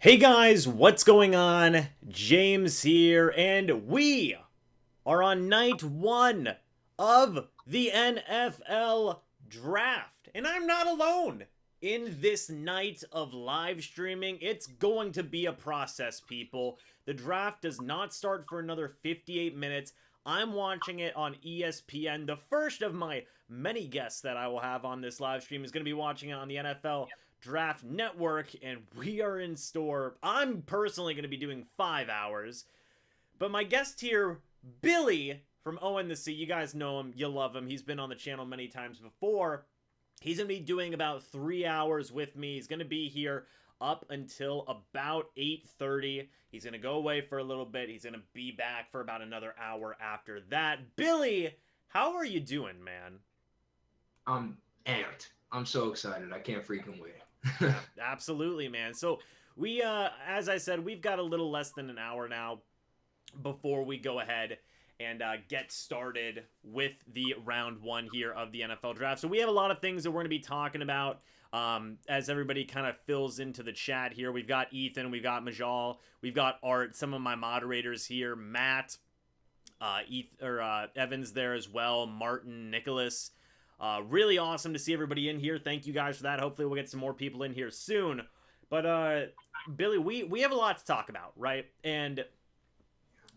Hey guys, what's going on? James here, and we are on night one of the NFL draft. And I'm not alone in this night of live streaming. It's going to be a process, people. The draft does not start for another 58 minutes. I'm watching it on ESPN. The first of my many guests that I will have on this live stream is going to be watching it on the NFL Draft Network, and we are in store. I'm personally going to be doing 5 hours, but my guest here, Billy from O and the C, you guys know him, you love him. He's been on the channel many times before. He's going to be doing about 3 hours with me. He's going to be here up until about 8:30. He's going to go away for a little bit. He's going to be back for about another hour after that. Billy, how are you doing, man? I'm amped. I'm so excited. I can't freaking wait. Absolutely, man. So we, as I said, we've got a little less than an hour now before we go ahead and get started with the round one here of the NFL draft. So we have a lot of things that we're going to be talking about as everybody kind of fills into the chat here. We've got Ethan, we've got Majal, we've got Art, some of my moderators here, Matt, Evans there as well, Martin, Nicholas. Really awesome to see everybody in here. Thank you guys for that. Hopefully we'll get some more people in here soon. But Billy, we have a lot to talk about, right? And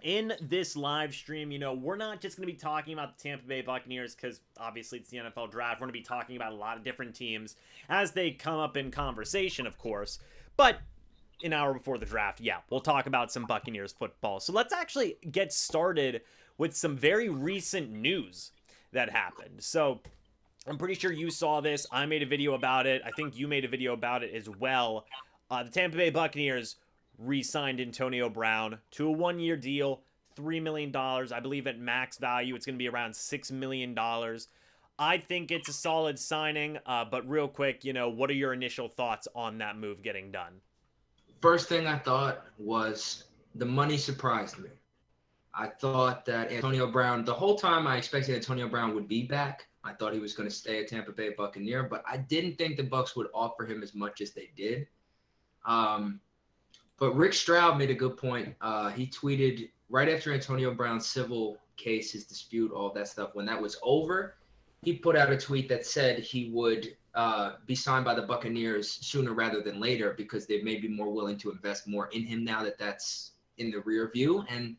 in this live stream, you know, we're not just going to be talking about the Tampa Bay Buccaneers because obviously it's the NFL draft. We're going to be talking about a lot of different teams as they come up in conversation, of course. But an hour before the draft, yeah, we'll talk about some Buccaneers football. So let's actually get started with some very recent news that happened. So I'm pretty sure you saw this. I made a video about it. I think you made a video about it as well. The Tampa Bay Buccaneers re-signed Antonio Brown to a one-year deal, $3 million. I believe at max value, it's going to be around $6 million. I think it's a solid signing, but real quick, you know, what are your initial thoughts on that move getting done? First thing I thought was the money surprised me. I thought that Antonio Brown, the whole time I expected Antonio Brown would be back. I thought he was going to stay a Tampa Bay Buccaneer, but I didn't think the Bucs would offer him as much as they did. But Rick Stroud made a good point. He tweeted right after Antonio Brown's civil case, his dispute, all that stuff, when that was over, he put out a tweet that said he would be signed by the Buccaneers sooner rather than later because they may be more willing to invest more in him now that that's in the rear view. And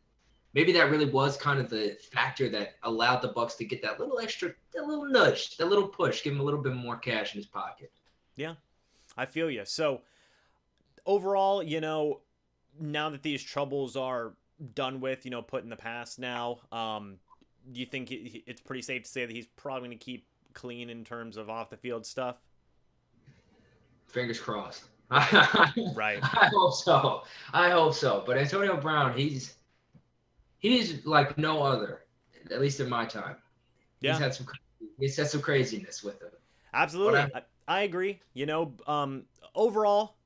maybe that really was kind of the factor that allowed the Bucs to get that little extra, that little nudge, that little push, give him a little bit more cash in his pocket. Yeah, I feel you. So overall, you know, now that these troubles are done with, you know, put in the past now, do you think it's pretty safe to say that he's probably going to keep clean in terms of off the field stuff? Fingers crossed. Right. I hope so. I hope so. But Antonio Brown, he's like no other, at least in my time. Yeah. He's had some craziness with him. Absolutely. I agree. You know, overall,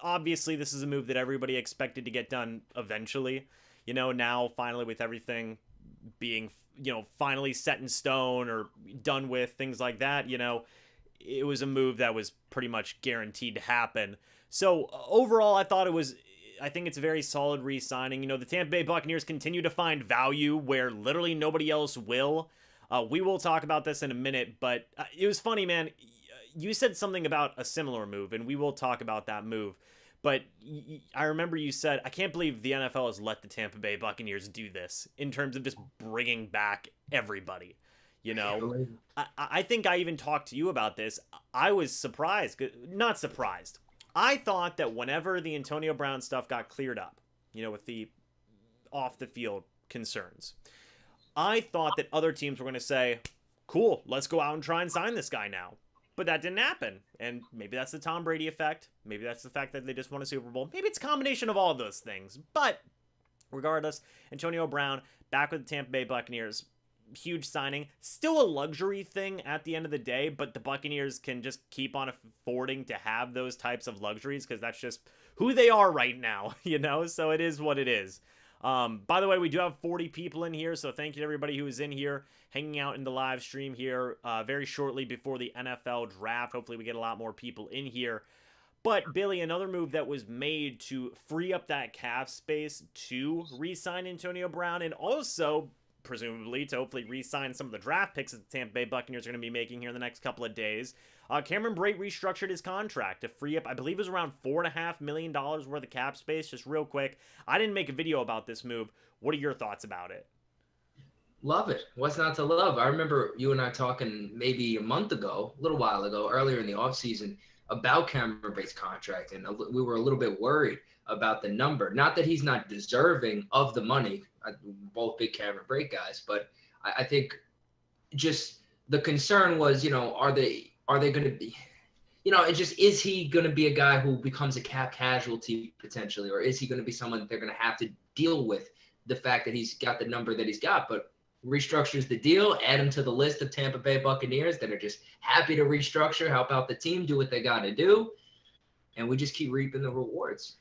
obviously this is a move that everybody expected to get done eventually. You know, now finally with everything being, you know, finally set in stone or done with, things like that, you know, it was a move that was pretty much guaranteed to happen. So overall, I think it's a very solid re-signing. You know, the Tampa Bay Buccaneers continue to find value where literally nobody else will. We will talk about this in a minute, but it was funny, man. You said something about a similar move, and we will talk about that move. But I remember you said, I can't believe the NFL has let the Tampa Bay Buccaneers do this in terms of just bringing back everybody. You know, I think I even talked to you about this. I was surprised, not surprised. I thought that whenever the Antonio Brown stuff got cleared up, you know, with the off the field concerns, I thought that other teams were going to say, cool, let's go out and try and sign this guy now. But that didn't happen. And maybe that's the Tom Brady effect. Maybe that's the fact that they just won a Super Bowl. Maybe it's a combination of all of those things. But regardless, Antonio Brown back with the Tampa Bay Buccaneers. Huge signing. Still a luxury thing at the end of the day, but the Buccaneers can just keep on affording to have those types of luxuries because that's just who they are right now, you know? So it is what it is. By the way, we do have 40 people in here, so thank you to everybody who is in here, hanging out in the live stream here very shortly before the NFL draft. Hopefully we get a lot more people in here. But Billy, another move that was made to free up that cap space to re-sign Antonio Brown, and also presumably to hopefully re-sign some of the draft picks that the Tampa Bay Buccaneers are going to be making here in the next couple of days. Cameron Brate restructured his contract to free up, I believe it was around $4.5 million worth of cap space. Just real quick, I didn't make a video about this move. What are your thoughts about it? Love it. What's not to love? I remember you and I talking maybe a month ago, a little while ago, earlier in the offseason, about Cameron Brate's contract, and we were a little bit worried about the number. Not that he's not deserving of the money, both big Cameron Brate guys, but I think just the concern was, are they going to be, is he going to be a guy who becomes a cap casualty potentially, or is he going to be someone that they're going to have to deal with the fact that he's got the number that he's got? But restructures the deal, add him to the list of Tampa Bay Buccaneers that are just happy to restructure, help out the team, do what they got to do, and we just keep reaping the rewards.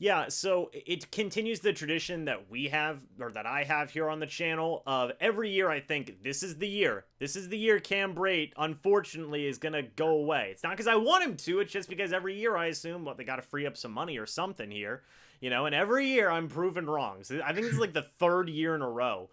Yeah, so it continues the tradition that we have, or that I have here on the channel, of every year I think this is the year. This is the year Cam Brate, unfortunately, is going to go away. It's not because I want him to, it's just because every year I assume, they got to free up some money or something here, and every year I'm proven wrong. So I think this is like the third year in a row.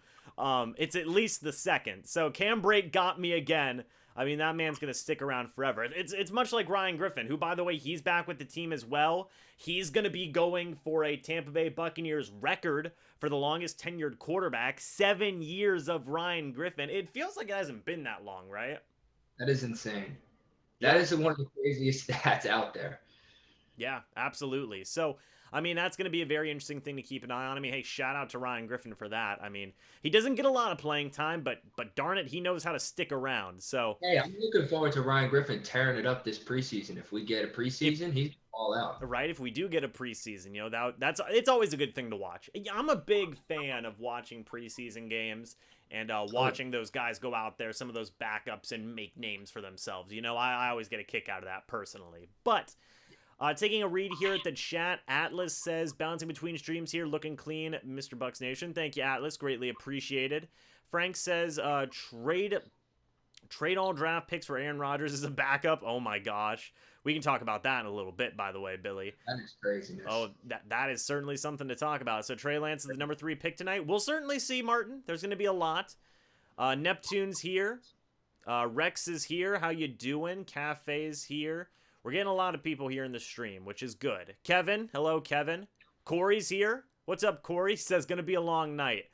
It's at least the second. So Cam Brate got me again. I mean, that man's going to stick around forever. It's much like Ryan Griffin, who, by the way, he's back with the team as well. He's going to be going for a Tampa Bay Buccaneers record for the longest tenured quarterback. 7 years of Ryan Griffin. It feels like it hasn't been that long, right? That is insane. That is one of the craziest stats out there. Yeah, absolutely. So, I mean, that's going to be a very interesting thing to keep an eye on. I mean, hey, shout out to Ryan Griffin for that. I mean, he doesn't get a lot of playing time, but darn it, he knows how to stick around. So, hey, I'm looking forward to Ryan Griffin tearing it up this preseason. If we get a preseason, he's all out. Right? If we do get a preseason, it's always a good thing to watch. I'm a big fan of watching preseason games and watching those guys go out there, some of those backups, and make names for themselves. I always get a kick out of that personally. But taking a read here at the chat, Atlas says, bouncing between streams here, looking clean, MrBucsNation. Thank you, Atlas. Greatly appreciated. Frank says, trade all draft picks for Aaron Rodgers as a backup. Oh, my gosh. We can talk about that in a little bit, by the way, Billy. That is craziness. Oh, that is certainly something to talk about. So Trey Lance is the number 3 pick tonight. We'll certainly see, Martin. There's going to be a lot. Neptune's here. Rex is here. How you doing? Cafe's here. We're getting a lot of people here in the stream, which is good. Kevin, hello, Kevin. Corey's here. What's up, Corey? Says gonna be a long night.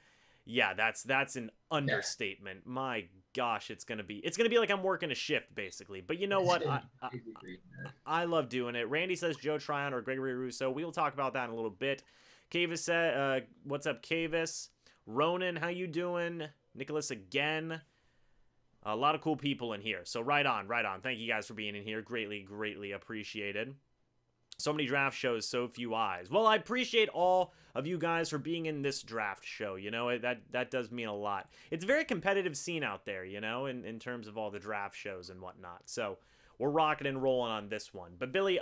Yeah, that's an understatement. My gosh, it's gonna be like I'm working a shift basically. But you know what? I love doing it. Randy says Joe Tryon or Gregory Rousseau. We'll talk about that in a little bit. Kavis said, what's up, Kavis? Ronan, how you doing? Nicholas again. A lot of cool people in here. So right on. Thank you guys for being in here. Greatly appreciated. So many draft shows, so few eyes. Well, I appreciate all of you guys for being in this draft show. That does mean a lot. It's a very competitive scene out there, in terms of all the draft shows and whatnot. So we're rocking and rolling on this one. But Billy,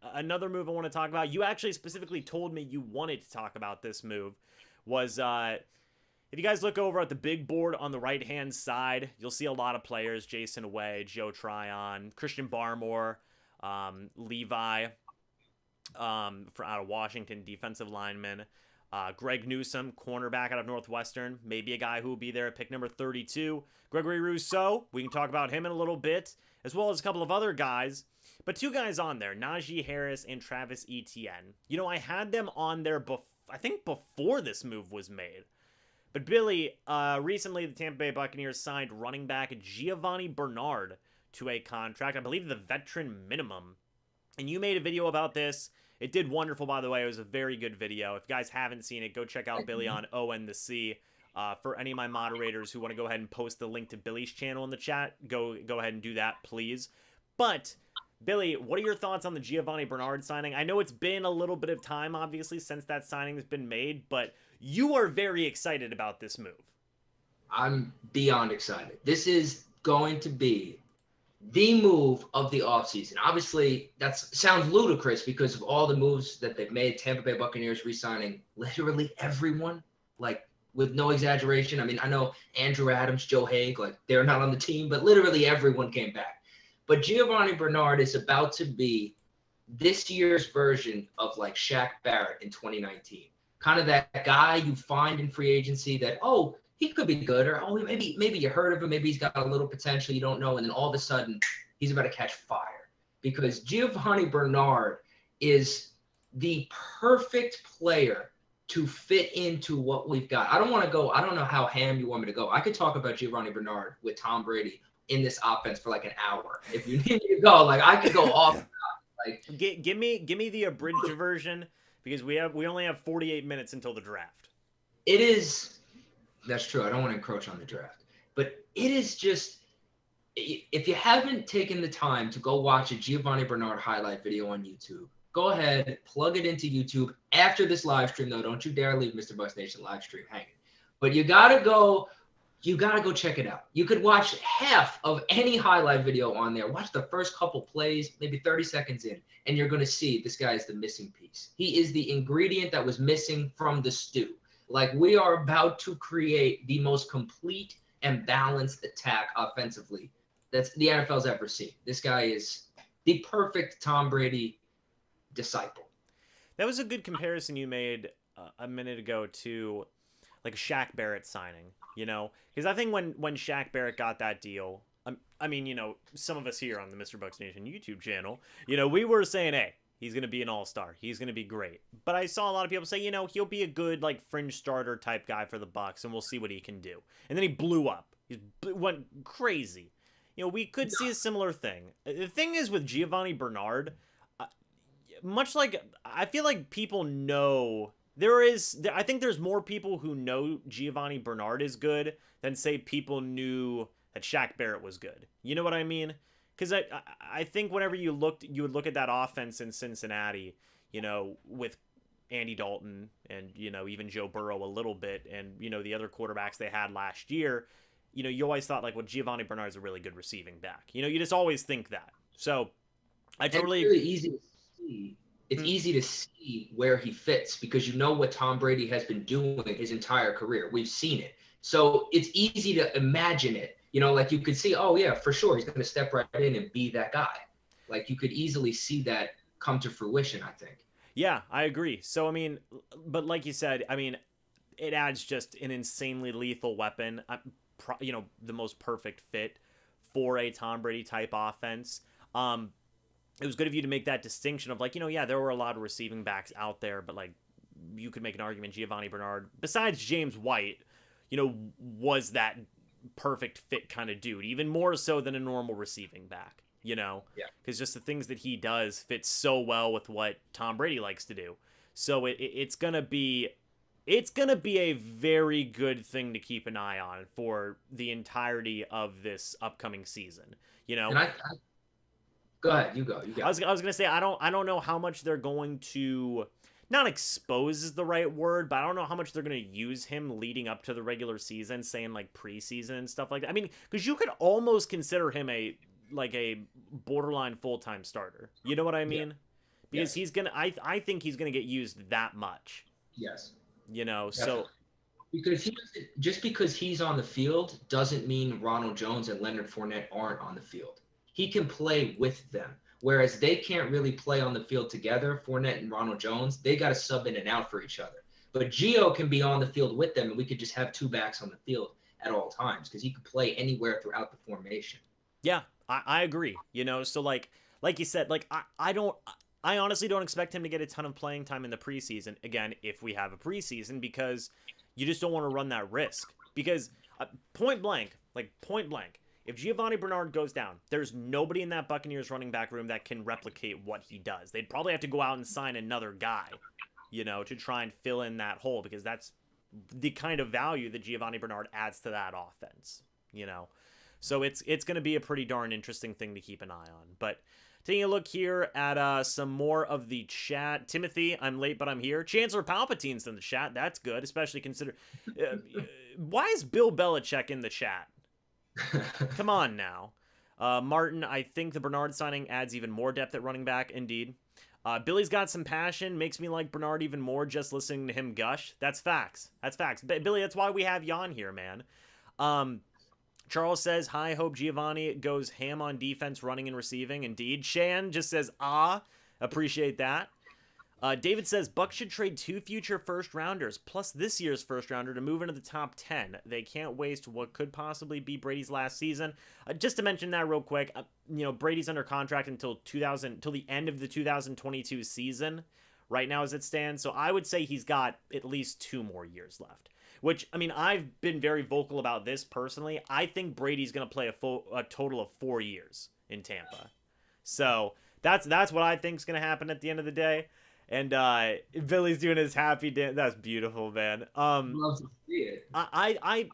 another move I want to talk about. You actually specifically told me you wanted to talk about this move. Was if you guys look over at the big board on the right-hand side, you'll see a lot of players. Jason Away, Joe Tryon, Christian Barmore, Levi out of Washington, defensive lineman. Greg Newsome, cornerback out of Northwestern. Maybe a guy who will be there at pick number 32. Gregory Rousseau, we can talk about him in a little bit, as well as a couple of other guys. But 2 guys on there, Najee Harris and Travis Etienne. I had them on there, I think before this move was made. But Billy, recently the Tampa Bay Buccaneers signed running back Giovani Bernard to a contract, I believe the veteran minimum. And you made a video about this. It did wonderful, by the way. It was a very good video. If you guys haven't seen it, go check out Billy on ON the C. For any of my moderators who want to go ahead and post the link to Billy's channel in the chat, go ahead and do that, please. But Billy, what are your thoughts on the Giovani Bernard signing? I know it's been a little bit of time, obviously, since that signing has been made, but you are very excited about this move. I'm beyond excited. This is going to be the move of the offseason. Obviously, that sounds ludicrous because of all the moves that they've made. Tampa Bay Buccaneers re-signing literally everyone, with no exaggeration. I mean, I know Andrew Adams, Joe Haig, they're not on the team, but literally everyone came back. But Giovani Bernard is about to be this year's version of like Shaq Barrett in 2019. Kind of that guy you find in free agency that, oh, he could be good, or oh, maybe you heard of him, maybe he's got a little potential, you don't know, and then all of a sudden he's about to catch fire. Because Giovani Bernard is the perfect player to fit into what we've got. I don't know how ham you want me to go. I could talk about Giovani Bernard with Tom Brady in this offense for like an hour. If you need me to go, like I could go off. Like give me the abridged version, because we only have 48 minutes until the draft. It is, that's true. I don't want to encroach on the draft, but it is just, if you haven't taken the time to go watch a Giovani Bernard highlight video on YouTube, go ahead, plug it into YouTube after this live stream, though. Don't you dare leave MrBucsNation live stream hanging. But you gotta go check it out. You could watch half of any highlight video on there. Watch the first couple plays, maybe 30 seconds in, and you're gonna see this guy is the missing piece. He is the ingredient that was missing from the stew. Like, we are about to create the most complete and balanced attack offensively that's the NFL's ever seen. This guy is the perfect Tom Brady disciple. That was a good comparison you made a minute ago to like a Shaq Barrett signing, you know, because I think when Shaq Barrett got that deal, I mean, you know, some of us here on the MrBucsNation YouTube channel, you know, we were saying, hey, he's going to be an all-star. He's going to be great. But I saw a lot of people say, you know, he'll be a good like fringe starter type guy for the Bucs, and we'll see what he can do. And then he blew up. He went crazy. You know, we could see a similar thing. The thing is with Giovani Bernard, much like, I feel like people know, I think there's more people who know Giovani Bernard is good than say people knew that Shaq Barrett was good. You know what I mean? Because I think whenever you would look at that offense in Cincinnati, you know, with Andy Dalton and, you know, even Joe Burrow a little bit, and, you know, the other quarterbacks they had last year, you know, you always thought like, well, Giovani Bernard is a really good receiving back. You know, you just always think that. So I totally It's really easy to see. It's easy to see where he fits because you know what Tom Brady has been doing his entire career. We've seen it. So it's easy to imagine it. You know, like you could see, oh, yeah, for sure, he's going to step right in and be that guy. Like you could easily see that come to fruition, I think. Yeah, I agree. So, I mean, but like you said, I mean, it adds just an insanely lethal weapon. You know, the most perfect fit for a Tom Brady type offense. It was good of you to make that distinction of like, you know, yeah, there were a lot of receiving backs out there, but like you could make an argument Giovani Bernard, besides James White, you know, was that perfect fit kind of dude, even more so than a normal receiving back, you know? Yeah. Because just the things that he does fit so well with what Tom Brady likes to do. So it's going to be a very good thing to keep an eye on for the entirety of this upcoming season, you know? And go ahead, you go. I was going to say, I don't know how much they're going to, not expose is the right word, but I don't know how much they're going to use him leading up to the regular season, saying like preseason and stuff like that. I mean, because you could almost consider him a borderline full-time starter. You know what I mean? Yeah. Because he's going to, I think he's going to get used that much. Yes. You know, definitely. So. Because because he's on the field doesn't mean Ronald Jones and Leonard Fournette aren't on the field. He can play with them. Whereas they can't really play on the field together, Fournette and Ronald Jones, they got to sub in and out for each other. But Gio can be on the field with them, and we could just have two backs on the field at all times because he could play anywhere throughout the formation. Yeah, I agree. You know, so like you said, like I honestly don't expect him to get a ton of playing time in the preseason, again, if we have a preseason, because you just don't want to run that risk. Because point blank, if Giovani Bernard goes down, there's nobody in that Buccaneers running back room that can replicate what he does. They'd probably have to go out and sign another guy, you know, to try and fill in that hole, because that's the kind of value that Giovani Bernard adds to that offense, you know. So it's going to be a pretty darn interesting thing to keep an eye on. But taking a look here at some more of the chat. Timothy, I'm late, but I'm here. Chancellor Palpatine's in the chat. That's good, especially consider. Why is Bill Belichick in the chat? Come on now. Martin, I think the Bernard signing adds even more depth at running back. Indeed. Billy's got some passion. Makes me like Bernard even more just listening to him gush. That's facts. That's facts. Billy, that's why we have you on here, man. Charles says, hi, hope Giovani goes ham on defense, running and receiving. Indeed. Shan just says, Appreciate that. David says Bucs should trade 2 future first rounders plus this year's first rounder to move into the top 10. They can't waste what could possibly be Brady's last season. Just to mention that real quick, Brady's under contract until the end of the 2022 season right now as it stands. So I would say he's got at least 2 more years left. Which, I mean, I've been very vocal about this personally. I think Brady's going to play a total of 4 years in Tampa. So that's what I think is going to happen at the end of the day. And Billy's doing his happy dance. That's beautiful, man. Love to see it.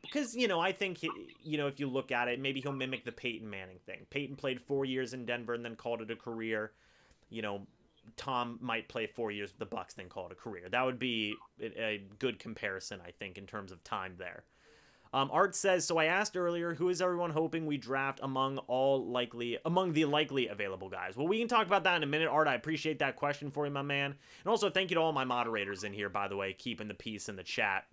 Because I think if you look at it, maybe he'll mimic the Peyton Manning thing. Peyton played 4 years in Denver and then called it a career. Tom might play 4 years with the Bucs, then call it a career. That would be a good comparison, I think, in terms of time there. Art says, so I asked earlier, who is everyone hoping we draft among the likely available guys? Well, we can talk about that in a minute, Art. I appreciate that question for you, my man. And also, thank you to all my moderators in here, by the way, keeping the peace in the chat.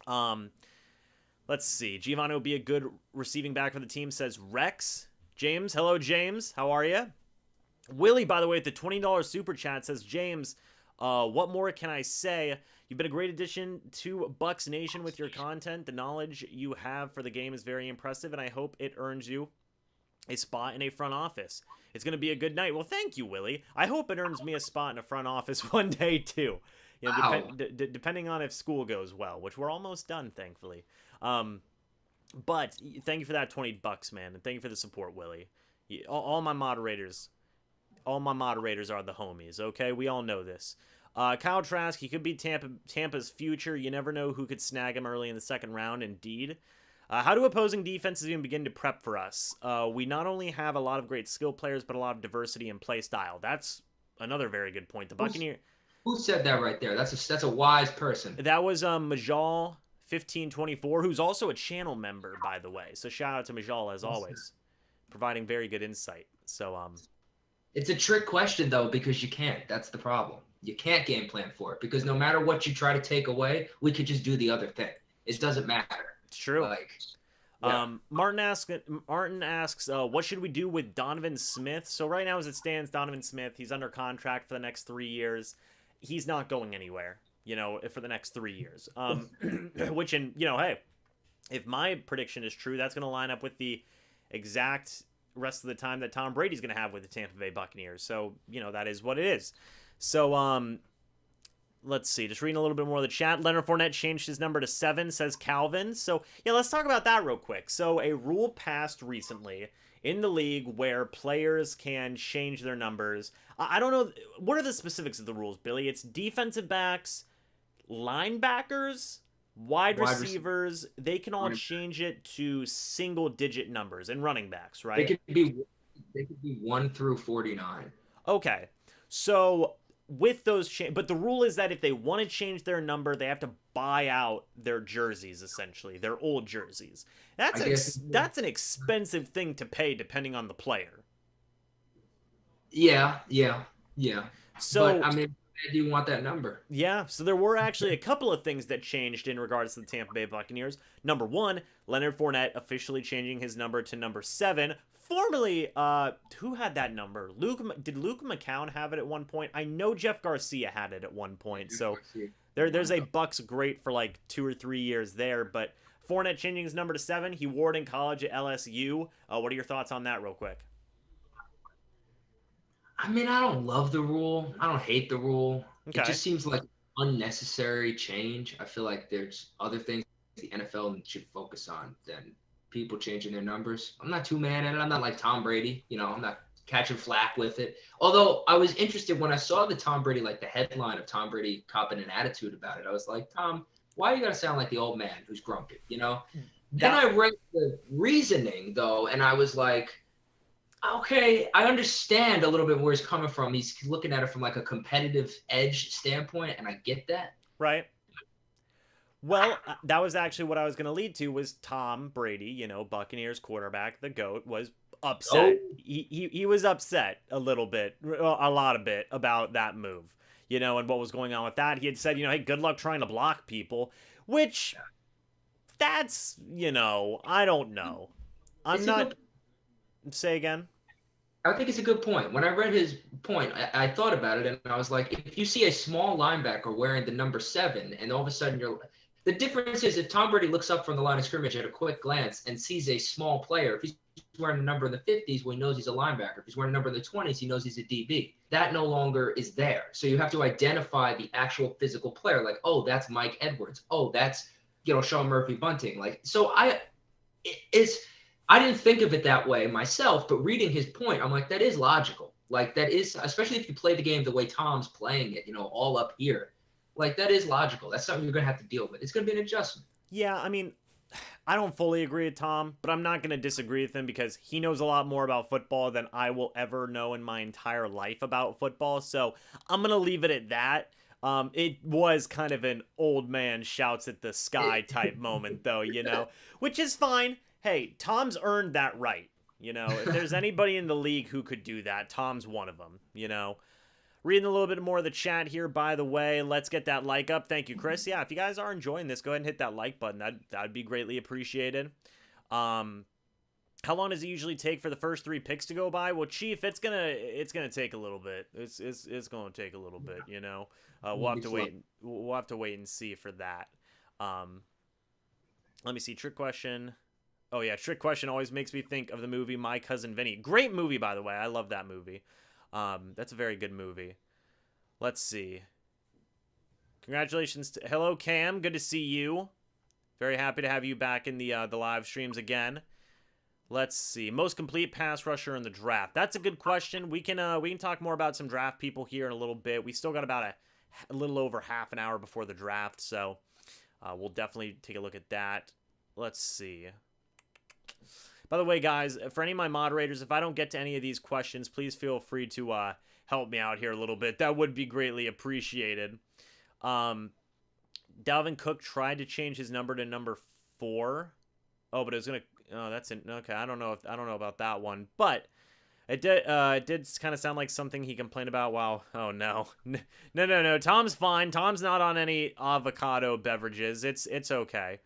Let's see. Giovani will be a good receiving back for the team, says Rex. James, hello, James. How are you? Willie, by the way, at the $20 super chat says, James, what more can I say? You've been a great addition to Bucs Nation with your content. The knowledge you have for the game is very impressive, and I hope it earns you a spot in a front office. It's going to be a good night. Well, thank you, Willie. I hope it earns me a spot in a front office one day, too. Wow. Depending on if school goes well, which we're almost done, thankfully. But thank you for that $20, man, and thank you for the support, Willie. All my moderators are the homies, okay? We all know this. Kyle Trask, he could be Tampa's future. You never know who could snag him early in the second round, indeed. How do opposing defenses even begin to prep for us? We not only have a lot of great skill players, but a lot of diversity in play style. That's another very good point. The Buccaneers. Who said that right there? That's a wise person. That was Majal 1524, who's also a channel member, by the way. So shout out to Majal as always, providing very good insight. So it's a trick question though, because you can't. That's the problem. You can't game plan for it because no matter what you try to take away, we could just do the other thing. It doesn't matter. It's true. Yeah. Martin asks, what should we do with Donovan Smith? So right now, as it stands, Donovan Smith, he's under contract for the next 3 years. He's not going anywhere, for the next 3 years. Hey, if my prediction is true, that's going to line up with the exact rest of the time that Tom Brady's going to have with the Tampa Bay Buccaneers. So, that is what it is. So, let's see. Just reading a little bit more of the chat. Leonard Fournette changed his number to 7, says Calvin. So, yeah, let's talk about that real quick. So, a rule passed recently in the league where players can change their numbers. I don't know. What are the specifics of the rules, Billy? It's defensive backs, linebackers, wide receivers. They can all change it to single-digit numbers, and running backs, right? They could be 1 through 49. Okay. So with those but the rule is that if they want to change their number, they have to buy out their jerseys, essentially their old jerseys. That's an expensive thing to pay depending on the player. Yeah. So but, do you want that number? Yeah, so there were actually a couple of things that changed in regards to the Tampa Bay Buccaneers. Number 1, Leonard Fournette officially changing his number to number 7. Formerly, who had that number? Did Luke McCown have it at one point? I know Jeff Garcia had it at one point. So there's a Bucs great for like 2 or 3 years there. But Fournette changing his number to 7. He wore it in college at LSU. What are your thoughts on that real quick? I don't love the rule. I don't hate the rule. Okay. It just seems like unnecessary change. I feel like there's other things the NFL should focus on than people changing their numbers. I'm not too mad at it. I'm not like Tom Brady. I'm not catching flack with it. Although I was interested when I saw the Tom Brady, like the headline of Tom Brady copping an attitude about it. I was like, Tom, why you gotta sound like the old man who's grumpy? Then I read the reasoning though, and I was like, okay, I understand a little bit where he's coming from. He's looking at it from like a competitive edge standpoint, and I get that. Right. Well, that was actually what I was going to lead to was Tom Brady, Buccaneers quarterback, the GOAT, was upset. Oh. He was upset a little bit, a lot of bit about that move, and what was going on with that. He had said, hey, good luck trying to block people, which that's, I don't know. I'm not. Say again. I think it's a good point. When I read his point, I thought about it and I was like, if you see a small linebacker wearing the number 7 and all of a sudden the difference is if Tom Brady looks up from the line of scrimmage at a quick glance and sees a small player, if he's wearing a number in the 50s, well, he knows he's a linebacker. If he's wearing a number in the 20s, he knows he's a DB. That no longer is there. So you have to identify the actual physical player. Like, oh, that's Mike Edwards. Oh, that's, Sean Murphy Bunting. Like, so I didn't think of it that way myself, but reading his point, I'm like, that is logical. Like, that is, especially if you play the game the way Tom's playing it, all up here. Like, that is logical. That's something you're going to have to deal with. It's going to be an adjustment. Yeah, I mean, I don't fully agree with Tom, but I'm not going to disagree with him because he knows a lot more about football than I will ever know in my entire life about football. So I'm going to leave it at that. It was kind of an old man shouts at the sky type moment, though, which is fine. Hey, Tom's earned that right. If there's anybody in the league who could do that, Tom's one of them, Reading a little bit more of the chat here, by the way. Let's get that like up. Thank you, Chris. Yeah, if you guys are enjoying this, go ahead and hit that like button. That'd be greatly appreciated. How long does it usually take for the first 3 picks to go by? Well, Chief, it's gonna take a little bit. It's gonna take a little bit. We'll have to wait. We'll have to wait and see for that. Let me see. Trick question. Oh yeah, Trick question always makes me think of the movie My Cousin Vinny. Great movie, by the way. I love that movie. That's a very good movie. Let's see. Congratulations. Hello, Cam. Good to see you. Very happy to have you back in the live streams again. Let's see. Most complete pass rusher in the draft. That's a good question. We can talk more about some draft people here in a little bit. We still got about a little over half an hour before the draft, so we'll definitely take a look at that. Let's see. By the way, guys, for any of my moderators, if I don't get to any of these questions, please feel free to help me out here a little bit. That would be greatly appreciated. Dalvin Cook tried to change his number to number 4. Oh, but it was gonna. Oh, that's it. Okay, I don't know about that one, but it did kind of sound like something he complained about. Wow. Oh no, no. Tom's fine. Tom's not on any avocado beverages. It's okay.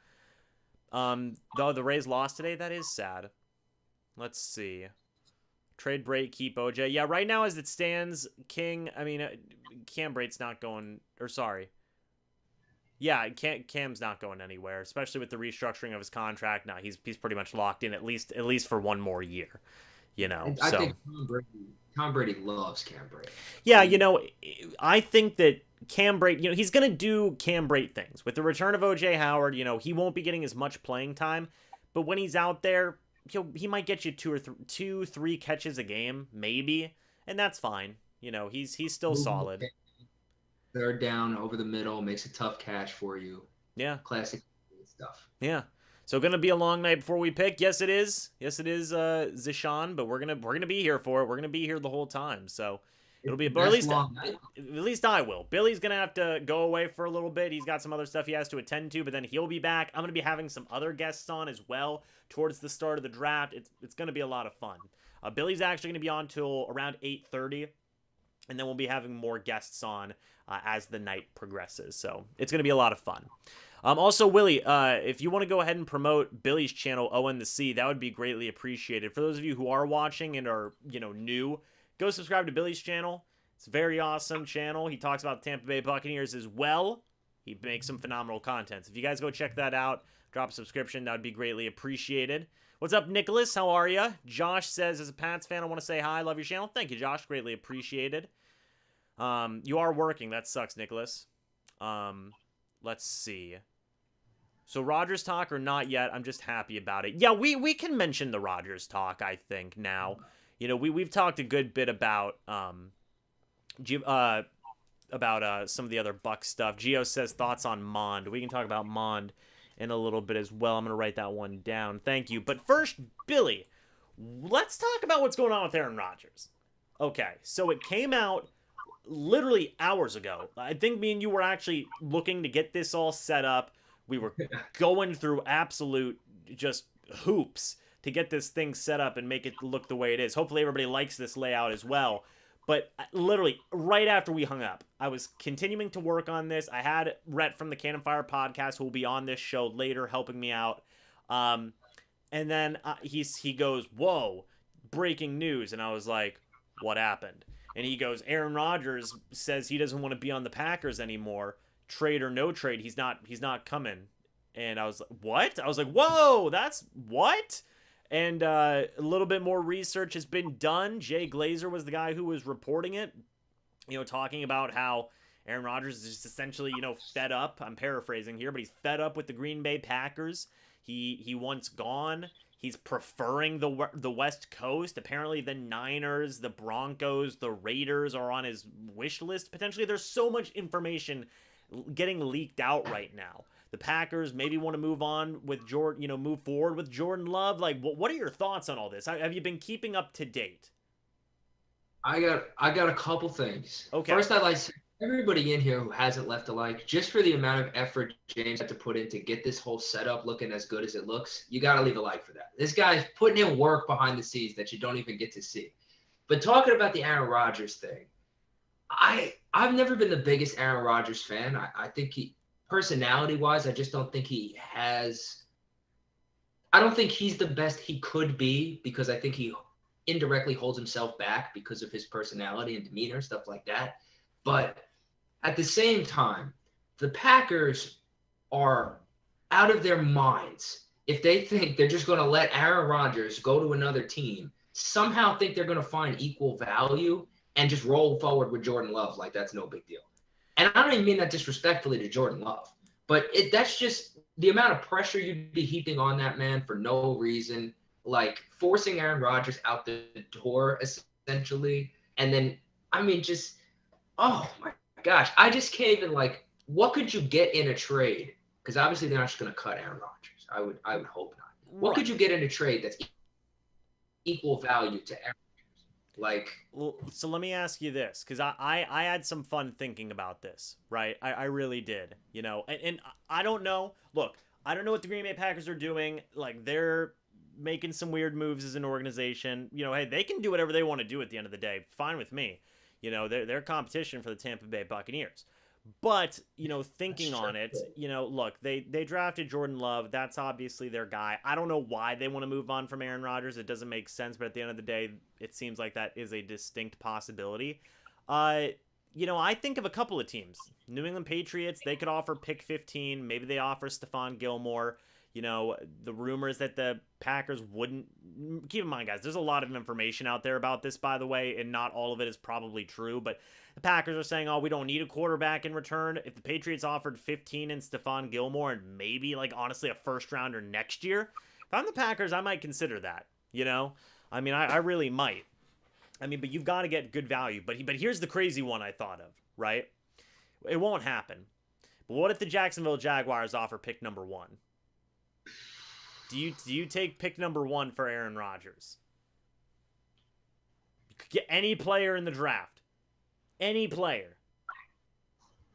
Though the Rays lost today, that is sad. Let's see. Trade Brate, keep OJ. Yeah, right now as it stands, Cam Brate's not going, or sorry. Yeah, Cam's not going anywhere, especially with the restructuring of his contract. Now he's pretty much locked in at least for one more year. I think Tom Brady loves Cam Brate. Yeah, I think that Cam Brate, he's going to do Cam Brate things. With the return of O.J. Howard, he won't be getting as much playing time. But when he's out there, he might get you 2 or 3 catches a game, maybe. And that's fine. He's still solid. 3rd down over the middle, makes a tough catch for you. Yeah. Classic stuff. Yeah. So going to be a long night before we pick. Yes, it is. Yes, it is, Zishan. But we're gonna be here for it. We're gonna be here the whole time. So it'll be, or at least I will. Billy's gonna have to go away for a little bit. He's got some other stuff he has to attend to, but then he'll be back. I'm gonna be having some other guests on as well towards the start of the draft. It's gonna be a lot of fun. Billy's actually gonna be on till around 8:30, and then we'll be having more guests on as the night progresses. So it's gonna be a lot of fun. Also, Willie, if you want to go ahead and promote Billy's channel, Owen the Sea, that would be greatly appreciated. For those of you who are watching and are, new, go subscribe to Billy's channel. It's a very awesome channel. He talks about the Tampa Bay Buccaneers as well. He makes some phenomenal content. So if you guys go check that out, drop a subscription, that would be greatly appreciated. What's up, Nicholas? How are you? Josh says, as a Pats fan, I want to say hi. Love your channel. Thank you, Josh. Greatly appreciated. You are working. That sucks, Nicholas. Let's see. So Rodgers talk or not yet? I'm just happy about it. Yeah, we can mention the Rodgers talk, I think, now. We've talked a good bit about some of the other Bucs stuff. Gio says thoughts on Mond. We can talk about Mond in a little bit as well. I'm going to write that one down. Thank you. But first, Billy, let's talk about what's going on with Aaron Rodgers. Okay, so it came out literally hours ago. I think me and you were actually looking to get this all set up. We were going through absolute just hoops to get this thing set up and make it look the way it is. Hopefully everybody likes this layout as well. But literally right after we hung up, I was continuing to work on this. I had Rhett from the Cannon Fire podcast who will be on this show later helping me out. And then he goes, whoa, breaking news. And I was like, what happened? And he goes, Aaron Rodgers says he doesn't want to be on the Packers anymore. Trade or no trade, he's not coming. And I was like, what? I was like, whoa, that's what? And a little bit more research has been done. Jay Glazer was the guy who was reporting it, talking about how Aaron Rodgers is just essentially, fed up. I'm paraphrasing here, but he's fed up with the Green Bay Packers. He wants gone. He's preferring the West Coast. Apparently the Niners, the Broncos, the Raiders are on his wish list. Potentially there's so much information getting leaked out right now. The Packers maybe want to move on with move forward with Jordan Love. Like, what are your thoughts on all this? Have you been keeping up to date? I got a couple things. Okay. First, I'd like to say everybody in here who hasn't left a like, just for the amount of effort James had to put in to get this whole setup looking as good as it looks, you got to leave a like for that. This guy's putting in work behind the scenes that you don't even get to see. But talking about the Aaron Rodgers thing, I've never been the biggest Aaron Rodgers fan. I think personality-wise, I just don't think I don't think he's the best he could be, because I think he indirectly holds himself back because of his personality and demeanor, stuff like that. But at the same time, the Packers are out of their minds if they think they're just going to let Aaron Rodgers go to another team, somehow think they're going to find equal value and just roll forward with Jordan Love like that's no big deal. And I don't even mean that disrespectfully to Jordan Love, but that's just the amount of pressure you'd be heaping on that man for no reason, like forcing Aaron Rodgers out the door essentially. And then, oh my gosh, I just can't even, what could you get in a trade? Because obviously they're not just going to cut Aaron Rodgers. I would hope not. What could you get in a trade that's equal value to Aaron? Well, so let me ask you this, because I had some fun thinking about this, right? I really did, and I don't know. Look, I don't know what the Green Bay Packers are doing. Like, they're making some weird moves as an organization. Hey, they can do whatever they want to do at the end of the day. Fine with me. They're competition for the Tampa Bay Buccaneers. But, thinking on it, look, they drafted Jordan Love. That's obviously their guy. I don't know why they want to move on from Aaron Rodgers. It doesn't make sense, but at the end of the day, it seems like that is a distinct possibility. I think of a couple of teams. New England Patriots, they could offer pick 15. Maybe they offer Stephon Gilmore. The rumors that the Packers wouldn't... Keep in mind, guys, there's a lot of information out there about this, by the way, and not all of it is probably true, but the Packers are saying, we don't need a quarterback in return. If the Patriots offered 15 and Stephon Gilmore and maybe, honestly, a first-rounder next year, if I'm the Packers, I might consider that, I really might. But you've got to get good value. But here's the crazy one I thought of, right? It won't happen. But what if the Jacksonville Jaguars offer pick number 1? Do you take pick number 1 for Aaron Rodgers? You could get any player in the draft. Any player.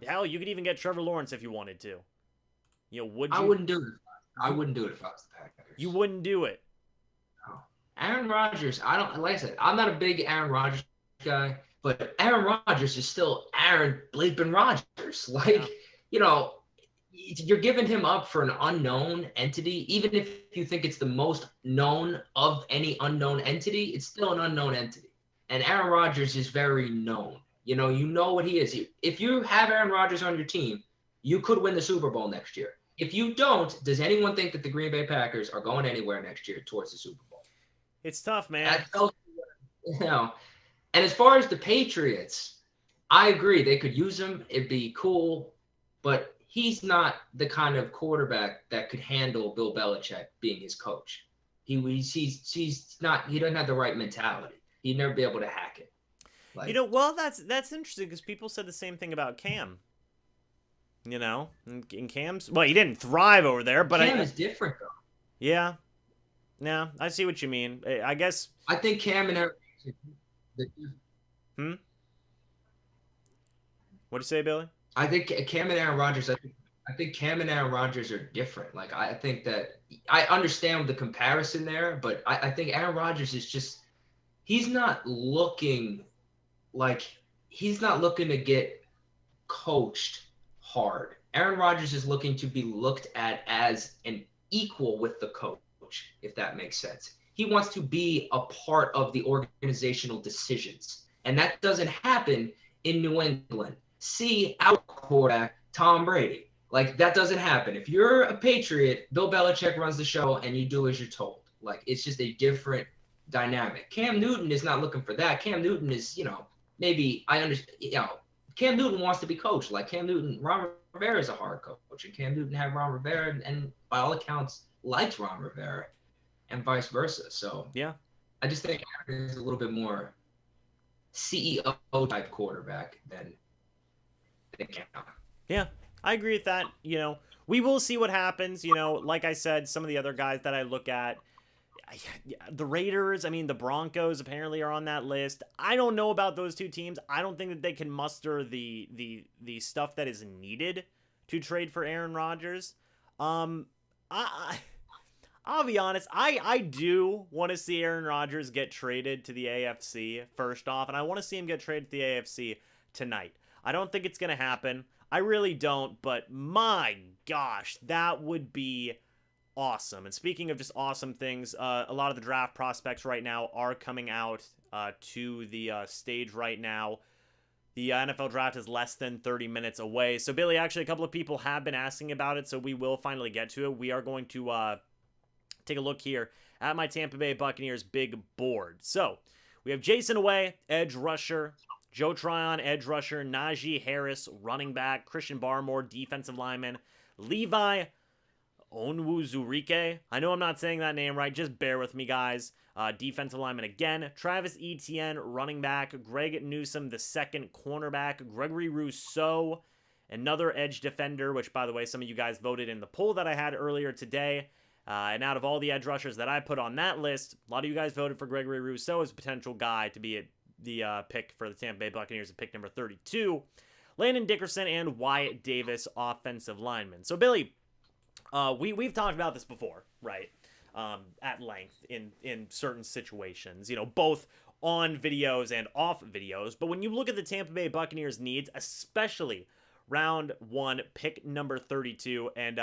Hell, you could even get Trevor Lawrence if you wanted to. Would you? I wouldn't do it. I wouldn't do it if I was the Packers. You wouldn't do it. No. Aaron Rodgers, like I said, I'm not a big Aaron Rodgers guy, but Aaron Rodgers is still Aaron bleeping Rodgers. You're giving him up for an unknown entity. Even if you think it's the most known of any unknown entity, it's still an unknown entity. And Aaron Rodgers is very known. You know what he is. If you have Aaron Rodgers on your team, you could win the Super Bowl next year. If you don't, does anyone think that the Green Bay Packers are going anywhere next year towards the Super Bowl? It's tough, man. And as far as the Patriots, I agree. They could use him. It'd be cool. But he's not the kind of quarterback that could handle Bill Belichick being his coach. He's not. He doesn't have the right mentality. He'd never be able to hack it. That's interesting because people said the same thing about Cam. And Cam's, he didn't thrive over there, but Cam is different though. Yeah, I see what you mean. I guess I think Cam and Aaron. What'd you say, Billy? I think Cam and Aaron Rodgers. I think Cam and Aaron Rodgers are different. I think that I understand the comparison there, but I think Aaron Rodgers is just he's not looking to get coached hard. Aaron Rodgers is looking to be looked at as an equal with the coach, if that makes sense. He wants to be a part of the organizational decisions. And that doesn't happen in New England. See our quarterback, Tom Brady. Like, that doesn't happen. If you're a Patriot, Bill Belichick runs the show and you do as you're told. Like, it's just a different dynamic. Cam Newton is not looking for that. Cam Newton is, maybe I understand, Cam Newton wants to be coached. Like, Ron Rivera is a hard coach, and Cam Newton had Ron Rivera and by all accounts liked Ron Rivera and vice versa. So yeah, I just think Aaron is a little bit more CEO type quarterback than Cam. Yeah, I agree with that. We will see what happens. Like I said, some of the other guys that I look at, the Raiders, the Broncos apparently are on that list. I don't know about those two teams. I don't think that they can muster the stuff that is needed to trade for Aaron Rodgers. I'll be honest. I do want to see Aaron Rodgers get traded to the AFC first off, and I want to see him get traded to the AFC tonight. I don't think it's going to happen. I really don't, but my gosh, that would be awesome. And speaking of just awesome things, a lot of the draft prospects right now are coming out to the stage right now. The NFL draft is less than 30 minutes away. So, Billy, actually, a couple of people have been asking about it, so we will finally get to it. We are going to take a look here at my Tampa Bay Buccaneers big board. So, we have Jason Away, edge rusher. Joe Tryon, edge rusher. Najee Harris, running back. Christian Barmore, defensive lineman. Levi Onwuzurike. I know I'm not saying that name right. Just bear with me, guys. Defensive lineman again. Travis Etienne, running back. Greg Newsome, the second cornerback. Gregory Rousseau, another edge defender, which, by the way, some of you guys voted in the poll that I had earlier today. And out of all the edge rushers that I put on that list, a lot of you guys voted for Gregory Rousseau as a potential guy to be the pick for the Tampa Bay Buccaneers at pick number 32. Landon Dickerson and Wyatt Davis, offensive linemen. So, Billy, we've talked about this before, right? At length in certain situations, both on videos and off videos. But when you look at the Tampa Bay Buccaneers needs, especially round 1, pick number 32, and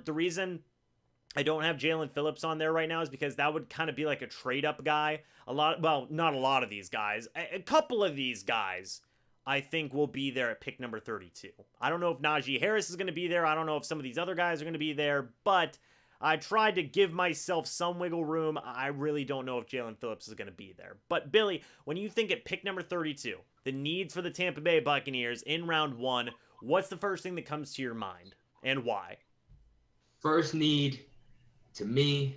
the reason I don't have Jalen Phillips on there right now is because that would kind of be like a trade-up guy. Not a lot of these guys. A couple of these guys, I think, will be there at pick number 32. I don't know if Najee Harris is going to be there. I don't know if some of these other guys are going to be there, but I tried to give myself some wiggle room. I really don't know if Jalen Phillips is going to be there. But, Billy, when you think at pick number 32, the needs for the Tampa Bay Buccaneers in round 1, what's the first thing that comes to your mind, and why? First need, to me,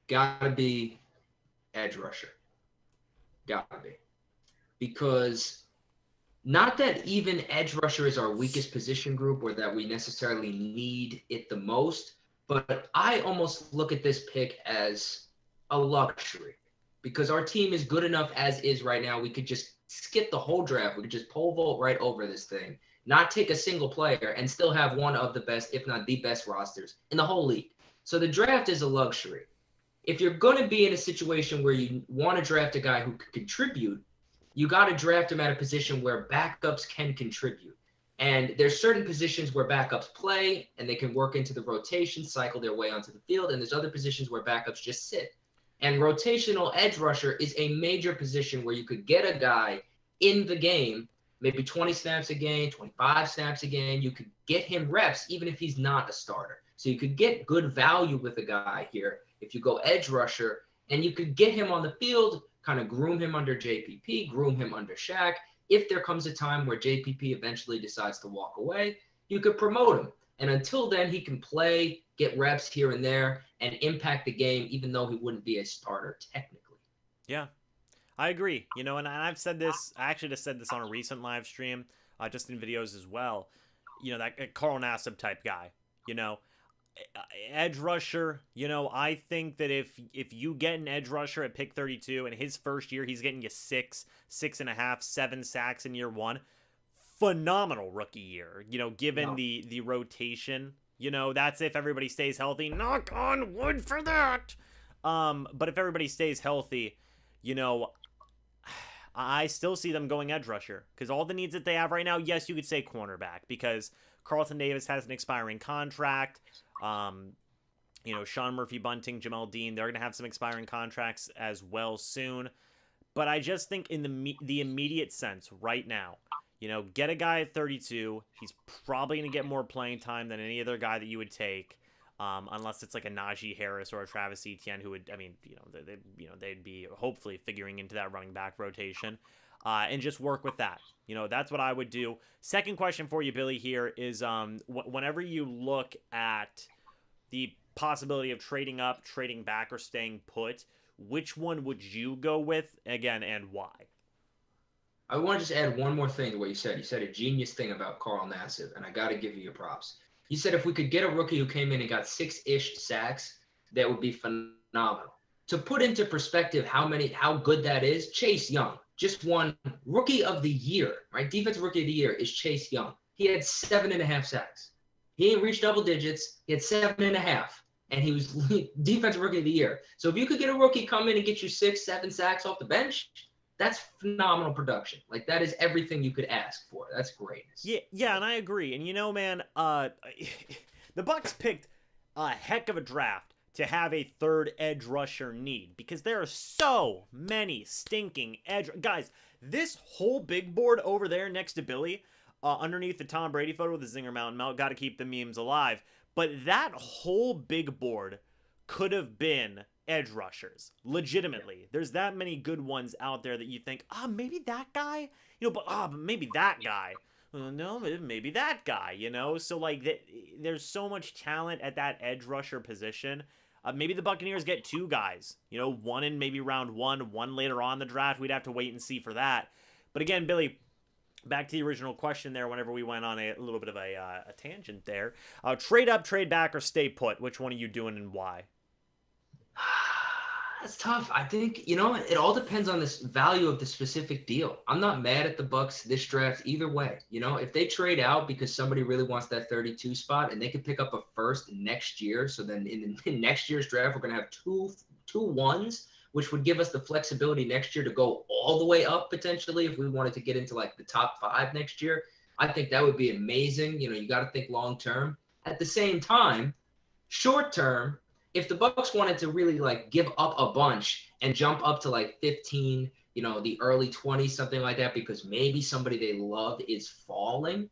gotta be edge rusher. Gotta be. Because not that even edge rusher is our weakest position group or that we necessarily need it the most, but I almost look at this pick as a luxury because our team is good enough as is right now. We could just skip the whole draft. We could just pole vault right over this thing, not take a single player, and still have one of the best, if not the best rosters in the whole league. So the draft is a luxury. If you're going to be in a situation where you want to draft a guy who could contribute, you got to draft him at a position where backups can contribute. And there's certain positions where backups play and they can work into the rotation, cycle their way onto the field. And there's other positions where backups just sit. And rotational edge rusher is a major position where you could get a guy in the game, maybe 20 snaps a game, 25 snaps a game. You could get him reps even if he's not a starter. So you could get good value with a guy here if you go edge rusher, and you could get him on the field, kind of groom him under JPP, groom him under Shaq. If there comes a time where JPP eventually decides to walk away, you could promote him. And until then, he can play, get reps here and there, and impact the game, even though he wouldn't be a starter technically. Yeah, I agree. And I've said this, I actually just said this on a recent live stream, just in videos as well. That Carl Nassib type guy, edge rusher, I think that if you get an edge rusher at pick 32 and his first year he's getting you 6.5, 7 sacks in year 1, phenomenal rookie year, given the rotation, that's if everybody stays healthy. Knock on wood for that. But if everybody stays healthy, I still see them going edge rusher because all the needs that they have right now, yes, you could say cornerback because Carlton Davis has an expiring contract. Sean Murphy-Bunting, Jamel Dean, they're going to have some expiring contracts as well soon. But I just think in the immediate sense right now, get a guy at 32. He's probably going to get more playing time than any other guy that you would take, unless it's like a Najee Harris or a Travis Etienne, who would, they'd be hopefully figuring into that running back rotation, and just work with that. That's what I would do. Second question for you, Billy, here is whenever you look at the possibility of trading up, trading back, or staying put, which one would you go with again, and why? I want to just add one more thing to what you said. You said a genius thing about Carl Nassib, and I got to give you your props. You said if we could get a rookie who came in and got 6-ish sacks, that would be phenomenal. To put into perspective how good that is, Chase Young just won Rookie of the Year, right? Defensive Rookie of the Year is Chase Young. He had 7.5 sacks. He ain't reached double digits. He had 7.5. And he was Defensive Rookie of the Year. So if you could get a rookie come in and get you 6-7 sacks off the bench, that's phenomenal production. Like, that is everything you could ask for. That's greatness. Yeah, and I agree. And man, the Bucs picked a heck of a draft to have a third edge rusher need, because there are so many stinking guys. This whole big board over there next to Billy, underneath the Tom Brady photo with the Zinger Mountain Melt, got to keep the memes alive. But that whole big board could have been edge rushers, legitimately. There's that many good ones out there that you think, maybe that guy, but maybe that guy. No, maybe that guy, So, there's so much talent at that edge rusher position. Maybe the Buccaneers get 2 guys, one in maybe round 1, one later on in the draft. We'd have to wait and see for that. But again, Billy, back to the original question there, whenever we went on a little bit of a tangent there. Trade up, trade back, or stay put? Which one are you doing and why? That's tough. I think, it all depends on this value of the specific deal. I'm not mad at the Bucs this draft either way. If they trade out because somebody really wants that 32 spot and they could pick up a first next year, so then in next year's draft, we're going to have two ones, which would give us the flexibility next year to go all the way up potentially if we wanted to get into like the top 5 next year. I think that would be amazing. You got to think long term. At the same time, short term, if the Bucs wanted to really give up a bunch and jump up to 15, the early 20s, something like that, because maybe somebody they love is falling,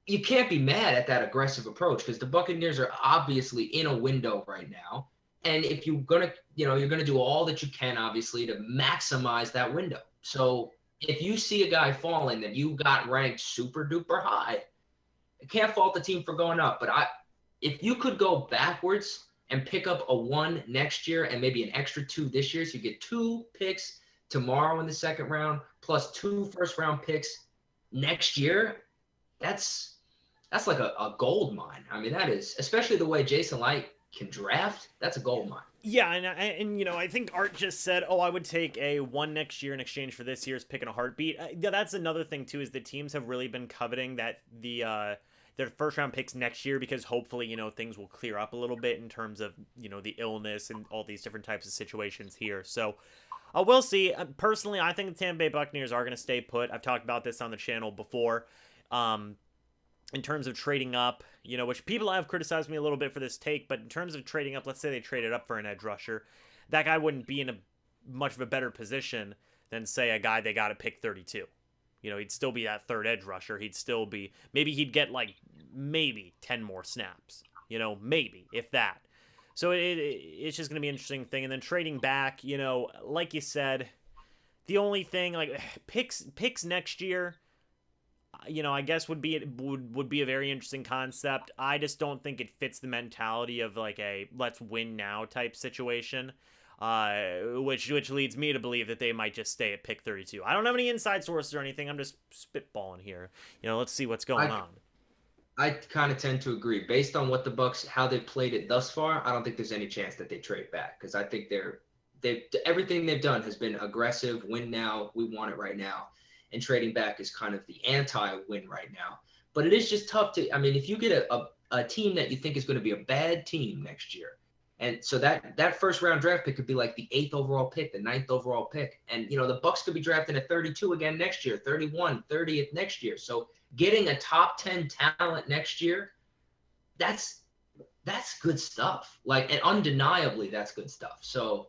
you can't be mad at that aggressive approach, because the Buccaneers are obviously in a window right now. And if you're going to, you're going to do all that you can, obviously, to maximize that window. So if you see a guy falling that you got ranked super duper high, I can't fault the team for going up. But if you could go backwards and pick up a 1 next year and maybe an extra 2 this year, so you get 2 picks tomorrow in the second round plus 2 first-round picks next year, that's like a gold mine. I mean, that is, especially the way Jason Light can draft, that's a gold mine. Yeah, and I think Art just said, I would take a 1 next year in exchange for this year's pick in a heartbeat. Yeah, that's another thing, too, is the teams have really been coveting that their first-round picks next year, because hopefully, things will clear up a little bit in terms of, the illness and all these different types of situations here. So, we'll see. Personally, I think the Tampa Bay Buccaneers are going to stay put. I've talked about this on the channel before. In terms of trading up, which people have criticized me a little bit for this take, but in terms of trading up, let's say they traded up for an edge rusher, that guy wouldn't be in a much of a better position than, say, a guy they got at pick 32. He'd still be that third edge rusher. He'd still be, maybe he'd get maybe 10 more snaps, maybe, if that. So it's just going to be an interesting thing. And then trading back, like you said, the only thing, picks next year, I guess would be a very interesting concept. I just don't think it fits the mentality of a let's win now type situation. Which leads me to believe that they might just stay at pick 32. I don't have any inside sources or anything. I'm just spitballing here. Let's see what's going on. I kind of tend to agree. Based on what the Bucs, how they've played it thus far, I don't think there's any chance that they trade back, because I think everything they've done has been aggressive, win now, we want it right now. And trading back is kind of the anti-win right now. But it is just tough if you get a team that you think is going to be a bad team next year, and so that first round draft pick could be the 8th overall pick, the 9th overall pick. And, the Bucs could be drafting at 32 again next year, 31, 30th next year. So getting a top 10 talent next year, that's that's good stuff. Like, and undeniably, that's good stuff. So,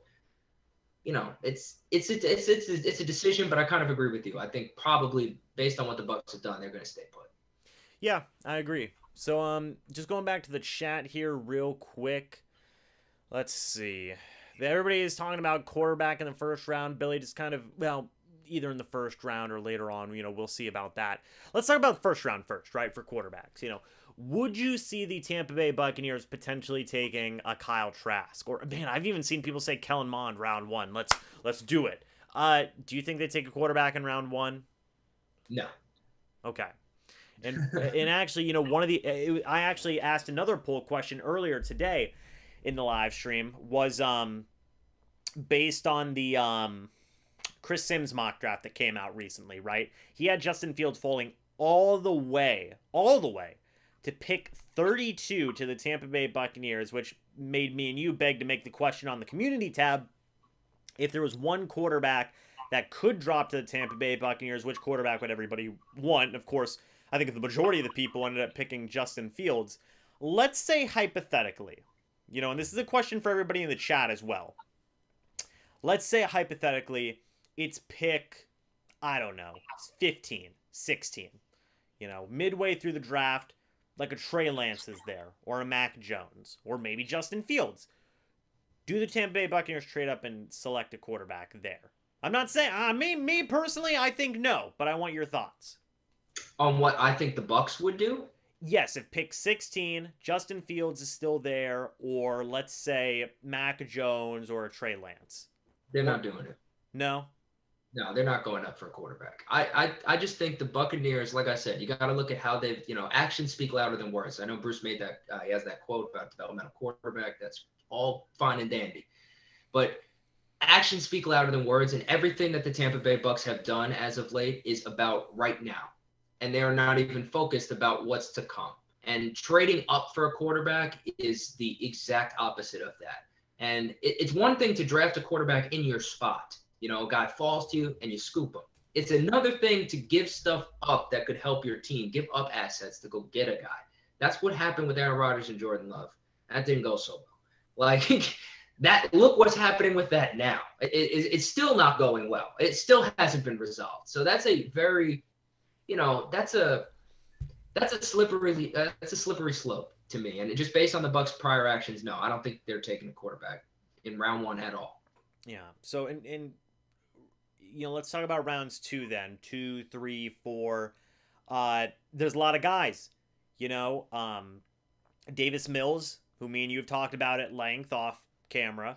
it's a decision, but I kind of agree with you. I think probably based on what the Bucs have done, they're going to stay put. Yeah, I agree. So just going back to the chat here real quick. Let's see. Everybody is talking about quarterback in the first round. Billy just kind of, well, either in the first round or later on, we'll see about that. Let's talk about the first round first, right, for quarterbacks. Would you see the Tampa Bay Buccaneers potentially taking a Kyle Trask? Or, man, I've even seen people say Kellen Mond round one. Let's do it. Do you think they take a quarterback in round one? No. Okay. And actually, I actually asked another poll question earlier today in the live stream, was based on the Chris Sims mock draft that came out recently, right? He had Justin Fields falling all the way to pick 32 to the Tampa Bay Buccaneers, which made me and you beg to make the question on the community tab. If there was one quarterback that could drop to the Tampa Bay Buccaneers, which quarterback would everybody want? And of course, I think the majority of the people ended up picking Justin Fields. Let's say hypothetically, and this is a question for everybody in the chat as well. Let's say hypothetically it's pick, I don't know, 15, 16. Midway through the draft, like a Trey Lance is there, or a Mac Jones, or maybe Justin Fields. Do the Tampa Bay Buccaneers trade up and select a quarterback there? I'm not saying, me personally, I think no, but I want your thoughts. On what I think the Bucs would do? Yes, if pick 16, Justin Fields is still there, or let's say Mac Jones or a Trey Lance. They're not doing it. No? No, they're not going up for a quarterback. I just think the Buccaneers, like I said, you got to look at how they've, actions speak louder than words. I know Bruce made that, he has that quote about developmental quarterback. That's all fine and dandy. But actions speak louder than words, and everything that the Tampa Bay Bucs have done as of late is about right now. And they are not even focused about what's to come. And trading up for a quarterback is the exact opposite of that. And it's one thing to draft a quarterback in your spot. A guy falls to you and you scoop him. It's another thing to give stuff up that could help your team, give up assets to go get a guy. That's what happened with Aaron Rodgers and Jordan Love. That didn't go so well. Like, look what's happening with that now. It's still not going well. It still hasn't been resolved. So that's a very, that's a slippery slope to me. And just based on the Bucs' prior actions, no, I don't think they're taking a quarterback in round one at all. Yeah. So let's talk about rounds 2 then. 2, 3, 4. There's a lot of guys. Davis Mills, who me and you have talked about at length off camera.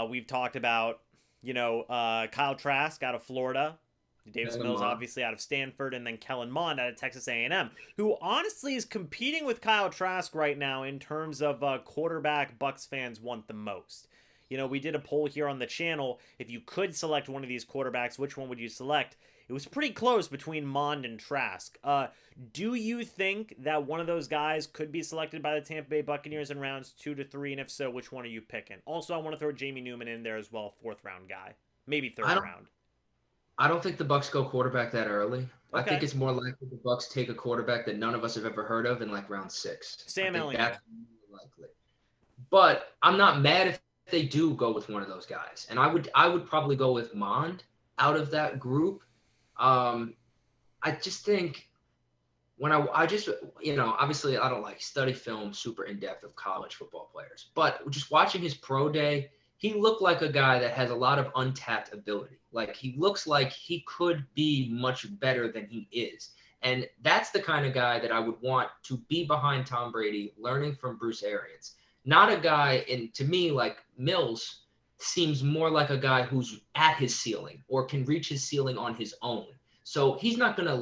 We've talked about, Kyle Trask out of Florida. Davis Mills obviously out of Stanford, and then Kellen Mond out of Texas A&M, who honestly is competing with Kyle Trask right now in terms of quarterback Bucs fans want the most. We did a poll here on the channel. If you could select one of these quarterbacks, which one would you select? It was pretty close between Mond and Trask. Do you think that one of those guys could be selected by the Tampa Bay Buccaneers in rounds 2 to 3? And if so, which one are you picking? Also, I want to throw Jamie Newman in there as well, 4th round guy. Maybe 3rd round. I don't think the Bucs go quarterback that early. Okay. I think it's more likely the Bucs take a quarterback that none of us have ever heard of in like round 6. Sam Ellinger. That's more likely. But I'm not mad if they do go with one of those guys. And I would probably go with Mond out of that group. I just think I just, obviously I don't study film super in depth of college football players, but just watching his pro day, he looked like a guy that has a lot of untapped ability. Like, he looks like he could be much better than he is. And that's the kind of guy that I would want to be behind Tom Brady, learning from Bruce Arians. Not a guy, and to me, like Mills seems more like a guy who's at his ceiling or can reach his ceiling on his own. So he's not going to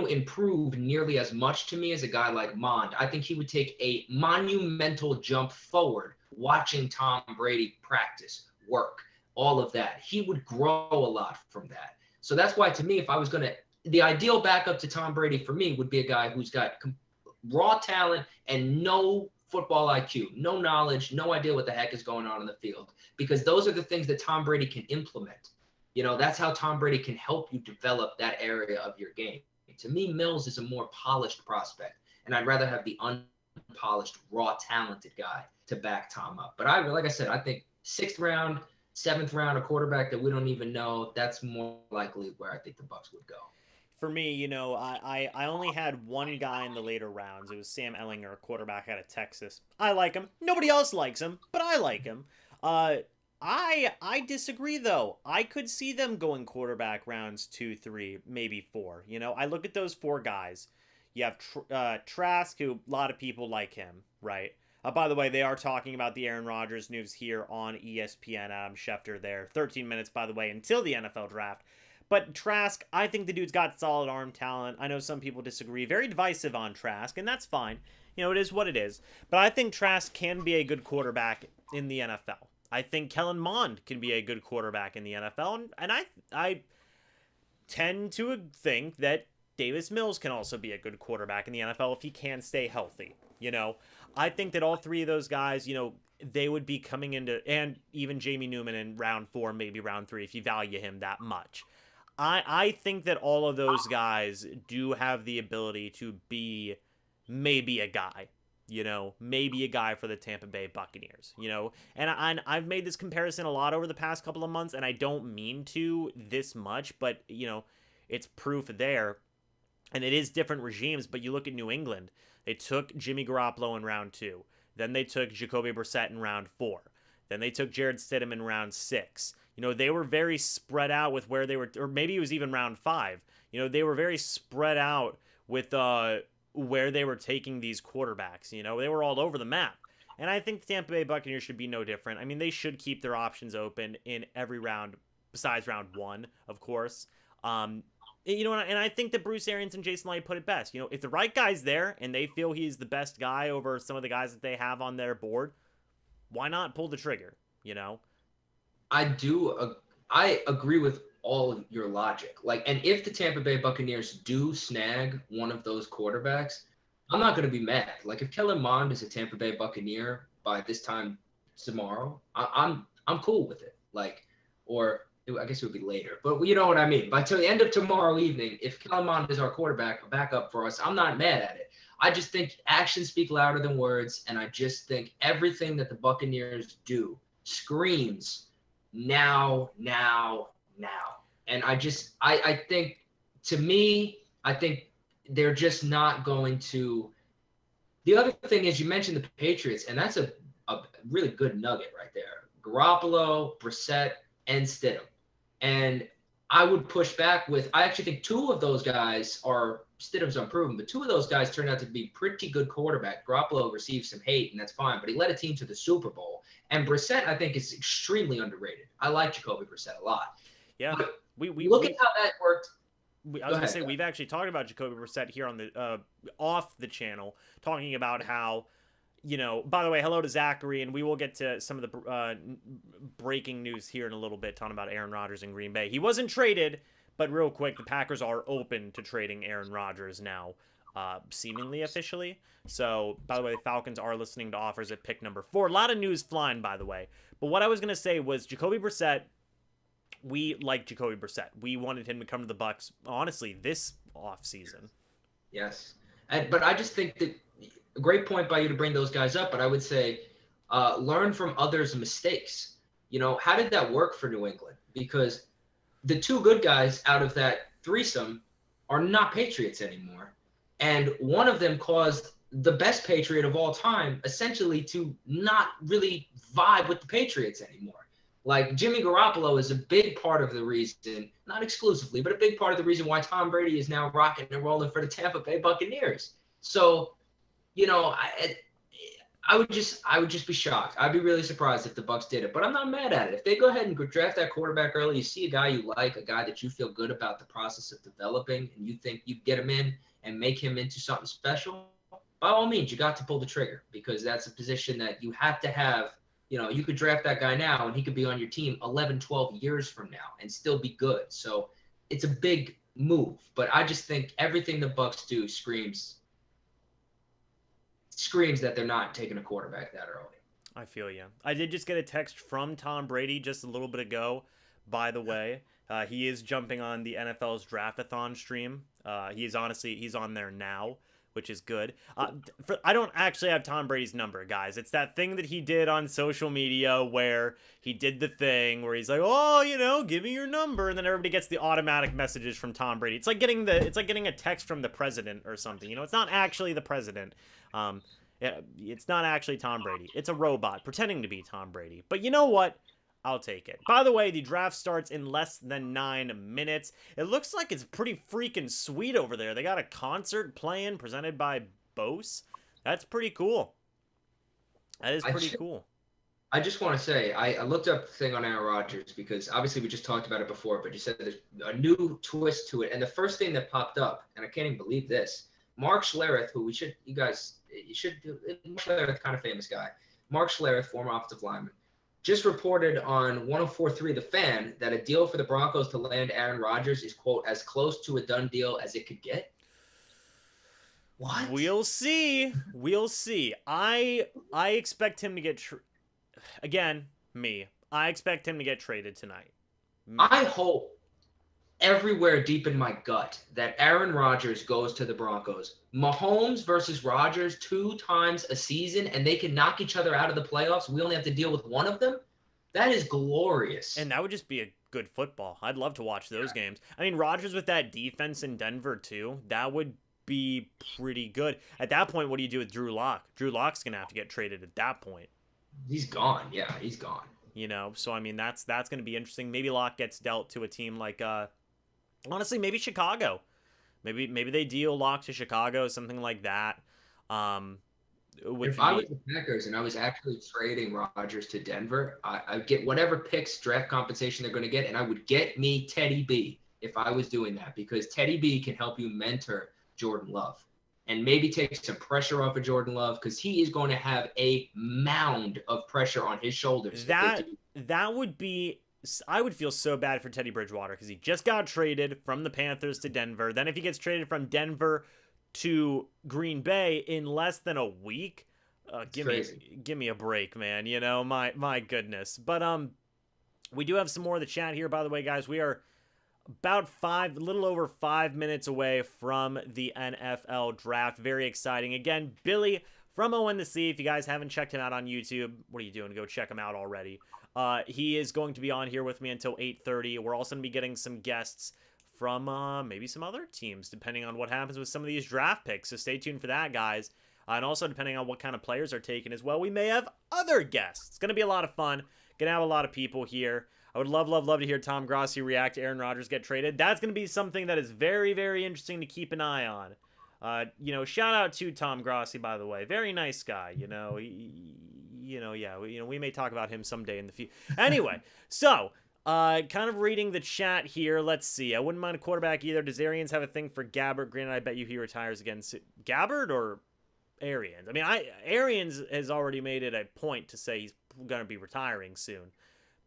improve nearly as much to me as a guy like Mond. I think he would take a monumental jump forward watching Tom Brady practice, work, all of that. He would grow a lot from that. So that's why, to me, if I was going to, the ideal backup to Tom Brady for me would be a guy who's got raw talent and no football IQ, no knowledge, no idea what the heck is going on in the field, because those are the things that Tom Brady can implement. That's how Tom Brady can help you develop that area of your game. To me, Mills is a more polished prospect, and I'd rather have the unpolished, raw, talented guy to back Tom up. But like I said, I think 6th round, 7th round, a quarterback that we don't even know, that's more likely where I think the Bucs would go. For me, I only had one guy in the later rounds. It was Sam Ehlinger, a quarterback out of Texas. I like him. Nobody else likes him, but I like him. I disagree though. I could see them going quarterback rounds 2, 3, maybe 4. I look at those 4 guys. You have Trask, who a lot of people like him, right? By the way, they are talking about the Aaron Rodgers news here on ESPN. Adam Schefter there. 13 minutes, by the way, until the NFL draft. But Trask, I think the dude's got solid arm talent. I know some people disagree. Very divisive on Trask, and that's fine. It is what it is. But I think Trask can be a good quarterback in the NFL. I think Kellen Mond can be a good quarterback in the NFL. And I tend to think that Davis Mills can also be a good quarterback in the NFL if he can stay healthy. I think that all 3 of those guys, they would be coming into, and even Jamie Newman in round 4, maybe round 3, if you value him that much. I think that all of those guys do have the ability to be maybe a guy, maybe a guy for the Tampa Bay Buccaneers, and I've made this comparison a lot over the past couple of months, and I don't mean to this much, but, it's proof there, and it is different regimes, but you look at New England, they took Jimmy Garoppolo in round 2, then they took Jacoby Brissett in round 4, then they took Jared Stidham in round 6. They were very spread out with where they were, or maybe it was even round 5. They were very spread out with where they were taking these quarterbacks. They were all over the map. And I think the Tampa Bay Buccaneers should be no different. I mean, they should keep their options open in every round besides round 1, of course. And I think that Bruce Arians and Jason Light put it best. If the right guy's there and they feel he's the best guy over some of the guys that they have on their board, why not pull the trigger, I agree with all of your logic. And if the Tampa Bay Buccaneers do snag one of those quarterbacks, I'm not going to be mad. If Kellen Mond is a Tampa Bay Buccaneer by this time tomorrow, I'm cool with it. Or I guess it would be later, but you know what I mean. By the end of tomorrow evening, if Kellen Mond is our quarterback, a backup for us, I'm not mad at it. I just think actions speak louder than words, and I just think everything that the Buccaneers do screams now. And I think, to me, I think they're just not going to. The other thing is, you mentioned the Patriots, and that's a really good nugget right there. Garoppolo, Brissett, and Stidham. And I would push back with, I actually think 2 of those guys are, Stidham's unproven, but 2 of those guys turned out to be pretty good quarterback. Garoppolo received some hate, and that's fine, but he led a team to the Super Bowl. And Brissett, I think, is extremely underrated. I like Jacoby Brissett a lot. Yeah, but we look at how that worked. I was going to say, we've actually talked about Jacoby Brissett here on the off the channel, talking about how, by the way, hello to Zachary, and we will get to some of the breaking news here in a little bit, talking about Aaron Rodgers in Green Bay. He wasn't traded, but real quick, the Packers are open to trading Aaron Rodgers now, seemingly officially. So, by the way, the Falcons are listening to offers at pick number 4. A lot of news flying, by the way. But what I was going to say was Jacoby Brissett, we like Jacoby Brissett. We wanted him to come to the Bucs, honestly, this offseason. Yes. But I just think that a great point by you to bring those guys up, but I would say learn from others' mistakes. How did that work for New England? Because the 2 good guys out of that threesome are not Patriots anymore. And one of them caused the best Patriot of all time essentially to not really vibe with the Patriots anymore. Jimmy Garoppolo is a big part of the reason, not exclusively, but a big part of the reason why Tom Brady is now rocking and rolling for the Tampa Bay Buccaneers. So, I would just be shocked. I'd be really surprised if the Bucs did it, but I'm not mad at it. If they go ahead and draft that quarterback early, you see a guy you like, a guy that you feel good about the process of developing, and you think you get him in and make him into something special, by all means, you got to pull the trigger, because that's a position that you have to have. You could draft that guy now and he could be on your team 11, 12 years from now and still be good. So it's a big move, but I just think everything the Bucs do screams that they're not taking a quarterback that early. I feel you. I did just get a text from Tom Brady just a little bit ago, by the way. He is jumping on the NFL's Draft-a-thon stream. He's on there now, which is good. I don't actually have Tom Brady's number, guys. It's that thing that he did on social media where he did the thing where he's like, "Oh, give me your number," and then everybody gets the automatic messages from Tom Brady. It's like getting a text from the president or something. It's not actually the president. It's not actually Tom Brady. It's a robot pretending to be Tom Brady. But you know what? I'll take it. By the way, the draft starts in less than 9 minutes. It looks like it's pretty freaking sweet over there. They got a concert playing presented by Bose. That's pretty cool. That is pretty cool. I just want to say, I looked up the thing on Aaron Rodgers because obviously we just talked about it before, but you said there's a new twist to it. And the first thing that popped up, and I can't even believe this, Mark Schlereth, who Mark Schlereth, kind of famous guy. Mark Schlereth, former offensive lineman, just reported on 104.3 The Fan that a deal for the Broncos to land Aaron Rodgers is, quote, as close to a done deal as it could get. What? We'll see. I expect him to get I expect him to get traded tonight. I hope everywhere deep in my gut that Aaron Rodgers goes to the Broncos. Mahomes versus Rodgers 2 times a season, and they can knock each other out of the playoffs. We only have to deal with one of them. That is glorious. And that would just be a good football. I'd love to watch those games. I mean, Rodgers with that defense in Denver too, that would be pretty good. At that point, what do you do with Drew Lock? Drew Lock's going to have to get traded at that point. He's gone. Yeah, he's gone. So I mean, that's going to be interesting. Maybe Lock gets dealt to a team like honestly, maybe Chicago. Maybe they deal Lock to Chicago, something like that. If I was the Packers and I was actually trading Rodgers to Denver, I'd get whatever picks, draft compensation they're going to get, and I would get me Teddy B if I was doing that, because Teddy B can help you mentor Jordan Love and maybe take some pressure off of Jordan Love, because he is going to have a mound of pressure on his shoulders. That would be... I would feel so bad for Teddy Bridgewater because he just got traded from the Panthers to Denver. Then if he gets traded from Denver to Green Bay in less than a week, give me a break, man. My goodness. But we do have some more of the chat here, by the way, guys. We are about a little over 5 minutes away from the NFL draft. Very exciting. Again, Billy from ON the Sea. If you guys haven't checked him out on YouTube, what are you doing? Go check him out already. He is going to be on here with me until 8:30. We're also going to be getting some guests from maybe some other teams, depending on what happens with some of these draft picks. So stay tuned for that, guys. And also, depending on what kind of players are taken as well, we may have other guests. It's going to be a lot of fun. Going to have a lot of people here. I would love to hear Tom Grossi react to Aaron Rodgers get traded. That's going to be something that is very, very interesting to keep an eye on. Shout out to Tom Grossi, by the way. Very nice guy. We may talk about him someday in the future. Anyway, so kind of reading the chat here. Let's see. I wouldn't mind a quarterback either. Does Arians have a thing for Gabbert? Granted, I bet you he retires again. Gabbert or Arians? I mean, Arians has already made it a point to say he's going to be retiring soon.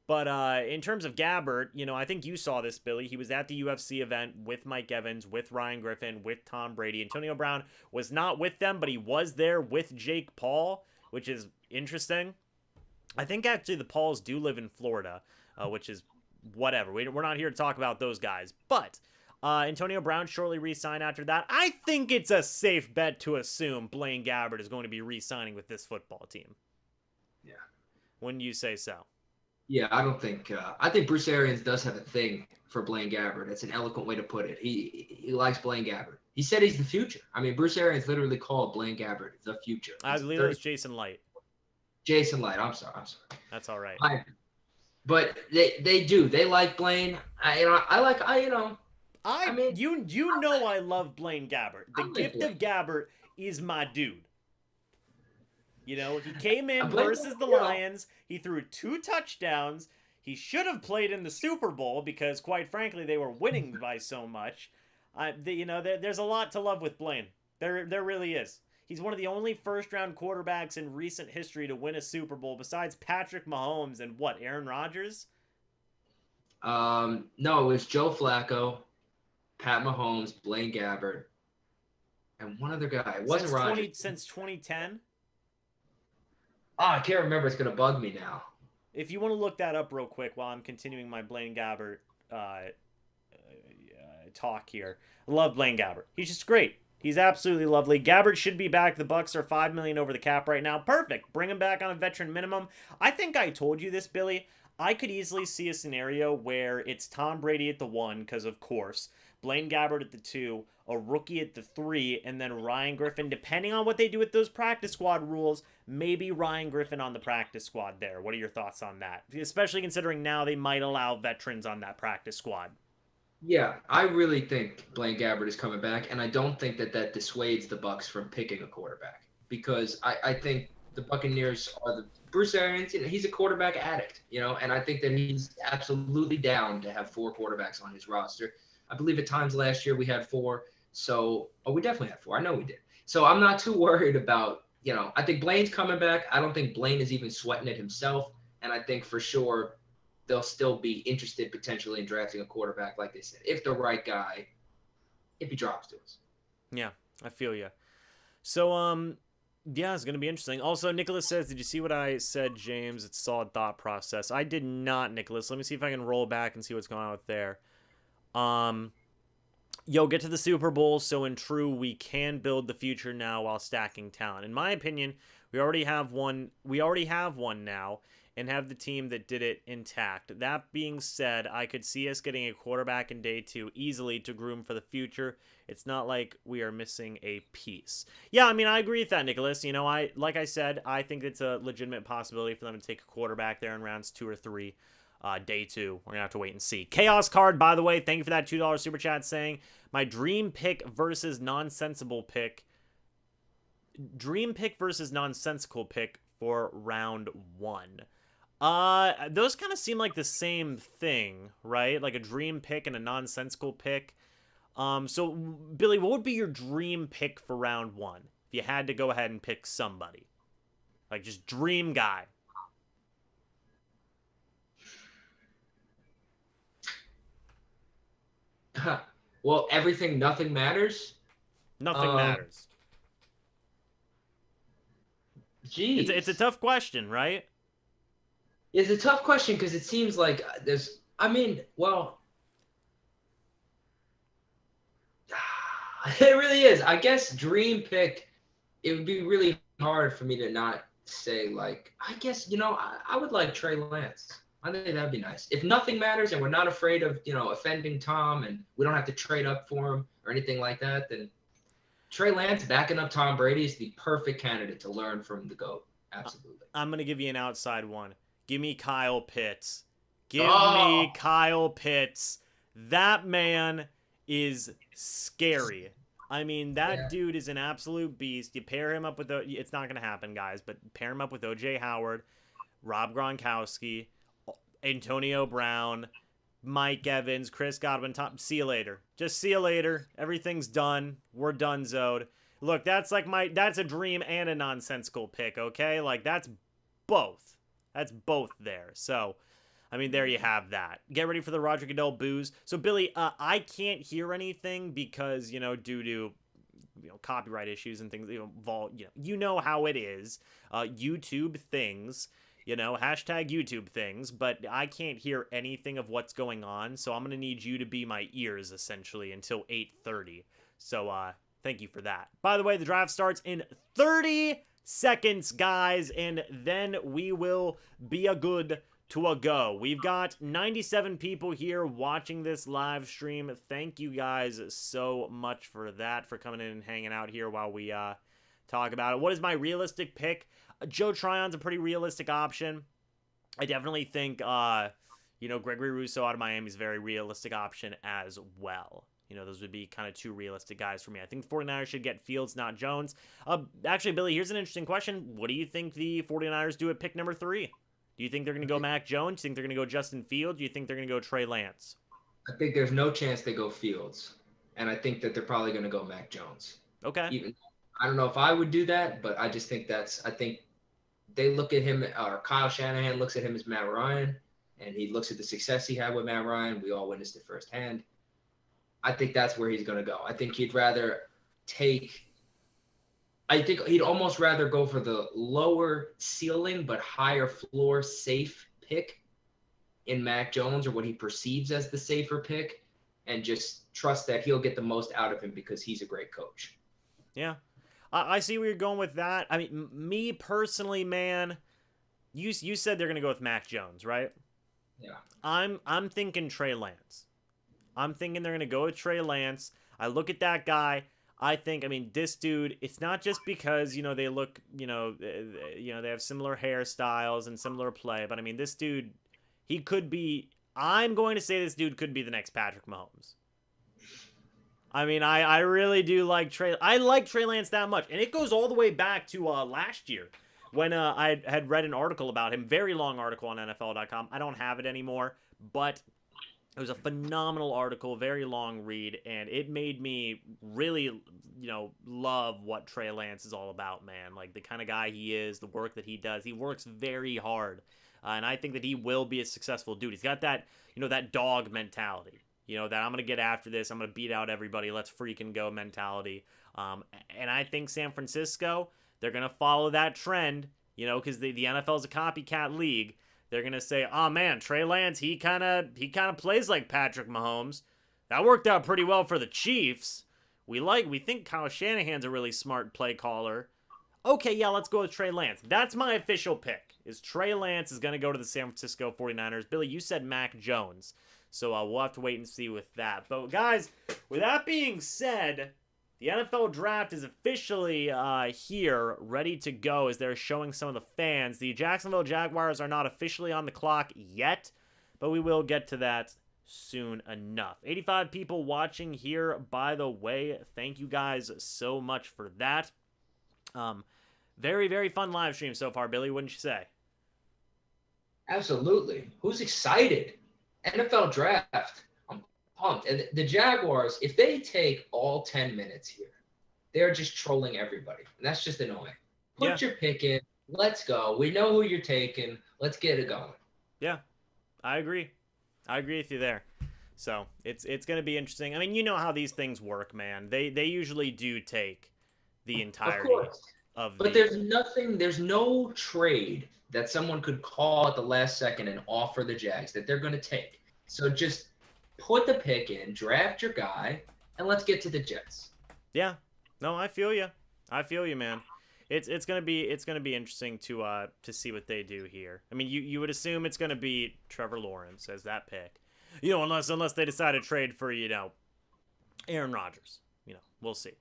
But in terms of Gabbert, I think you saw this, Billy. He was at the UFC event with Mike Evans, with Ryan Griffin, with Tom Brady. Antonio Brown was not with them, but he was there with Jake Paul, which is interesting. I think actually the Pauls do live in Florida, which is whatever. We're not here to talk about those guys. But Antonio Brown shortly re-signed after that. I think it's a safe bet to assume Blaine Gabbert is going to be re-signing with this football team. Yeah. Wouldn't you say so? Yeah, I think Bruce Arians does have a thing for Blaine Gabbert. It's an eloquent way to put it. He likes Blaine Gabbert. He said he's the future. I mean, Bruce Arians literally called Blaine Gabbert the future. I believe it was Jason Light. Jason Light. I'm sorry. That's all right. But they do. They like Blaine. I love Blaine Gabbert. The gift of Gabbert is my dude. He came in versus the Lions. He threw 2 touchdowns. He should have played in the Super Bowl because, quite frankly, they were winning by so much. There's a lot to love with Blaine. There really is. He's one of the only first-round quarterbacks in recent history to win a Super Bowl besides Patrick Mahomes and Aaron Rodgers? No, it was Joe Flacco, Pat Mahomes, Blaine Gabbert, and one other guy. It wasn't Rodgers. Since 2010? I can't remember. It's going to bug me now. If you want to look that up real quick while I'm continuing my Blaine Gabbert talk here. I love Blaine Gabbert. He's just great. He's absolutely lovely. Gabbard should be back. The Bucs are $5 million over the cap right now. Perfect. Bring him back on a veteran minimum. I think I told you this, Billy. I could easily see a scenario where it's Tom Brady at the 1, because of course, Blaine Gabbert at the 2, a rookie at the 3, and then Ryan Griffin, depending on what they do with those practice squad rules, maybe Ryan Griffin on the practice squad there. What are your thoughts on that? Especially considering now they might allow veterans on that practice squad. Yeah, I really think Blaine Gabbert is coming back, and I don't think that dissuades the Bucs from picking a quarterback, because I think the Buccaneers are the Bruce Arians. He's a quarterback addict, and I think that he's absolutely down to have 4 quarterbacks on his roster. I believe at times last year we had 4, we definitely had 4. I know we did. So I'm not too worried about, I think Blaine's coming back. I don't think Blaine is even sweating it himself, and I think for sure they'll still be interested potentially in drafting a quarterback, like they said, if the right guy, if he drops to us. Yeah, I feel you. So, yeah, it's going to be interesting. Also, Nicholas says, did you see what I said, James? It's solid thought process. I did not, Nicholas. Let me see if I can roll back and see what's going on with there. Get to the Super Bowl, so in true, we can build the future now while stacking talent. In my opinion, we already have one now, and have the team that did it intact. That being said, I could see us getting a quarterback in day 2 easily to groom for the future. It's not like we are missing a piece. Yeah, I mean, I agree with that, Nicholas. Like I said, I think it's a legitimate possibility for them to take a quarterback there in rounds 2 or 3. Day 2, we're gonna have to wait and see. Chaos Card, by the way, thank you for that $2 super chat, saying my dream pick versus nonsensical pick for round 1. Those kind of seem like the same thing, right? Like a dream pick and a nonsensical pick. So Billy, what would be your dream pick for round 1 if you had to go ahead and pick somebody? Like just dream guy. Well, nothing matters. Nothing matters. Geez. It's a tough question, right? It's a tough question because it seems like it really is. I guess dream pick, it would be really hard for me to not say, like, I guess, I would like Trey Lance. I think that'd be nice. If nothing matters and we're not afraid of, offending Tom and we don't have to trade up for him or anything like that, then Trey Lance backing up Tom Brady is the perfect candidate to learn from the GOAT. Absolutely. I'm going to give you an outside one. Give me Kyle Pitts. Give me Kyle Pitts. That man is scary. I mean, that dude is an absolute beast. You pair him up with it's not going to happen, guys, but pair him up with O.J. Howard, Rob Gronkowski, Antonio Brown, Mike Evans, Chris Godwin, see you later. Just see you later. Everything's done. We're done-zoed. Look, that's a dream and a nonsensical pick, okay? Like, that's both. That's both there. So, I mean, there you have that. Get ready for the Roger Goodell booze. So, Billy, I can't hear anything because, due to copyright issues and things, you know how it is. YouTube things. Hashtag YouTube things, but I can't hear anything of what's going on, so I'm going to need you to be my ears, essentially, until 8:30. So, thank you for that. By the way, the draft starts in 30 seconds, guys, and then we will be a good to a go. We've got 97 people here watching this live stream. Thank you guys so much for that, for coming in and hanging out here while we talk about it. What is my realistic pick? Joe Tryon's a pretty realistic option. I definitely think, Gregory Rousseau out of Miami is a very realistic option as well. Those would be kind of 2 realistic guys for me. I think the 49ers should get Fields, not Jones. Actually, Billy, here's an interesting question. What do you think the 49ers do at pick number 3? Do you think they're going to go Mac Jones? Do you think they're going to go Justin Fields? Do you think they're going to go Trey Lance? I think there's no chance they go Fields. And I think that they're probably going to go Mac Jones. Okay. I don't know if I would do that, but I just think I think they look at him, or Kyle Shanahan looks at him as Matt Ryan, and he looks at the success he had with Matt Ryan. We all witnessed it firsthand. I think that's where he's going to go. I think he'd almost rather go for the lower ceiling but higher floor safe pick in Mac Jones, or what he perceives as the safer pick, and just trust that he'll get the most out of him because he's a great coach. Yeah. I see where you're going with that. I mean, me personally, man, you said they're going to go with Mac Jones, right? Yeah. I'm thinking Trey Lance. I'm thinking they're going to go with Trey Lance. I look at that guy. I mean, this dude, it's not just because, they look, they have similar hairstyles and similar play, but I mean, this dude, he could be, I'm going to say this dude could be the next Patrick Mahomes. I mean, I really do like I like Trey Lance that much. And it goes all the way back to last year when I had read an article about him, very long article on NFL.com. I don't have it anymore, but it was a phenomenal article, very long read, and it made me really, love what Trey Lance is all about, man. Like, the kind of guy he is, the work that he does. He works very hard, and I think that he will be a successful dude. He's got that, that dog mentality. That I'm going to get after this. I'm going to beat out everybody. Let's freaking go mentality. And I think San Francisco, they're going to follow that trend, because the NFL is a copycat league. They're going to say, oh, man, Trey Lance, he kind of plays like Patrick Mahomes. That worked out pretty well for the Chiefs. We think Kyle Shanahan's a really smart play caller. Okay, yeah, let's go with Trey Lance. That's my official pick, is Trey Lance is going to go to the San Francisco 49ers. Billy, you said Mac Jones. So we'll have to wait and see with that. But, guys, with that being said, the NFL draft is officially here, ready to go, as they're showing some of the fans. The Jacksonville Jaguars are not officially on the clock yet, but we will get to that soon enough. 85 people watching here, by the way. Thank you guys so much for that. Very, very fun live stream so far, Billy. Wouldn't you say? Absolutely. Who's excited? NFL draft. I'm pumped. And the Jaguars, if they take all 10 minutes here, they're just trolling everybody. And that's just annoying. Put your pick in. Let's go. We know who you're taking. Let's get it going. Yeah, I agree. I agree with you there. So it's going to be interesting. I mean, you know how these things work, man. They usually do take the entirety of But there's no trade that someone could call at the last second and offer the Jags that they're going to take. So just put the pick in, draft your guy, and let's get to the Jets. Yeah. No, I feel you. I feel you, man. It's gonna be interesting to see what they do here. I mean, you would assume it's gonna be Trevor Lawrence as that pick, unless they decide to trade for Aaron Rodgers. We'll see.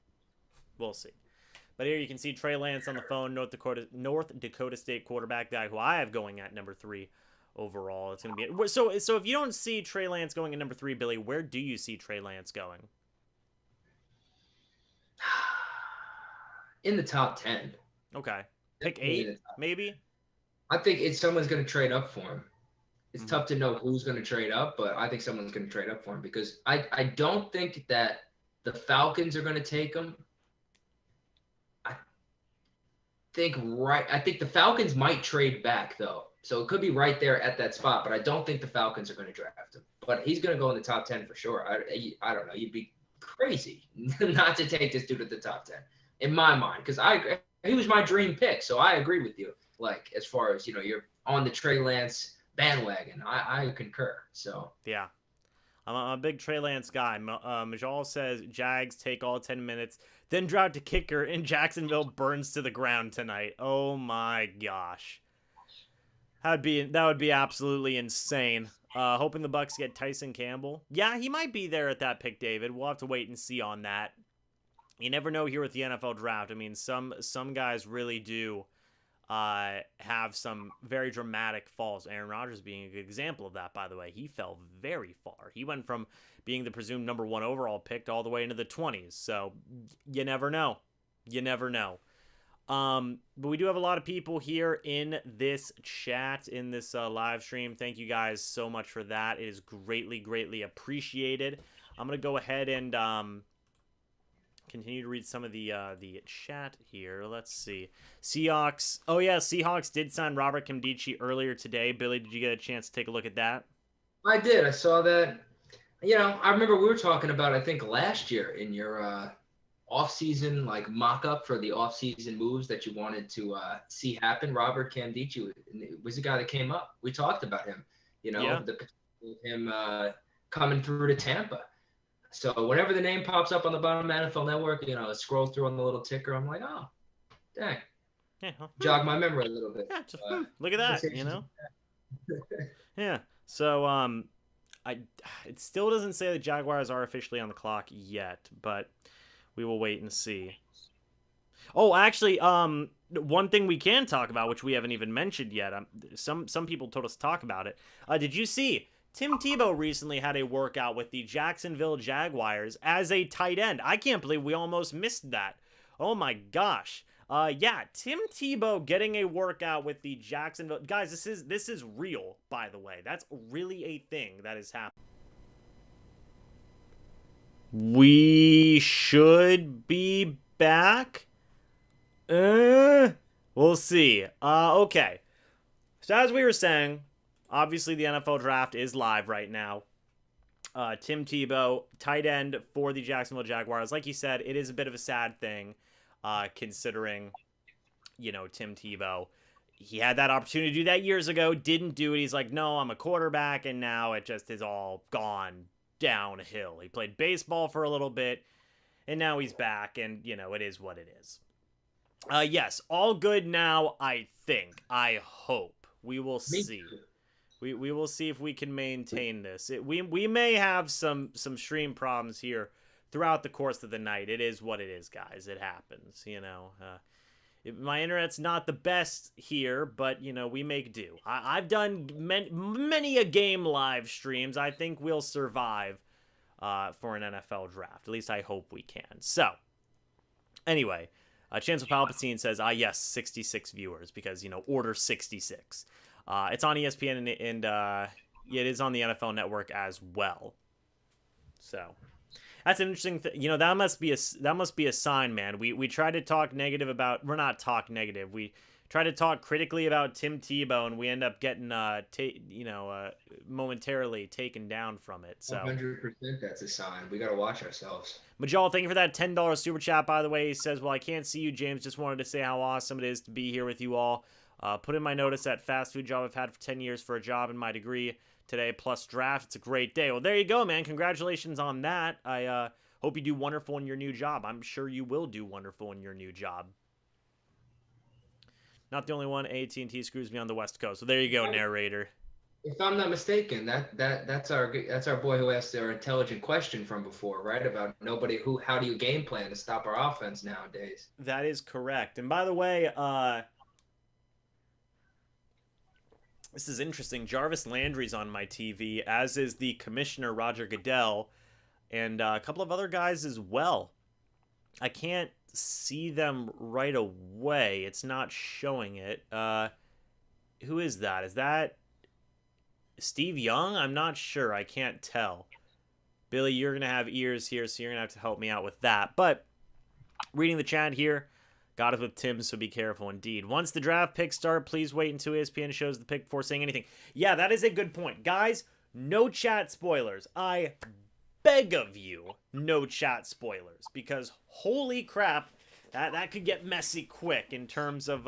But here you can see Trey Lance on the phone, North Dakota State quarterback, guy who I have going at number 3 overall. It's gonna be so if you don't see Trey Lance going at number 3, Billy, where do you see Trey Lance going? In the top 10. Okay. Pick 8, maybe? I think someone's going to trade up for him. It's tough to know who's going to trade up, but I think someone's going to trade up for him because I don't think that the Falcons are going to take him. I think the Falcons might trade back, though. So it could be right there at that spot, but I don't think the Falcons are going to draft him. But he's going to go in the top 10 for sure. I don't know. You'd be crazy not to take this dude at the top 10. In my mind, because he was my dream pick, so I agree with you. Like as far as you're on the Trey Lance bandwagon, I concur. So yeah, I'm a big Trey Lance guy. Majal says Jags take all 10 minutes, then drop to kicker, and Jacksonville burns to the ground tonight. Oh my gosh, that would be absolutely insane. Hoping the Bucs get Tyson Campbell. Yeah, he might be there at that pick, David. We'll have to wait and see on that. You never know here with the NFL draft. I mean, some guys really do have some very dramatic falls. Aaron Rodgers being a good example of that, by the way. He fell very far. He went from being the presumed number 1 overall pick all the way into the 20s. So you never know. But we do have a lot of people here in this chat, in this live stream. Thank you guys so much for that. It is greatly, greatly appreciated. I'm going to go ahead and continue to read some of the chat here. Let's see. Seahawks. Oh, yeah, Seahawks did sign Robert Nkemdiche earlier today. Billy, did you get a chance to take a look at that? I did. I saw that. I remember we were talking about, I think, last year in your off-season mock-up for the off-season moves that you wanted to see happen. Robert Nkemdiche was the guy that came up. We talked about him, the potential of him coming through to Tampa. So whenever the name pops up on the bottom of NFL Network, I scroll through on the little ticker. I'm like, oh, dang. Yeah. Jog my memory a little bit. Yeah. Just, look at that. Yeah. So it still doesn't say the Jaguars are officially on the clock yet, but we will wait and see. Oh, actually, one thing we can talk about, which we haven't even mentioned yet, some people told us to talk about it. Did you see Tim Tebow recently had a workout with the Jacksonville Jaguars as a tight end? I can't believe we almost missed that. Oh my gosh. Yeah, Tim Tebow getting a workout with the Jacksonville guys. This is real, by the way. That's really a thing that is happening. We should be back. We'll see. Okay. So as we were saying, obviously the NFL draft is live right now. Tim Tebow, tight end for the Jacksonville Jaguars. Like you said, it is a bit of a sad thing, considering, Tim Tebow. He had that opportunity to do that years ago, didn't do it. He's like, no, I'm a quarterback, and now it just is all gone downhill. He played baseball for a little bit, and now he's back, and, it is what it is. Yes, all good now, I think. I hope. We will see. We will see if we can maintain this. We may have some stream problems here throughout the course of the night. It is what it is, guys. It happens, my internet's not the best here, but, we make do. I've done many a game live streams. I think we'll survive for an NFL draft. At least I hope we can. So, anyway, Chancellor Palpatine says, yes, 66 viewers, because, order 66. It's on ESPN, and it is on the NFL Network as well. So that's an interesting thing. That must be a sign, man. We try to talk negative about. We're not talk negative. We try to talk critically about Tim Tebow, and we end up getting momentarily taken down from it. So 100%, that's a sign. We gotta watch ourselves. Majal, thank you for that $10 super chat. By the way, he says, "Well, I can't see you, James. Just wanted to say how awesome it is to be here with you all. Put in my notice that fast food job I've had for 10 years for a job and my degree today, plus draft. It's a great day." Well, there you go, man. Congratulations on that. I hope you do wonderful in your new job. I'm sure you will do wonderful in your new job. Not the only one. AT&T screws me on the West Coast. So there you go, narrator. If I'm not mistaken, that's our boy who asked our intelligent question from before, right? About how do you game plan to stop our offense nowadays? That is correct. And by the way, this is interesting. Jarvis Landry's on my TV, as is the commissioner, Roger Goodell, and a couple of other guys as well. I can't see them right away. It's not showing it. Who is that? Is that Steve Young? I'm not sure. I can't tell. Billy, you're going to have ears here, so you're going to have to help me out with that. But reading the chat here, got it with Tim, so be careful indeed. Once the draft picks start, please wait until ESPN shows the pick before saying anything. Yeah, that is a good point. Guys, no chat spoilers. I beg of you, no chat spoilers. Because holy crap, that could get messy quick in terms of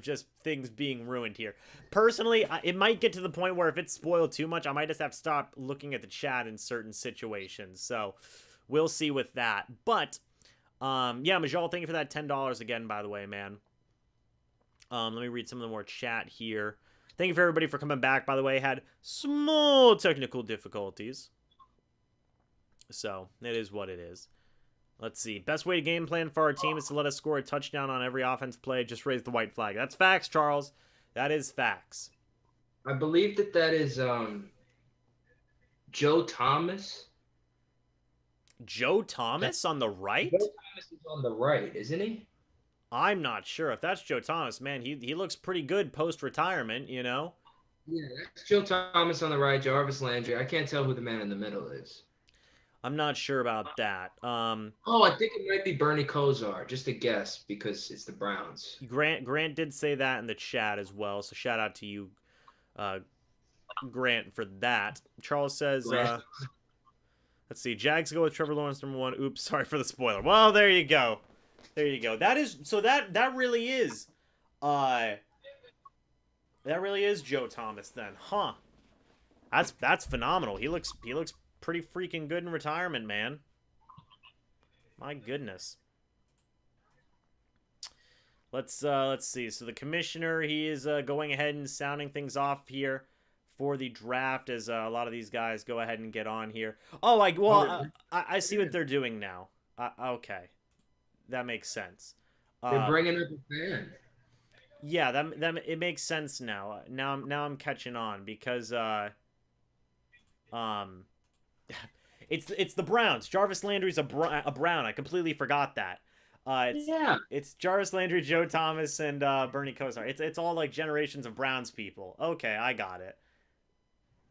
just things being ruined here. Personally, it might get to the point where if it's spoiled too much, I might just have to stop looking at the chat in certain situations. So we'll see with that. But yeah, Majal, thank you for that $10 again, by the way, man. Let me read some of the more chat here. Thank you for everybody for coming back, by the way. Had small technical difficulties. So, it is what it is. Let's see. Best way to game plan for our team is to let us score a touchdown on every offense play. Just raise the white flag. That's facts, Charles. That is facts. I believe that is Joe Thomas. Joe Thomas on the right? Joe Thomas is on the right, isn't he? I'm not sure. If that's Joe Thomas, man, he looks pretty good post-retirement, Yeah, that's Joe Thomas on the right, Jarvis Landry. I can't tell who the man in the middle is. I'm not sure about that. I think it might be Bernie Kosar. Just a guess, because it's the Browns. Grant did say that in the chat as well, so shout out to you, Grant, for that. Charles says, let's see, Jags go with Trevor Lawrence #1. Oops, sorry for the spoiler. Well, there you go. There you go. That is, so that really is Joe Thomas then, huh? That's phenomenal. He looks pretty freaking good in retirement, man. My goodness. Let's see. So the commissioner, he is going ahead and sounding things off here for the draft as a lot of these guys go ahead and get on here. Oh, I see what they're doing now. Okay, that makes sense. They're bringing up a fan. Yeah, that it makes sense now. Now I'm catching on because it's the Browns. Jarvis Landry's a Brown. I completely forgot that. It's Jarvis Landry, Joe Thomas, and Bernie Kosar. It's all like generations of Browns people. Okay, I got it.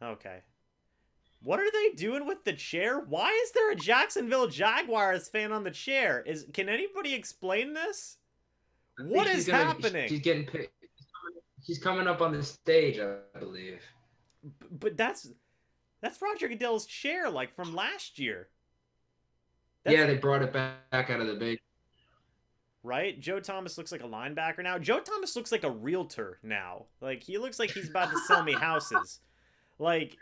Okay. What are they doing with the chair? Why is there a Jacksonville Jaguars fan on the chair? Can anybody explain this? What is happening? She's getting picked. She's coming up on the stage, I believe. But that's Roger Goodell's chair, like from last year. They brought it back out of the big. Right? Joe Thomas looks like a linebacker now. Joe Thomas looks like a realtor now. Like, he looks like he's about to sell me houses. Like,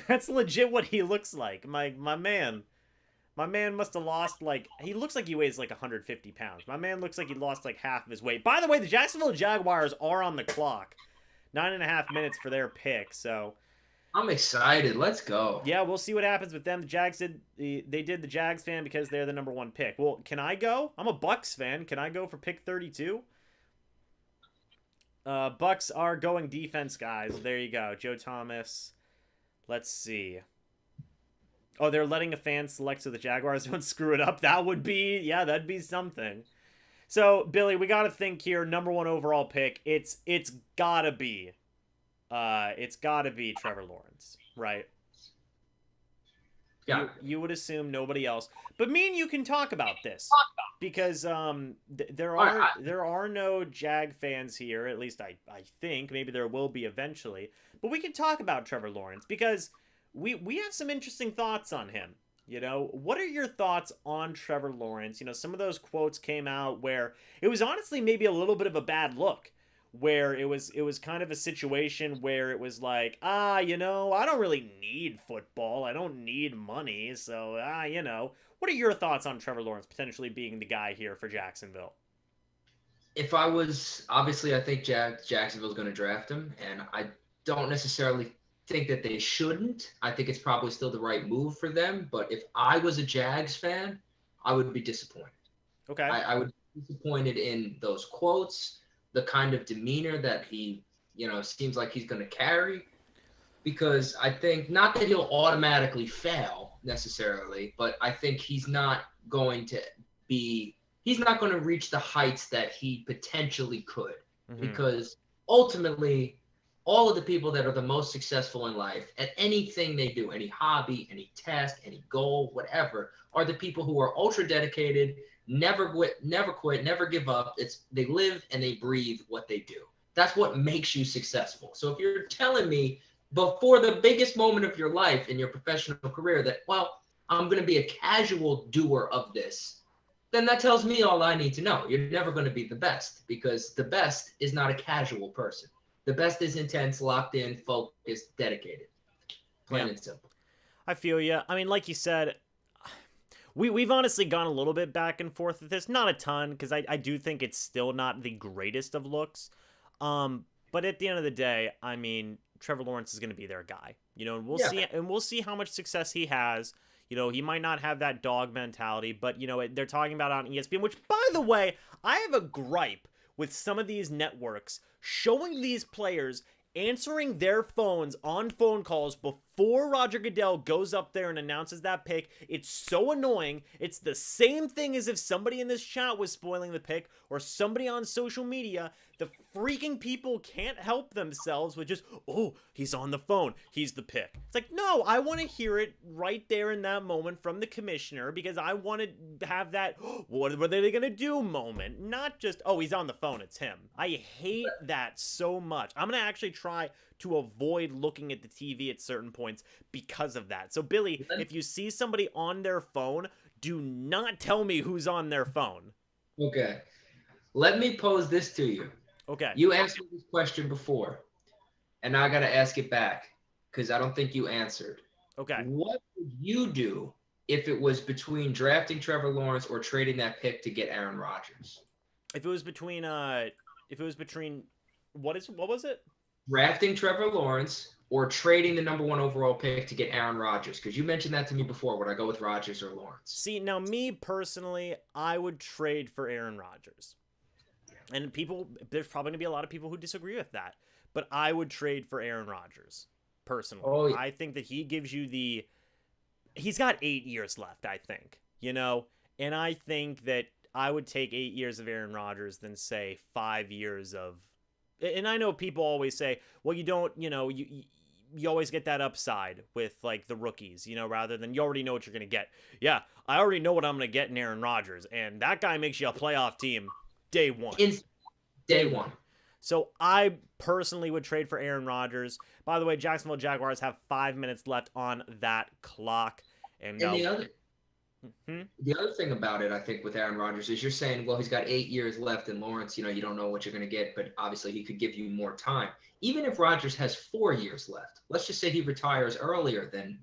that's legit what he looks like. My man must have lost, like, he looks like he weighs like 150 pounds. My man looks like he lost like half of his weight. By the way, the Jacksonville Jaguars are on the clock. 9.5 minutes for their pick, so. I'm excited. Let's go. Yeah, we'll see what happens with them. The Jags did the Jags fan because they're the number 1 pick. Well, can I go? I'm a Bucs fan. Can I go for pick 32? Bucs are going defense, guys. There you go. Joe Thomas. Let's see. Oh, they're letting a fan select so the Jaguars don't screw it up. That'd be something. So, Billy, we got to think here. Number 1 overall pick. It's gotta be Trevor Lawrence, right? Yeah. You would assume nobody else. But me and you can talk about this because there are no Jag fans here, at least I think. Maybe there will be eventually. But we can talk about Trevor Lawrence because we have some interesting thoughts on him. You know, what are your thoughts on Trevor Lawrence? You know, some of those quotes came out where it was honestly maybe a little bit of a bad look. Where it was kind of a situation where it was like, I don't really need football. I don't need money. So, what are your thoughts on Trevor Lawrence potentially being the guy here for Jacksonville? If I was, obviously, I think Jacksonville's going to draft him, and I don't necessarily think that they shouldn't. I think it's probably still the right move for them. But if I was a Jags fan, I would be disappointed. Okay. I would be disappointed in those quotes, the kind of demeanor that he, seems like he's going to carry, because I think not that he'll automatically fail necessarily, but I think he's not going to reach the heights that he potentially could, because ultimately all of the people that are the most successful in life at anything they do, any hobby, any task, any goal, whatever, are the people who are ultra dedicated, never quit, never give up. They live and they breathe what they do. That's what makes you successful. So if you're telling me before the biggest moment of your life in your professional career that, well, I'm going to be a casual doer of this, then that tells me all I need to know. You're never going to be the best, because the best is not a casual person. The best is intense, locked in, focused, dedicated. Plain and simple. I feel you. I mean, like you said, we've honestly gone a little bit back and forth with this. Not a ton, because I do think it's still not the greatest of looks. But at the end of the day, I mean, Trevor Lawrence is going to be their guy. And we'll see how much success he has. He might not have that dog mentality, but, they're talking about on ESPN, which, by the way, I have a gripe with some of these networks showing these players answering their phones on phone calls before Roger Goodell goes up there and announces that pick. It's so annoying. It's the same thing as if somebody in this chat was spoiling the pick, or somebody on social media. The freaking people can't help themselves with just, oh, he's on the phone, he's the pick. It's like, no, I want to hear it right there in that moment from the commissioner, because I want to have that, what are they going to do moment, not just, oh, he's on the phone, it's him. I hate that so much. I'm going to actually try to avoid looking at the TV at certain points because of that. So, Billy, if you see somebody on their phone, do not tell me who's on their phone. Okay. Let me pose this to you. Okay. You answered this question before, and now I got to ask it back because I don't think you answered. Okay. What would you do if it was between drafting Trevor Lawrence or trading that pick to get Aaron Rodgers? If it was between what was it? Drafting Trevor Lawrence or trading the number one overall pick to get Aaron Rodgers? Because you mentioned that to me before. Would I go with Rodgers or Lawrence? See, now me personally, I would trade for Aaron Rodgers. And there's probably going to be a lot of people who disagree with that. But I would trade for Aaron Rodgers, personally. Oh, yeah. I think that he gives you he's got 8 years left, I think, and I think that I would take 8 years of Aaron Rodgers than say 5 years of, and I know people always say, well, you don't, you always get that upside with like the rookies, rather than you already know what you're going to get. Yeah, I already know what I'm going to get in Aaron Rodgers, and that guy makes you a playoff team day one. Day one. So I personally would trade for Aaron Rodgers. By the way, Jacksonville Jaguars have 5 minutes left on that clock. And the other thing about it, I think, with Aaron Rodgers is you're saying, well, he's got 8 years left, and Lawrence, you don't know what you're going to get, but obviously he could give you more time. Even if Rodgers has 4 years left, let's just say he retires earlier than,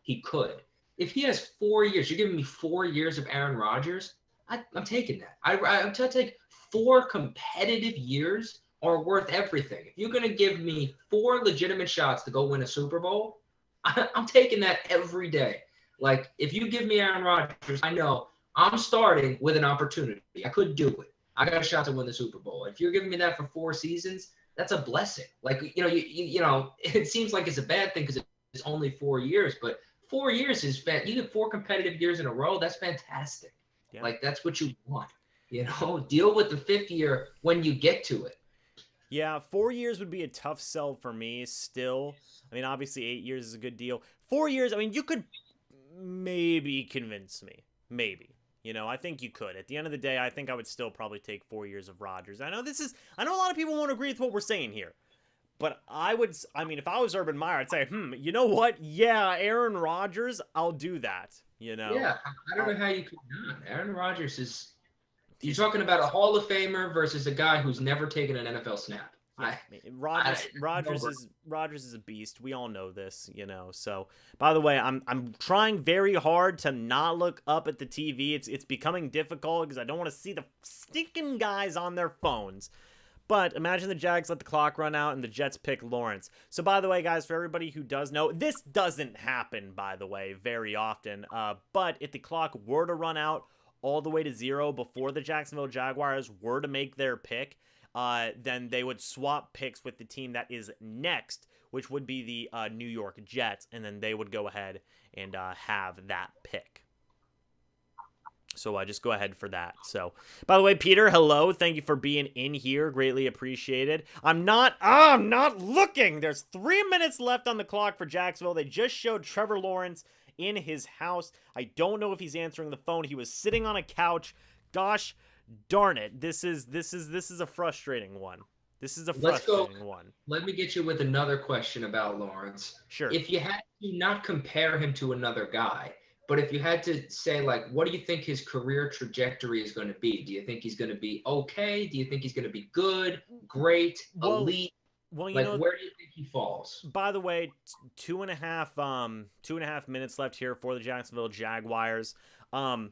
he could. If he has 4 years, you're giving me 4 years of Aaron Rodgers, I'm taking that. I'm take 4 competitive years are worth everything. If you're going to give me 4 legitimate shots to go win a Super Bowl, I'm taking that every day. Like, if you give me Aaron Rodgers, I know I'm starting with an opportunity. I could do it. I got a shot to win the Super Bowl. If you're giving me that for 4 seasons, that's a blessing. Like, it seems like it's a bad thing because it's only 4 years, but 4 years is you get 4 competitive years in a row. That's fantastic. Yeah. Like, that's what you want. Deal with the 5th year when you get to it. Yeah, 4 years would be a tough sell for me still. I mean, obviously 8 years is a good deal. 4 years, I mean, you could maybe convince me. Maybe. I think you could. At the end of the day, I think I would still probably take 4 years of Rodgers. I know a lot of people won't agree with what we're saying here. But if I was Urban Meyer, I'd say, you know what? Yeah, Aaron Rodgers, I'll do that. Yeah, I don't know how you could not. Aaron Rodgers is... You're talking about a Hall of Famer versus a guy who's never taken an NFL snap. Rodgers is a beast. We all know this, So, by the way, I'm trying very hard to not look up at the TV. It's becoming difficult because I don't want to see the stinking guys on their phones. But imagine the Jags let the clock run out and the Jets pick Lawrence. So, by the way, guys, for everybody who does know, this doesn't happen, by the way, very often. But if the clock were to run out all the way to 0 before the Jacksonville Jaguars were to make their pick, then they would swap picks with the team that is next, which would be the New York Jets, and then they would go ahead and have that pick. So just go ahead for that. So, by the way, Peter, hello. Thank you for being in here. Greatly appreciated. I'm not looking. There's 3 minutes left on the clock for Jacksonville. They just showed Trevor Lawrence in his house. I don't know if he's answering the phone. He was sitting on a couch. Gosh darn it. This is a frustrating one. This is a frustrating one. Let me get you with another question about Lawrence. Sure. If you had to not compare him to another guy, but if you had to say, like, what do you think his career trajectory is going to be? Do you think he's going to be okay? Do you think he's going to be good, great, elite? Well, where do you think he falls? By the way, 2.5 minutes left here for the Jacksonville Jaguars. Nobody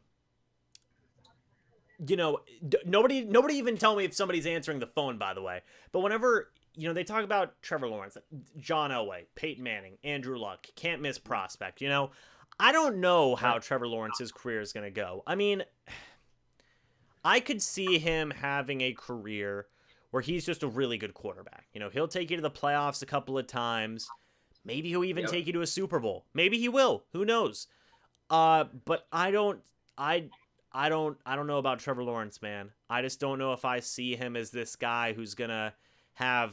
even tell me if somebody's answering the phone, by the way. But whenever, they talk about Trevor Lawrence, John Elway, Peyton Manning, Andrew Luck, can't miss prospect, I don't know how Trevor Lawrence's career is going to go. I mean, I could see him having a career where he's just a really good quarterback. He'll take you to the playoffs a couple of times. Maybe he'll even take you to a Super Bowl. Maybe he will. Who knows? But I don't know about Trevor Lawrence, man. I just don't know if I see him as this guy who's going to have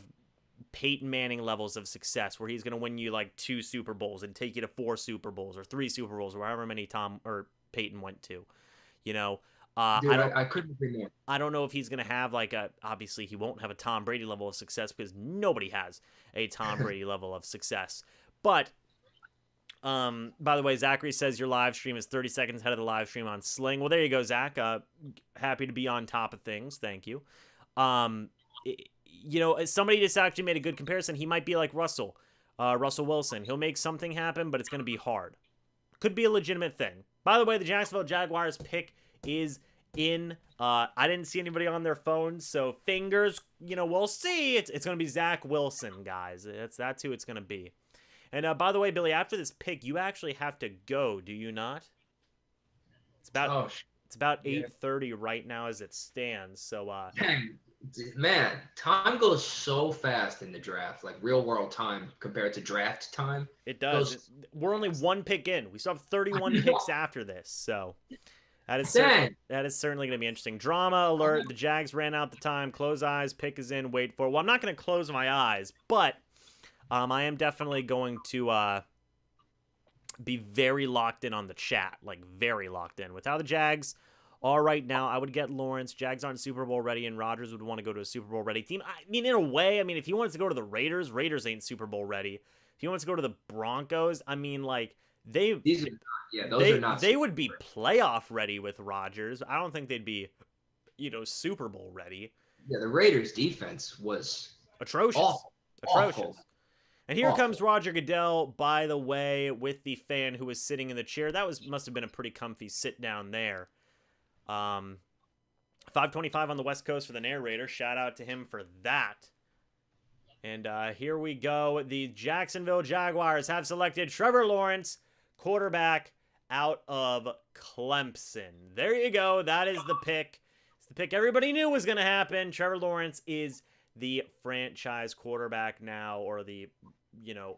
Peyton Manning levels of success where he's going to win you like 2 Super Bowls and take you to 4 Super Bowls or 3 Super Bowls or however many Tom or Peyton went to, I couldn't agree more. I don't know if he's going to have obviously he won't have a Tom Brady level of success because nobody has a Tom Brady level of success. But, by the way, Zachary says your live stream is 30 seconds ahead of the live stream on Sling. Well, there you go, Zach. Happy to be on top of things. Thank you. Somebody just actually made a good comparison. He might be like Russell. Russell Wilson. He'll make something happen, but it's going to be hard. Could be a legitimate thing. By the way, the Jacksonville Jaguars pick is in. I didn't see anybody on their phones, so fingers, we'll see. It's going to be Zach Wilson, guys. That's who it's going to be. And by the way, Billy, after this pick, you actually have to go, do you not? It's about 8:30 right now as it stands. So man, time goes so fast in the draft, like real world time compared to draft time. It does. We're only one pick in. We still have 31 picks after this, so that is certainly going to be interesting. Drama alert. The Jags ran out the time. Close eyes. Pick is in. Wait for it. Well, I'm not going to close my eyes, but I am definitely going to be very locked in on the chat, like very locked in. With how the Jags are right now, I would get Lawrence. Jags aren't Super Bowl ready, and Rodgers would want to go to a Super Bowl ready team. I mean, in a way, if he wanted to go to the Raiders, Raiders ain't Super Bowl ready. If he wants to go to the Broncos, I mean, like those are not. They would be playoff ready with Rodgers. I don't think they'd be, Super Bowl ready. Yeah, the Raiders' defense was atrocious. Awful. And here comes Roger Goodell, by the way, with the fan who was sitting in the chair. That must have been a pretty comfy sit down there. 5:25 on the West Coast for the narrator. Shout out to him for that. And here we go. The Jacksonville Jaguars have selected Trevor Lawrence, quarterback out of Clemson. There you go. That is the pick. It's the pick everybody knew was going to happen. Trevor Lawrence is the franchise quarterback now, or the,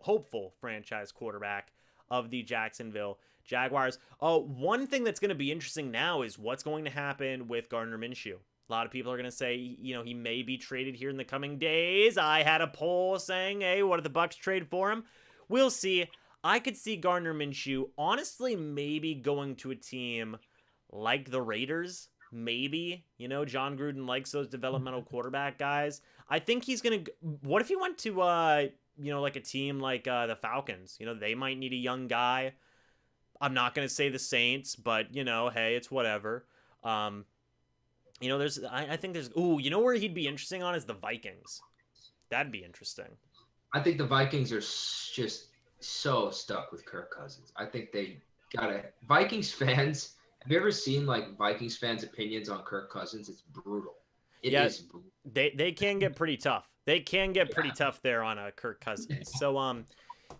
hopeful franchise quarterback of the Jacksonville Jaguars. One thing that's going to be interesting now is what's going to happen with Gardner Minshew. A lot of people are going to say, he may be traded here in the coming days. I had a poll saying, hey, what did the Bucs trade for him? We'll see. I could see Gardner Minshew, honestly, maybe going to a team like the Raiders. Maybe, John Gruden likes those developmental quarterback guys. I think he's going to, what if he went to, like a team like the Falcons? They might need a young guy. I'm not going to say the Saints, but, hey, it's whatever. I think there's, where he'd be interesting on is the Vikings. That'd be interesting. I think the Vikings are just so stuck with Kirk Cousins. I think they Vikings fans, have you ever seen like Vikings fans' opinions on Kirk Cousins? It's brutal. It is brutal. They can get pretty tough. They can get pretty tough there on Kirk Cousins. So,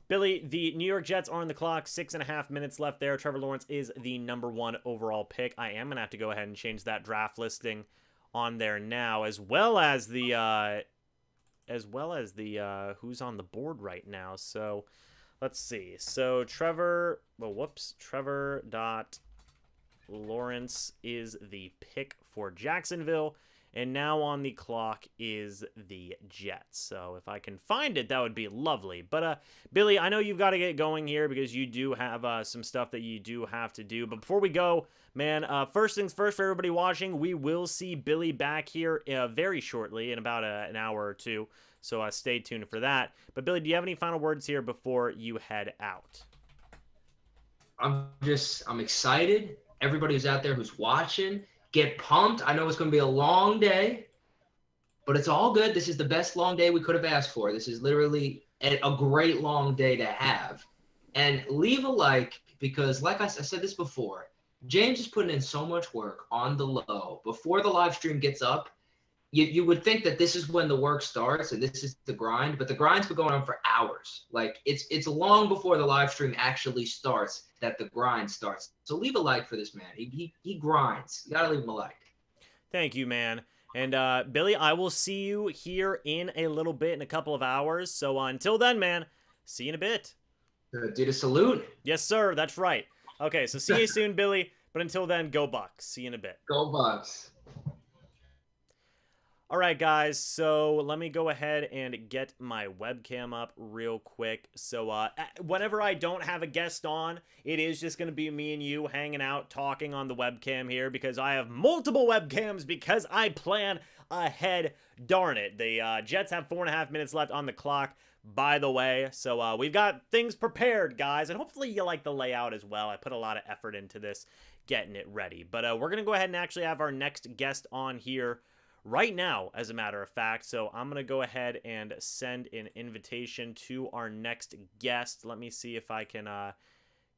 Billy, the New York Jets are on the clock. 6.5 minutes left there. Trevor Lawrence is the number 1 overall pick. I am gonna have to go ahead and change that draft listing on there now, as well as the who's on the board right now. So, let's see. So Trevor Lawrence is the pick for Jacksonville. And now on the clock is the Jets. So if I can find it, that would be lovely. But, Billy, I know you've got to get going here because you do have some stuff that you do have to do. But before we go, man, first things first for everybody watching, we will see Billy back here very shortly in about an hour or two. So stay tuned for that. But, Billy, do you have any final words here before you head out? I'm excited. Everybody who's out there who's watching, get pumped. I know it's going to be a long day, but it's all good. This is the best long day we could have asked for. This is literally a great long day to have. And leave a like because, like I said this before, James is putting in so much work on the low. Before the live stream gets up, you would think that this is when the work starts and this is the grind, but the grind's been going on for hours. Like it's long before the live stream actually starts that the grind starts. So leave a like for this man. He grinds. You gotta leave him a like. Thank you, man. And Billy, I will see you here in a little bit, in a couple of hours. So until then, man, see you in a bit. Did a salute? Yes, sir. That's right. Okay, so see you soon, Billy. But until then, go Bucs. See you in a bit. Go Bucs. All right, guys, so let me go ahead and get my webcam up real quick. So whenever I don't have a guest on, it is just going to be me and you hanging out, talking on the webcam here because I have multiple webcams because I plan ahead. Darn it. The Jets have 4.5 minutes left on the clock, by the way. So we've got things prepared, guys, and hopefully you like the layout as well. I put a lot of effort into this, getting it ready. But we're going to go ahead and actually have our next guest on here right now, as a matter of fact. So I'm going to go ahead and send an invitation to our next guest. Let me see if I can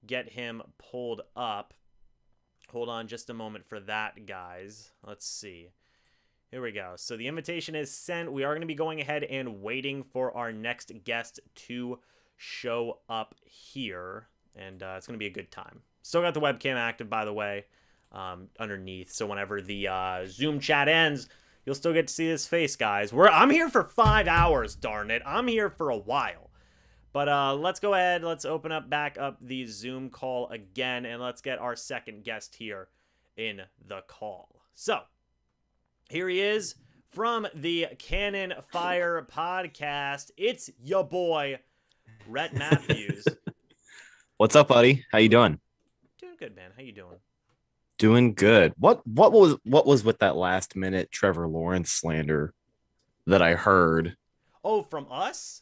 get him pulled up. Hold on just a moment for that, guys. Let's see. Here we go. So the invitation is sent. We are going to be going ahead and waiting for our next guest to show up here. And it's going to be a good time. Still got the webcam active, by the way, underneath. So whenever the Zoom chat ends, you'll still get to see his face, guys. I'm here for 5 hours, darn it. I'm here for a while. But let's go ahead. Let's open back up the Zoom call again. And let's get our second guest here in the call. So here he is from the Cannon Fire podcast. It's your boy, Rhett Matthews. What's up, buddy? How you doing? Doing good, man. How you doing? Doing good. What was with that last minute Trevor Lawrence slander that I heard? Oh, from us?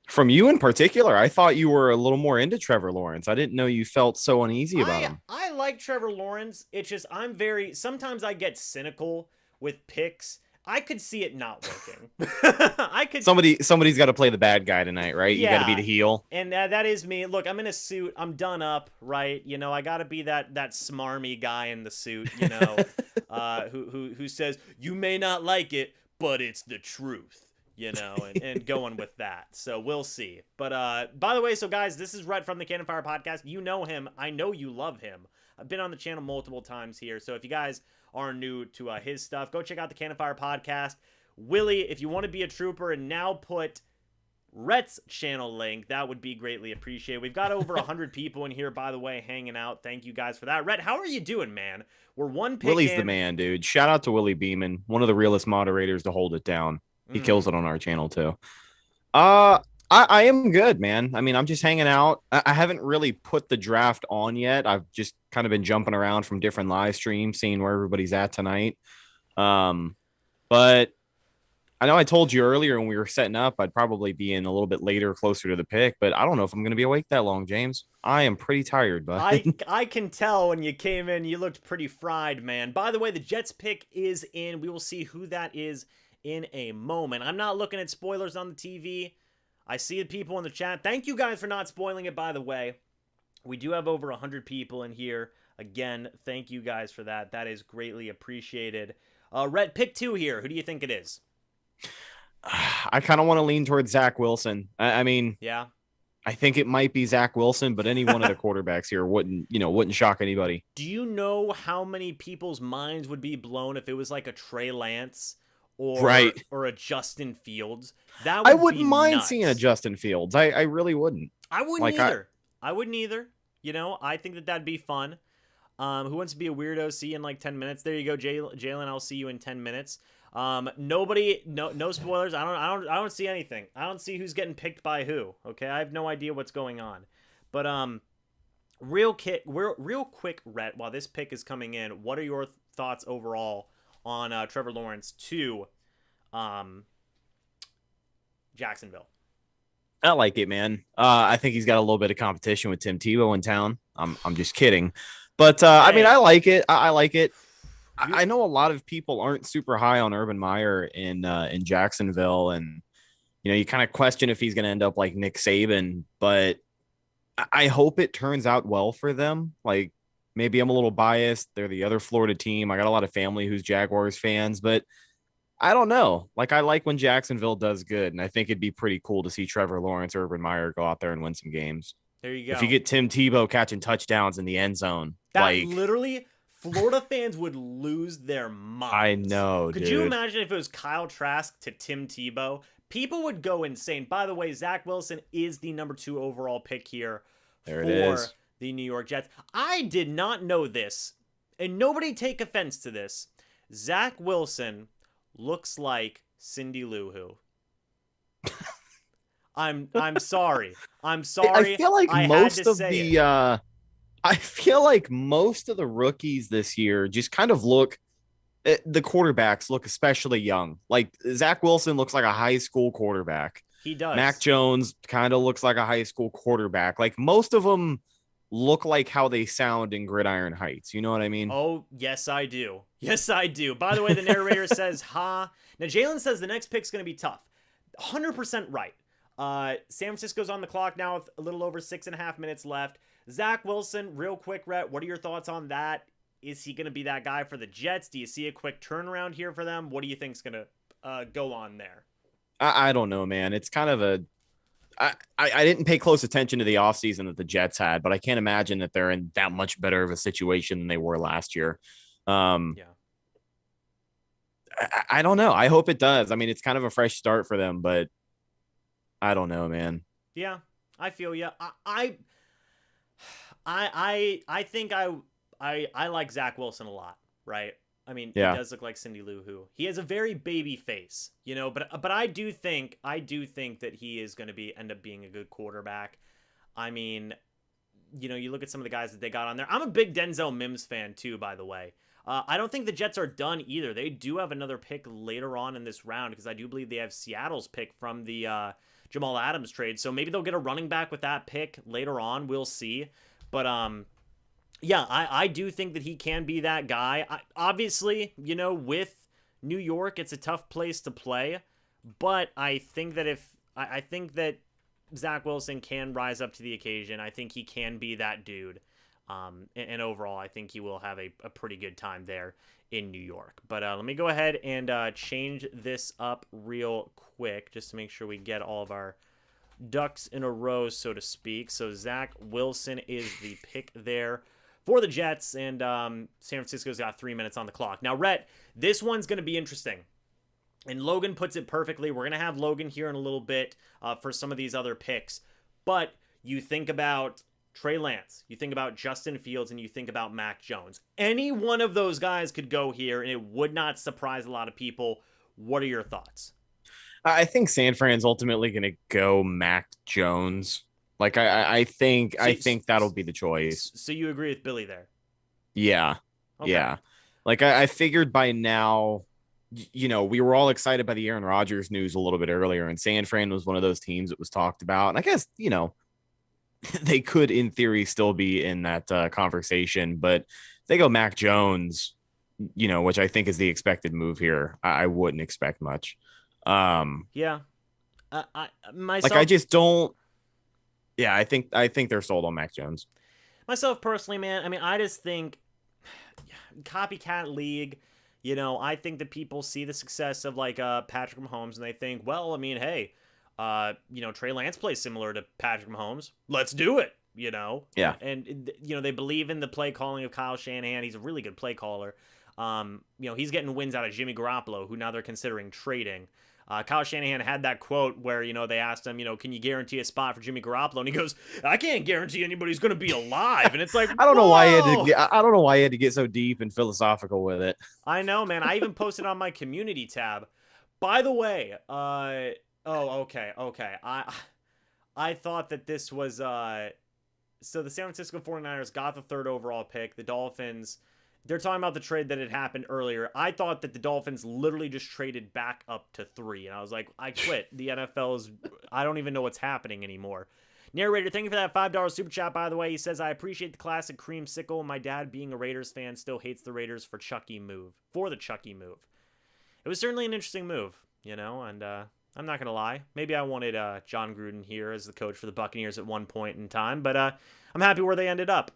From you in particular? I thought you were a little more into Trevor Lawrence. I didn't know you felt so uneasy about him. I like Trevor Lawrence. It's just sometimes I get cynical with picks. I could see it not working. Somebody's got to play the bad guy tonight, right? Yeah. You got to be the heel. And that is me. Look, I'm in a suit. I'm done up, right? You know, I got to be that smarmy guy in the suit, you know, who says, you may not like it, but it's the truth. You know, and going with that. So we'll see. But by the way, so guys, this is Rhett from the Cannon Fire podcast. You know him. I know you love him. I've been on the channel multiple times here. So if you guys are new to his stuff, go check out the Cannon Fire podcast. Willie, if you want to be a trooper and now put Rhett's channel link, that would be greatly appreciated. We've got over 100 people in here, by the way, hanging out. Thank you guys for that. Rhett, how are you doing, man? We're one pick Willie's in. the man, dude. Shout out to Willie Beeman, one of the realest moderators to hold it down. He kills it on our channel too. I am good, man. I mean, I'm just hanging out. I haven't really put the draft on yet. I've just kind of been jumping around from different live streams, seeing where everybody's at tonight. But I know I told you earlier when we were setting up, I'd probably be in a little bit later, closer to the pick, but I don't know if I'm going to be awake that long, James. I am pretty tired, but I can tell when you came in, you looked pretty fried, man. By the way, the Jets pick is in. We will see who that is in a moment. I'm not looking at spoilers on the TV. I see the people in the chat. Thank you guys for not spoiling it, by the way. We do have over 100 people in here. Again, thank you guys for that. That is greatly appreciated. Rhett, pick 2 here. Who do you think it is? I kind of want to lean towards Zach Wilson. I mean, yeah, I think it might be Zach Wilson, but any one of the quarterbacks here wouldn't shock anybody. Do you know how many people's minds would be blown if it was like a Trey Lance or a Justin Fields? That would I wouldn't mind nuts. seeing a Justin Fields. I really wouldn't. I wouldn't either. I wouldn't either. You know, I think that'd be fun. Who wants to be a weirdo? See you in like 10 minutes. There you go, Jalen. I'll see you in 10 minutes. No spoilers. I don't see anything. I don't see who's getting picked by who. Okay, I have no idea what's going on. But real quick, Rhett, while this pick is coming in, what are your thoughts overall on Trevor Lawrence to Jacksonville? I like it, man. I think he's got a little bit of competition with Tim Tebow in town. I'm just kidding, but I mean, I like it. I like it. I know a lot of people aren't super high on Urban Meyer in Jacksonville, and you kind of question if he's going to end up like Nick Saban. But I hope it turns out well for them. Like, maybe I'm a little biased. They're the other Florida team. I got a lot of family who's Jaguars fans, but I don't know. Like, I like when Jacksonville does good, and I think it'd be pretty cool to see Trevor Lawrence or Urban Meyer go out there and win some games. There you go. If you get Tim Tebow catching touchdowns in the end zone, literally Florida fans would lose their minds. I know, Could you imagine if it was Kyle Trask to Tim Tebow? People would go insane. By the way, Zach Wilson is the number 2 overall pick here for the New York Jets. I did not know this, and nobody take offense to this. Zach Wilson looks like Cindy Lou Who. I'm sorry. I'm sorry. I feel like most of the rookies this year just kind of look. The quarterbacks look especially young. Like, Zach Wilson looks like a high school quarterback. He does. Mac Jones kind of looks like a high school quarterback. Like, most of them look like how they sound in Gridiron Heights. You know what I mean? Oh, yes, I do. Yes, I do. By the way, the narrator says, ha. Now, Jalen says the next pick's going to be tough. 100% right. San Francisco's on the clock now with a little over 6.5 minutes left. Zach Wilson, real quick, Rhett, what are your thoughts on that? Is he going to be that guy for the Jets? Do you see a quick turnaround here for them? What do you think's going to go on there? I don't know, man. It's kind of a I didn't pay close attention to the offseason that the Jets had, but I can't imagine that they're in that much better of a situation than they were last year. Yeah. I don't know. I hope it does. I mean, it's kind of a fresh start for them, but I don't know, man. Yeah, I feel you. I think I like Zach Wilson a lot, right? I mean, He does look like Cindy Lou Who. He has a very baby face, you know, but I do think that he is going to end up being a good quarterback. I mean, you know, you look at some of the guys that they got on there. I'm a big Denzel Mims fan too, by the way. I don't think the Jets are done either. They do have another pick later on in this round because I do believe they have Seattle's pick from the Jamal Adams trade. So maybe they'll get a running back with that pick later on. We'll see. But yeah, I do think that he can be that guy. Obviously, you know, with New York, it's a tough place to play. But I think that I think that Zach Wilson can rise up to the occasion. I think he can be that dude. And overall, I think he will have a pretty good time there in New York. But let me go ahead and change this up real quick just to make sure we get all of our ducks in a row, so to speak. So Zach Wilson is the pick there for the Jets, and San Francisco's got 3 minutes on the clock. Now, Rhett, this one's going to be interesting. And Logan puts it perfectly. We're going to have Logan here in a little bit for some of these other picks. But you think about Trey Lance, you think about Justin Fields, and you think about Mac Jones. Any one of those guys could go here, and it would not surprise a lot of people. What are your thoughts? I think San Fran's ultimately going to go Mac Jones. Like, I think that'll be the choice. So you agree with Billy there? Yeah. Okay. Yeah. Like, I figured by now, you know, we were all excited by the Aaron Rodgers news a little bit earlier, and San Fran was one of those teams that was talked about. And I guess, you know, they could, in theory, still be in that conversation. But they go Mac Jones, you know, which I think is the expected move here. I wouldn't expect much. Yeah. Myself, like, I just don't. Yeah, I think they're sold on Mac Jones. Myself personally, man, I mean, I just think copycat league, you know, I think that people see the success of like Patrick Mahomes and they think, well, I mean, hey, you know, Trey Lance plays similar to Patrick Mahomes. Let's do it, you know? Yeah. And, you know, they believe in the play calling of Kyle Shanahan. He's a really good play caller. You know, he's getting wins out of Jimmy Garoppolo, who now they're considering trading. Kyle Shanahan had that quote where, you know, they asked him, you know, can you guarantee a spot for Jimmy Garoppolo? And he goes, I can't guarantee anybody's going to be alive. And it's like, I don't know why he had to get so deep and philosophical with it. I know, man. I even posted on my community tab. By the way, okay. I thought that this was, so the San Francisco 49ers got the 3rd overall pick. The Dolphins, they're talking about the trade that had happened earlier. I thought that the Dolphins literally just traded back up to 3. And I was like, I quit. The NFL's, I don't even know what's happening anymore. Narrator, thank you for that $5 super chat, by the way. He says, I appreciate the classic creamsicle. My dad, being a Raiders fan, still hates the Raiders for the Chucky move. It was certainly an interesting move, you know, and I'm not going to lie. Maybe I wanted John Gruden here as the coach for the Buccaneers at one point in time, but I'm happy where they ended up.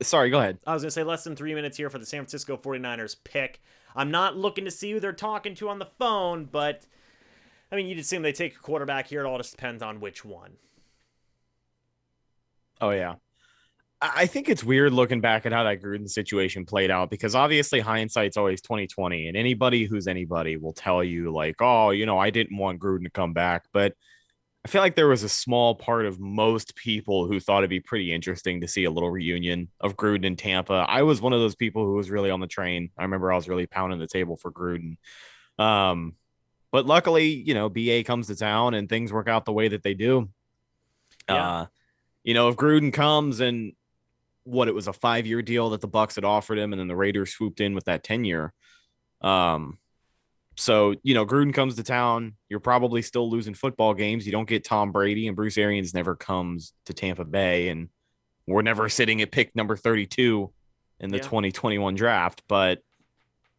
Sorry, go ahead. I was going to say less than 3 minutes here for the San Francisco 49ers pick. I'm not looking to see who they're talking to on the phone, but, I mean, you'd assume they take a quarterback here. It all just depends on which one. Oh, yeah. I think it's weird looking back at how that Gruden situation played out because obviously hindsight's always 20/20, and anybody who's anybody will tell you, like, oh, you know, I didn't want Gruden to come back, but I feel like there was a small part of most people who thought it'd be pretty interesting to see a little reunion of Gruden in Tampa. I was one of those people who was really on the train. I remember I was really pounding the table for Gruden. But luckily, you know, BA comes to town and things work out the way that they do. Yeah. You know, if Gruden comes and it was a 5-year deal that the Bucs had offered him, and then the Raiders swooped in with that 10-year. So, Gruden comes to town. You're probably still losing football games. You don't get Tom Brady, and Bruce Arians never comes to Tampa Bay, and we're never sitting at pick number 32 in the 2021 draft. But,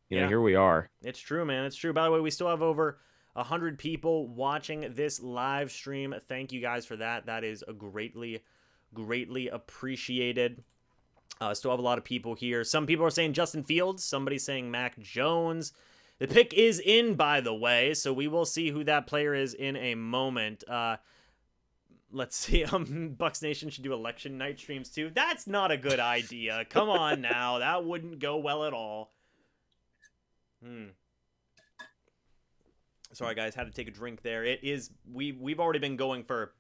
here we are. It's true, man. It's true. By the way, we still have over 100 people watching this live stream. Thank you guys for that. That is greatly, greatly appreciated. Still have a lot of people here. Some people are saying Justin Fields. Somebody's saying Mac Jones. The pick is in, by the way, so we will see who that player is in a moment. Let's see. Bucs Nation should do election night streams too. That's not a good idea. Come on now. That wouldn't go well at all. Sorry, guys. Had to take a drink there. It is. We've already been going for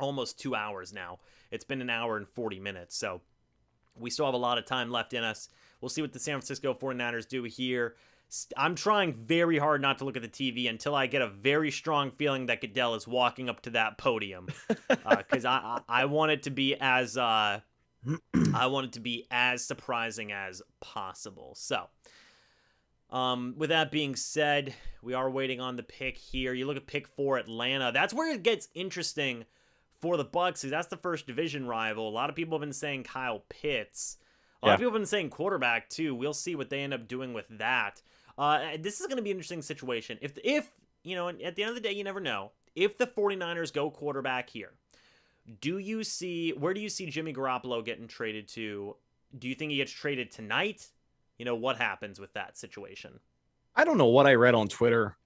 almost 2 hours now. It's been an hour and 40 minutes, so we still have a lot of time left in us. We'll see what the San Francisco 49ers do here. I'm trying very hard not to look at the TV until I get a very strong feeling that Goodell is walking up to that podium, because I want it to be as surprising as possible. So, with that being said, we are waiting on the pick here. You look at pick 4, Atlanta. That's where it gets interesting for the Bucs, because that's the first division rival. A lot of people have been saying Kyle Pitts. A lot of people have been saying quarterback too. We'll see what they end up doing with that. This is going to be an interesting situation. If at the end of the day, you never know. If the 49ers go quarterback here, where do you see Jimmy Garoppolo getting traded to? Do you think he gets traded tonight? What happens with that situation? I don't know what I read on Twitter.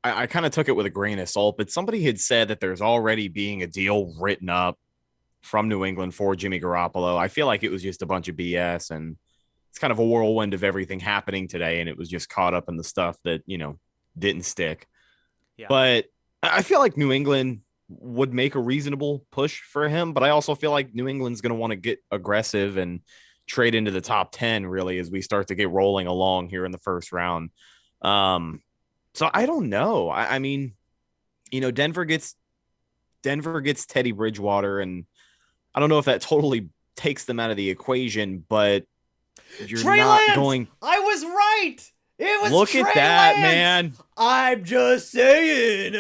I kind of took it with a grain of salt, but somebody had said that there's already being a deal written up from New England for Jimmy Garoppolo. I feel like it was just a bunch of BS, and it's kind of a whirlwind of everything happening today, and it was just caught up in the stuff that, didn't stick. Yeah. But I feel like New England would make a reasonable push for him, but I also feel like New England's going to want to get aggressive and trade into the top 10 really as we start to get rolling along here in the first round. So I don't know. I mean, Denver gets Teddy Bridgewater, and I don't know if that totally takes them out of the equation, but you're Trey not Lance! going. I was right. It was Look Trey at that, Lance! man. I'm just saying.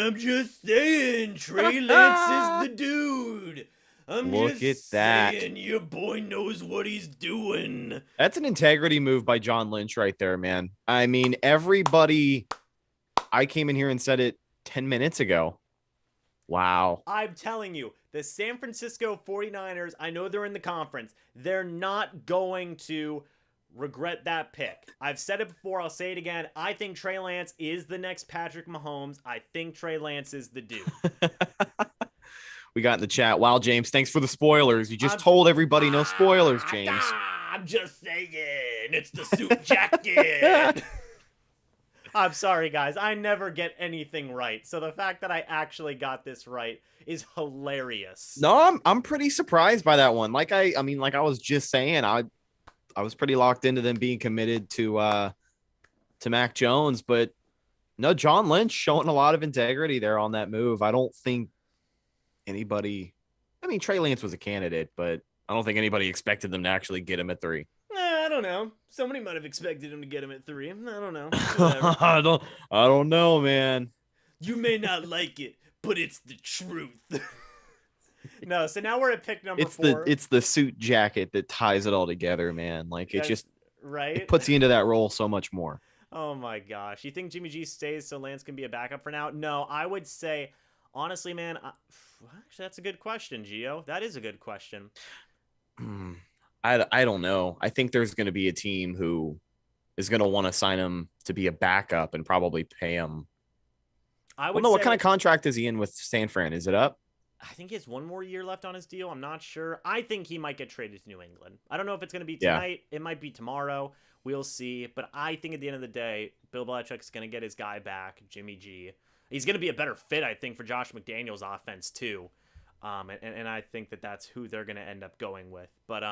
Trey Lance is the dude. Look at that. Saying, your boy knows what he's doing. That's an integrity move by John Lynch right there, man. I mean, everybody. I came in here and said it 10 minutes ago. Wow. I'm telling you, the San Francisco 49ers, I know they're in the conference. They're not going to regret that pick. I've said it before. I'll say it again. I think Trey Lance is the next Patrick Mahomes. I think Trey Lance is the dude. We got in the chat. Wow, James, thanks for the spoilers. You just told everybody no spoilers, James. I'm just saying. It's the suit jacket. I'm sorry, guys. I never get anything right. So the fact that I actually got this right is hilarious. No, I'm pretty surprised by that one. Like I was just saying, I was pretty locked into them being committed to Mac Jones, but no, John Lynch showing a lot of integrity there on that move. I don't think anybody. I mean, Trey Lance was a candidate, but I don't think anybody expected them to actually get him at 3. I don't know. Somebody might have expected him to get him at 3. I don't know. I don't know, man. You may not like it, but it's the truth. No, so now we're at pick number 4. It's the suit jacket that ties it all together, man. Like it just right. It puts you into that role so much more. Oh my gosh. You think Jimmy G stays so Lance can be a backup for now? No, I would say honestly, man, actually that's a good question, Gio. That is a good question. I don't know. I think there's going to be a team who is going to want to sign him to be a backup and probably pay him. What kind of contract is he in with San Fran? Is it up? I think he has one more year left on his deal. I'm not sure. I think he might get traded to New England. I don't know if it's going to be tonight. Yeah. It might be tomorrow. We'll see. But I think at the end of the day, Bill Belichick's going to get his guy back, Jimmy G. He's going to be a better fit, I think, for Josh McDaniels' offense too. And I think that's who they're going to end up going with. But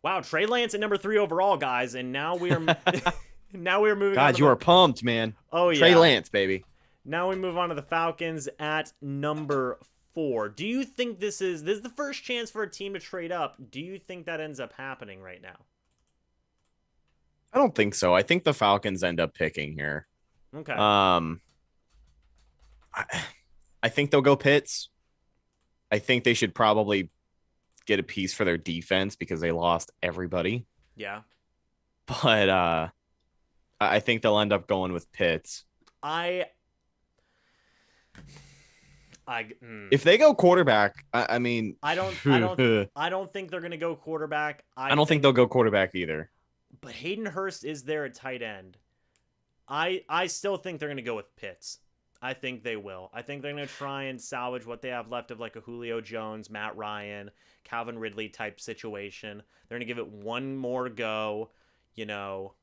wow, Trey Lance at number 3 overall, guys, and now we are moving. God, you are pumped, man. Oh yeah, Trey Lance, baby. Now we move on to the Falcons at number 4. Do you think this is the first chance for a team to trade up? Do you think that ends up happening right now? I don't think so. I think the Falcons end up picking here. Okay. I think they'll go Pitts. I think they should probably get a piece for their defense because they lost everybody. Yeah. But I think they'll end up going with Pitts. If they go quarterback, I mean, I don't think they're gonna go quarterback. I don't think they'll go quarterback either. But Hayden Hurst is there at tight end. I still think they're gonna go with Pitts. I think they will. I think they're gonna try and salvage what they have left of like a Julio Jones, Matt Ryan, Calvin Ridley type situation. They're gonna give it one more go. You know,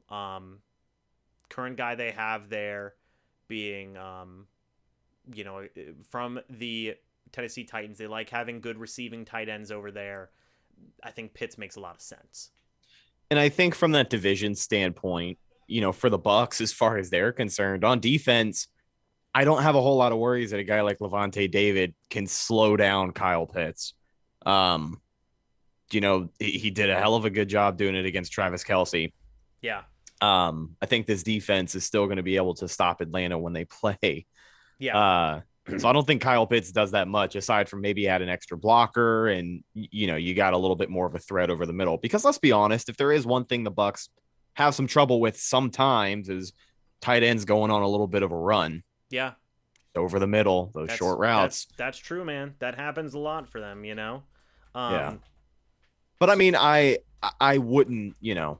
current guy they have there being you know, from the Tennessee Titans. They like having good receiving tight ends over there. I think Pitts makes a lot of sense. And I think from that division standpoint, you know, for the Bucs, as far as they're concerned, on defense, I don't have a whole lot of worries that a guy like Levante David can slow down Kyle Pitts. You know, he did a hell of a good job doing it against Travis Kelce. Yeah. I think this defense is still going to be able to stop Atlanta when they play. Yeah. So I don't think Kyle Pitts does that much, aside from maybe add an extra blocker and, you know, you got a little bit more of a threat over the middle. Because let's be honest, if there is one thing the Bucs have some trouble with sometimes is tight ends going on a little bit of a run. Yeah. Over the middle, those short routes. That's true, man. That happens a lot for them, you know? Yeah. But I mean, I wouldn't, you know,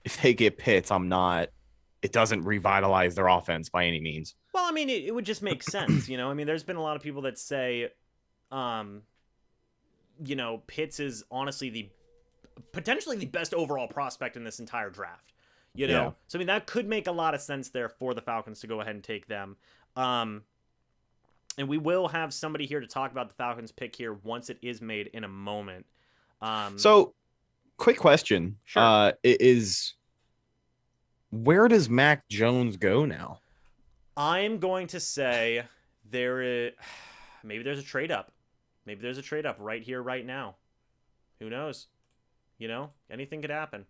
if they get Pitts, it doesn't revitalize their offense by any means. Well, I mean, it would just make sense, you know? I mean, there's been a lot of people that say, you know, Pitts is honestly potentially the best overall prospect in this entire draft, you know? Yeah. So, I mean, that could make a lot of sense there for the Falcons to go ahead and take them. And we will have somebody here to talk about the Falcons pick here once it is made in a moment. So, quick question. Sure. Where does Mac Jones go now? I'm going to say maybe there's a trade up. Maybe there's a trade up right here, right now. Who knows? You know, anything could happen.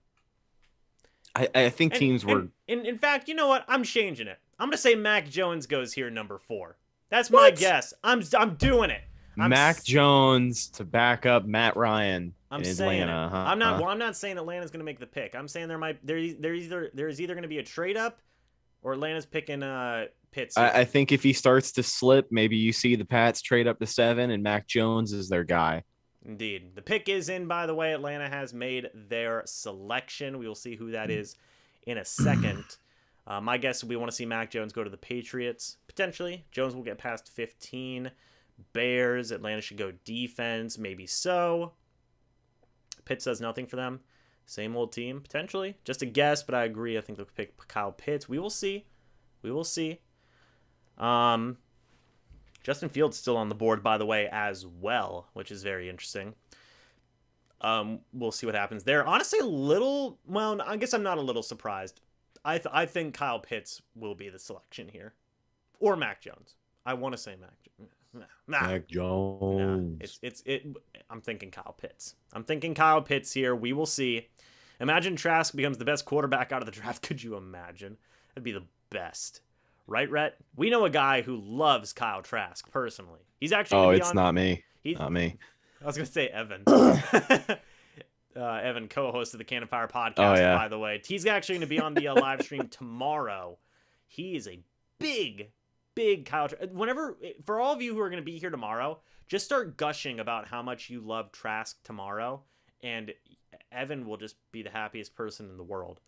I think teams were. In fact, you know what? I'm changing it. I'm gonna say Mac Jones goes here number 4. That's my guess. I'm doing it. Mac Jones to back up Matt Ryan in Atlanta. I'm not saying Atlanta's gonna make the pick. I'm saying there's either gonna be a trade up or Atlanta's picking Pitts. I think if he starts to slip, maybe you see the Pats trade up to 7 and Mac Jones is their guy. Indeed. The pick is in, by the way. Atlanta has made their selection. We will see who that is in a second. My guess is we want to see Mac Jones go to the Patriots. Potentially. Jones will get past 15. Bears. Atlanta should go defense. Maybe so. Pitts does nothing for them. Same old team. Potentially. Just a guess, but I agree. I think they'll pick Kyle Pitts. We will see. We will see. Justin Fields still on the board, by the way, as well, which is very interesting. We'll see what happens there. Honestly, well, I guess I'm not a little surprised. I think Kyle Pitts will be the selection here. Or Mac Jones. I want to say Mac Jones. Mac Jones. I'm thinking Kyle Pitts. I'm thinking Kyle Pitts here. We will see. Imagine Trask becomes the best quarterback out of the draft. Could you imagine? That'd be the best. Right, Rhett? We know a guy who loves Kyle Trask personally. He's actually not me. Not me. I was going to say Evan. Evan, co-host of the Cannon Fire podcast, by the way. He's actually going to be on the live stream tomorrow. He is a big Kyle Trask. For all of you who are going to be here tomorrow, just start gushing about how much you love Trask tomorrow, and Evan will just be the happiest person in the world.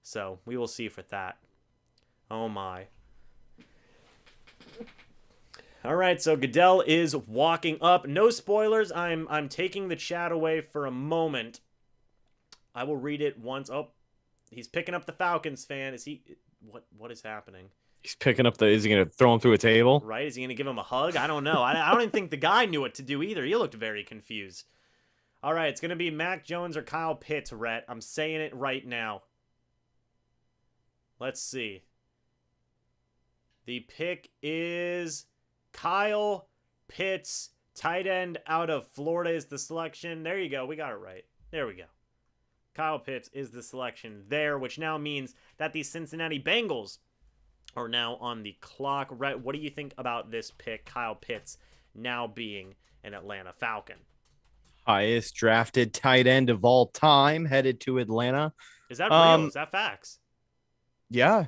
So we will see for that. Oh my. All right, so Goodell is walking up. No spoilers. I'm taking the chat away for a moment. I will read it once. Oh, he's picking up the Falcons fan. Is he? What is happening? He's picking up is he going to throw him through a table? Right. Is he going to give him a hug? I don't know. I don't even think the guy knew what to do either. He looked very confused. All right, it's going to be Mac Jones or Kyle Pitts, Rhett. I'm saying it right now. Let's see. The pick is Kyle Pitts, tight end out of Florida is the selection. There you go. We got it right. There we go. Kyle Pitts is the selection there, which now means that the Cincinnati Bengals are now on the clock. Rhett, what do you think about this pick, Kyle Pitts now being an Atlanta Falcon? Highest drafted tight end of all time, headed to Atlanta. Is that real? Is that facts? Yeah.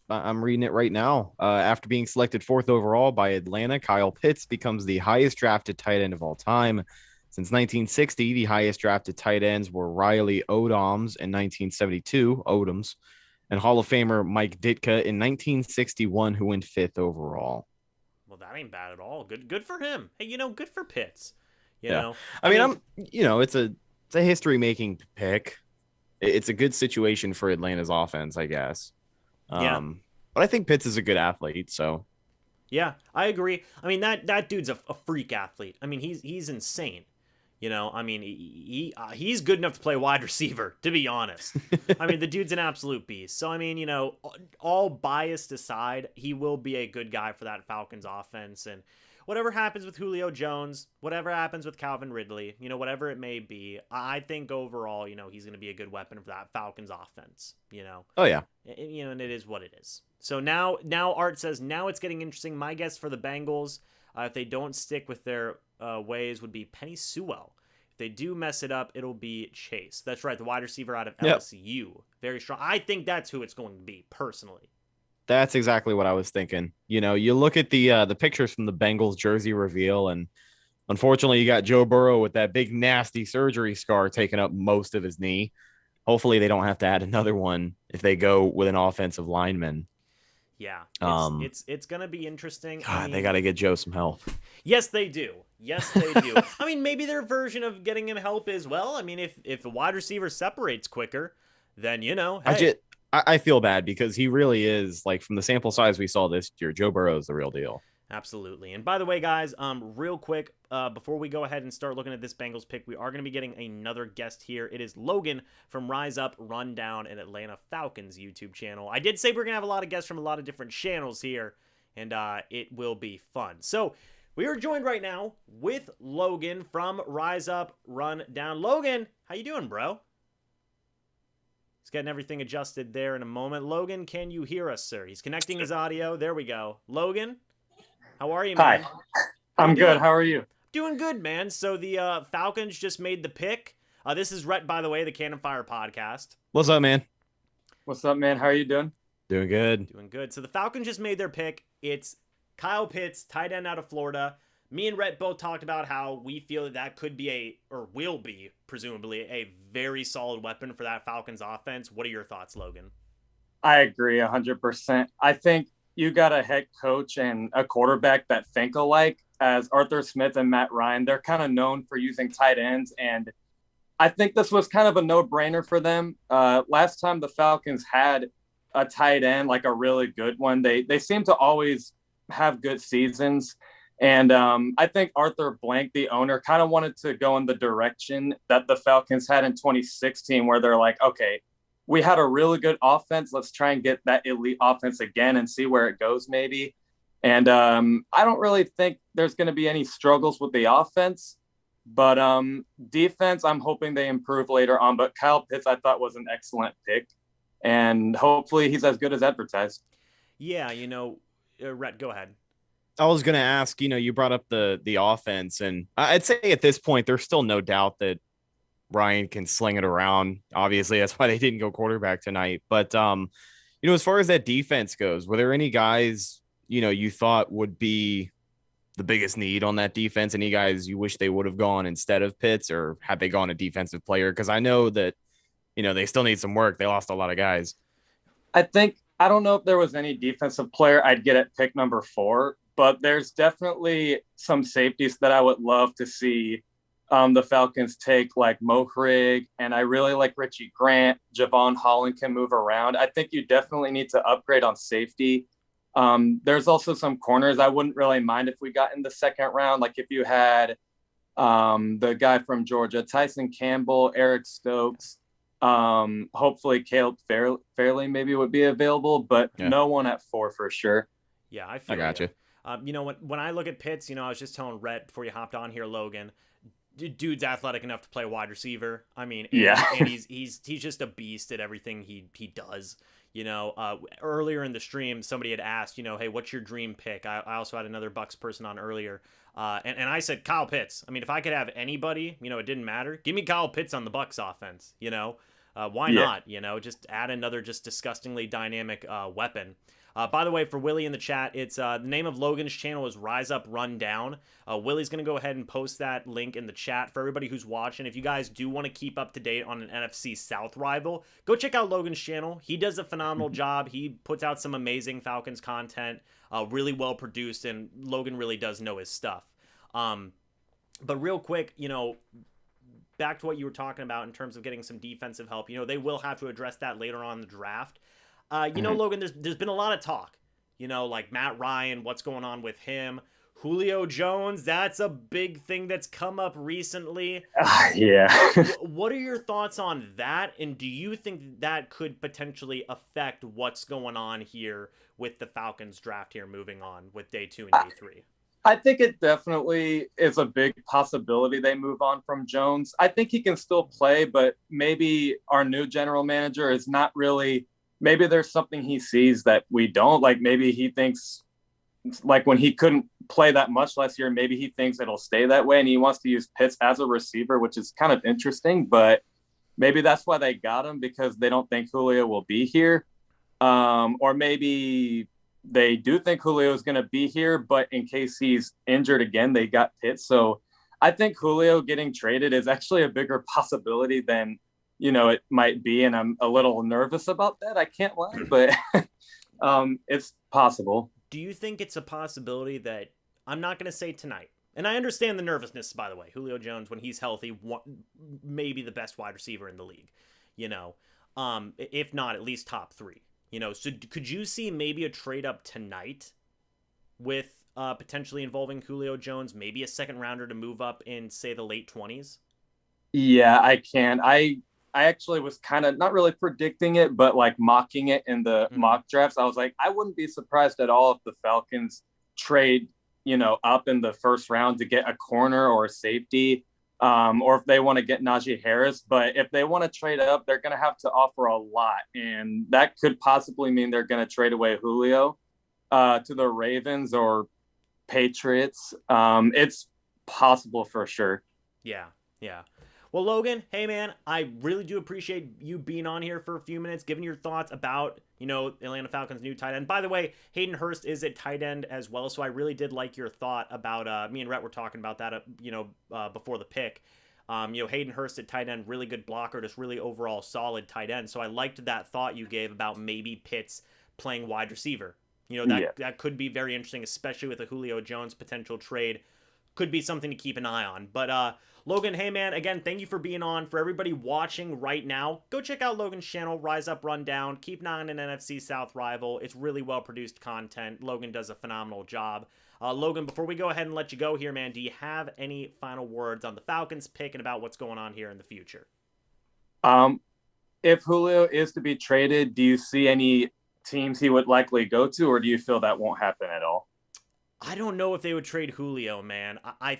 I'm reading it right now. After being selected 4th overall by Atlanta, Kyle Pitts becomes the highest drafted tight end of all time. Since 1960, the highest drafted tight ends were Riley Odoms in 1972, Odoms, and Hall of Famer Mike Ditka in 1961, who went 5th overall. Well, that ain't bad at all. Good for him. Hey, good for Pitts. I mean, it's a history making pick. It's a good situation for Atlanta's offense, I guess. But I think Pitts is a good athlete, so. Yeah, I agree. I mean, that dude's a freak athlete. I mean, he's insane. I mean, he's good enough to play wide receiver, to be honest. I mean, the dude's an absolute beast. So, I mean, all biased aside, he will be a good guy for that Falcons offense. And whatever happens with Julio Jones, whatever happens with Calvin Ridley, whatever it may be, I think overall, he's going to be a good weapon for that Falcons offense, Oh, yeah. And it is what it is. So now Art says, now it's getting interesting. My guess for the Bengals, if they don't stick with their ways, would be Penny Sewell. If they do mess it up, it'll be Chase. That's right, the wide receiver out of LSU. Very strong. I think that's who it's going to be, personally. That's exactly what I was thinking. You look at the pictures from the Bengals jersey reveal, and unfortunately, you got Joe Burrow with that big nasty surgery scar taking up most of his knee. Hopefully, they don't have to add another one if they go with an offensive lineman. Yeah, it's gonna be interesting. God, they got to get Joe some help. Yes, they do. I mean, maybe their version of getting him help is, well, I mean, if the wide receiver separates quicker, then hey. I feel bad because he really is, like, from the sample size we saw this year, Joe Burrow is the real deal. Absolutely. And by the way, guys, real quick, before we go ahead and start looking at this Bengals pick, we are going to be getting another guest here. It is Logan from Rise Up, Rundown, and Atlanta Falcons YouTube channel. I did say we're going to have a lot of guests from a lot of different channels here, and it will be fun. So we are joined right now with Logan from Rise Up, Rundown. Logan, how you doing, bro? He's getting everything adjusted there in a moment. Logan, can you hear us, sir? He's connecting his audio. There we go. Logan, how are you, man? Hi. I'm good. How are you? Doing good, man. So the Falcons just made the pick. This is Rhett, by the way, the Cannon Fire podcast. What's up, man? What's up, man? How are you doing? Doing good. Doing good. So the Falcons just made their pick. It's Kyle Pitts, tight end out of Florida. Me and Rhett both talked about how we feel that could be or will be, presumably, a very solid weapon for that Falcons offense. What are your thoughts, Logan? I agree 100%. I think you got a head coach and a quarterback that think alike, as Arthur Smith and Matt Ryan. They're kind of known for using tight ends, and I think this was kind of a no-brainer for them. Last time the Falcons had a tight end, like a really good one, they seem to always have good seasons. And I think Arthur Blank, the owner, kind of wanted to go in the direction that the Falcons had in 2016, where they're like, okay, we had a really good offense. Let's try and get that elite offense again and see where it goes maybe. And I don't really think there's going to be any struggles with the offense. But defense, I'm hoping they improve later on. But Kyle Pitts, I thought, was an excellent pick. And hopefully he's as good as advertised. Yeah, Rhett, go ahead. I was going to ask, you brought up the offense, and I'd say at this point, there's still no doubt that Ryan can sling it around. Obviously, that's why they didn't go quarterback tonight. But, as far as that defense goes, were there any guys, you thought would be the biggest need on that defense? Any guys you wish they would have gone instead of Pitts, or had they gone a defensive player? Because I know that, they still need some work. They lost a lot of guys. I don't know if there was any defensive player I'd get at pick number 4. But there's definitely some safeties that I would love to see the Falcons take, like Mohrig, and I really like Richie Grant. Javon Holland can move around. I think you definitely need to upgrade on safety. There's also some corners I wouldn't really mind if we got in the second round. Like if you had the guy from Georgia, Tyson Campbell, Eric Stokes, hopefully Caleb Farley maybe would be available, but no one at 4 for sure. Yeah, I got you. When I look at Pitts, I was just telling Rhett before you hopped on here, Logan, dude's athletic enough to play wide receiver. I mean, and he's just a beast at everything he does. Earlier in the stream, somebody had asked, hey, what's your dream pick? I also had another Bucs person on earlier. And I said Kyle Pitts. I mean, if I could have anybody, it didn't matter. Give me Kyle Pitts on the Bucs offense, why not? Just add another just disgustingly dynamic weapon. By the way, for Willie in the chat, it's the name of Logan's channel is Rise Up Run Down. Willie's going to go ahead and post that link in the chat for everybody who's watching. If you guys do want to keep up to date on an NFC South rival, go check out Logan's channel. He does a phenomenal job. He puts out some amazing Falcons content, really well produced, and Logan really does know his stuff. But real quick, back to what you were talking about in terms of getting some defensive help. They will have to address that later on in the draft. Logan, there's been a lot of talk, like Matt Ryan, what's going on with him. Julio Jones, that's a big thing that's come up recently. Yeah. What are your thoughts on that? And do you think that could potentially affect what's going on here with the Falcons draft here moving on with day 2 and day 3? I think it definitely is a big possibility they move on from Jones. I think he can still play, but maybe our new general manager is not really – maybe there's something he sees that we don't. Like maybe he thinks, like when he couldn't play that much last year, maybe he thinks it'll stay that way and he wants to use Pitts as a receiver, which is kind of interesting. But maybe that's why they got him, because they don't think Julio will be here. Or maybe they do think Julio is going to be here, but in case he's injured again, they got Pitts. So I think Julio getting traded is actually a bigger possibility than it might be, and I'm a little nervous about that. I can't lie, but it's possible. Do you think it's a possibility that, I'm not going to say tonight, and I understand the nervousness, by the way, Julio Jones, when he's healthy, maybe the best wide receiver in the league, if not at least top 3, so could you see maybe a trade up tonight with potentially involving Julio Jones, maybe a second rounder to move up in, say, the late 20s? Yeah, I can. I actually was kind of not really predicting it, but like mocking it in the mock drafts. I was like, I wouldn't be surprised at all if the Falcons trade, up in the first round to get a corner or a safety, or if they want to get Najee Harris. But if they want to trade up, they're going to have to offer a lot. And that could possibly mean they're going to trade away Julio to the Ravens or Patriots. It's possible for sure. Yeah. Well, Logan, hey, man, I really do appreciate you being on here for a few minutes, giving your thoughts about, Atlanta Falcons' new tight end. By the way, Hayden Hurst is at tight end as well, so I really did like your thought about, me and Rhett were talking about that, before the pick. Hayden Hurst at tight end, really good blocker, just really overall solid tight end. So I liked that thought you gave about maybe Pitts playing wide receiver. That could be very interesting, especially with a Julio Jones potential trade. Could be something to keep an eye on. But Logan, hey man, again, thank you for being on. For everybody watching right now, go check out Logan's channel, Rise Up Run Down. Keep an eye on an NFC South rival. It's really well produced content. Logan does a phenomenal job. Logan, before we go ahead and let you go here, man, do you have any final words on the Falcons pick and about what's going on here in the future? If Julio is to be traded, do you see any teams he would likely go to, or do you feel that won't happen at all? I don't know if they would trade Julio, man. I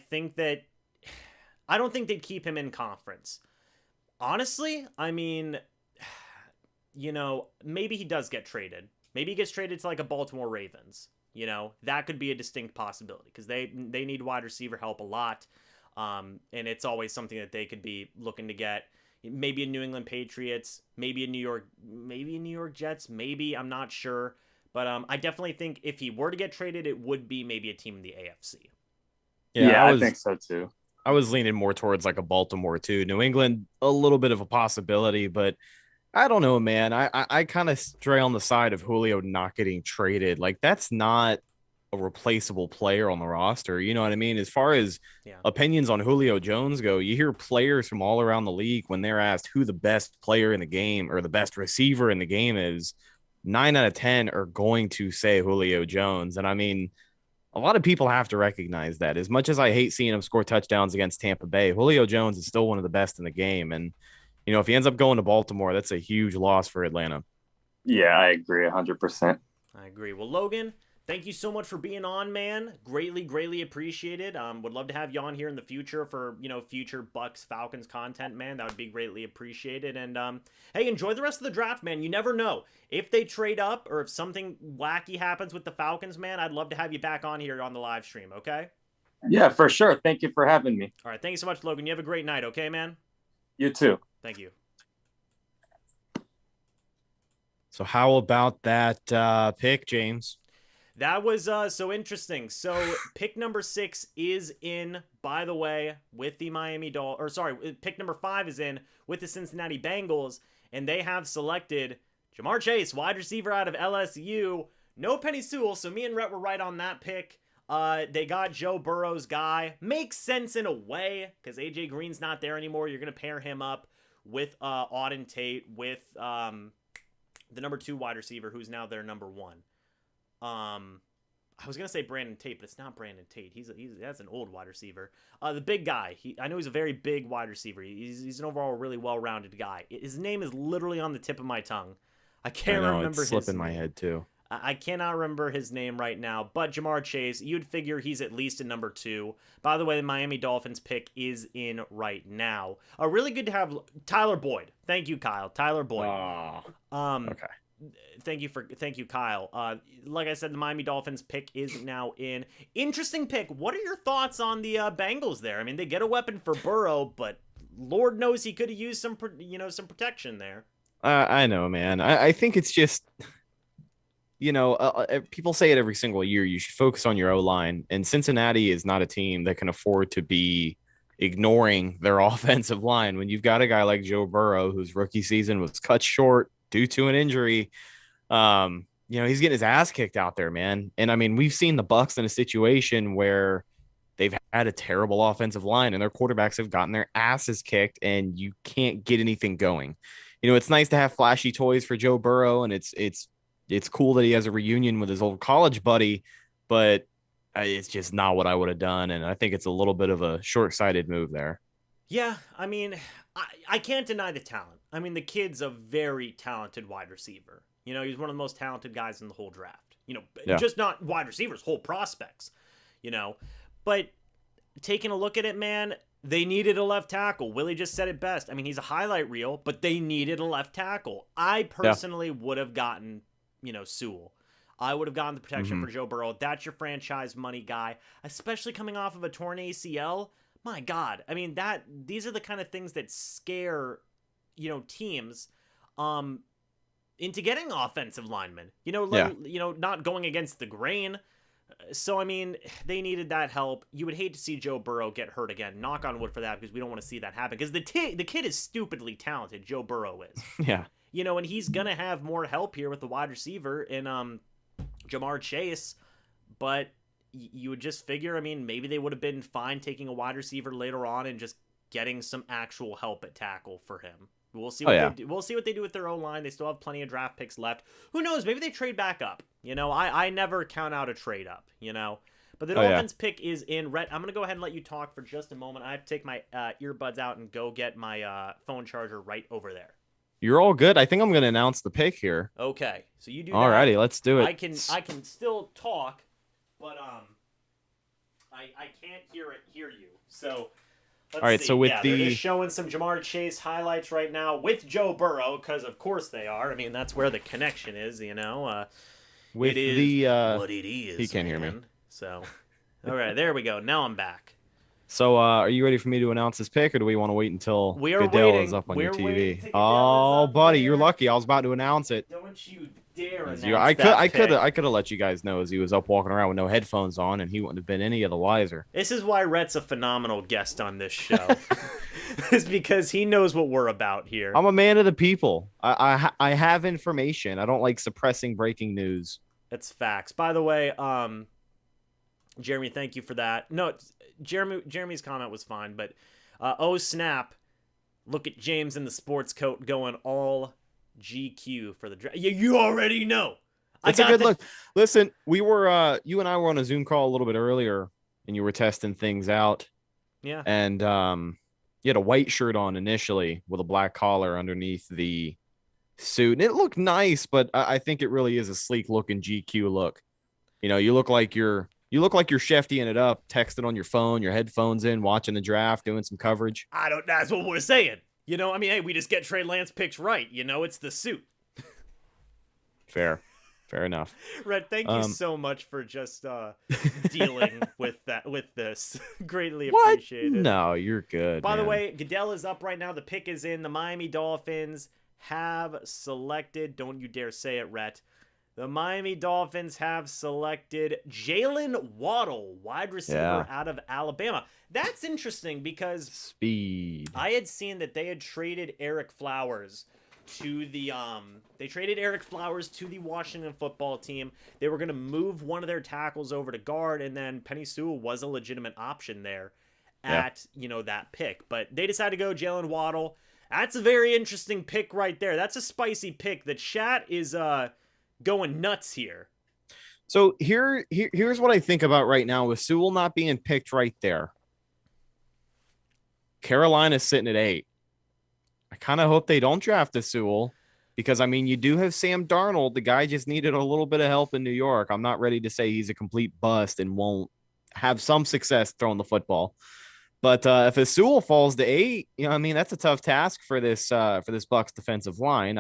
don't think they'd keep him in conference. Honestly, I mean, maybe he does get traded. Maybe he gets traded to like a Baltimore Ravens. That could be a distinct possibility because they need wide receiver help a lot. And it's always something that they could be looking to get. Maybe a New England Patriots, maybe a New York Jets, maybe, I'm not sure. But I definitely think if he were to get traded, it would be maybe a team in the AFC. Yeah, I think so too. I was leaning more towards like a Baltimore too. New England, a little bit of a possibility, but I don't know, man. I kind of stray on the side of Julio not getting traded. Like that's not a replaceable player on the roster. You know what I mean? As far as opinions on Julio Jones go, you hear players from all around the league when they're asked who the best player in the game or the best receiver in the game is, 9 out of 10 are going to say Julio Jones. And I mean, a lot of people have to recognize that. As much as I hate seeing him score touchdowns against Tampa Bay, Julio Jones is still one of the best in the game. And, if he ends up going to Baltimore, that's a huge loss for Atlanta. Yeah, I agree 100%. I agree. Well, Logan, Thank you so much for being on, man. Greatly appreciated. Would love to have you on here in the future for, future Bucs Falcons content, man. That would be greatly appreciated. And hey, enjoy the rest of the draft, man. You never know. If they trade up or if something wacky happens with the Falcons, man, I'd love to have you back on here on the live stream, okay? Yeah, for sure. Thank you for having me. All right, thank you so much, Logan. You have a great night, okay, man? You too. Thank you. So how about that pick, James? That was so interesting. So pick number 6 is in, by the way, with the pick number 5 is in with the Cincinnati Bengals, and they have selected Ja'Marr Chase, wide receiver out of LSU. No Penny Sewell, so me and Rhett were right on that pick. They got Joe Burrow's guy. Makes sense in a way, because AJ Green's not there anymore. You're going to pair him up with Auden Tate, with the number 2 wide receiver, who's now their number 1. I was gonna say Brandon Tate, but it's not Brandon Tate. That's an old wide receiver. The big guy. I know he's a very big wide receiver. He's an overall really well-rounded guy. His name is literally on the tip of my tongue. I can't remember his name. It's slipping my head too. I cannot remember his name right now. But Ja'Marr Chase, you'd figure he's at least a number 2. By the way, the Miami Dolphins pick is in right now. Really good to have Tyler Boyd. Thank you, Kyle. Tyler Boyd. Okay. Thank you, Kyle. Like I said, the Miami Dolphins pick is now in. Interesting pick. What are your thoughts on the Bengals there? I mean, they get a weapon for Burrow, but Lord knows he could have used some protection there. I know, man. I think it's just, people say it every single year. You should focus on your O-line, and Cincinnati is not a team that can afford to be ignoring their offensive line. When you've got a guy like Joe Burrow, whose rookie season was cut short due to an injury, he's getting his ass kicked out there, man. And I mean, we've seen the Bucs in a situation where they've had a terrible offensive line and their quarterbacks have gotten their asses kicked and you can't get anything going. It's nice to have flashy toys for Joe Burrow, and it's cool that he has a reunion with his old college buddy, but it's just not what I would have done. And I think it's a little bit of a short-sighted move there. Yeah, I mean, I can't deny the talent. I mean, the kid's a very talented wide receiver. He's one of the most talented guys in the whole draft. Just not wide receivers, whole prospects. But taking a look at it, man, they needed a left tackle. Willie just said it best. I mean, he's a highlight reel, but they needed a left tackle. I personally would have gotten, Sewell. I would have gotten the protection for Joe Burrow. That's your franchise money guy, especially coming off of a torn ACL. My God. I mean, these are the kind of things that scare, teams into getting offensive linemen, not going against the grain. So, I mean, they needed that help. You would hate to see Joe Burrow get hurt again. Knock on wood for that, because we don't want to see that happen. Because the kid is stupidly talented. Joe Burrow is. Yeah. And he's going to have more help here with the wide receiver in Ja'Marr Chase. But you would just figure, I mean, maybe they would have been fine taking a wide receiver later on and just getting some actual help at tackle for him. We'll see what they do. We'll see what they do with their own line. They still have plenty of draft picks left. Who knows? Maybe they trade back up. I never count out a trade up. But the Dolphins pick is in. Rhett, I'm gonna go ahead and let you talk for just a moment. I have to take my earbuds out and go get my phone charger right over there. You're all good. I think I'm gonna announce the pick here. Okay, so you do. Alrighty, let's do it. I can still talk, but I can't hear you. So. Let's all right, see. so with they're just showing some Ja'Marr Chase highlights right now with Joe Burrow, because of course they are. I mean, that's where the connection is, with it is the what it is. He can't hear me. So, all right, there we go. Now I'm back. So, are you ready for me to announce this pick, or do we want to wait until Goodell is up on your TV? Oh, buddy, you're lucky. I was about to announce it. Don't you dare announce I could have let you guys know as he was up walking around with no headphones on, and he wouldn't have been any of the wiser. This is why Rhett's a phenomenal guest on this show. It's because he knows what we're about here. I'm a man of the people. I have information. I don't like suppressing breaking news. That's facts. By the way, Jeremy, thank you for that. No, Jeremy's comment was fine, but oh snap! Look at James in the sports coat going all GQ for the draft. You already know. It's a good look. Listen, we were you and I were on a Zoom call a little bit earlier, and you were testing things out. Yeah. And you had a white shirt on initially with a black collar underneath the suit, and it looked nice, but I think it really is a sleek looking GQ look. You look like you're Sheftying it up, texting on your phone, your headphones in, watching the draft, doing some coverage. That's what we're saying. Hey, we just get Trey Lance picks right. It's the suit. Fair enough. Red, thank you so much for just dealing with this. Greatly appreciated. No, you're good. By the way, Goodell is up right now. The pick is in. The Miami Dolphins have selected, don't you dare say it, Rhett. The Miami Dolphins have selected Jalen Waddle, wide receiver out of Alabama. That's interesting because speed. I had seen that they had traded Eric Flowers to the Washington football team. They were going to move one of their tackles over to guard, and then Penei Sewell was a legitimate option there at that pick. But they decided to go Jalen Waddle. That's a very interesting pick right there. That's a spicy pick. The chat is going nuts here. So here's what I think about right now with Sewell not being picked right there. Carolina's sitting at 8. I kind of hope they don't draft a Sewell because, you do have Sam Darnold. The guy just needed a little bit of help in New York. I'm not ready to say he's a complete bust and won't have some success throwing the football. But if a Sewell falls to 8, that's a tough task for this Bucs defensive line.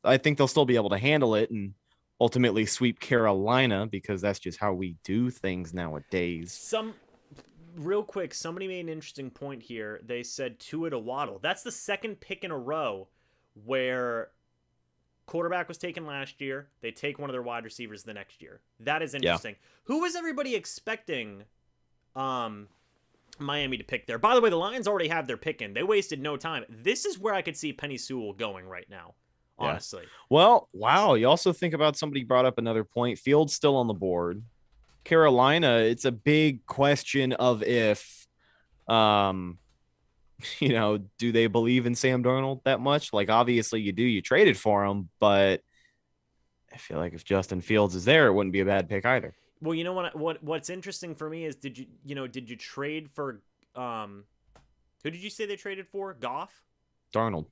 I think they'll still be able to handle it and ultimately sweep Carolina because that's just how we do things nowadays. Real quick, somebody made an interesting point here. They said Tua to Waddle. That's the second pick in a row where quarterback was taken last year. They take one of their wide receivers the next year. That is interesting. Yeah. Who was everybody expecting Miami to pick there? By the way, the Lions already have their pick in. They wasted no time. This is where I could see Penei Sewell going right now, honestly. Yeah. Well, wow. You also think about somebody brought up another point. Fields still on the board. Carolina, it's a big question of if, do they believe in Sam Darnold that much? Like, obviously you do. You traded for him, but I feel like if Justin Fields is there, it wouldn't be a bad pick either. Well, what's interesting for me is did you trade for who did you say they traded for? Goff? Darnold.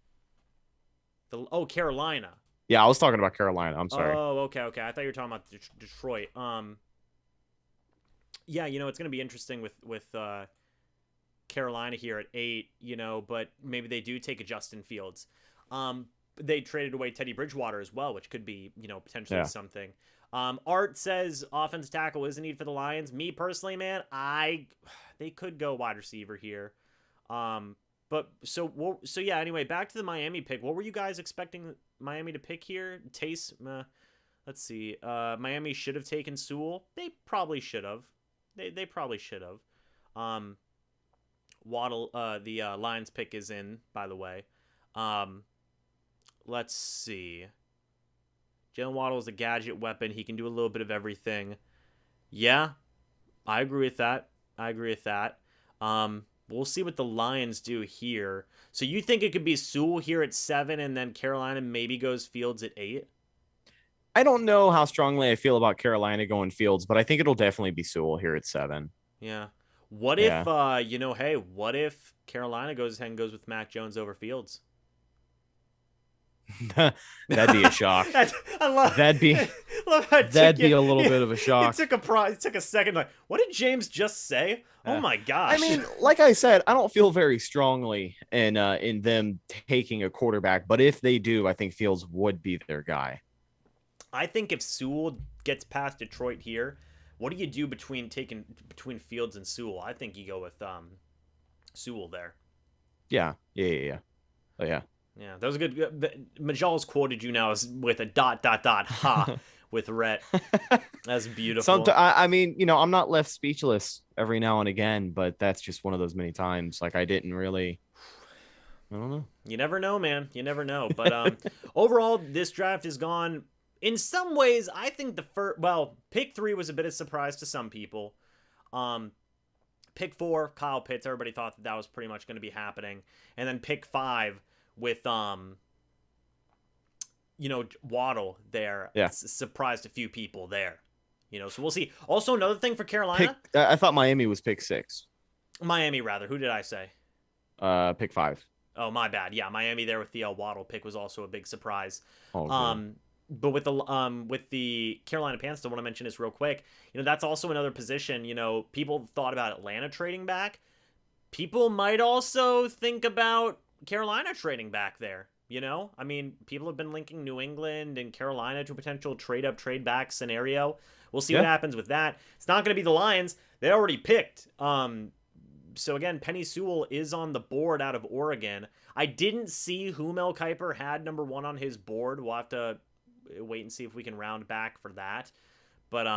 Carolina. Yeah, I was talking about Carolina. I'm sorry. Oh, okay. I thought you were talking about Detroit. Yeah, it's going to be interesting with Carolina here at 8, but maybe they do take a Justin Fields. They traded away Teddy Bridgewater as well, which could be, potentially something. Art says offensive tackle is a need for the Lions. Me personally, man, they could go wide receiver here. Anyway, back to the Miami pick. What were you guys expecting Miami to pick here? Let's see. Miami should have taken Sewell. They probably should have. They probably should have. Waddle, the Lions pick is in, by the way. Let's see. Jalen Waddle is a gadget weapon. He can do a little bit of everything. Yeah, I agree with that. We'll see what the Lions do here. So you think it could be Sewell here at 7 and then Carolina maybe goes Fields at 8? I don't know how strongly I feel about Carolina going Fields, but I think it'll definitely be Sewell here at 7. Yeah. What if, what if Carolina goes ahead and goes with Mac Jones over Fields? That'd be a shock. That'd be a little bit of a shock. It took a second. Like, what did James just say? Oh my gosh! Like I said, I don't feel very strongly in them taking a quarterback, but if they do, I think Fields would be their guy. I think if Sewell gets past Detroit here, what do you do between Fields and Sewell? I think you go with Sewell there. Yeah. Oh yeah. Yeah, that was a good. Majal's quoted you now as with a ... ha with Rhett. That's beautiful. I'm not left speechless every now and again, but that's just one of those many times. Like I don't know. You never know, man. You never know. But overall, this draft has gone. In some ways, I think pick 3 was a bit of a surprise to some people. Pick 4, Kyle Pitts. Everybody thought that was pretty much going to be happening, and then pick 5. With Waddle there, surprised a few people there, so we'll see. Also, another thing for Carolina, I thought Miami was pick 6. Miami, rather. Who did I say? Pick 5. Oh, my bad. Yeah, Miami there with the Waddle pick was also a big surprise. But with the Carolina Panthers, I want to mention this real quick. That's also another position. People thought about Atlanta trading back. People might also think about Carolina trading back there. People have been linking New England and Carolina to a potential trade up, trade back scenario. We'll see what happens with that. It's not going to be the Lions. They already picked. So again, Penny Sewell is on the board out of Oregon. I didn't see who Mel Kiper had number 1 on his board. We'll have to wait and see if we can round back for that. But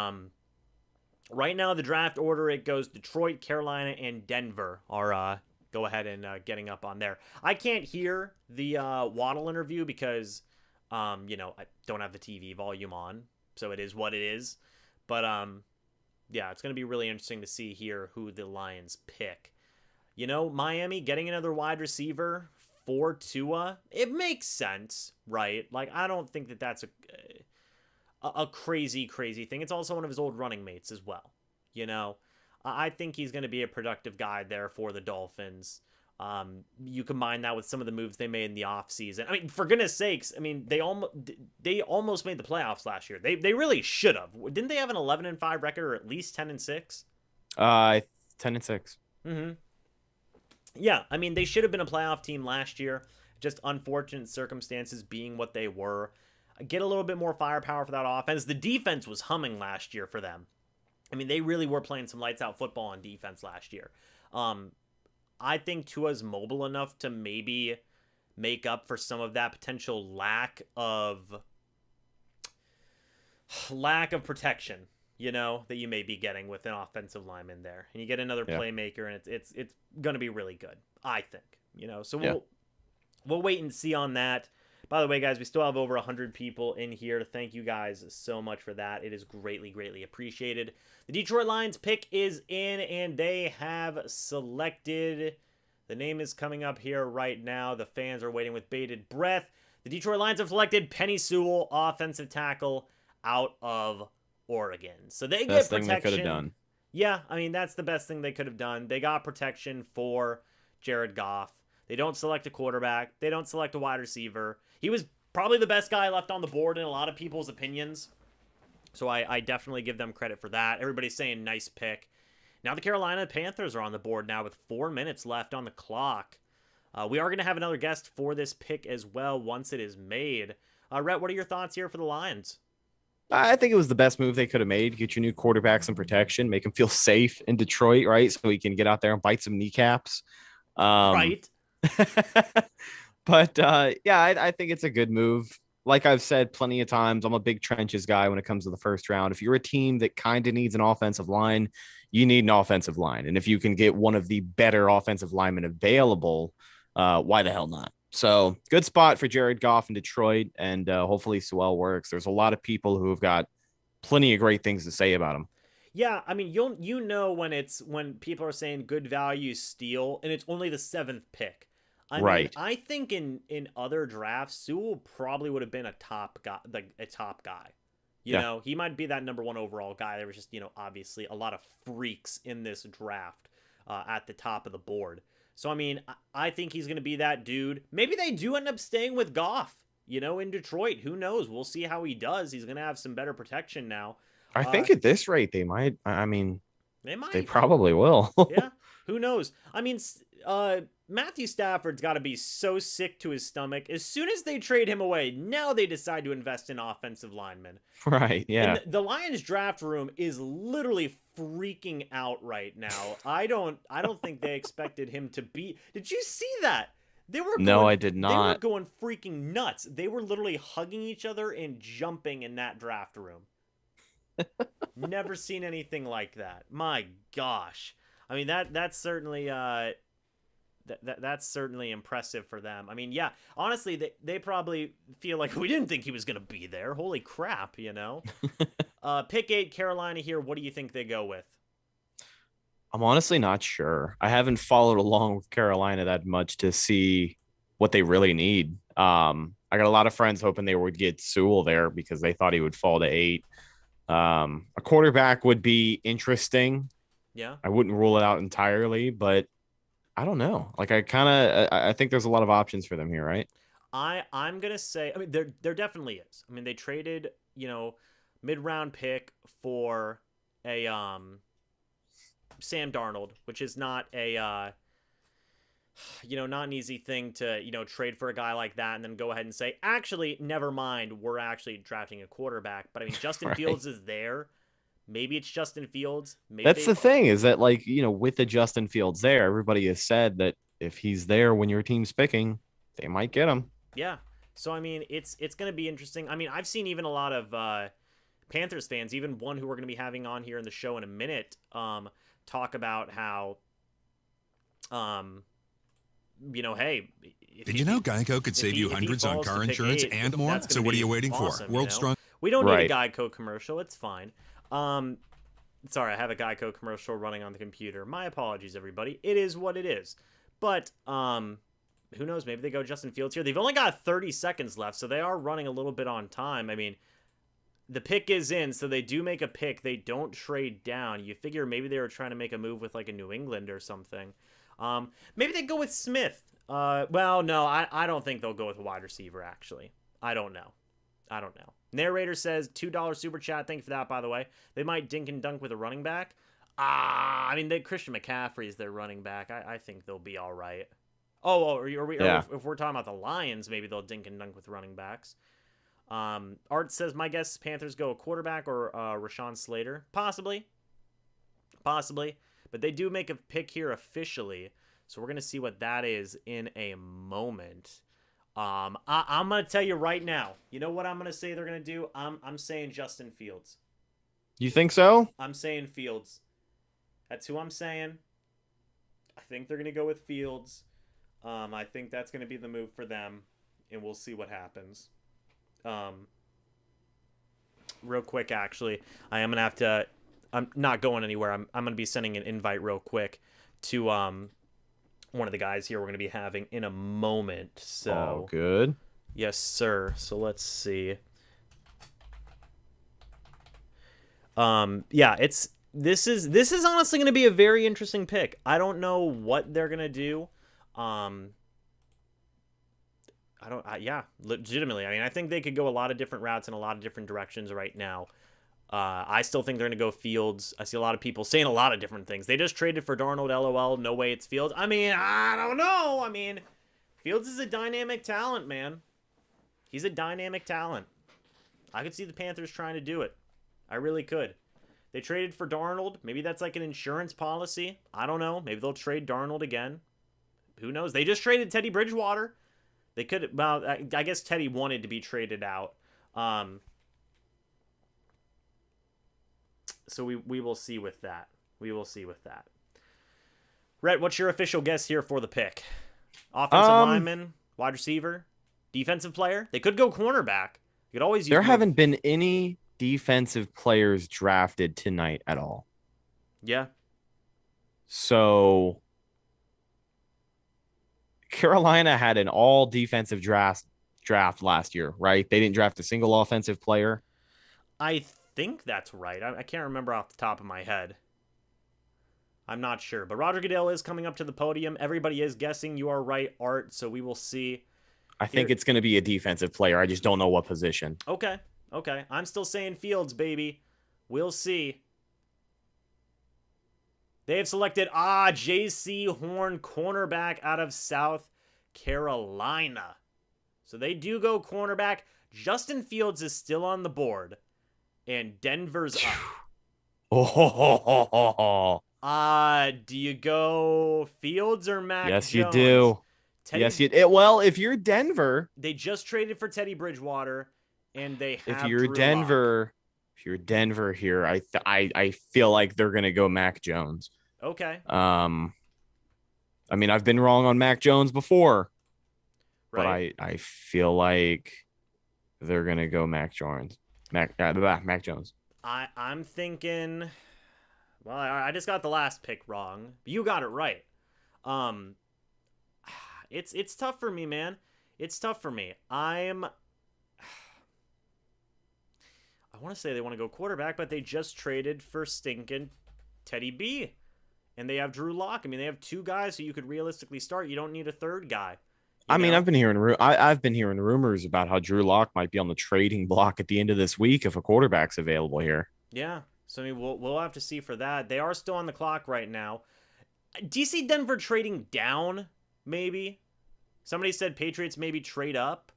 right now, the draft order, it goes Detroit, Carolina, and Denver are go ahead and getting up on there. I can't hear the Waddle interview because, I don't have the TV volume on, so it is what it is. But, yeah, it's going to be really interesting to see here who the Lions pick. Miami getting another wide receiver for Tua, it makes sense, right? Like, I don't think that that's a crazy thing. It's also one of his old running mates as well. I think he's going to be a productive guy there for the Dolphins. You combine that with some of the moves they made in the offseason. For goodness sakes, they almost made the playoffs last year. They really should have. Didn't they have an 11-5 record or at least 10-6? 10-6. Mm-hmm. Yeah, they should have been a playoff team last year. Just unfortunate circumstances being what they were. Get a little bit more firepower for that offense. The defense was humming last year for them. They really were playing some lights out football on defense last year. I think Tua's mobile enough to maybe make up for some of that potential lack of protection, that you may be getting with an offensive lineman there. And you get another playmaker, and it's going to be really good, I think. So we'll wait and see on that. By the way, guys, we still have over 100 people in here. Thank you guys so much for that. It is greatly appreciated. The Detroit Lions pick is in, and they have selected. The name is coming up here right now. The fans are waiting with bated breath. The Detroit Lions have selected Penny Sewell, offensive tackle, out of Oregon. So they get protection. Best thing they could have done. Yeah, that's the best thing they could have done. They got protection for Jared Goff. They don't select a quarterback. They don't select a wide receiver. He was probably the best guy left on the board in a lot of people's opinions. So I definitely give them credit for that. Everybody's saying nice pick. Now the Carolina Panthers are on the board now with 4 minutes left on the clock. We are going to have another guest for this pick as well once it is made. Rhett, what are your thoughts here for the Lions? I think it was the best move they could have made. Get your new quarterback some protection, make him feel safe in Detroit, right? So he can get out there and bite some kneecaps. Right. But I think it's a good move. Like I've said plenty of times, I'm a big trenches guy when it comes to the first round. If you're a team that kind of needs an offensive line, you need an offensive line. And if you can get one of the better offensive linemen available, why the hell not? So good spot for Jared Goff in Detroit, and hopefully Sewell works. There's a lot of people who have got plenty of great things to say about him. Yeah, when people are saying good value steal, and it's only the 7th pick. Right. I think in other drafts, Sewell probably would have been a top guy, he might be that number 1 overall guy. There was just, obviously a lot of freaks in this draft at the top of the board. So, I think he's going to be that dude. Maybe they do end up staying with Goff, in Detroit. Who knows? We'll see how he does. He's going to have some better protection now. I think at this rate, they might. They might. They probably will. Yeah. Who knows? Matthew Stafford's got to be so sick to his stomach. As soon as they trade him away, now they decide to invest in offensive linemen. Right, yeah. And the Lions draft room is literally freaking out right now. I don't think they expected him to be. Did you see that? No, I did not. They were going freaking nuts. They were literally hugging each other and jumping in that draft room. Never seen anything like that. My gosh. That's certainly that's certainly impressive for them. Honestly, they probably feel like we didn't think he was going to be there. Holy crap, Pick 8, Carolina here. What do you think they go with? I'm honestly not sure. I haven't followed along with Carolina that much to see what they really need. I got a lot of friends hoping they would get Sewell there because they thought he would fall to 8. A quarterback would be interesting. Yeah. I wouldn't rule it out entirely, but I don't know. I think there's a lot of options for them here, right? I'm gonna say, I mean, there definitely is. I mean, they traded, mid-round pick for a Sam Darnold, which is not a not an easy thing to, trade for a guy like that and then go ahead and say, actually, never mind, we're actually drafting a quarterback. But I mean, Justin Right. Fields is there. Maybe it's Justin Fields. Maybe That's the thing, is that, like, with the Justin Fields there, everybody has said that if he's there when your team's picking, they might get him. Yeah. So I mean, it's going to be interesting. I mean, I've seen even a lot of Panthers fans, even one who we're going to be having on here in the show in a minute, talk about how, hey, Did you know Geico could save you hundreds on car insurance and more? So what are you waiting for? World's strong. We don't need a Right. Geico commercial. It's fine. Sorry, I have a Geico commercial running on the computer. My apologies, everybody. It is what it is. But who knows? Maybe they go Justin Fields here. They've only got 30 seconds left, so they are running a little bit on time. I mean, the pick is in, so they do make a pick. They don't trade down. You figure maybe they were trying to make a move with like a New England or something. Maybe they go with Smith. Well, no, I don't think they'll go with a wide receiver, actually. I don't know. Narrator says, $2 super chat. Thank you for that, by the way. They might dink and dunk with a running back. I mean, Christian McCaffrey is their running back. I think they'll be all right. Or if we're talking about the Lions, maybe they'll dink and dunk with running backs. Art says, my guess is Panthers go a quarterback or Rashawn Slater. Possibly. But they do make a pick here officially. So we're going to see what that is in a moment. I'm going to tell you right now. You know what I'm going to say they're going to do? I'm saying Justin Fields. You think so? I'm saying Fields. That's who I'm saying. I think they're going to go with Fields. I think that's going to be the move for them, and we'll see what happens. Real quick, actually, I am going to have to... I'm not going anywhere. I'm going to be sending an invite real quick to one of the guys here we're going to be having in a moment. So, Oh, good. yes, sir. So let's see. Yeah, this is honestly going to be a very interesting pick. I don't know what they're going to do. Yeah, legitimately. I mean, I think they could go a lot of different routes in a lot of different directions right now. I still think they're going to go Fields. I see a lot of people saying a lot of different things. They just traded for Darnold, LOL. No way it's Fields. I mean, I don't know. I mean, Fields is a dynamic talent, man. He's a dynamic talent. I could see the Panthers trying to do it. I really could. They traded for Darnold. Maybe that's like an insurance policy. I don't know. Maybe they'll trade Darnold again. Who knows? They just traded Teddy Bridgewater. They could... Well, I guess Teddy wanted to be traded out. So we will see with that. Rhett, what's your official guess here for the pick? Offensive lineman, wide receiver, defensive player? They could go cornerback. You could always use... There haven't been any defensive players drafted tonight at all. Yeah. So Carolina had an all defensive draft last year, right? They didn't draft a single offensive player. I think that's right. I can't remember off the top of my head. I'm not sure. But Roger Goodell is coming up to the podium. Everybody is guessing. You are right, Art. So we will see. I think it's going to be a defensive player. I just don't know what position. Okay. I'm still saying Fields, baby. We'll see. They have selected J.C. Horn, cornerback out of South Carolina. So they do go cornerback. Justin Fields is still on the board. And Denver's up. Do you go Fields or Mac Yes, Jones? you do. Well, if you're Denver, they just traded for Teddy Bridgewater, and they have if you're Drew Denver, Lock. if you're Denver here, I feel like they're gonna go Mac Jones. Okay. I mean, I've been wrong on Mac Jones before, right. But I feel like they're gonna go Mac Jones. Mac Jones. I'm thinking. Well, I just got the last pick wrong. You got it right. It's tough for me, man. It's tough for me. I want to say they want to go quarterback, but they just traded for stinking Teddy B. And they have Drew Lock. I mean, they have two guys who you could realistically start. You don't need a third guy. I mean, I've been hearing rumors about how Drew Lock might be on the trading block at the end of this week if a quarterback's available here. Yeah. So I mean, we'll have to see for that. They are still on the clock right now. Do you see Denver trading down? Maybe. Somebody said Patriots maybe trade up.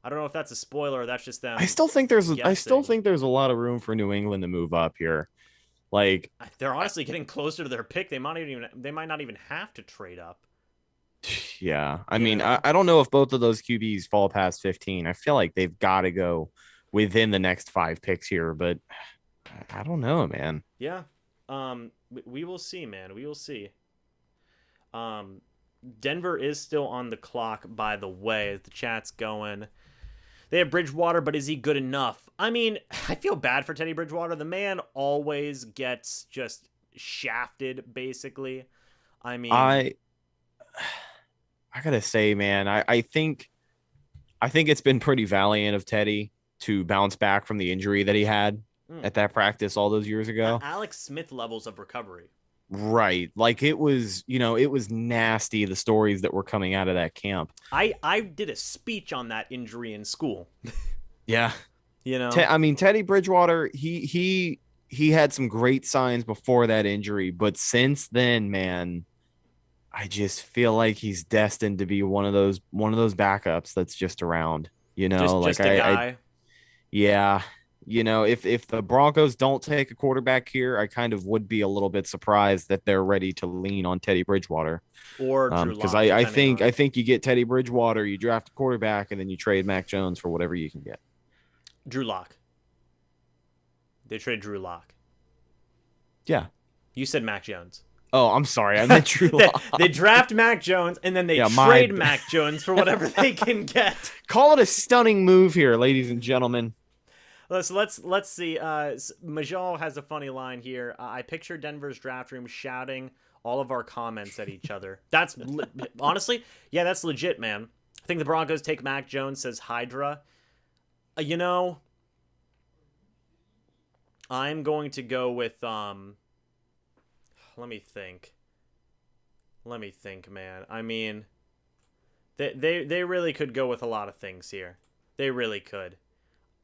I don't know if that's a spoiler or that's just them. I still think there's a lot of room for New England to move up here. Like, they're honestly getting closer to their pick. They might not even have to trade up. Yeah. I mean, I don't know if both of those QBs fall past 15. I feel like they've got to go within the next 5 picks here, but I don't know, man. Yeah. We will see, man. We will see. Denver is still on the clock, by the way, as the chat's going. They have Bridgewater, but is he good enough? I mean, I feel bad for Teddy Bridgewater. The man always gets just shafted, basically. I mean, I gotta say, man, I think it's been pretty valiant of Teddy to bounce back from the injury that he had at that practice all those years ago. Alex Smith levels of recovery. Right. Like it was nasty, the stories that were coming out of that camp. I did a speech on that injury in school. Yeah. I mean, Teddy Bridgewater, he had some great signs before that injury, but since then, man, I just feel like he's destined to be one of those backups that's just around, just a guy. Yeah. If the Broncos don't take a quarterback here, I kind of would be a little bit surprised that they're ready to lean on Teddy Bridgewater. Or Drew Lock, because I think you get Teddy Bridgewater, you draft a quarterback, and then you trade Mac Jones for whatever you can get. Drew Lock. They trade Drew Lock. Yeah. You said Mac Jones. Oh, I'm sorry. I meant Drew Lock. They draft Mac Jones, and then they trade Mac Jones for whatever they can get. Call it a stunning move here, ladies and gentlemen. Let's see. Majal has a funny line here. I picture Denver's draft room shouting all of our comments at each other. That's honestly, yeah, that's legit, man. I think the Broncos take Mac Jones, says Hydra. I'm going to go with let me think, man. I mean, they really could go with a lot of things here. They really could.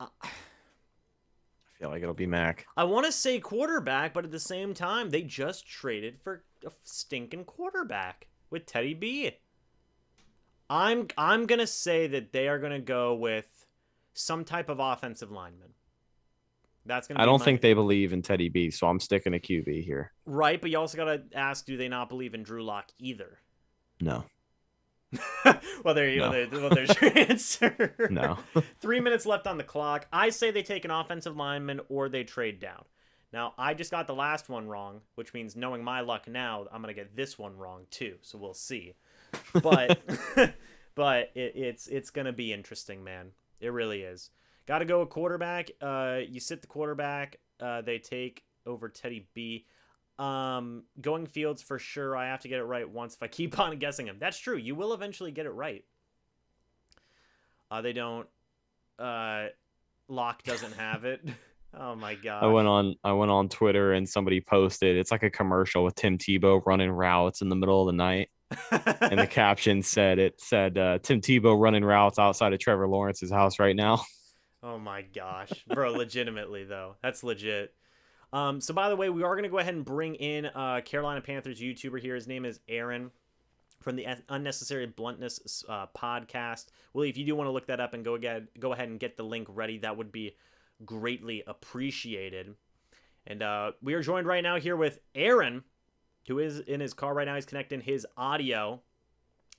I feel like it'll be Mac. I want to say quarterback, but at the same time, they just traded for a stinking quarterback with Teddy B. I'm gonna say that they are gonna go with some type of offensive lineman. That's gonna. I don't think they believe in Teddy B, so I'm sticking to QB here. Right, but you also gotta ask: do they not believe in Drew Lock either? No. Well, there you go. Well, there's your answer. No. 3 minutes left on the clock. I say they take an offensive lineman or they trade down. Now, I just got the last one wrong, which means knowing my luck now, I'm going to get this one wrong too. So we'll see. But but it's going to be interesting, man. It really is. Got to go with quarterback. You sit the quarterback. They take over Teddy B. Going Fields for sure. I have to get it right once if I keep on guessing him. That's true. You will eventually get it right. They don't. Locke doesn't have it. Oh my god. I went on Twitter and somebody posted. It's like a commercial with Tim Tebow running routes in the middle of the night, and the caption said Tim Tebow running routes outside of Trevor Lawrence's house right now. Oh my gosh, bro! Legitimately though, that's legit. So by the way, we are going to go ahead and bring in Carolina Panthers YouTuber here. His name is Aaron from the Unnecessary Bluntness podcast. Willie, if you do want to look that up and go ahead and get the link ready, that would be greatly appreciated. And we are joined right now here with Aaron, who is in his car right now. He's connecting his audio.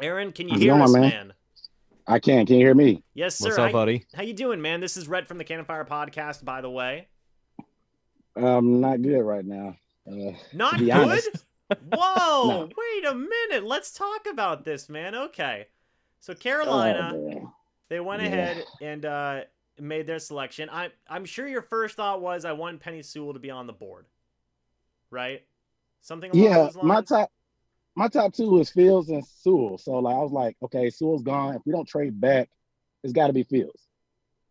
Aaron, can you hear us, man? I can. Can you hear me? Yes, sir. What's up, buddy? How you doing, man? This is Rhett from the Cannon Fire podcast, by the way. Not good right now. Not good? Honest. Whoa, No. Wait a minute. Let's talk about this, man. Okay. So Carolina, they went ahead and made their selection. I'm sure your first thought was I want Penny Sewell to be on the board. Right? Something along those lines? My top two is Fields and Sewell. So I was like, okay, Sewell's gone. If we don't trade back, it's got to be Fields.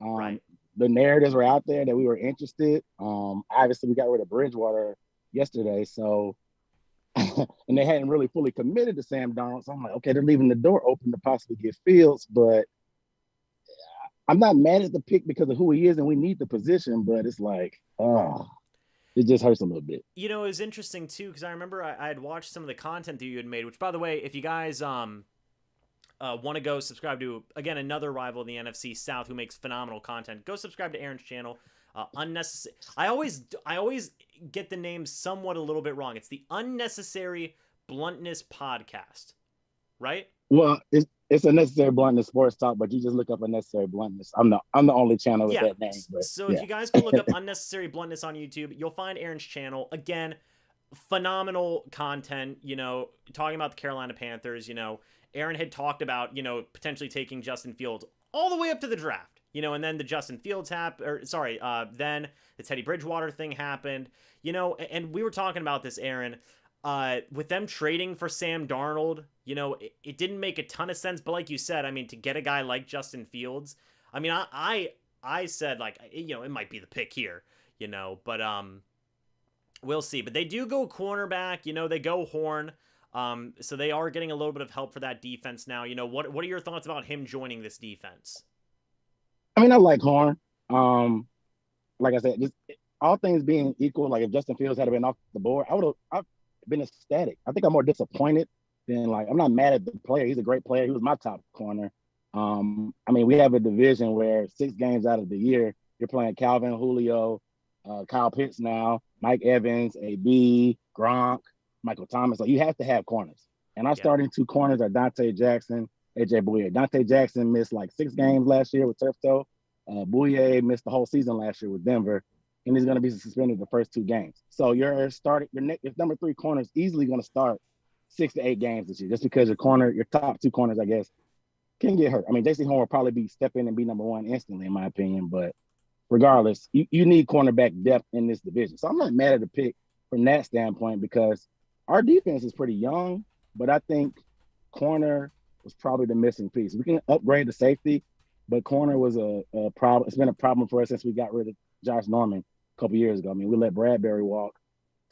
Right. The narratives were out there that we were interested. Obviously, we got rid of Bridgewater yesterday, so and they hadn't really fully committed to Sam Darnold. So I'm like, okay, they're leaving the door open to possibly get Fields, but I'm not mad at the pick because of who he is, and we need the position, but it's like, it just hurts a little bit. You know, it was interesting too, because I remember I had watched some of the content that you had made, which, by the way, if you guys want to go subscribe to, again, another rival in the NFC South who makes phenomenal content, go subscribe to Aaron's channel. Unnecessary. I always get the name somewhat a little bit wrong. It's the Unnecessary Bluntness Podcast, right? Well, it's a Necessary Bluntness sports talk, but you just look up Unnecessary Bluntness. I'm the only channel with that name. But, so if you guys go look up Unnecessary Bluntness on YouTube, you'll find Aaron's channel. Again, phenomenal content. You know, talking about the Carolina Panthers. You know, Aaron had talked about potentially taking Justin Fields all the way up to the draft. And then the Justin Fields then the Teddy Bridgewater thing happened. And we were talking about this, Aaron. With them trading for Sam Darnold, it didn't make a ton of sense. But like you said, I mean, to get a guy like Justin Fields, I mean, I said, like, it might be the pick here, but we'll see. But they do go cornerback, they go Horn. So they are getting a little bit of help for that defense now. What are your thoughts about him joining this defense? I mean, I like Horn. Like I said, just all things being equal, like if Justin Fields had been off the board, I've been ecstatic. I think I'm more disappointed than I'm not mad at the player. He's a great player. He was my top corner. I mean, we have a division where 6 games out of the year, you're playing Calvin, Julio, Kyle Pitts now, Mike Evans, AB, Gronk, Michael Thomas. So you have to have corners. And our starting 2 corners are Dante Jackson, AJ Bouye. Dante Jackson missed 6 games last year with turf toe. Bouye missed the whole season last year with Denver, and he's going to be suspended the first 2 games. So your number 3 corner is easily going to start 6 to 8 games this year, just because your top 2 corners, I guess, can get hurt. I mean, J.C. Horn will probably step in and be number 1 instantly, in my opinion. But regardless, you need cornerback depth in this division. So I'm not mad at the pick from that standpoint because our defense is pretty young, but I think corner was probably the missing piece. We can upgrade the safety, but corner was a problem. It's been a problem for us since we got rid of Josh Norman a couple years ago. I mean, we let Bradbury walk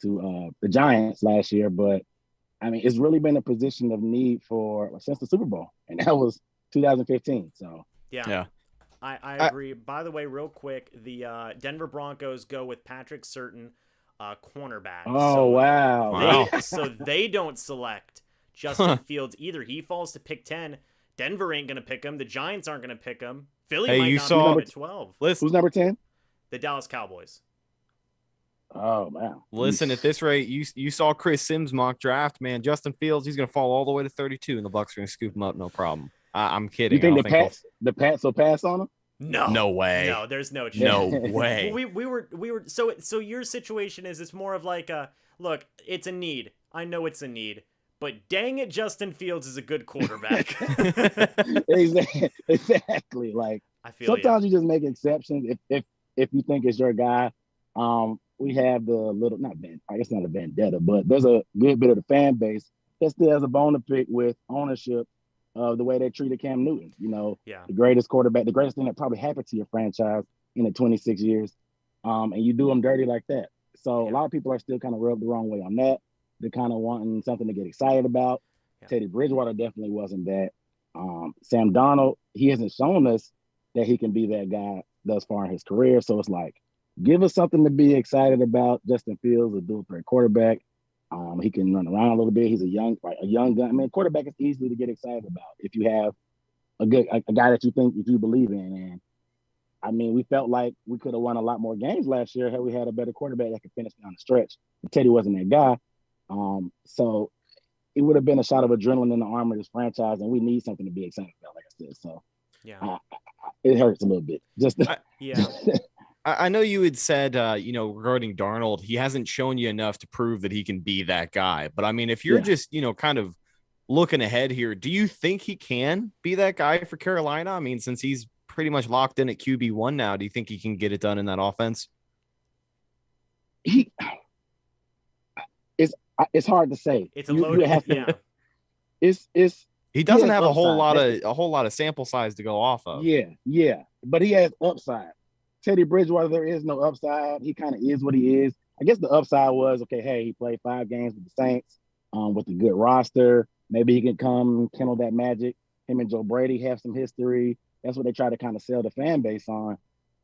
to the Giants last year, but I mean, it's really been a position of need since the Super Bowl, and that was 2015. So yeah. I agree. By the way, real quick, the Denver Broncos go with Patrick Surtain, cornerback. Oh, wow. So they don't select Justin Fields either. He falls to pick 10. Denver ain't going to pick him. The Giants aren't going to pick him. Philly might not pick him at 12. Who's number 10? The Dallas Cowboys. Oh, wow. Listen, at this rate, you saw Chris Sims' mock draft, man. Justin Fields, he's going to fall all the way to 32, and the Bucs are going to scoop him up, no problem. I'm kidding. You think the Pats will pass on him? No way. No, there's no chance. No way. we were so your situation is it's more of like look, it's a need. I know it's a need, but dang it, Justin Fields is a good quarterback. Exactly. Like I feel sometimes you just make exceptions if you think it's your guy. We have I guess not a vendetta, but there's a good bit of the fan base that still has a bone to pick with ownership of the way they treated Cam Newton. The greatest quarterback, the greatest thing that probably happened to your franchise in the 26 years. And you do them dirty like that. So a lot of people are still kind of rubbed the wrong way on that. They're kind of wanting something to get excited about. Yeah. Teddy Bridgewater definitely wasn't that. Sam Darnold, he hasn't shown us that he can be that guy thus far in his career. So it's like, give us something to be excited about. Justin Fields, a dual threat quarterback. He can run around a little bit. He's a young gun. I mean, quarterback is easily to get excited about if you have a guy that you think if you believe in. And I mean, we felt like we could have won a lot more games last year had we had a better quarterback that could finish down the stretch. And Teddy wasn't that guy. So it would have been a shot of adrenaline in the arm of this franchise, and we need something to be excited about, like I said. So it hurts a little bit. I know you had said, regarding Darnold, he hasn't shown you enough to prove that he can be that guy. But I mean, if you're just, kind of looking ahead here, do you think he can be that guy for Carolina? I mean, since he's pretty much locked in at QB1 now, do you think he can get it done in that offense? It's hard to say. It's a loaded, He doesn't have a whole lot of sample size to go off of. Yeah. But he has upside. Teddy Bridgewater, there is no upside. He kind of is what he is. I guess the upside was, okay, hey, he played 5 games with the Saints. with a good roster. Maybe he can come kindle that magic. Him and Joe Brady have some history. That's what they try to kind of sell the fan base on.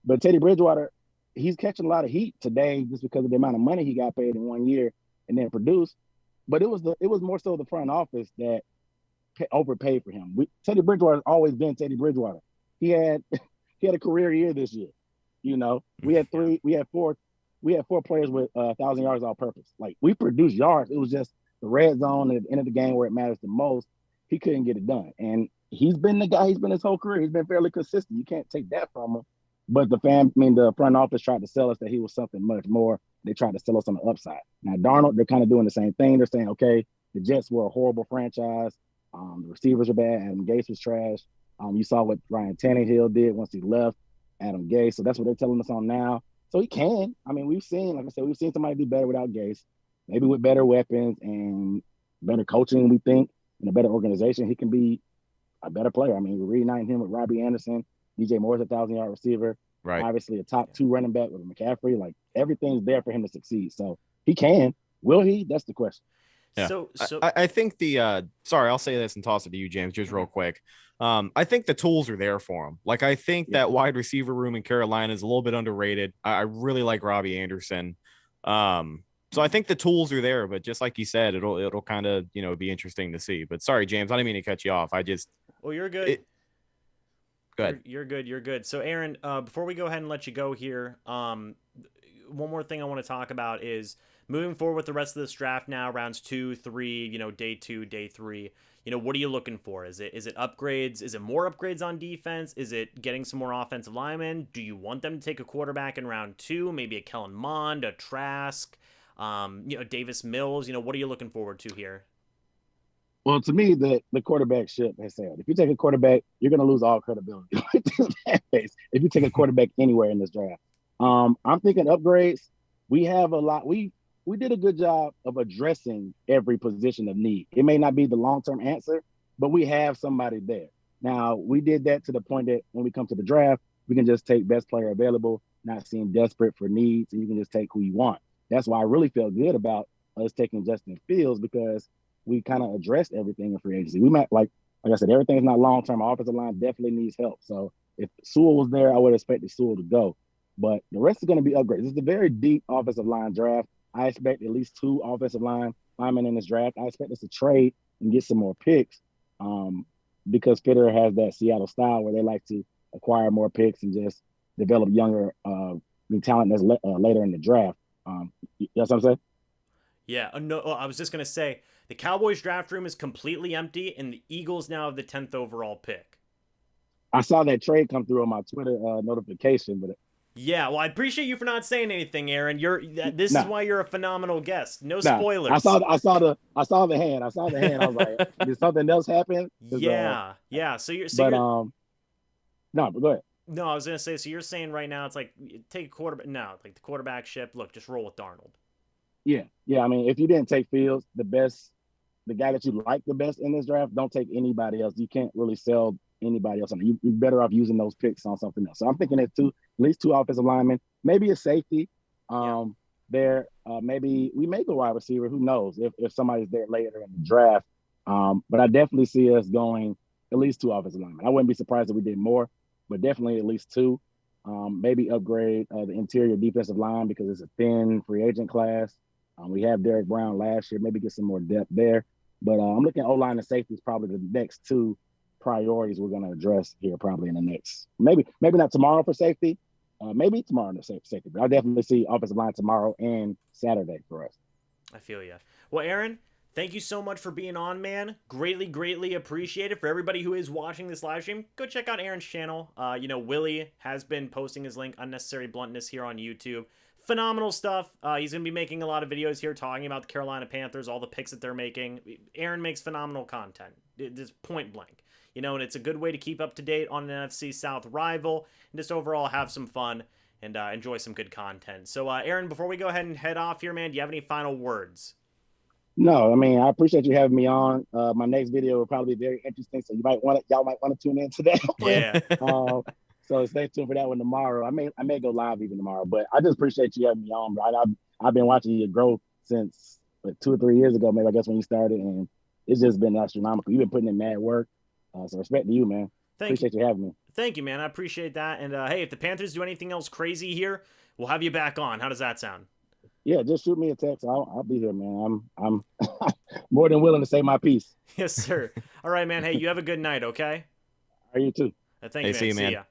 But Teddy Bridgewater, he's catching a lot of heat today just because of the amount of money he got paid in 1 year and then produced. But it was more so the front office that overpaid for him. Teddy Bridgewater has always been Teddy Bridgewater. He had a career year this year. You know, we had four players with 1,000 yards all purpose. Like, we produced yards. It was just the red zone at the end of the game where it matters the most. He couldn't get it done. And he's been the guy. He's been his whole career. He's been fairly consistent. You can't take that from him. But the front office tried to sell us that he was something much more. They tried to sell us on the upside. Now, Darnold, they're kind of doing the same thing. They're saying, okay, the Jets were a horrible franchise. The receivers are bad. Adam Gase was trash. You saw what Ryan Tannehill did once he left Adam Gase. So that's what they're telling us on now. So he can. I mean, we've seen somebody do better without Gase. Maybe with better weapons and better coaching, we think, and a better organization, he can be a better player. I mean, we're reuniting him with Robbie Anderson. DJ Moore's a 1,000-yard receiver. Right. Obviously, a top 2 running back with McCaffrey. Like, everything's there for him to succeed. So he can. Will he? That's the question. Yeah. So I think sorry, I'll say this and toss it to you, James, just real quick. I think the tools are there for him. Like, I think that wide receiver room in Carolina is a little bit underrated. I really like Robbie Anderson. So I think the tools are there, but just like you said, it'll kind of, be interesting to see. But sorry, James, I didn't mean to cut you off. Well, you're good. Go ahead. You're good. So, Aaron, before we go ahead and let you go here, one more thing I want to talk about is moving forward with the rest of this draft now, rounds 2, 3, day 2, day 3. What are you looking for? Is it upgrades? Is it more upgrades on defense? Is it getting some more offensive linemen? Do you want them to take a quarterback in round 2? Maybe a Kellen Mond, a Trask, Davis Mills? What are you looking forward to here? Well, to me, the quarterback ship has sailed. If you take a quarterback, you're going to lose all credibility. If you take a quarterback anywhere in this draft, I'm thinking upgrades. We have a lot. We did a good job of addressing every position of need. It may not be the long-term answer, but we have somebody there. Now, we did that to the point that when we come to the draft, we can just take best player available, not seem desperate for needs, and you can just take who you want. That's why I really felt good about us taking Justin Fields, because we kind of addressed everything in free agency. We might, like I said, everything's not long-term. Our offensive line definitely needs help. So if Sewell was there, I would expect Sewell to go. But the rest is going to be upgrades. This is a very deep offensive line draft. I expect at least 2 offensive linemen in this draft. I expect us to trade and get some more picks because Fitter has that Seattle style where they like to acquire more picks and just develop younger talent that's later in the draft. That's what I'm saying? Yeah, no, I was just going to say, the Cowboys draft room is completely empty, and the Eagles now have the 10th overall pick. I saw that trade come through on my Twitter notification, but yeah, well, I appreciate you for not saying anything, Aaron. Is why you're a phenomenal guest. No spoilers. I saw the hand. I was like, did something else happen? Yeah. No, but go ahead. No, I was gonna say. So you're saying right now it's like take a quarterback. No, like the quarterback ship. Look, just roll with Darnold. Yeah. I mean, if you didn't take Fields, the guy that you like the best in this draft, don't take anybody else. You can't really sell anybody else. You're better off using those picks on something else. So I'm thinking at least 2 offensive linemen, maybe a safety. Maybe we may go wide receiver. Who knows if somebody's there later in the draft. But I definitely see us going at least 2 offensive linemen. I wouldn't be surprised if we did more, but definitely at least 2. Maybe upgrade the interior defensive line because it's a thin free agent class. We have Derek Brown last year. Maybe get some more depth there. But I'm looking at O-line and safety is probably the next 2 priorities we're going to address here probably in the next, maybe not tomorrow for safety, maybe tomorrow in the safety, but I definitely see offensive line tomorrow and Saturday for us. I feel you. Well, Aaron, thank you so much for being on, man. Greatly appreciate it. For everybody who is watching this live stream, go check out Aaron's channel. Willie has been posting his link, Unnecessary Bluntness, here on YouTube. Phenomenal stuff. He's going to be making a lot of videos here talking about the Carolina Panthers, all the picks that they're making. Aaron makes phenomenal content. It's point blank. And it's a good way to keep up to date on an NFC South rival and just overall have some fun and enjoy some good content. So, Aaron, before we go ahead and head off here, man, do you have any final words? No, I mean, I appreciate you having me on. My next video will probably be very interesting, so y'all might want to tune into that. Yeah. So stay tuned for that one tomorrow. I may go live even tomorrow, but I just appreciate you having me on, bro. I've been watching you grow since 2 or 3 years ago, maybe I guess when you started, and it's just been astronomical. You've been putting in mad work. So respect to you, man. Appreciate you having me. Thank you, man. I appreciate that. And hey, if the Panthers do anything else crazy here, we'll have you back on. How does that sound? Yeah, just shoot me a text. I'll be here, man. I'm more than willing to say my piece. Yes, sir. All right, man. Hey, you have a good night, okay? Are you too? Thank you, man. See you, man. See ya.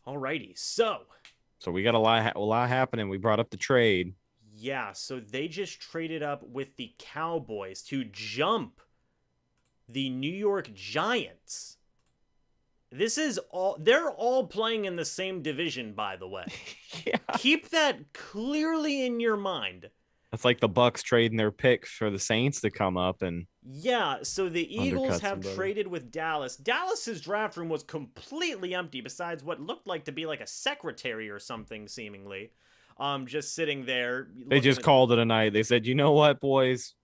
Alrighty, so we got a lot happening. We brought up the trade. Yeah, so they just traded up with the Cowboys to jump the New York Giants. They're all playing in the same division, by the way. Yeah. Keep that clearly in your mind. That's like the Bucs trading their pick for the Saints to come up and yeah, so the Eagles have traded with Dallas. Dallas's draft room was completely empty besides what looked like to be like a secretary or something, seemingly. Just sitting there. They just called it a night. They said, you know what, boys?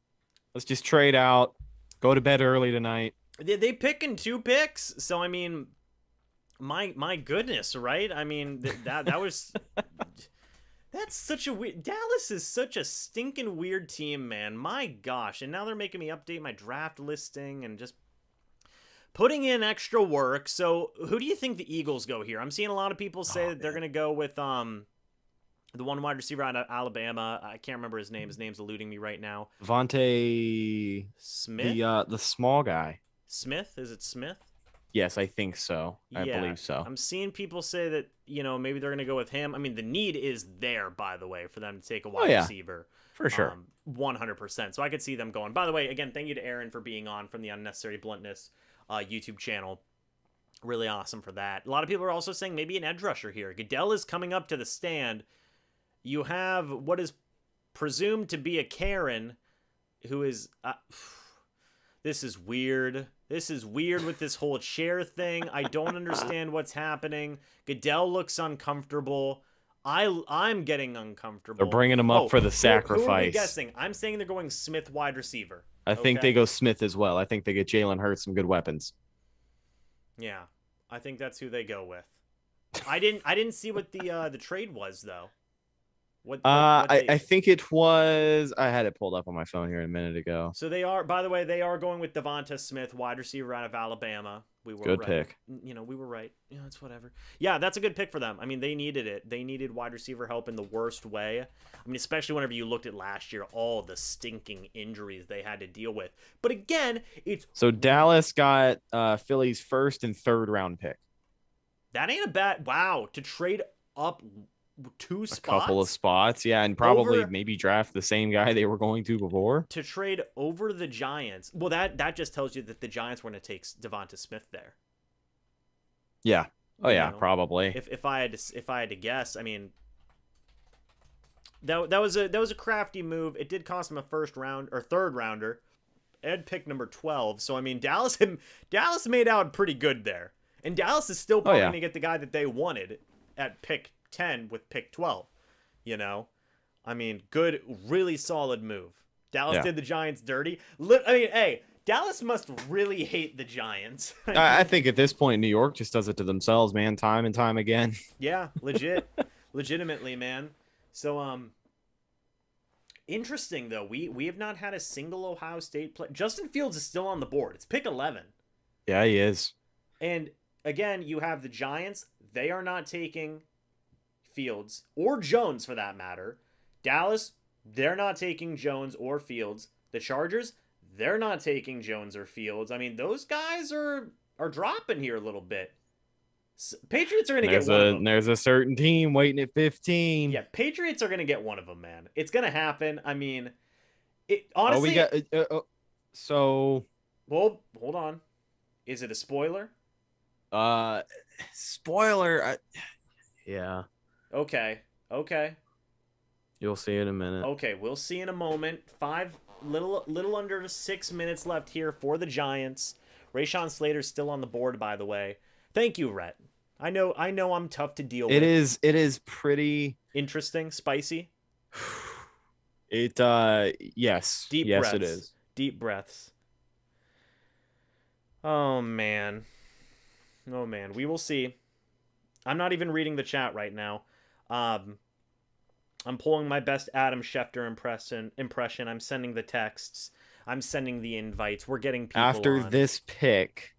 Let's just trade out. Go to bed early tonight. They picking 2 picks. So, I mean, my goodness, right? I mean, that was... That's such a weird... Dallas is such a stinking weird team, man. My gosh. And now they're making me update my draft listing and just putting in extra work. So, who do you think the Eagles go here? I'm seeing a lot of people say that they're going to go with... the one wide receiver out of Alabama, I can't remember his name. His name's eluding me right now. Vontae Smith? The small guy. Smith? Is it Smith? Yes, I think so. I believe so. I'm seeing people say that, maybe they're going to go with him. I mean, the need is there, by the way, for them to take a wide receiver. For sure. 100%. So I could see them going. By the way, again, thank you to Aaron for being on from the Unnecessary Bluntness YouTube channel. Really awesome for that. A lot of people are also saying maybe an edge rusher here. Goodell is coming up to the stand. You have what is presumed to be a Karen who is... this is weird. This is weird with this whole chair thing. I don't understand what's happening. Goodell looks uncomfortable. I'm getting uncomfortable. They're bringing him up for the sacrifice. Who are we guessing? I'm saying they're going Smith wide receiver. I think they go Smith as well. I think they get Jalen Hurts some good weapons. Yeah, I think that's who they go with. I didn't see what the trade was though. I think it was. I had it pulled up on my phone here a minute ago. So they are. By the way, they are going with Devonta Smith, wide receiver out of Alabama. We were good right. pick. We were right. It's whatever. Yeah, that's a good pick for them. I mean, they needed it. They needed wide receiver help in the worst way. I mean, especially whenever you looked at last year, all the stinking injuries they had to deal with. But again, it's so Dallas got Philly's 1st and 3rd round pick. That ain't a bad. Wow, to trade up 2 spots? A couple of spots, yeah, and probably maybe draft the same guy they were going to before. To trade over the Giants. Well, that just tells you that the Giants were going to take Devonta Smith there. Yeah. Oh yeah, probably. If I had to guess, I mean, that was a crafty move. It did cost him a 1st round or 3rd rounder. Ed pick number 12. So I mean, Dallas made out pretty good there. And Dallas is still probably going to get the guy that they wanted at pick 10 with pick 12. I mean, good, really solid move. Dallas did the Giants dirty. I mean, hey, Dallas must really hate the Giants. I think at this point, New York just does it to themselves, man, time and time again. Yeah, legitimately, man. So, interesting though. We have not had a single Ohio State play. Justin Fields is still on the board. It's pick 11. Yeah, he is. And again, you have the Giants. They are not taking Fields or Jones for that matter. Dallas, they're not taking Jones or Fields. The Chargers, they're not taking Jones or Fields. I mean, those guys are dropping here a little bit. Patriots are going to get one of them. There's a certain team waiting at 15. Yeah, Patriots are going to get one of them, man. It's going to happen. I mean, honestly. So. Well, hold on. Is it a spoiler? Spoiler. Yeah. Okay. You'll see in a minute. Okay, we'll see in a moment. Little under 6 minutes left here for the Giants. Rashawn Slater's still on the board, by the way. Thank you, Rhett. I know I'm tough to deal with. It is pretty interesting, spicy. Yes. Deep yes, breaths. It is. Deep breaths. Oh man. We will see. I'm not even reading the chat right now. I'm pulling my best Adam Schefter impression. I'm sending the texts. I'm sending the invites. We're getting people After on. this pick,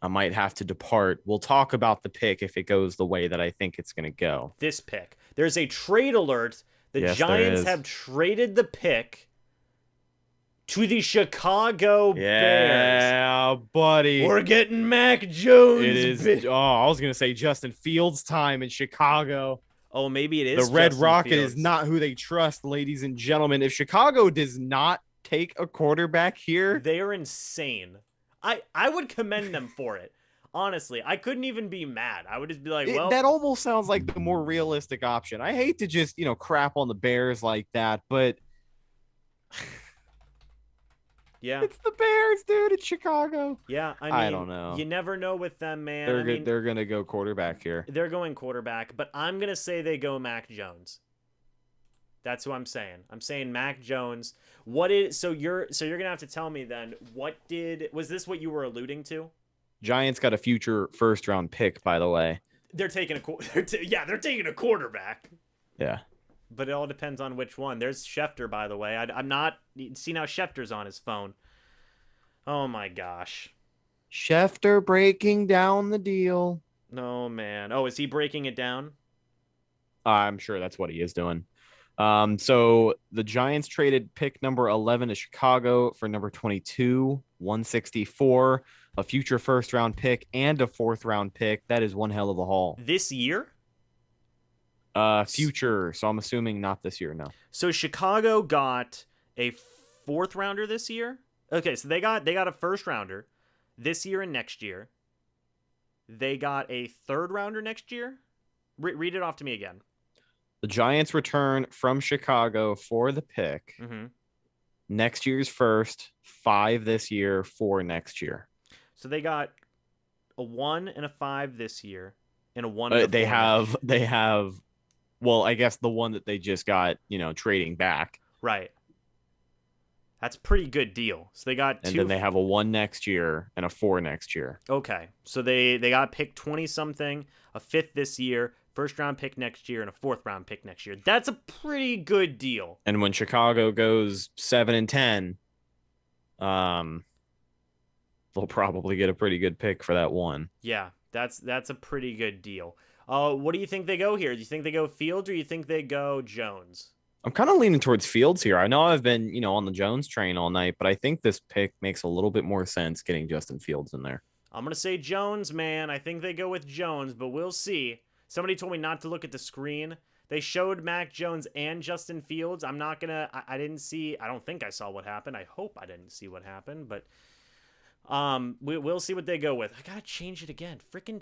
I might have to depart. We'll talk about the pick if it goes the way that I think it's going to go. This pick. There's a trade alert. The Giants have traded the pick to the Chicago Bears. Yeah, buddy. We're getting Mac Jones. It is. Oh, I was going to say Justin Fields time in Chicago. Oh, maybe it is. The Red Rocket is not who they trust, ladies and gentlemen. If Chicago does not take a quarterback here, they are insane. I would commend them for it. Honestly, I couldn't even be mad. I would just be like, well, that almost sounds like the more realistic option. I hate to just, crap on the Bears like that, but yeah, it's the Bears, dude. It's Chicago. Yeah, I don't know. You never know with them, man. They're gonna go quarterback here. They're going quarterback, but I'm gonna say they go Mac Jones. That's who I'm saying. I'm saying Mac Jones. So you're gonna have to tell me then. Was this what you were alluding to? Giants got a future first-round pick, by the way. They're taking they're taking a quarterback. Yeah. But it all depends on which one. There's Schefter, by the way. I'm not... See, now Schefter's on his phone. Oh, my gosh. Schefter breaking down the deal. Oh, man. Oh, is he breaking it down? I'm sure that's what he is doing. So the Giants traded pick number 11 to Chicago for number 22, 164, a future first-round pick, and a fourth-round pick. That is one hell of a haul. This year? Future. So I'm assuming not this year, no. So Chicago got a fourth rounder this year? Okay, so they got a first rounder this year and next year. They got a third rounder next year? Read it off to me again. The Giants return from Chicago for the pick. Mm-hmm. Next year's first, 5 this year, 4 next year. So they got a 1 and a 5 this year and a 1 and a 4. They have well, I guess the one that they just got, trading back. Right. That's a pretty good deal. So they got 2. And then they have a 1 next year and a 4 next year. Okay. So they got pick 20-something, a 5th this year, first-round pick next year, and a fourth-round pick next year. That's a pretty good deal. And when Chicago goes 7-10, they'll probably get a pretty good pick for that 1. Yeah, that's a pretty good deal. What do you think they go here? Do you think they go Fields or do you think they go Jones? I'm kind of leaning towards Fields here. I know I've been, on the Jones train all night, but I think this pick makes a little bit more sense getting Justin Fields in there. I'm going to say Jones, man. I think they go with Jones, but we'll see. Somebody told me not to look at the screen. They showed Mac Jones and Justin Fields. I'm not going to... I didn't see... I don't think I saw what happened. I hope I didn't see what happened, but... We'll see what they go with. I gotta change it again. Freaking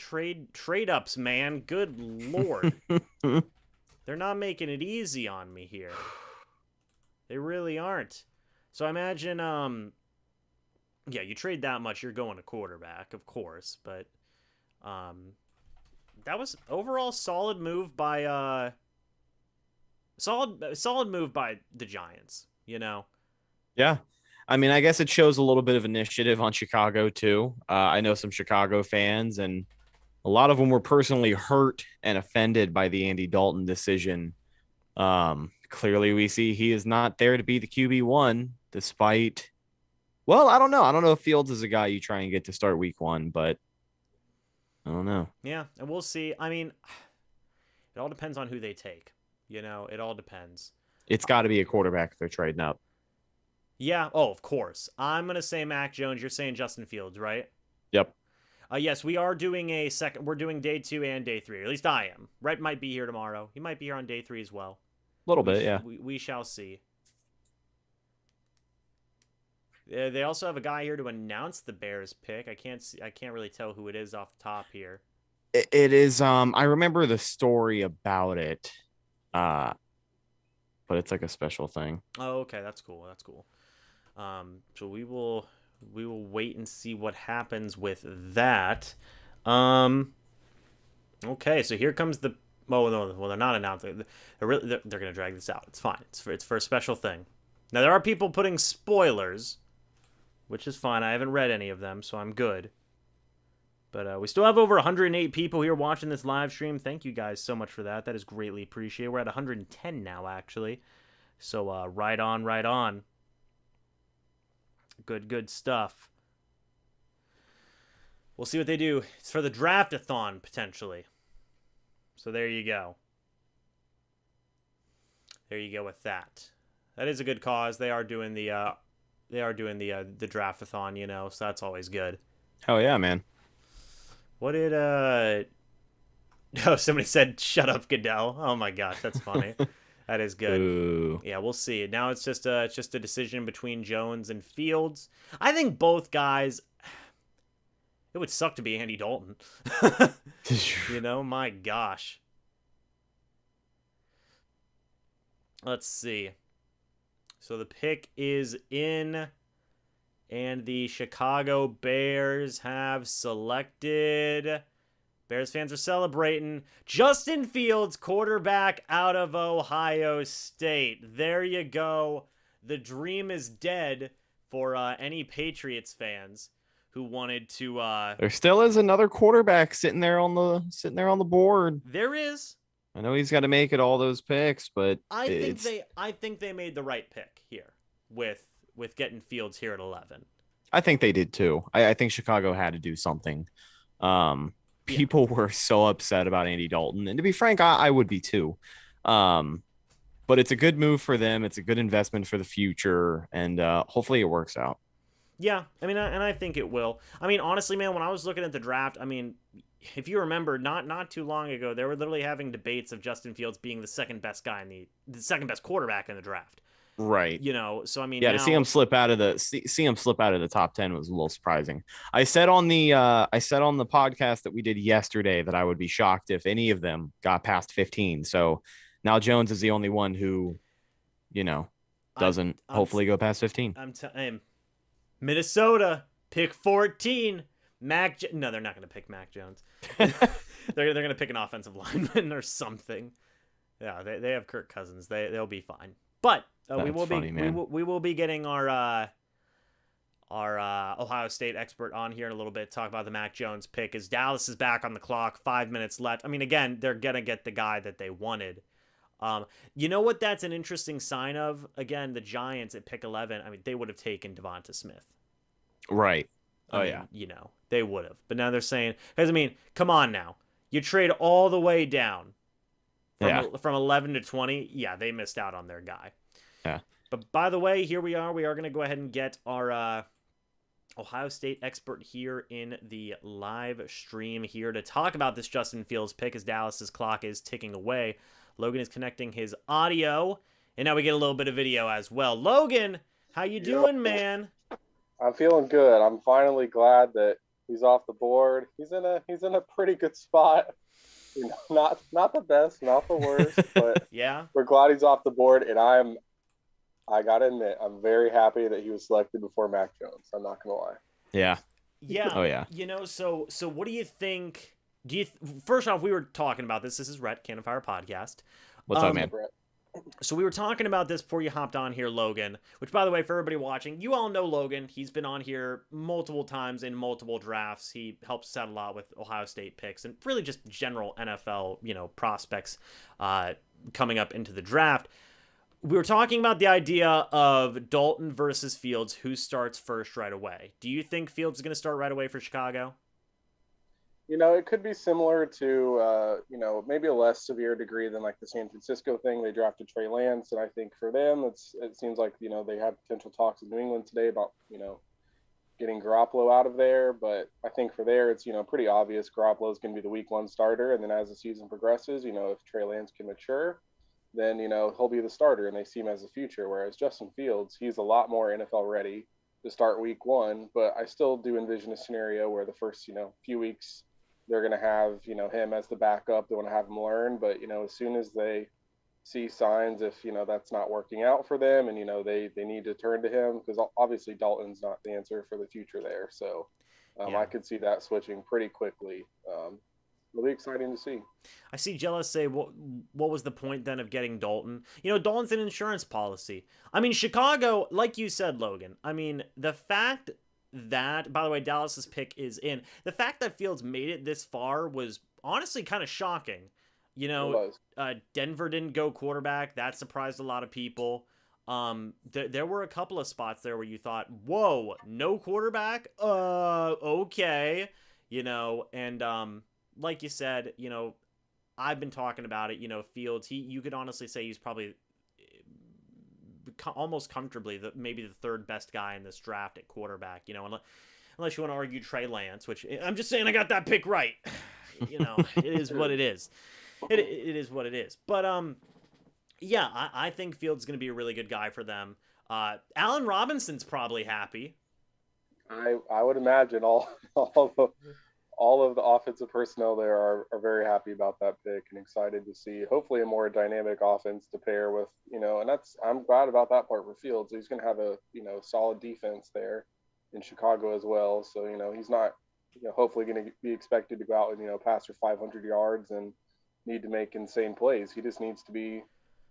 trade ups, man. Good lord. They're not making it easy on me here. They really aren't. So I imagine, yeah, you trade that much, you're going to quarterback, of course. But, that was overall solid move by, solid move by the Giants, Yeah. I mean, I guess it shows a little bit of initiative on Chicago, too. I know some Chicago fans, and a lot of them were personally hurt and offended by the Andy Dalton decision. Clearly, we see he is not there to be the QB1, despite... Well, I don't know. I don't know if Fields is a guy you try and get to start week 1, but I don't know. Yeah, and we'll see. I mean, it all depends on who they take. It all depends. It's got to be a quarterback they're trading up. Yeah. Oh, of course. I'm going to say Mac Jones. You're saying Justin Fields, right? Yep. Yes, we are doing we're doing day 2 and day 3. Or at least I am. Brett might be here tomorrow. He might be here on day 3 as well. A little bit, yeah. We shall see. They also have a guy here to announce the Bears pick. I can't really tell who it is off the top here. It is, I remember the story about it. But it's like a special thing. Oh, okay. That's cool. So we will wait and see what happens with that. Okay, so here comes the... Oh, no, well, they're not announcing. They're going to drag this out. It's fine. It's for a special thing. Now, there are people putting spoilers, which is fine. I haven't read any of them, so I'm good. But we still have over 108 people here watching this live stream. Thank you guys so much for that. That is greatly appreciated. We're at 110 now, actually. So right on, right on. Good stuff. We'll see what they do. It's for the draft-a-thon, potentially. So there you go. There you go with that. That is a good cause. They are doing the draft-a-thon, you know, so that's always good. Hell yeah, man. What did oh, somebody said shut up, Goodell. Oh my gosh, that's funny. That is good. Ooh. Yeah, we'll see. Now it's just a decision between Jones and Fields. I think both guys. It would suck to be Andy Dalton. You know, my gosh. Let's see. So the pick is in, and the Chicago Bears have selected. Bears fans are celebrating. Justin Fields, quarterback out of Ohio State. There you go. The dream is dead for any Patriots fans who wanted to. There still is another quarterback sitting there on the board. There is. I know he's got to make it all those picks, but I think they made the right pick here with getting Fields here at 11. I think they did too. I think Chicago had to do something. People were so upset about Andy Dalton, and to be frank, I would be too. But it's a good move for them. It's a good investment for the future, and hopefully it works out. Yeah, I mean, and I think it will. I mean, honestly, man, when I was looking at the draft, I mean, if you remember, not too long ago, they were literally having debates of Justin Fields being the second best guy in the second best quarterback in the draft. Right. You know, so I mean, yeah, now, to see him slip out of the top 10 was a little surprising. I said on the podcast that we did yesterday that I would be shocked if any of them got past 15. So now Jones is the only one who, you know, doesn't hopefully go past 15. I'm Minnesota pick 14. No, they're not going to pick Mac Jones. they're going to pick an offensive lineman or something. Yeah, they have Kirk Cousins. They'll be fine. But we will be getting our Ohio State expert on here in a little bit. Talk about the Mac Jones pick as Dallas is back on the clock. 5 minutes left. I mean, again, they're gonna get the guy that they wanted. You know what? That's an interesting sign of. Again, the Giants at pick 11. I mean, they would have taken Devonta Smith. Right. I mean, you know, they would have. But now they're saying, because I mean, come on now, you trade all the way down from 11 to 20. Yeah, they missed out on their guy. Yeah. But by the way, here we are. We are going to go ahead and get our Ohio State expert here in the live stream here to talk about this Justin Fields pick as Dallas's clock is ticking away. Logan is connecting his audio, and now we get a little bit of video as well. Logan, how you doing, man? I'm feeling good. I'm finally glad that he's off the board. He's in a pretty good spot. You know, not the best, not the worst, but yeah, we're glad he's off the board. And I gotta admit, I'm very happy that he was selected before Mac Jones. I'm not gonna lie. Yeah. Yeah. Oh yeah. You know, so what do you think? First off, we were talking about this. This is Rhett, Cannon Fire Podcast. What's up, man? So we were talking about this before you hopped on here, Logan, which, by the way, for everybody watching, you all know Logan. He's been on here multiple times in multiple drafts. He helps us out a lot with Ohio State picks and really just general NFL, you know, prospects coming up into the draft. We were talking about the idea of Dalton versus Fields, who starts first right away. Do you think Fields is going to start right away for Chicago? You know, it could be similar to, you know, maybe a less severe degree than like the San Francisco thing. They drafted Trey Lance, and I think for them, it seems like, you know, they have potential talks with New England today about, you know, getting Garoppolo out of there. But I think for there, it's, you know, pretty obvious Garoppolo is going to be the week 1 starter. And then as the season progresses, you know, if Trey Lance can mature, then, you know, he'll be the starter and they see him as the future. Whereas Justin Fields, he's a lot more NFL ready to start week 1. But I still do envision a scenario where the first, you know, few weeks, they're going to have, you know, him as the backup. They want to have him learn. But, you know, as soon as they see signs, if, you know, that's not working out for them and, you know, they need to turn to him, because obviously Dalton's not the answer for the future there. So I could see that switching pretty quickly. It'll be exciting to see. I see Jealous say, what was the point then of getting Dalton? You know, Dalton's an insurance policy. I mean, Chicago, like you said, Logan, I mean, the fact that, by the way, Dallas's pick is in. The fact that Fields made it this far was honestly kind of shocking. You know, Denver didn't go quarterback. That surprised a lot of people. There were a couple of spots there where you thought, whoa, no quarterback? Okay. You know, and like you said, you know, I've been talking about it, you know, Fields, you could honestly say he's probably almost comfortably maybe the third best guy in this draft at quarterback, you know, unless you want to argue Trey Lance, which I'm just saying I got that pick right. You know, it is what it is. It is what it is. But yeah, I think Fields is going to be a really good guy for them. Allen Robinson's probably happy. I would imagine all of the offensive personnel there are very happy about that pick and excited to see hopefully a more dynamic offense to pair with, you know, and I'm glad about that part for Fields. He's going to have a, you know, solid defense there in Chicago as well. So, you know, he's not, you know, hopefully going to be expected to go out and, you know, pass for 500 yards and need to make insane plays. He just needs to be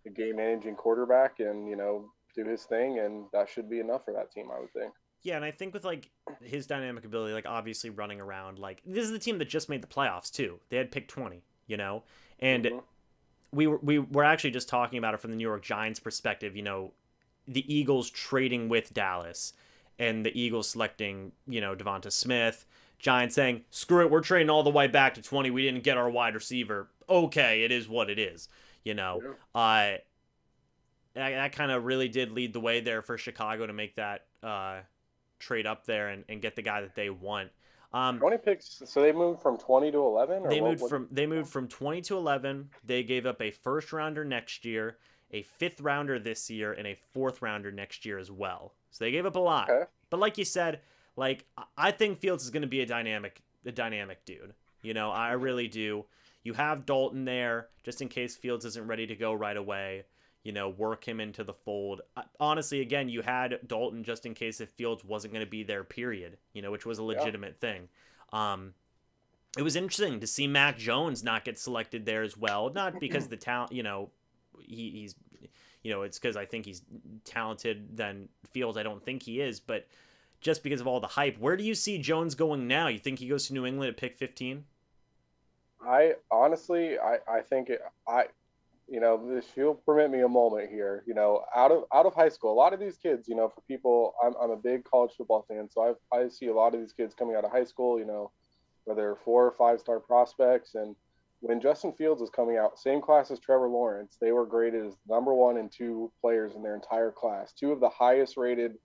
a game managing quarterback and, you know, do his thing. And that should be enough for that team, I would think. Yeah, and I think with, like, his dynamic ability, like, obviously running around, like, this is the team that just made the playoffs, too. They had pick 20, you know? And we were actually just talking about it from the New York Giants perspective, you know, the Eagles trading with Dallas and the Eagles selecting, you know, Devonta Smith, Giants saying, screw it, we're trading all the way back to 20. We didn't get our wide receiver. Okay, it is what it is, you know? That kind of really did lead the way there for Chicago to make that trade up there and get the guy that they want. 20 picks, so they moved from 20 to 11? They moved from 20 to 11. They gave up a first rounder next year, a fifth rounder this year, and a fourth rounder next year as well. So they gave up a lot. Okay. But like you said, like, I think Fields is going to be a dynamic dude. You know, I really do. You have Dalton there just in case Fields isn't ready to go right away. You know, work him into the fold. Honestly, again, you had Dalton just in case if Fields wasn't going to be there, period. You know, which was a legitimate thing. It was interesting to see Mac Jones not get selected there as well. Not because the talent, you know, he's, you know, it's because I think he's talented than Fields. I don't think he is, but just because of all the hype. Where do you see Jones going now? You think he goes to New England at pick 15? I honestly think you know, if you'll permit me a moment here, you know, out of high school, a lot of these kids, you know, for people, I'm a big college football fan, so I see a lot of these kids coming out of high school, you know, whether 4- or 5-star prospects, and when Justin Fields was coming out, same class as Trevor Lawrence, they were graded as number 1 and 2 players in their entire class, 2 of the highest rated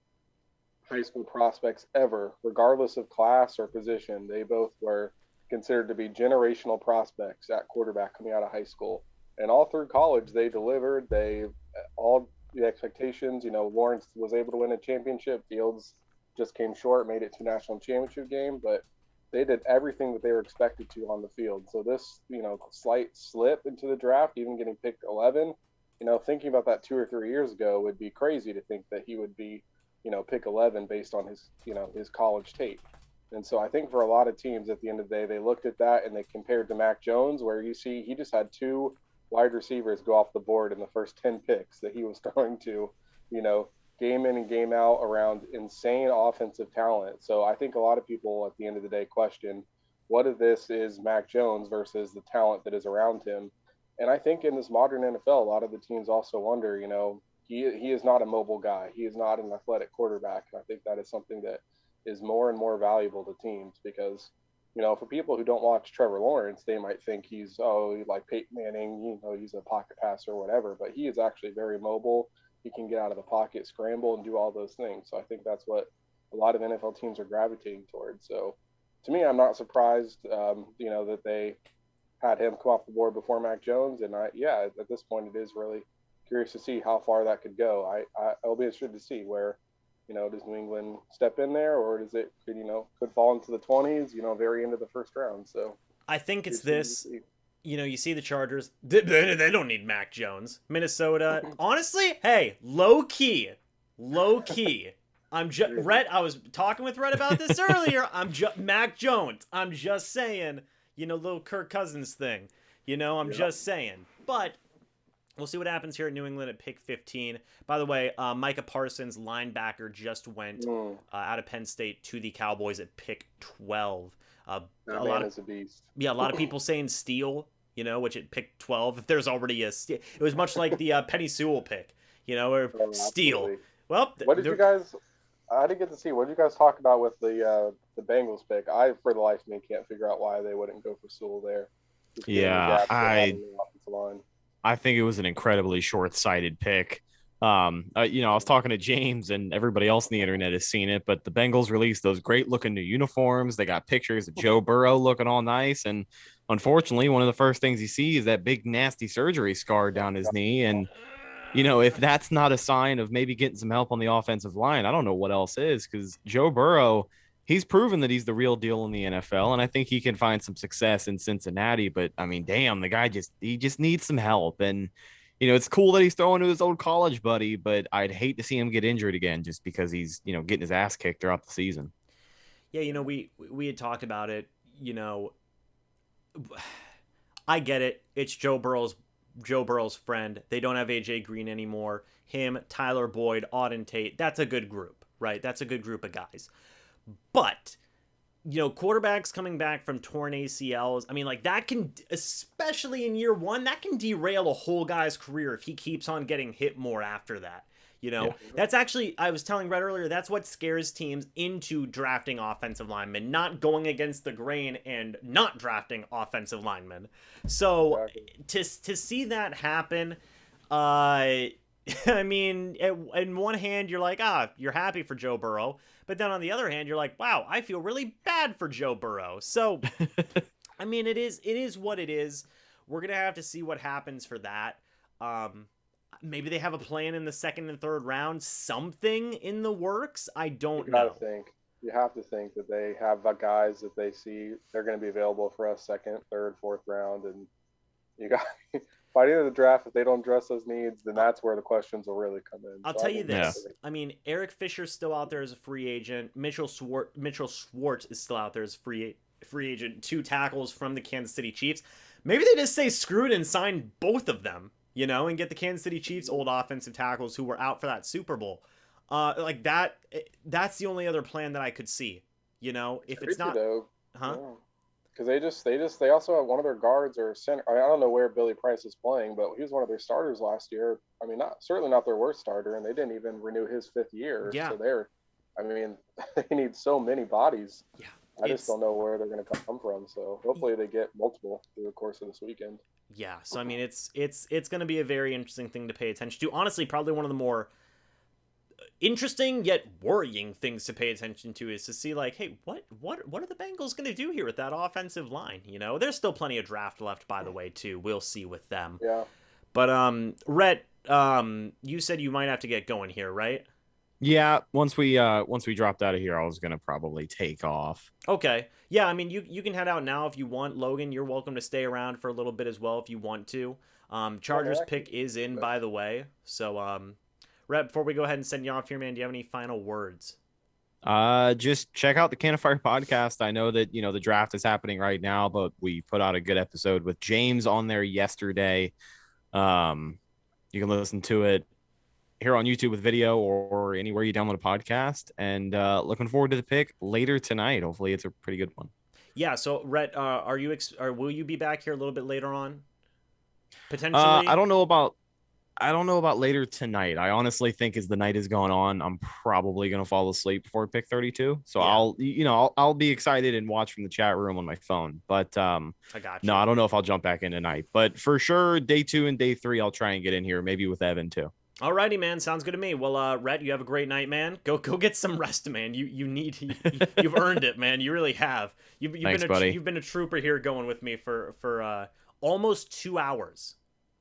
high school prospects ever, regardless of class or position. They both were considered to be generational prospects at quarterback coming out of high school. And all through college, they delivered. All the expectations, you know, Lawrence was able to win a championship. Fields just came short, made it to national championship game, but they did everything that they were expected to on the field. So this, you know, slight slip into the draft, even getting picked 11, you know, thinking about that 2 or 3 years ago would be crazy to think that he would be, you know, pick 11 based on his, you know, his college tape. And so I think for a lot of teams at the end of the day, they looked at that and they compared to Mac Jones, where you see he just had 2 wide receivers go off the board in the first 10 picks that he was throwing to, you know, game in and game out around insane offensive talent. So I think a lot of people at the end of the day question, what if this is Mac Jones versus the talent that is around him? And I think in this modern NFL, a lot of the teams also wonder, you know, he is not a mobile guy. He is not an athletic quarterback. And I think that is something that is more and more valuable to teams because, you know, for people who don't watch Trevor Lawrence, they might think he's, like Peyton Manning, you know, he's a pocket passer or whatever, but he is actually very mobile. He can get out of the pocket, scramble, and do all those things. So I think that's what a lot of NFL teams are gravitating towards. So to me, I'm not surprised, you know, that they had him come off the board before Mac Jones. And at this point, it is really curious to see how far that could go. I'll be interested to see where, you know, does New England step in there, or does it, you know, could fall into the 20s, you know, very into the first round. So I think it's this, you know, you see the Chargers, they don't need Mac Jones. Minnesota, honestly, hey, low key. Rhett, I was talking with Rhett about this earlier. Mac Jones. I'm just saying, you know, little Kirk Cousins thing, you know, I'm just saying. But We'll see what happens here at New England at pick 15. By the way, Micah Parsons, linebacker, just went out of Penn State to the Cowboys at pick 12. That man is a beast. Yeah, a lot of people saying steal, which at pick 12, if there's already a steal. It was much like the Penny Sewell pick, or steal. Absolutely. Well, what did you guys... I didn't get to see. What did you guys talk about with the Bengals pick? I, for the life of me, can't figure out why they wouldn't go for Sewell there. Yeah, I think it was an incredibly short-sighted pick. I was talking to James, and everybody else on the internet has seen it, but the Bengals released those great-looking new uniforms. They got pictures of Joe Burrow looking all nice, and unfortunately, one of the first things you see is that big, nasty surgery scar down his knee, and if that's not a sign of maybe getting some help on the offensive line, I don't know what else is, because Joe Burrow, he's proven that he's the real deal in the NFL, and I think he can find some success in Cincinnati. But, I mean, damn, the guy just needs some help. And, it's cool that he's throwing to his old college buddy, but I'd hate to see him get injured again just because he's, getting his ass kicked throughout the season. Yeah, we had talked about it, I get it. It's Joe Burrow's friend. They don't have AJ Green anymore. Him, Tyler Boyd, Auden Tate. That's a good group, right? That's a good group of guys. But, quarterbacks coming back from torn ACLs, I mean, that can, especially in year one, that can derail a whole guy's career if he keeps on getting hit more after that. That's actually, I was telling Red earlier, that's what scares teams into drafting offensive linemen, not going against the grain and not drafting offensive linemen. So to see that happen, I mean, in one hand, you're like, you're happy for Joe Burrow. But then on the other hand, you're like, wow, I feel really bad for Joe Burrow. So, I mean, it is what it is. We're going to have to see what happens for that. Maybe they have a plan in the second and third round, something in the works. I don't know. You have to think that they have guys that they see they're going to be available for us second, third, fourth round. And you got by the end of the draft, if they don't address those needs, then that's where the questions will really come in. I'll tell you this. I mean, Eric Fisher's still out there as a free agent. Mitchell Schwartz is still out there as free agent. 2 tackles from the Kansas City Chiefs. Maybe they just say screw it and sign both of them, and get the Kansas City Chiefs old offensive tackles who were out for that Super Bowl. That's the only other plan that I could see, if it's not, because they also have one of their guards or center. I don't know where Billy Price is playing, but he was one of their starters last year. I mean, certainly not their worst starter, and they didn't even renew his 5th year. Yeah. So they need so many bodies. Yeah. I just don't know where they're going to come from. So hopefully they get multiple through the course of this weekend. Yeah. So I mean, it's going to be a very interesting thing to pay attention to. Honestly, probably one of the more interesting yet worrying things to pay attention to is to see hey, what are the Bengals going to do here with that offensive line? There's still plenty of draft left, by the way, too. We'll see with them. Yeah. But Rhett, you said you might have to get going here, right? Yeah, once we dropped out of here, I was gonna probably take off. Okay. Yeah, I mean you can head out now if you want. Logan, you're welcome to stay around for a little bit as well if you want to. Chargers pick is in, by the way. So Rhett, before we go ahead and send you off here, man, do you have any final words? Just check out the Can of Fire podcast. I know that the draft is happening right now, but we put out a good episode with James on there yesterday. You can listen to it here on YouTube with video or anywhere you download a podcast, and looking forward to the pick later tonight. Hopefully it's a pretty good one. Yeah. So Rhett, will you be back here a little bit later on? Potentially. I don't know about later tonight. I honestly think as the night has gone on, I'm probably going to fall asleep before pick 32. So yeah. I'll be excited and watch from the chat room on my phone, but I got you. No, I don't know if I'll jump back in tonight, but for sure day 2 and day 3, I'll try and get in here, maybe with Evan too. Alrighty, man. Sounds good to me. Well, Rhett, you have a great night, man. Go get some rest, man. You've earned it, man. You really have. Thanks, buddy. You've been a trooper here going with me for almost 2 hours.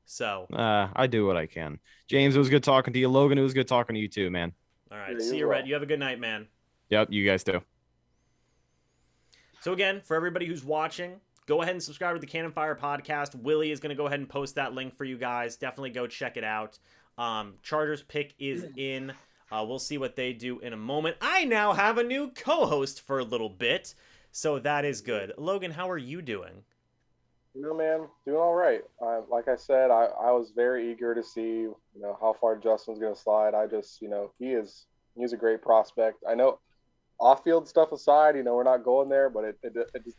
So I do what I can. James, it was good talking to you. Logan, it was good talking to you too, man. All right. See you, Rhett. You have a good night, man. Yep, you guys too. So again, for everybody who's watching, go ahead and subscribe to the Cannon Fire podcast. Willie is going to go ahead and post that link for you guys. Definitely go check it out. Chargers pick is in. We'll see what they do in a moment. I now have a new co-host for a little bit, so that is good. Logan, how are you doing? Man, doing all right. Like I said, I was very eager to see, how far Justin's going to slide. I just, he's a great prospect. I know off-field stuff aside, we're not going there, but it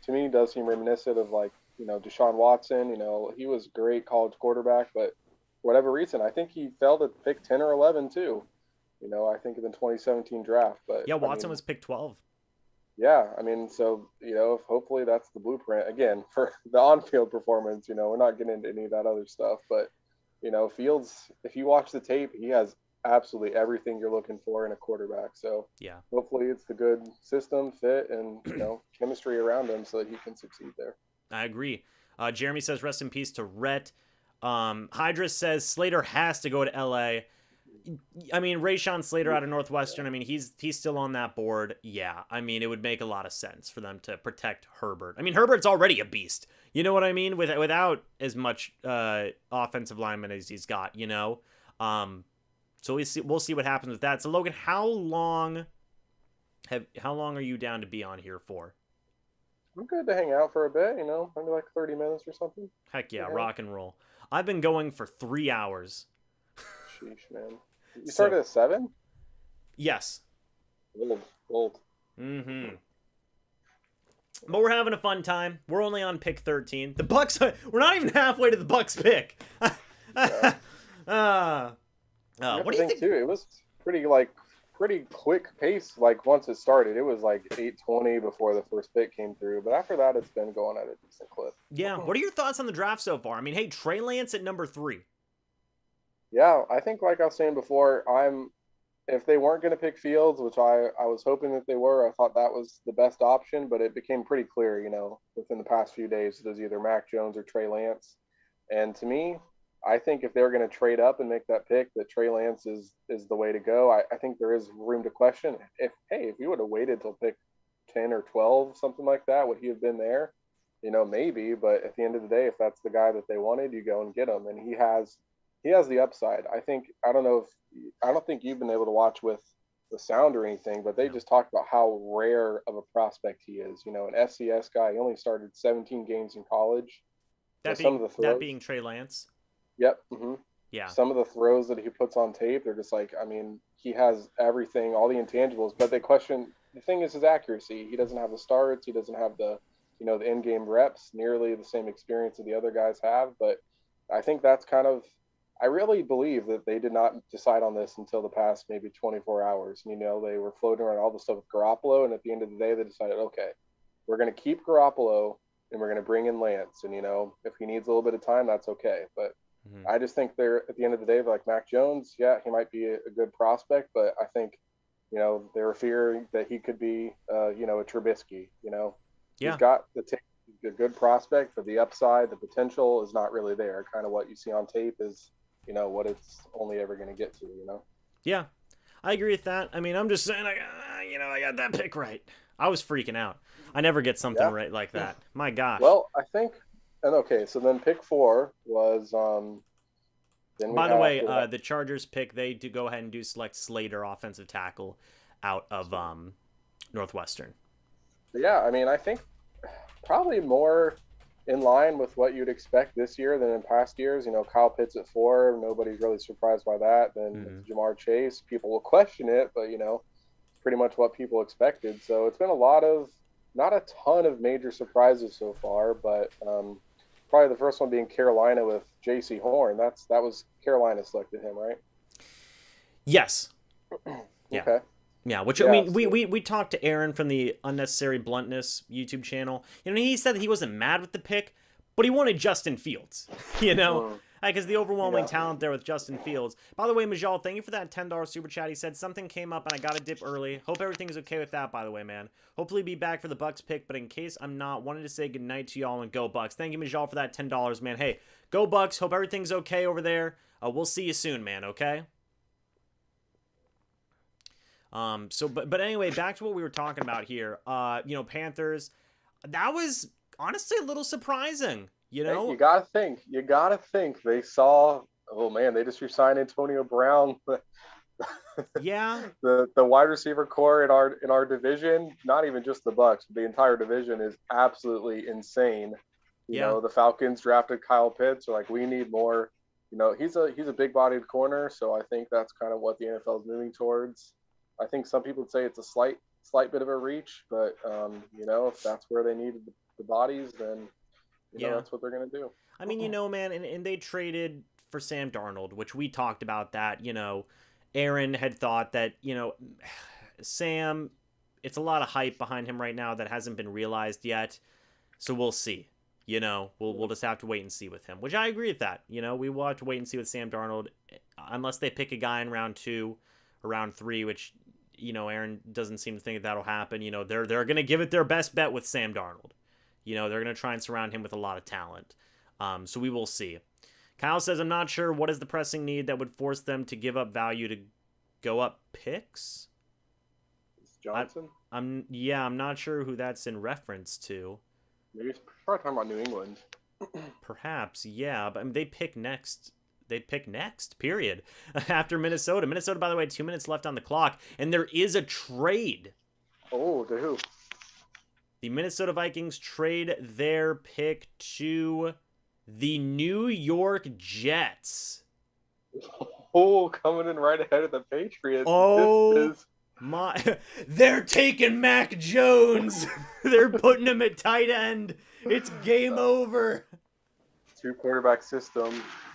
to me does seem reminiscent of like, Deshaun Watson. He was a great college quarterback, but for whatever reason, I think he fell to pick 10 or 11 too. I think in the 2017 draft. But yeah, Watson was picked 12. Yeah, so hopefully that's the blueprint again for the on-field performance. We're not getting into any of that other stuff, but Fields, if you watch the tape, he has absolutely everything you're looking for in a quarterback. So yeah, hopefully it's the good system fit and chemistry around him so that he can succeed there. I agree. Jeremy says rest in peace to Rhett. Hydra says Slater has to go to LA. I mean, Rashawn Slater out of Northwestern, I mean, he's still on that board. Yeah, I mean, it would make a lot of sense for them to protect Herbert. I mean, Herbert's already a beast. You know what I mean? Without as much offensive lineman as he's got, So we'll see what happens with that. So Logan, how long are you down to be on here for? I'm good to hang out for a bit, maybe like 30 minutes or something. Heck yeah, rock and roll. I've been going for 3 hours. Sheesh, man. You started at 7? Yes. Old. Mm-hmm. But we're having a fun time. We're only on pick 13. The Bucs, we're not even halfway to the Bucs pick. What do you think? Too, it was pretty quick pace. Like once it started, it was like 8:20 before the first pick came through. But after that, it's been going at a decent clip. Yeah. What are your thoughts on the draft so far? I mean, hey, Trey Lance at number 3. Yeah, I think like I was saying before, if they weren't going to pick Fields, which I was hoping that they were, I thought that was the best option, but it became pretty clear, within the past few days, it was either Mac Jones or Trey Lance. And to me, I think if they were going to trade up and make that pick, that Trey Lance is the way to go. I think there is room to question if you would have waited till pick 10 or 12, something like that, would he have been there? Maybe, but at the end of the day, if that's the guy that they wanted, you go and get him. And he has the upside. I don't think you've been able to watch with the sound or anything, but they just talked about how rare of a prospect he is. An FCS guy. He only started 17 games in college. That being Trey Lance. Yep. Mm-hmm. Yeah. Some of the throws that he puts on tape, they're just like, he has everything, all the intangibles, but they question, the thing is his accuracy. He doesn't have the starts. He doesn't have the in-game reps, nearly the same experience that the other guys have. But I think that's I really believe that they did not decide on this until the past maybe 24 hours. They were floating around all the stuff with Garoppolo, and at the end of the day, they decided, okay, we're going to keep Garoppolo, and we're going to bring in Lance. And, if he needs a little bit of time, that's okay. But I just think they're, at the end of the day, like Mac Jones, yeah, he might be a good prospect, but I think, they were fearing that he could be, a Trubisky, Yeah. He's got a good prospect, but the upside, the potential is not really there. Kind of what you see on tape is, what it's only ever going to get to, Yeah, I agree with that. I mean, I'm just saying, I got that pick right. I was freaking out. I never get something right like that. My gosh. Well, I think, and okay, so then pick 4 was, by the way, the Chargers pick, they do go ahead and do select Slater, offensive tackle, out of Northwestern. Yeah, I think probably more in line with what you'd expect this year than in past years. Kyle Pitts at 4, nobody's really surprised by that. Then Jamar Chase, people will question it, but pretty much what people expected. So it's been not a ton of major surprises so far, but probably the first one being Carolina with J.C. Horn. That was Carolina selected him, right? Yes. Yeah. Okay. Yeah, I mean, we talked to Aaron from the Unnecessary Bluntness YouTube channel. He said that he wasn't mad with the pick, but he wanted Justin Fields, because the overwhelming talent there with Justin Fields. By the way, Majal, thank you for that $10 super chat. He said something came up and I got to dip early. Hope everything's okay with that, by the way, man. Hopefully be back for the Bucs pick, but in case I'm not, wanted to say goodnight to y'all and go Bucs. Thank you, Majal, for that $10, man. Hey, go Bucs. Hope everything's okay over there. We'll see you soon, man, okay? But anyway, back to what we were talking about here. Panthers, that was honestly a little surprising, Hey, you gotta think they saw, oh man, they just re-signed Antonio Brown. Yeah. The wide receiver core in our division, not even just the Bucs, the entire division is absolutely insane. You know, the Falcons drafted Kyle Pitts. They're like, we need more. You know, he's a big-bodied corner, so I think that's kind of what the NFL is moving towards. I think some people would say it's a slight bit of a reach, but you know, if that's where they need the bodies, then you know that's what they're gonna do. I mean, you know, man, and they traded for Sam Darnold, which we talked about that. You know, Aaron had thought that, you know, Sam, it's a lot of hype behind him right now that hasn't been realized yet, so we'll see. You know, we'll just have to wait and see with him, which I agree with that. You know, we will have to wait and see with Sam Darnold, unless they pick a guy in round 2 or round 3, which, you know, Aaron doesn't seem to think that'll happen. You know, they're going to give it their best bet with Sam Darnold. You know, they're going to try and surround him with a lot of talent. So we will see. Kyle says, I'm not sure what is the pressing need that would force them to give up value to go up picks. Johnson? I'm not sure who that's in reference to. Maybe it's probably talking about New England. Perhaps, yeah. But I mean, they pick next. They pick next, period. After Minnesota. Minnesota, by the way, 2 minutes left on the clock. And there is a trade. Oh, to who? The Minnesota Vikings trade their pick to the New York Jets. Oh, coming in right ahead of the Patriots. Oh, they're taking Mac Jones. They're putting him at tight end. It's game over. 2-quarterback system.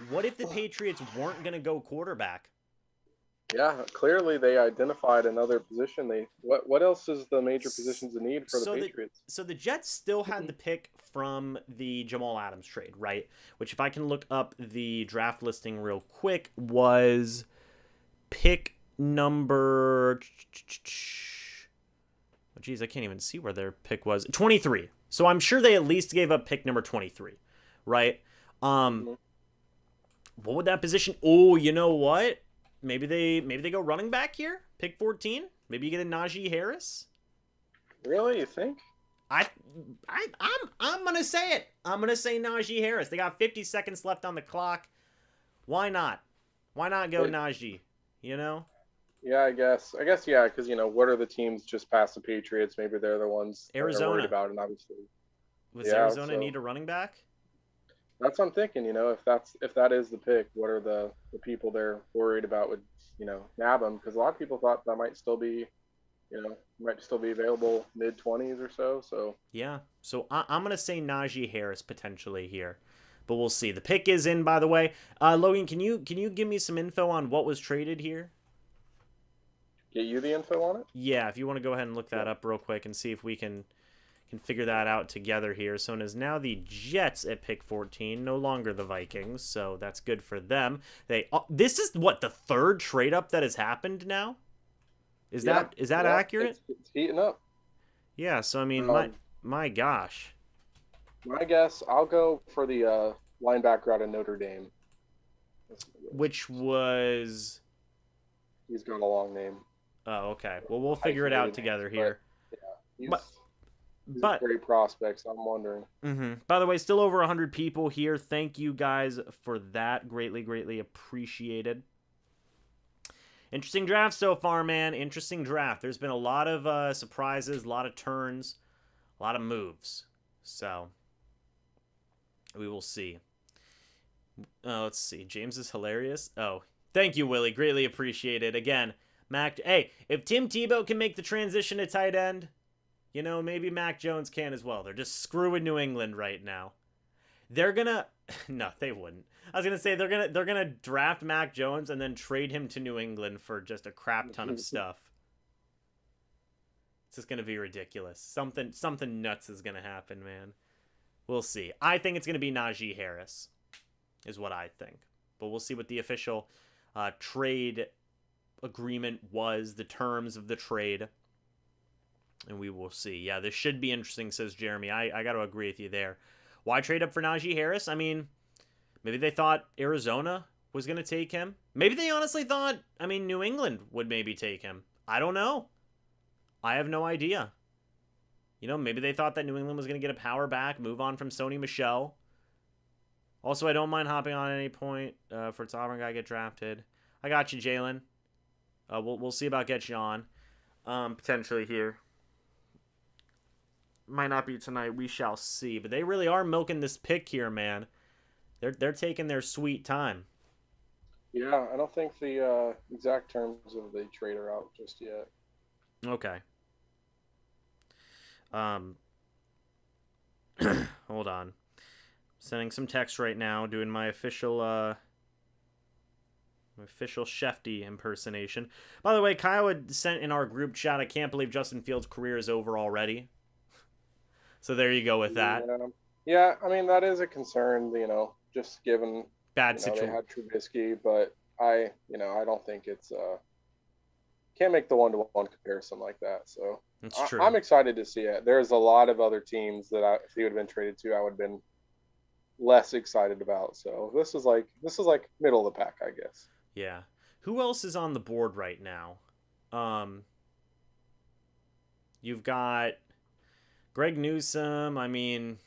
What if the Patriots weren't going to go quarterback? Yeah, clearly they identified another position. What else is the major positions in need for the Patriots? So the Jets still had the pick from the Jamal Adams trade, right? Which, if I can look up the draft listing real quick, was pick number... Oh, geez, I can't even see where their pick was. 23. So I'm sure they at least gave up pick number 23, right? What would that position... Oh, you know what? Maybe they go running back here, pick 14. Maybe you get a Najee Harris. Really, you think? I'm gonna say it. I'm gonna say Najee Harris. They got 50 seconds left on the clock. Why not? Why not go Najee? You know? Yeah, I guess yeah, because you know, what are the teams just past the Patriots? Maybe they're the ones Arizona worried about, and obviously, Arizona need a running back? That's what I'm thinking. You know, if that is the pick, what are the people they're worried about would, you know, nab them? Because a lot of people thought that might still be available mid-20s or so. So yeah. So I'm gonna say Najee Harris potentially here, but we'll see. The pick is in, by the way. Logan, can you give me some info on what was traded here? Get you the info on it? Yeah, if you want to go ahead and look that up real quick and see if we can figure that out together here. So it is now the Jets at pick 14, no longer the Vikings, so that's good for them. This is what, the third trade up that has happened now? Is that accurate? It's heating up. Yeah, so I mean, my gosh. My guess, I'll go for the linebacker out of Notre Dame. Which was... He's got a long name. Oh, okay. Well, we'll figure it out together here. Yeah, he's a great prospect, so I'm wondering. Mm-hmm. By the way, still over 100 people here. Thank you guys for that. Greatly, greatly appreciated. Interesting draft so far, man. Interesting draft. There's been a lot of surprises, a lot of turns, a lot of moves. So, we will see. Let's see. James is hilarious. Oh, thank you, Willie. Greatly appreciated. Again, Mac. Hey, if Tim Tebow can make the transition to tight end, you know, maybe Mac Jones can as well. They're just screwing New England right now. They're gonna... No, they wouldn't. I was gonna say they're gonna draft Mac Jones and then trade him to New England for just a crap ton of stuff. It's just gonna be ridiculous. Something nuts is gonna happen, man. We'll see. I think it's gonna be Najee Harris, is what I think. But we'll see what the official trade agreement was, the terms of the trade. And we will see. Yeah, this should be interesting, says Jeremy. I got to agree with you there. Why trade up for Najee Harris? I mean, maybe they thought Arizona was going to take him. Maybe they honestly thought, New England would maybe take him. I don't know. I have no idea. You know, maybe they thought that New England was going to get a power back, move on from Sony Michel. Also, I don't mind hopping on at any point for its Auburn guy get drafted. I got you, Jalen. We'll see about getting you on potentially here. Might not be tonight. We shall see. But they really are milking this pick here, man. They're taking their sweet time. Yeah, I don't think the exact terms of the trade are out just yet. Okay. Hold on. Sending some text right now, doing my official Shefty impersonation. By the way, Kyle had sent in our group chat, I can't believe Justin Fields' career is over already. So there you go with that. Yeah, I mean, that is a concern, just given bad situation. They had Trubisky, but I don't think it's can't make the one-to-one comparison like that. So it's true. I'm excited to see it. There's a lot of other teams that if he would have been traded to, I would have been less excited about. So this is like middle of the pack, I guess. Yeah. Who else is on the board right now? You've got Greg Newsome. I mean,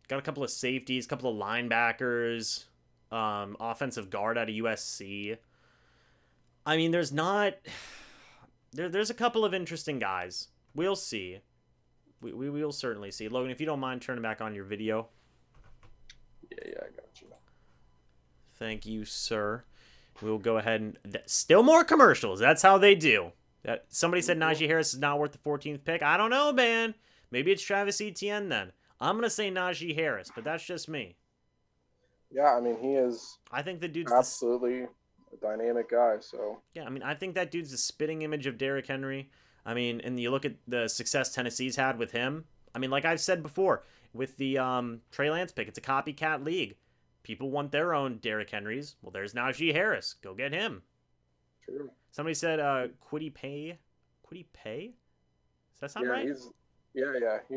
got a couple of safeties, a couple of linebackers, offensive guard out of USC. I mean, there's a couple of interesting guys. We'll see. We will certainly see. Logan, if you don't mind turning back on your video. Yeah, I got you. Thank you, sir. We'll go ahead and... Still more commercials. That's how they do. Somebody said Najee Harris is not worth the 14th pick. I don't know, man. Maybe it's Travis Etienne then. I'm going to say Najee Harris, but that's just me. Yeah, I mean, he is... I think the dude's... absolutely a dynamic guy, so... Yeah, I mean, I think that dude's the spitting image of Derrick Henry. I mean, and you look at the success Tennessee's had with him. I mean, like I've said before, with the Trey Lance pick, it's a copycat league. People want their own Derrick Henrys. Well, there's Najee Harris. Go get him. True. Somebody said Paye. Does that sound right? He's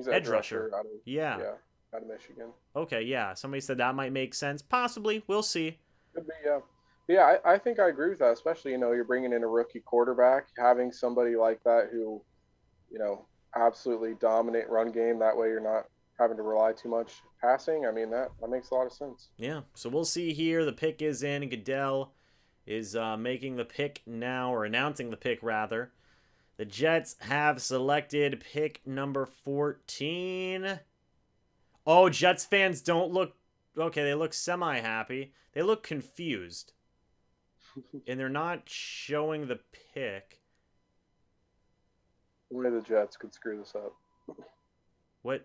edge rusher. out of Michigan. Okay, yeah. Somebody said that might make sense. Possibly. We'll see. Could be, yeah. Yeah, I think I agree with that, especially, you're bringing in a rookie quarterback, having somebody like that who, absolutely dominate run game. That way you're not having to rely too much passing. I mean, that makes a lot of sense. Yeah, so we'll see here. The pick is in. Goodell is making the pick now, or announcing the pick, rather. The Jets have selected pick number 14. Oh, Jets fans don't look... Okay, they look semi-happy. They look confused. And they're not showing the pick. Only the Jets could screw this up.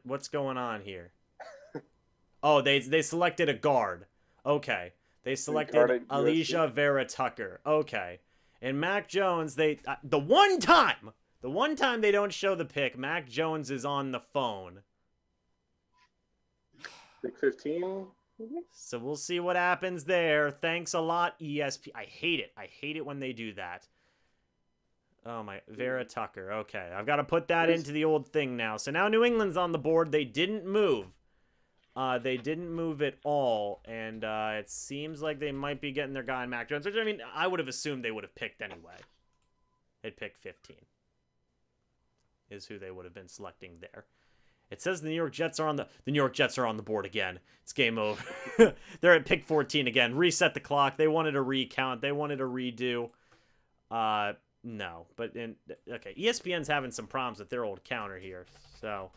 What's going on here? Oh, they selected a guard. Okay. They selected Alicia Vera Tucker. Okay. And Mac Jones, the one time they don't show the pick, Mac Jones is on the phone. Pick 15. So we'll see what happens there. Thanks a lot, ESP. I hate it. I hate it when they do that. Oh, my. Vera Tucker. Okay. I've got to put that into the old thing now. So now New England's on the board. They didn't move. They didn't move at all. And it seems like they might be getting their guy in Mac Jones. Which, I mean, I would have assumed they would have picked anyway. They'd pick 15. Is who they would have been selecting there. It says the New York Jets are on the board again. It's game over. They're at pick 14 again. Reset the clock. They wanted a recount. They wanted a redo. No, but okay. ESPN's having some problems with their old counter here, so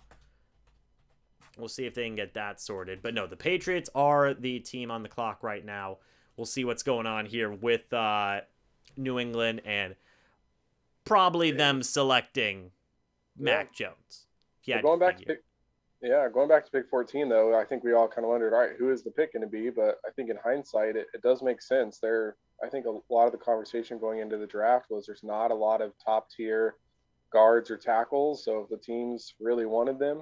we'll see if they can get that sorted. But no, the Patriots are the team on the clock right now. We'll see what's going on here with New England and probably them selecting Mac Jones. Going back to pick 14, though, I think we all kind of wondered, all right, who is the pick going to be? But I think in hindsight, it does make sense. I think a lot of the conversation going into the draft was there's not a lot of top-tier guards or tackles. So if the teams really wanted them,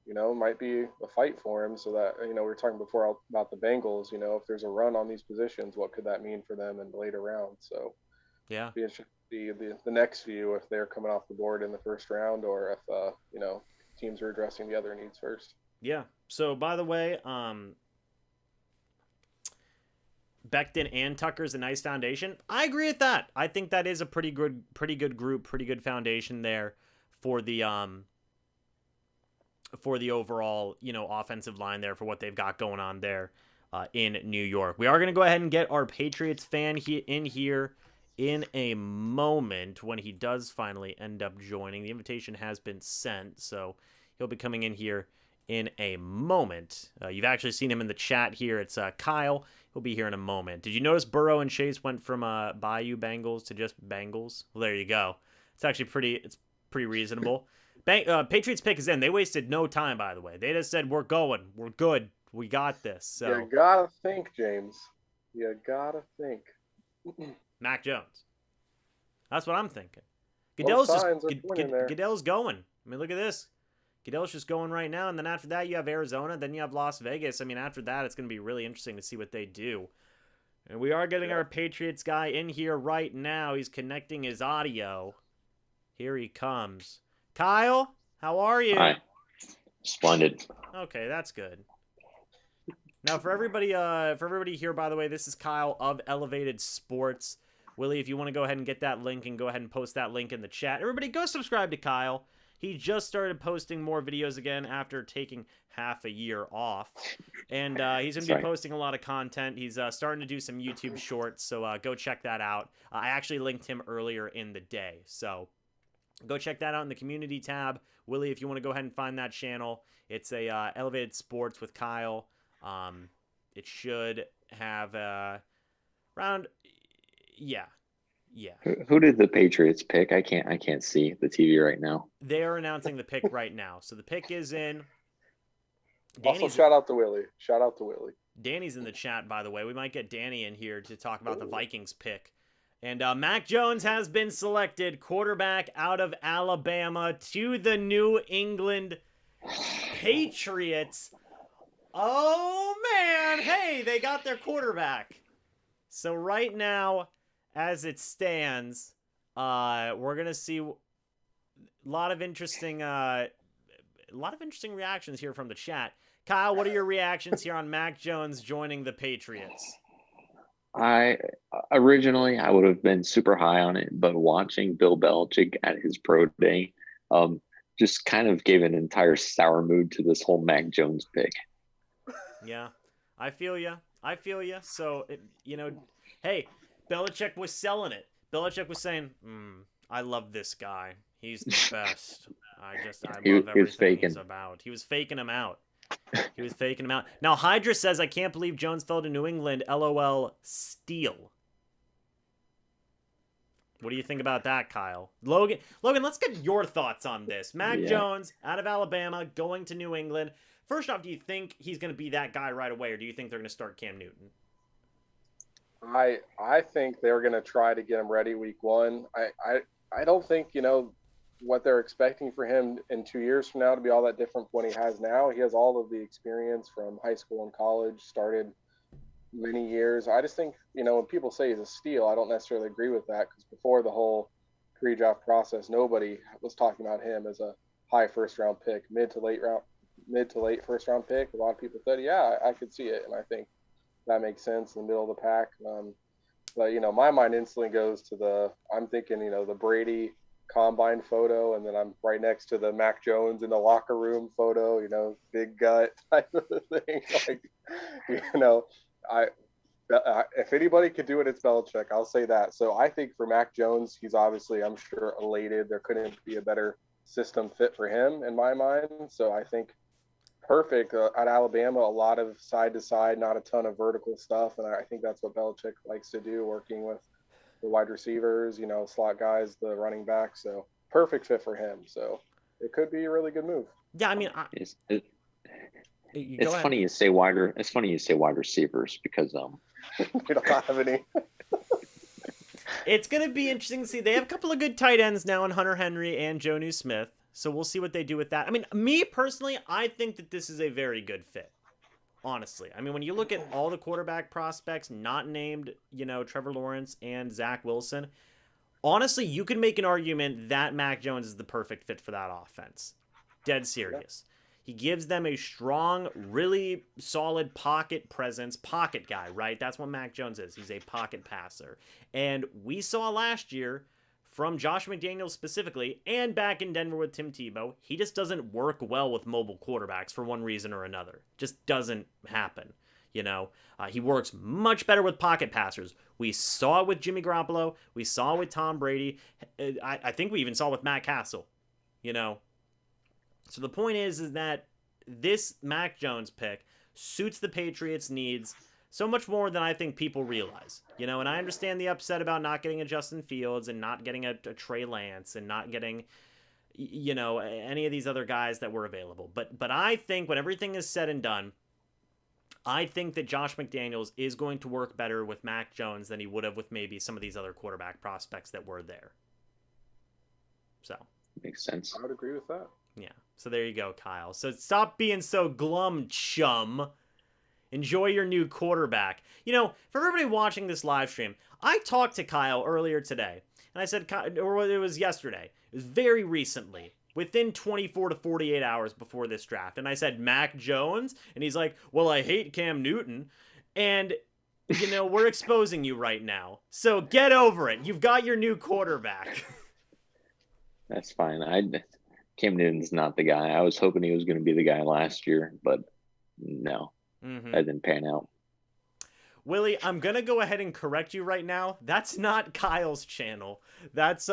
it might be a fight for them. So that, we were talking before about the Bengals, if there's a run on these positions, what could that mean for them in the later round? So yeah, be interesting to see the next few, if they're coming off the board in the first round or if, teams are addressing the other needs first. Yeah. So by the way, Becton and Tucker's a nice foundation. I agree with that. I think that is a pretty good group, pretty good foundation there for the overall, offensive line there for what they've got going on there in New York. We are going to go ahead and get our Patriots fan in here in a moment when he does finally end up joining. The invitation has been sent, so He'll be coming in here in a moment. You've actually seen him in the chat here. It's Kyle. He'll be here in a moment. Did you notice Burrow and Chase went from Bayou Bengals to just Bengals? Well, there you go. It's actually pretty reasonable. Patriots pick is in. They wasted no time, by the way. They just said, we're going. We're good. We got this. So you gotta think, James. You gotta think. Mac Jones. That's what I'm thinking. Goodell's going. I mean, look at this. Goodell's just going right now, and then after that, you have Arizona, then you have Las Vegas. I mean, after that, it's going to be really interesting to see what they do. And we are getting our Patriots guy in here right now. He's connecting his audio. Here he comes. Kyle, how are you? Hi. Splendid. Okay, that's good. Now, for everybody here, by the way, this is Kyle of Elevated Sports. Willie, if you want to go ahead and get that link and go ahead and post that link in the chat. Everybody, go subscribe to Kyle. He just started posting more videos again after taking half a year off. And he's going to be posting a lot of content. He's starting to do some YouTube shorts, so go check that out. I actually linked him earlier in the day, so go check that out in the community tab. Willie, if you want to go ahead and find that channel, it's a Elevated Sports with Kyle. It should have around, yeah. Who did the Patriots pick? I can't see the TV right now. They are announcing the pick right now. So the pick is in. Also, shout out to Willie. Danny's in the chat, by the way. We might get Danny in here to talk about the Vikings pick. And Mac Jones has been selected, quarterback out of Alabama, to the New England Patriots. Oh, man. Hey, they got their quarterback. So right now, as it stands, we're going to see a lot of interesting reactions here from the chat. Kyle, what are your reactions here on Mac Jones joining the Patriots? Originally I would have been super high on it, but watching Bill Belichick at his pro day just kind of gave an entire sour mood to this whole Mac Jones pick. Yeah, I feel you. So, hey, Belichick was selling it. Belichick was saying, I love this guy. He's the best. I love everything he's about. He was faking him out. Now, Hydra says, I can't believe Jones fell to New England. LOL, steal. What do you think about that, Kyle? Logan, let's get your thoughts on this. Mac Jones, out of Alabama, going to New England. First off, do you think he's going to be that guy right away, or do you think they're going to start Cam Newton? I think they're going to try to get him ready week one. I don't think, what they're expecting for him in 2 years from now to be all that different from what he has now. He has all of the experience from high school and college, started many years. I just think, when people say he's a steal, I don't necessarily agree with that, because before the whole pre-draft process, nobody was talking about him as a high first-round pick, mid to late first-round pick. A lot of people said, yeah, I could see it, and I think that makes sense in the middle of the pack. But, my mind instantly goes to I'm thinking, the Brady combine photo, and then I'm right next to the Mac Jones in the locker room photo, big gut type of thing. If anybody could do it, it's Belichick. I'll say that. So I think for Mac Jones, he's obviously, I'm sure, elated. There couldn't be a better system fit for him in my mind. So I think perfect at Alabama, a lot of side to side, not a ton of vertical stuff. And I think that's what Belichick likes to do, working with the wide receivers, slot guys, the running back. So perfect fit for him. So it could be a really good move. Yeah, I mean, it's funny you say wide receivers, because we don't have any. It's gonna be interesting to see. They have a couple of good tight ends now in Hunter Henry and Jonnu Smith. So we'll see what they do with that. I mean, me personally, I think that this is a very good fit. Honestly. I mean, when you look at all the quarterback prospects not named, Trevor Lawrence and Zach Wilson, honestly, you can make an argument that Mac Jones is the perfect fit for that offense. Dead serious. He gives them a strong, really solid pocket presence, pocket guy, right? That's what Mac Jones is. He's a pocket passer. And we saw last year, from Josh McDaniels specifically, and back in Denver with Tim Tebow, he just doesn't work well with mobile quarterbacks for one reason or another. Just doesn't happen. He works much better with pocket passers. We saw it with Jimmy Garoppolo. We saw it with Tom Brady. I think we even saw it with Matt Castle. So the point is that this Mac Jones pick suits the Patriots' needs so much more than I think people realize. And I understand the upset about not getting a Justin Fields and not getting a Trey Lance and not getting, any of these other guys that were available. But I think when everything is said and done, I think that Josh McDaniels is going to work better with Mac Jones than he would have with maybe some of these other quarterback prospects that were there. So. Makes sense. I would agree with that. Yeah. So there you go, Kyle. So stop being so glum, chum. Enjoy your new quarterback. For everybody watching this live stream, I talked to Kyle earlier today, and I said, or it was yesterday. It was very recently, within 24 to 48 hours before this draft. And I said, Mac Jones? And he's like, well, I hate Cam Newton. And, we're exposing you right now. So get over it. You've got your new quarterback. That's fine. Cam Newton's not the guy. I was hoping he was going to be the guy last year, but no. That didn't pan out. Willie, I'm gonna go ahead and correct you right now. That's not Kyle's channel. That's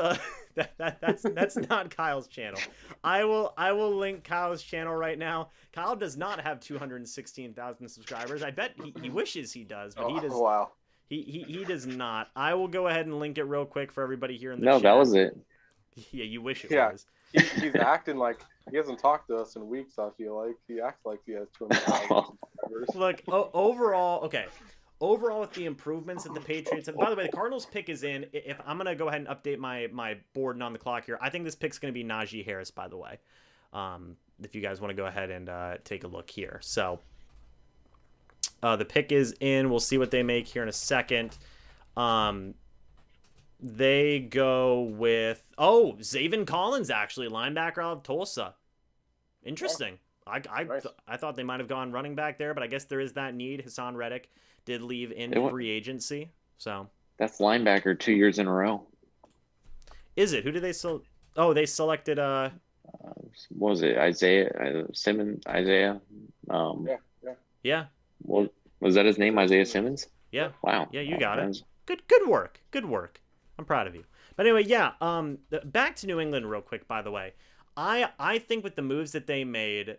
that's not Kyle's channel. I will link Kyle's channel right now. Kyle does not have 216,000 subscribers. I bet he wishes he does, but he does. Wow. He does not. I will go ahead and link it real quick for everybody here in the chat. No, that was it. Yeah, you wish it yeah. was. He's acting like he hasn't talked to us in weeks. I feel like he acts like he has 200,000 subscribers. Look, overall, okay. Overall, with the improvements that the Patriots have. By the way, the Cardinals pick is in. If I'm gonna go ahead and update my board and on the clock here, I think this pick's gonna be Najee Harris. By the way, if you guys want to go ahead and take a look here, so the pick is in. We'll see what they make here in a second. They go with Zaven Collins, actually, linebacker out of Tulsa. Interesting. Yeah. I thought they might have gone running back there, but I guess there is that need. Hassan Reddick did leave in free agency, so that's linebacker 2 years in a row. Is it? Who did they select? Oh, they selected what was it? Isaiah Simmons? Isaiah? Yeah. Well, was that his name? Isaiah Simmons? Yeah. Wow. Yeah, you got it. Good work. Good work. I'm proud of you. But anyway, yeah, back to New England real quick, by the way. I think with the moves that they made,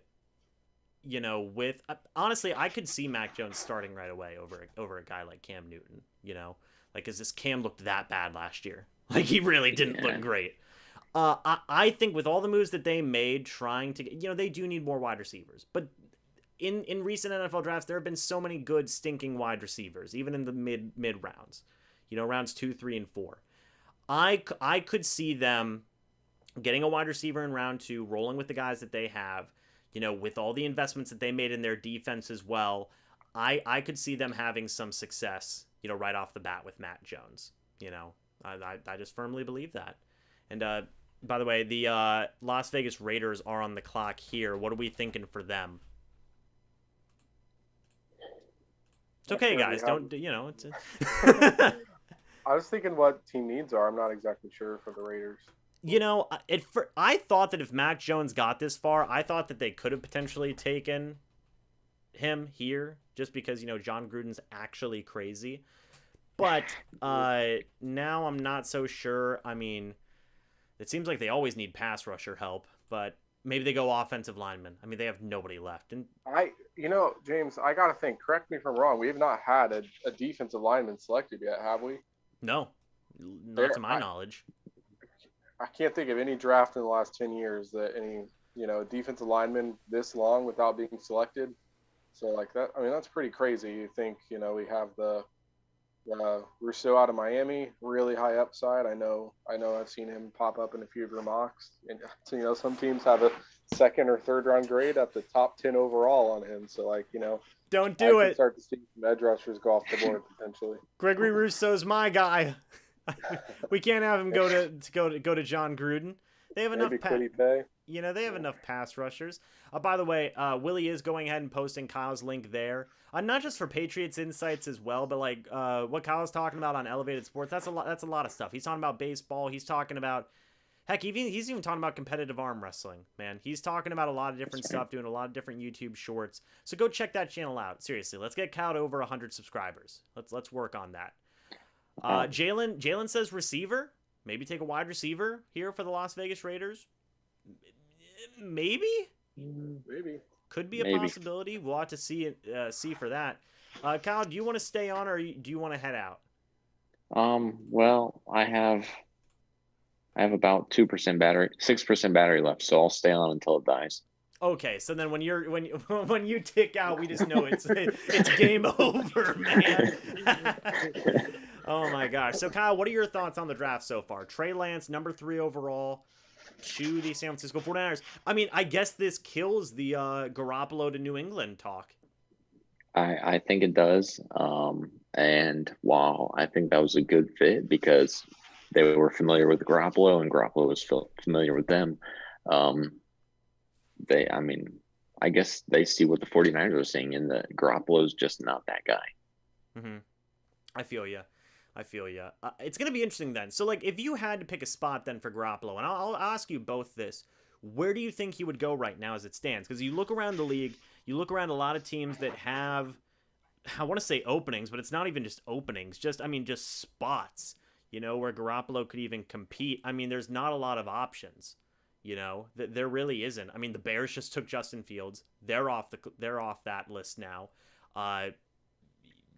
with honestly, I could see Mac Jones starting right away over a guy like Cam Newton, because this Cam looked that bad last year. Like, he really didn't look great. I think with all the moves that they made trying to, they do need more wide receivers. But in recent NFL drafts, there have been so many good stinking wide receivers, even in the mid rounds, rounds 2, 3, and 4. I could see them getting a wide receiver in round 2, rolling with the guys that they have, with all the investments that they made in their defense as well. I could see them having some success, right off the bat with Matt Jones. I just firmly believe that. And by the way, the Las Vegas Raiders are on the clock here. What are we thinking for them? It's okay, guys. Don't it's. I was thinking what team needs are. I'm not exactly sure for the Raiders. I thought that if Mac Jones got this far, I thought that they could have potentially taken him here, just because John Gruden's actually crazy. But now I'm not so sure. I mean, it seems like they always need pass rusher help, but maybe they go offensive lineman. I mean, they have nobody left. And James, I gotta think. Correct me if I'm wrong. We have not had a defensive lineman selected yet, have we? No, not to my knowledge. I can't think of any draft in the last 10 years that any defensive lineman this long without being selected. So like that, I mean, that's pretty crazy. You think we have the Rousseau out of Miami, really high upside. I know I've seen him pop up in a few of your mocks. And some teams have a second or third round grade at the top 10 overall on him. So don't do it. Start to see some edge rushers go off the board potentially. Gregory Rousseau's my guy. We can't have him go to John Gruden. They have enough. They have enough pass rushers. By the way, Willie is going ahead and posting Kyle's link there. Not just for Patriots insights as well, but like what Kyle's talking about on Elevated Sports. That's a lot of stuff. He's talking about baseball. He's talking about he's even talking about competitive arm wrestling. Man, he's talking about a lot of different stuff, doing a lot of different YouTube shorts. So go check that channel out. Seriously, let's get Kyle to over 100 subscribers. Let's work on that. Jalen says receiver. Maybe take a wide receiver here for the Las Vegas Raiders. Maybe. Maybe. Could be a possibility. We'll have to see for that. Kyle, do you want to stay on, or do you want to head out? Well, I have about 2% battery, 6% battery left, so I'll stay on until it dies. Okay, so then when you tick out, we just know it's game over, man. Oh my gosh. So Kyle, what are your thoughts on the draft so far? Trey Lance, number 3 overall, to the San Francisco 49ers. I mean, I guess this kills the Garoppolo to New England talk. I think it does. And while I think that was a good fit because they were familiar with Garoppolo and Garoppolo was familiar with them, I guess they see what the 49ers are seeing, and that Garoppolo's just not that guy. Mm-hmm. I feel you. It's going to be interesting then. So, like, if you had to pick a spot then for Garoppolo, and I'll ask you both this, where do you think he would go right now as it stands? Because you look around the league, you look around a lot of teams that have, I want to say openings, but it's not even just openings, just spots, where Garoppolo could even compete. I mean, there's not a lot of options. There really isn't. I mean, the Bears just took Justin Fields. They're off that list now.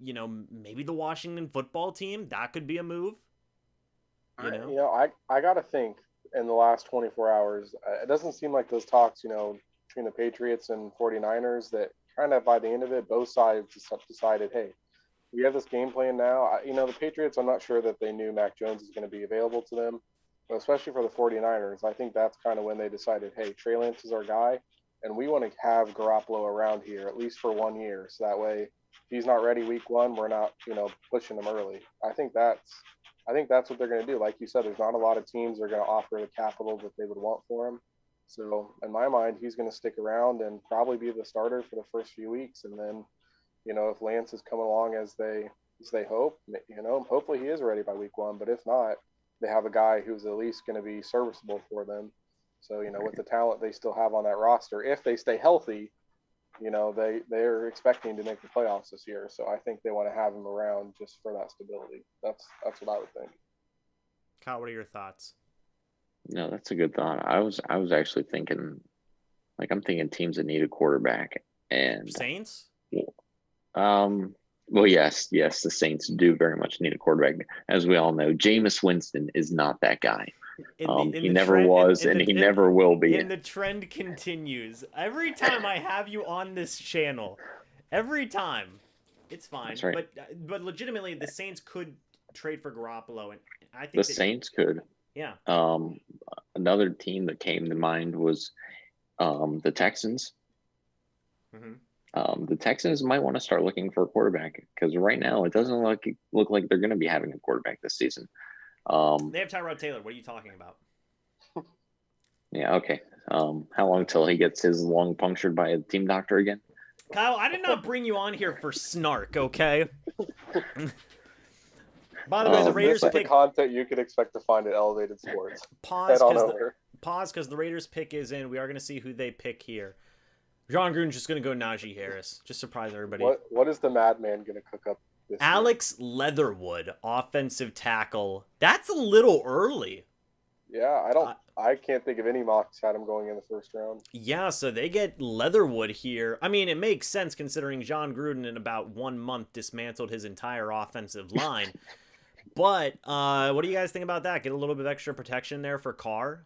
Maybe the Washington football team, that could be a move. I got to think in the last 24 hours, it doesn't seem like those talks, between the Patriots and 49ers, that kind of by the end of it, both sides decided, hey, we have this game plan now. The Patriots, I'm not sure that they knew Mac Jones is going to be available to them. But especially for the 49ers, I think that's kind of when they decided, hey, Trey Lance is our guy, and we want to have Garoppolo around here at least for 1 year. So that way, if he's not ready week 1, we're not, pushing him early. I think that's what they're going to do. Like you said, there's not a lot of teams that are going to offer the capital that they would want for him. So in my mind, he's going to stick around and probably be the starter for the first few weeks. And then, if Lance is coming along as they hope, hopefully he is ready by week 1. But if not, they have a guy who's at least going to be serviceable for them. So, with the talent they still have on that roster, if they stay healthy, they're expecting to make the playoffs this year. So I think they want to have him around just for that stability. That's what I would think. Kyle, what are your thoughts? No, that's a good thought. I was actually thinking, I'm thinking teams that need a quarterback and Saints. Well, yes, the Saints do very much need a quarterback. As we all know, Jameis Winston is not that guy. He never was, and he never will be. And the trend continues. Every time I have you on this channel, it's fine. That's right. But legitimately, the Saints could trade for Garoppolo, and I think the Saints could. Yeah. Another team that came to mind was the Texans. Mm-hmm. The Texans might want to start looking for a quarterback because right now it doesn't look like they're going to be having a quarterback this season. They have Tyrod Taylor. What are you talking about? Yeah, okay. How long till he gets his lung punctured by a team doctor again? Kyle, I did not bring you on here for snark, okay? By the way, the Raiders pick pick content you could expect to find at Elevated Sports. Pause because the Raiders pick is in. We are going to see who they pick here. John Gruden's just going to go Najee Harris. Just surprise everybody. What is the madman going to cook up this Alex year? Leatherwood, offensive tackle. That's a little early. Yeah, I can't think of any mocks had him going in the first round. Yeah, so they get Leatherwood here. I mean, it makes sense considering John Gruden in about 1 month dismantled his entire offensive line. But what do you guys think about that? Get a little bit of extra protection there for Carr.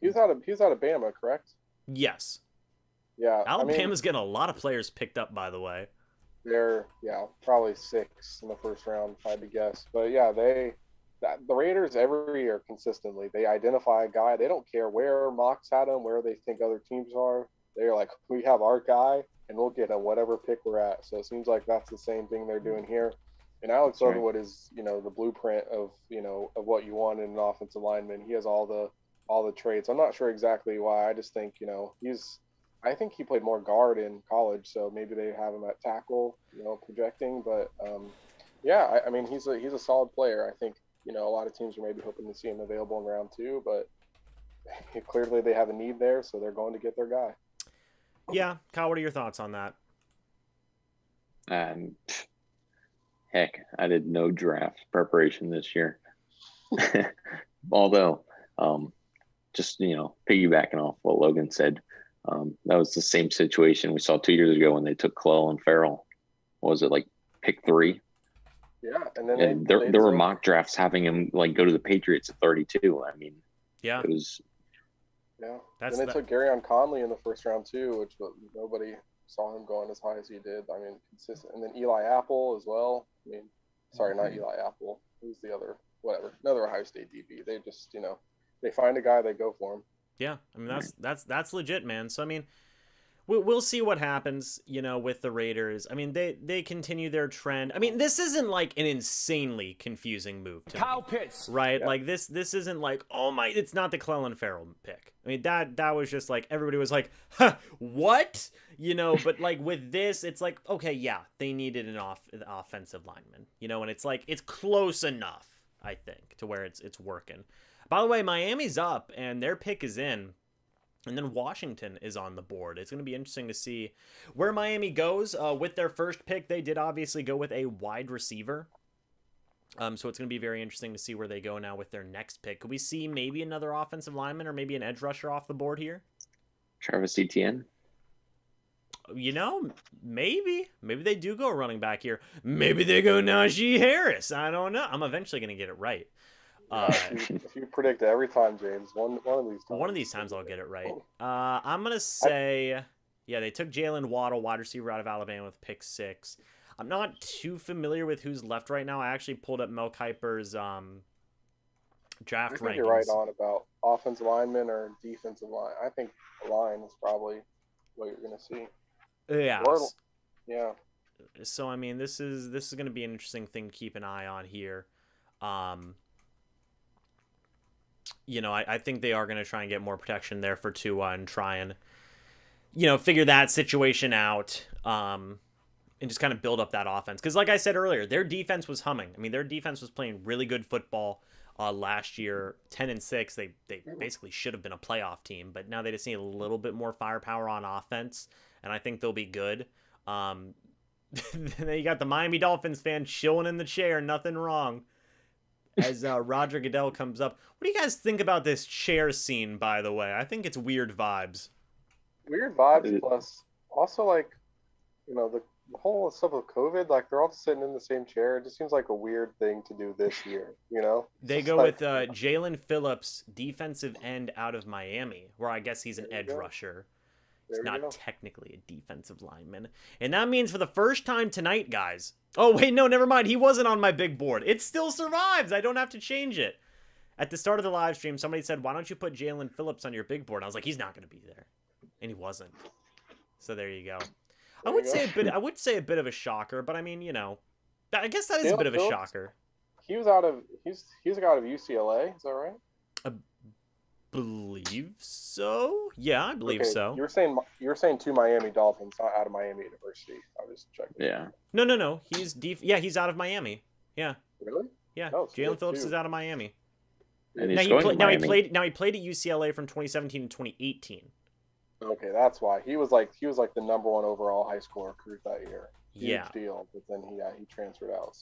He's out of Bama, correct? Yes. Yeah. Alabama's getting a lot of players picked up, by the way. They're probably 6 in the first round, if I had to guess. But yeah, the Raiders every year consistently, they identify a guy. They don't care where mocks had him, where they think other teams are. They're like, we have our guy, and we'll get him whatever pick we're at. So it seems like that's the same thing they're doing here. And Alex Leatherwood is, the blueprint of what you want in an offensive lineman. He has all the traits. I'm not sure exactly why. I just think, I think he played more guard in college, so maybe they have him at tackle, projecting. But I mean, he's a solid player. I think, a lot of teams are maybe hoping to see him available in round 2, but clearly they have a need there, so they're going to get their guy. Yeah, Kyle, what are your thoughts on that? Heck, I did no draft preparation this year. Although, just, piggybacking off what Logan said, that was the same situation we saw 2 years ago when they took Clell and Farrell. What was it, like pick 3? Yeah, and then And there were mock drafts having him like go to the Patriots at 32. I mean, yeah, it was. Yeah, and they took Garyon Conley in the first round too, which nobody saw him going as high as he did. I mean, consistent. And then Eli Apple as well. I mean, sorry, not Eli Apple. Who's the other? Whatever, another Ohio State DB. They just, they find a guy, they go for him. Yeah, I mean that's legit, man. So I mean, we'll see what happens, with the Raiders. I mean, they continue their trend. I mean, this isn't like an insanely confusing move to Kyle me, Pitts, right? Yeah. Like this isn't like, oh my, it's not the Clellan Farrell pick. I mean, that was just like everybody was like, huh, what? But like with this, it's like, okay, yeah, they needed an offensive lineman, and it's like it's close enough, I think, to where it's working. By the way, Miami's up and their pick is in. And then Washington is on the board. It's going to be interesting to see where Miami goes. With their first pick, they did obviously go with a wide receiver. So it's going to be very interesting to see where they go now with their next pick. Could we see maybe another offensive lineman or maybe an edge rusher off the board here? Travis Etienne? Maybe. Maybe they do go running back here. Maybe they go Najee Harris. I don't know. I'm eventually going to get it right. If you predict it every time, James, one of these times I'll get it right. I'm gonna say, they took Jalen Waddle, wide receiver out of Alabama, with pick 6. I'm not too familiar with who's left right now. I actually pulled up Mel Kiper's draft rankings. You're right on about offensive lineman or defensive line. I think the line is probably what you're gonna see. Yeah. Yeah. So I mean, this is gonna be an interesting thing to keep an eye on here. I think they are going to try and get more protection there for Tua and try and, figure that situation out and just kind of build up that offense. Because like I said earlier, their defense was humming. I mean, their defense was playing really good football last year, 10-6. They basically should have been a playoff team, but now they just need a little bit more firepower on offense, and I think they'll be good. Then you got the Miami Dolphins fan chilling in the chair, nothing wrong. As Roger Goodell comes up. What do you guys think about this chair scene, by the way? I think it's weird vibes. Weird vibes, plus also, like, the whole stuff with COVID, like, they're all sitting in the same chair. It just seems like a weird thing to do this year, They go with Jalen Phillips, defensive end out of Miami, where I guess he's an edge rusher. He's not technically a defensive lineman. And that means for the first time tonight, guys. Oh, wait, no, never mind. He wasn't on my big board. It still survives. I don't have to change it. At the start of the live stream, somebody said, why don't you put Jalen Phillips on your big board? And I was like, he's not going to be there. And he wasn't. So there you go. I would say a bit of a shocker, but I mean, I guess that is a bit of a shocker. He was out of UCLA, is that right? Believe so. Yeah, I believe so. You were saying two Miami Dolphins, not out of Miami University. I was checking. Yeah. No. He's out of Miami. Yeah. Really? Yeah. Oh, Jalen Phillips is out of Miami. And he played at UCLA from 2017 to 2018. Okay, that's why he was like the number 1 overall high school recruit that year. Huge deal, but then he transferred out.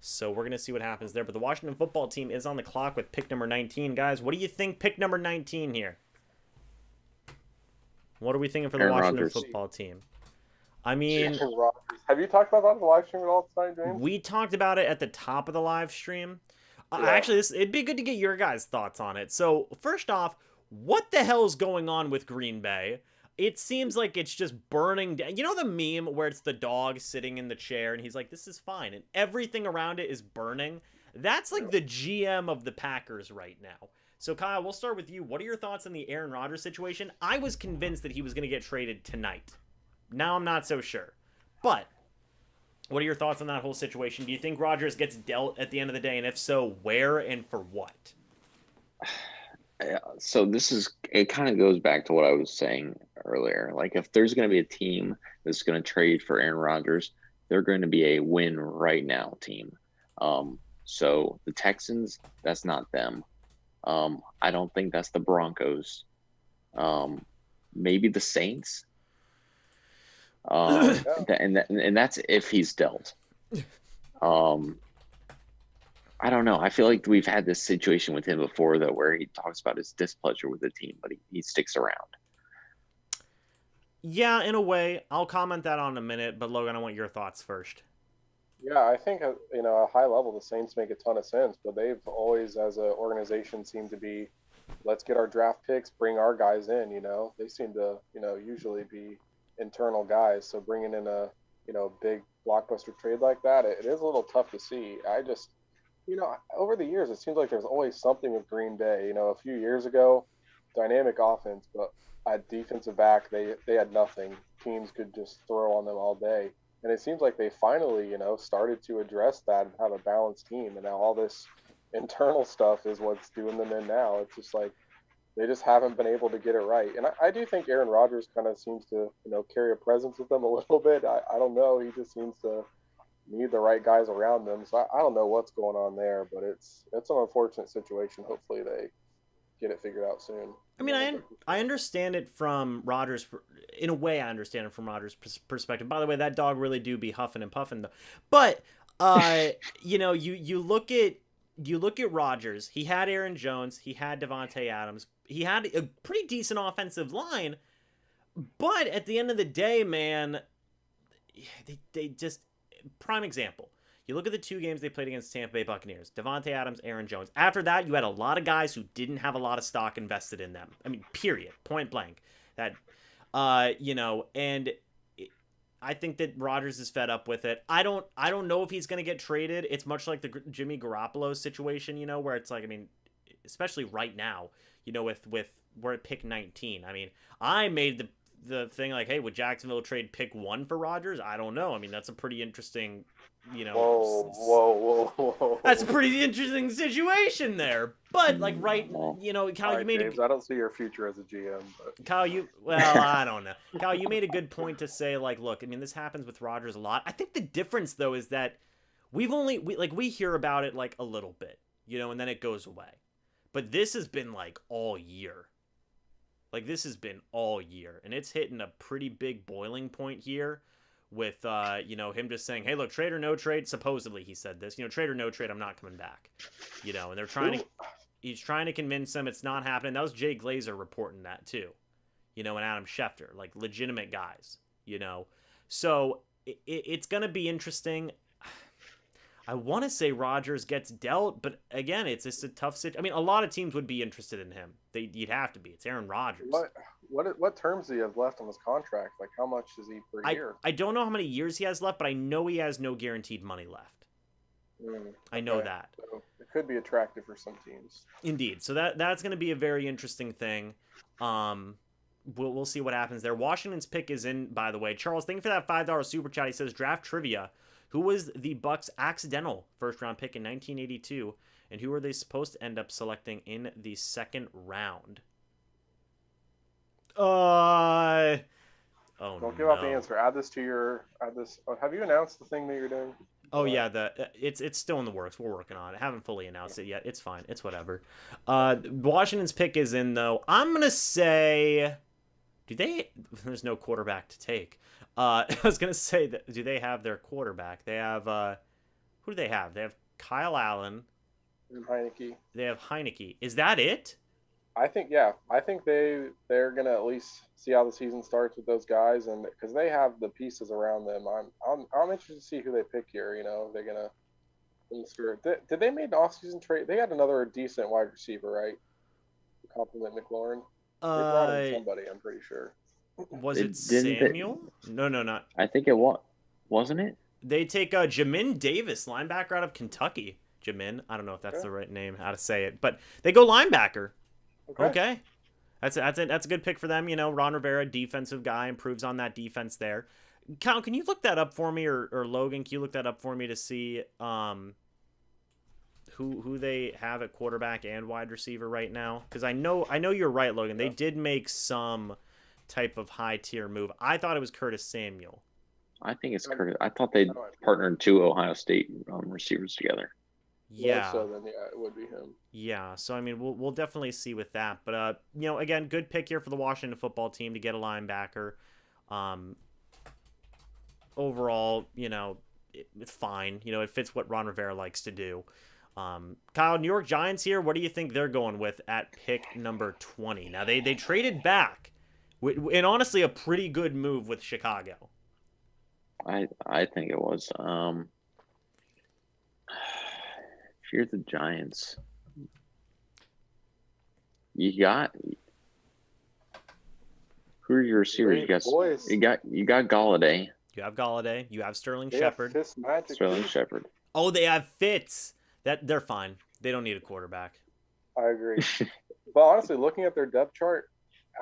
So we're going to see what happens there. But the Washington football team is on the clock with pick number 19. Guys, what do you think pick number 19 here? What are we thinking for the Washington football team? I mean, have you talked about that in the live stream at all tonight, James? We talked about it at the top of the live stream. Actually, it'd be good to get your guys' thoughts on it. So first off, what the hell is going on with Green Bay? It seems like it's just burning down. You know the meme where it's the dog sitting in the chair and he's like, this is fine, and everything around it is burning? That's like the GM of the Packers right now. So Kyle, we'll start with you. What are your thoughts on the Aaron Rodgers situation? I was convinced that he was going to get traded tonight. Now I'm not so sure. But what are your thoughts on that whole situation? Do you think Rodgers gets dealt at the end of the day? And if so, where and for what? So it kind of goes back to what I was saying earlier. Like, if there's going to be a team that's going to trade for Aaron Rodgers, they're going to be a win right now team. So the Texans, that's not them. I don't think that's the Broncos. Maybe the Saints. And that's if he's dealt. I don't know. I feel like we've had this situation with him before, though, where he talks about his displeasure with the team, but he sticks around. Yeah, in a way. I'll comment that on in a minute, but Logan, I want your thoughts first. Yeah, I think at a high level, the Saints make a ton of sense, but they've always, as an organization, seemed to be, let's get our draft picks, bring our guys in. They seem to usually be internal guys. So bringing in a big blockbuster trade like that, it is a little tough to see. I just over the years, it seems like there's always something with Green Bay. A few years ago, dynamic offense, but at defensive back, they had nothing. Teams could just throw on them all day. And it seems like they finally, started to address that and have a balanced team. And now all this internal stuff is what's doing them in now. It's just like they just haven't been able to get it right. And I do think Aaron Rodgers kind of seems to, carry a presence with them a little bit. I don't know. He just seems to need the right guys around them. So I don't know what's going on there, but it's an unfortunate situation. Hopefully they get it figured out soon. I mean, I understand it from Rodgers. In a way, I understand it from Rodgers' perspective. By the way, that dog really do be huffing and puffing, though. But you look at Rodgers. He had Aaron Jones. He had Devontae Adams. He had a pretty decent offensive line. But at the end of the day, man, they just prime example. You look at the 2 games they played against Tampa Bay Buccaneers. Devontae Adams, Aaron Jones. After that, you had a lot of guys who didn't have a lot of stock invested in them. I mean, period. Point blank. That, and I think that Rodgers is fed up with it. I don't know if he's going to get traded. It's much like the Jimmy Garoppolo situation, where it's like, I mean, especially right now, with we're at pick 19. I mean, I made the thing like, hey, would Jacksonville trade pick 1 for Rodgers? I don't know. I mean, that's a pretty interesting, Whoa. That's a pretty interesting situation there. But like, right, Kyle, you made James, I don't see your future as a GM. But... Kyle, I don't know. Kyle, you made a good point to say, like, look, I mean, this happens with Rodgers a lot. I think the difference though is that we hear about it like a little bit, and then it goes away. But this has been like all year. Like, this has been all year, and it's hitting a pretty big boiling point here with, him just saying, hey, look, trade or no trade. Supposedly he said this, trade or no trade, I'm not coming back, and he's trying to convince them it's not happening. That was Jay Glazer reporting that too, and Adam Schefter, like legitimate guys, so it's going to be interesting. I want to say Rodgers gets dealt, but again, it's just a tough situation. I mean, a lot of teams would be interested in him. You'd have to be. It's Aaron Rodgers. What terms do he have left on his contract? Like, how much is he per year? I don't know how many years he has left, but I know he has no guaranteed money left. I know that. So it could be attractive for some teams. Indeed. So that's going to be a very interesting thing. We'll see what happens there. Washington's pick is in, by the way. Charles, thank you for that $5 super chat. He says, draft trivia. Who was the Bucs' accidental first-round pick in 1982, and who were they supposed to end up selecting in the 2nd round? Don't give up the answer. Add this. Have you announced the thing that you're doing? Oh yeah, it's still in the works. We're working on it. Haven't fully announced it yet. It's fine. It's whatever. Washington's pick is in though. I'm gonna say, there's no quarterback to take. I was gonna say that. Do they have their quarterback? They have who do they have? They have Kyle Allen and Heineke. They have Heineke. Is that it? I think they're gonna at least see how the season starts with those guys, and because they have the pieces around them. I'm interested to see who they pick here. They're gonna. Did they make an off-season trade? They had another decent wide receiver, right? To complement McLaurin. They brought in somebody. I'm pretty sure. Was it Samuel? No, not. I think it was. Wasn't it? They take Jamin Davis, linebacker out of Kentucky. Jamin, I don't know if that's the right name, how to say it, but they go linebacker. Okay. That's a good pick for them. Ron Rivera, defensive guy, improves on that defense there. Kyle, can you look that up for me, or Logan, can you look that up for me to see who they have at quarterback and wide receiver right now? Because I know you're right, Logan. They did make some type of high tier move. I thought it was Curtis Samuel. I think it's Curtis. I thought they partnered 2 Ohio State receivers together. Yeah. So then, it would be him. Yeah. So I mean, we'll definitely see with that. But again, good pick here for the Washington football team to get a linebacker. Overall, it's fine. It fits what Ron Rivera likes to do. Kyle, New York Giants here. What do you think they're going with at pick number 20? Now they traded back, and honestly, a pretty good move with Chicago. I think it was. If you're the Giants, you got who are your receivers? You got Galladay. You have Galladay. You have Sterling Shepard. Sterling Shepard. Oh, they have Fitz. They're fine. They don't need a quarterback. I agree. But honestly, looking at their depth chart,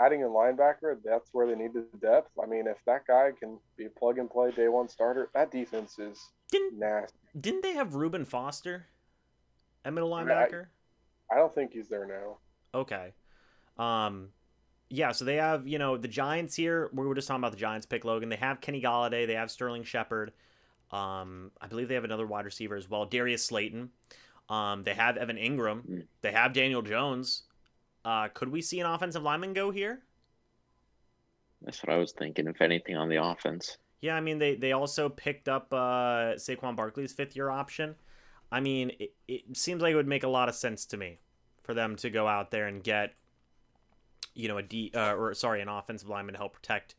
adding a linebacker, that's where they need the depth. I mean, if that guy can be a plug-and-play day one starter, that defense is nasty. Didn't they have Reuben Foster at middle linebacker? I don't think he's there now. Okay. Yeah, so they have, the Giants here. We were just talking about the Giants pick, Logan. They have Kenny Galladay. They have Sterling Shepard. I believe they have another wide receiver as well, Darius Slayton. They have Evan Ingram. They have Daniel Jones. Could we see an offensive lineman go here? That's what I was thinking, if anything, on the offense. Yeah, I mean, they also picked up Saquon Barkley's fifth-year option. I mean, it seems like it would make a lot of sense to me for them to go out there and get, an offensive lineman to help protect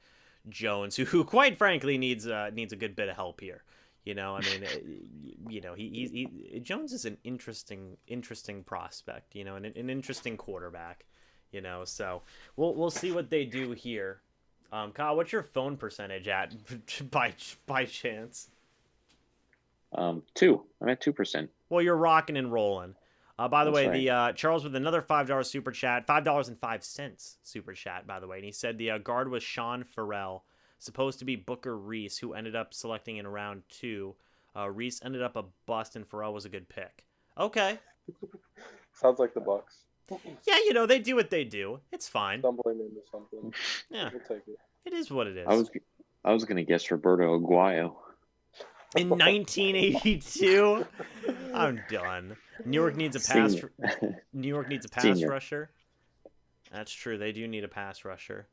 Jones, who quite frankly needs a good bit of help here. Jones is an interesting prospect, and an interesting quarterback, so we'll see what they do here. Kyle, what's your phone percentage at by chance? 2. I'm at 2%. Well, you're rocking and rolling. By the way, right. the Charles with another $5 super chat, $5.05 super chat, by the way, and he said the guard was Sean Farrell. Supposed to be Booker Reese, who ended up selecting in round 2. Reese ended up a bust, and Farrell was a good pick. Okay. Sounds like the Bucs. Yeah, they do what they do. It's fine. Stumbling into something. Yeah. We'll take it. It is what it is. I was gonna guess Roberto Aguayo. In 1982, I'm done. New York needs a pass. New York needs a pass Senior. Rusher. That's true. They do need a pass rusher.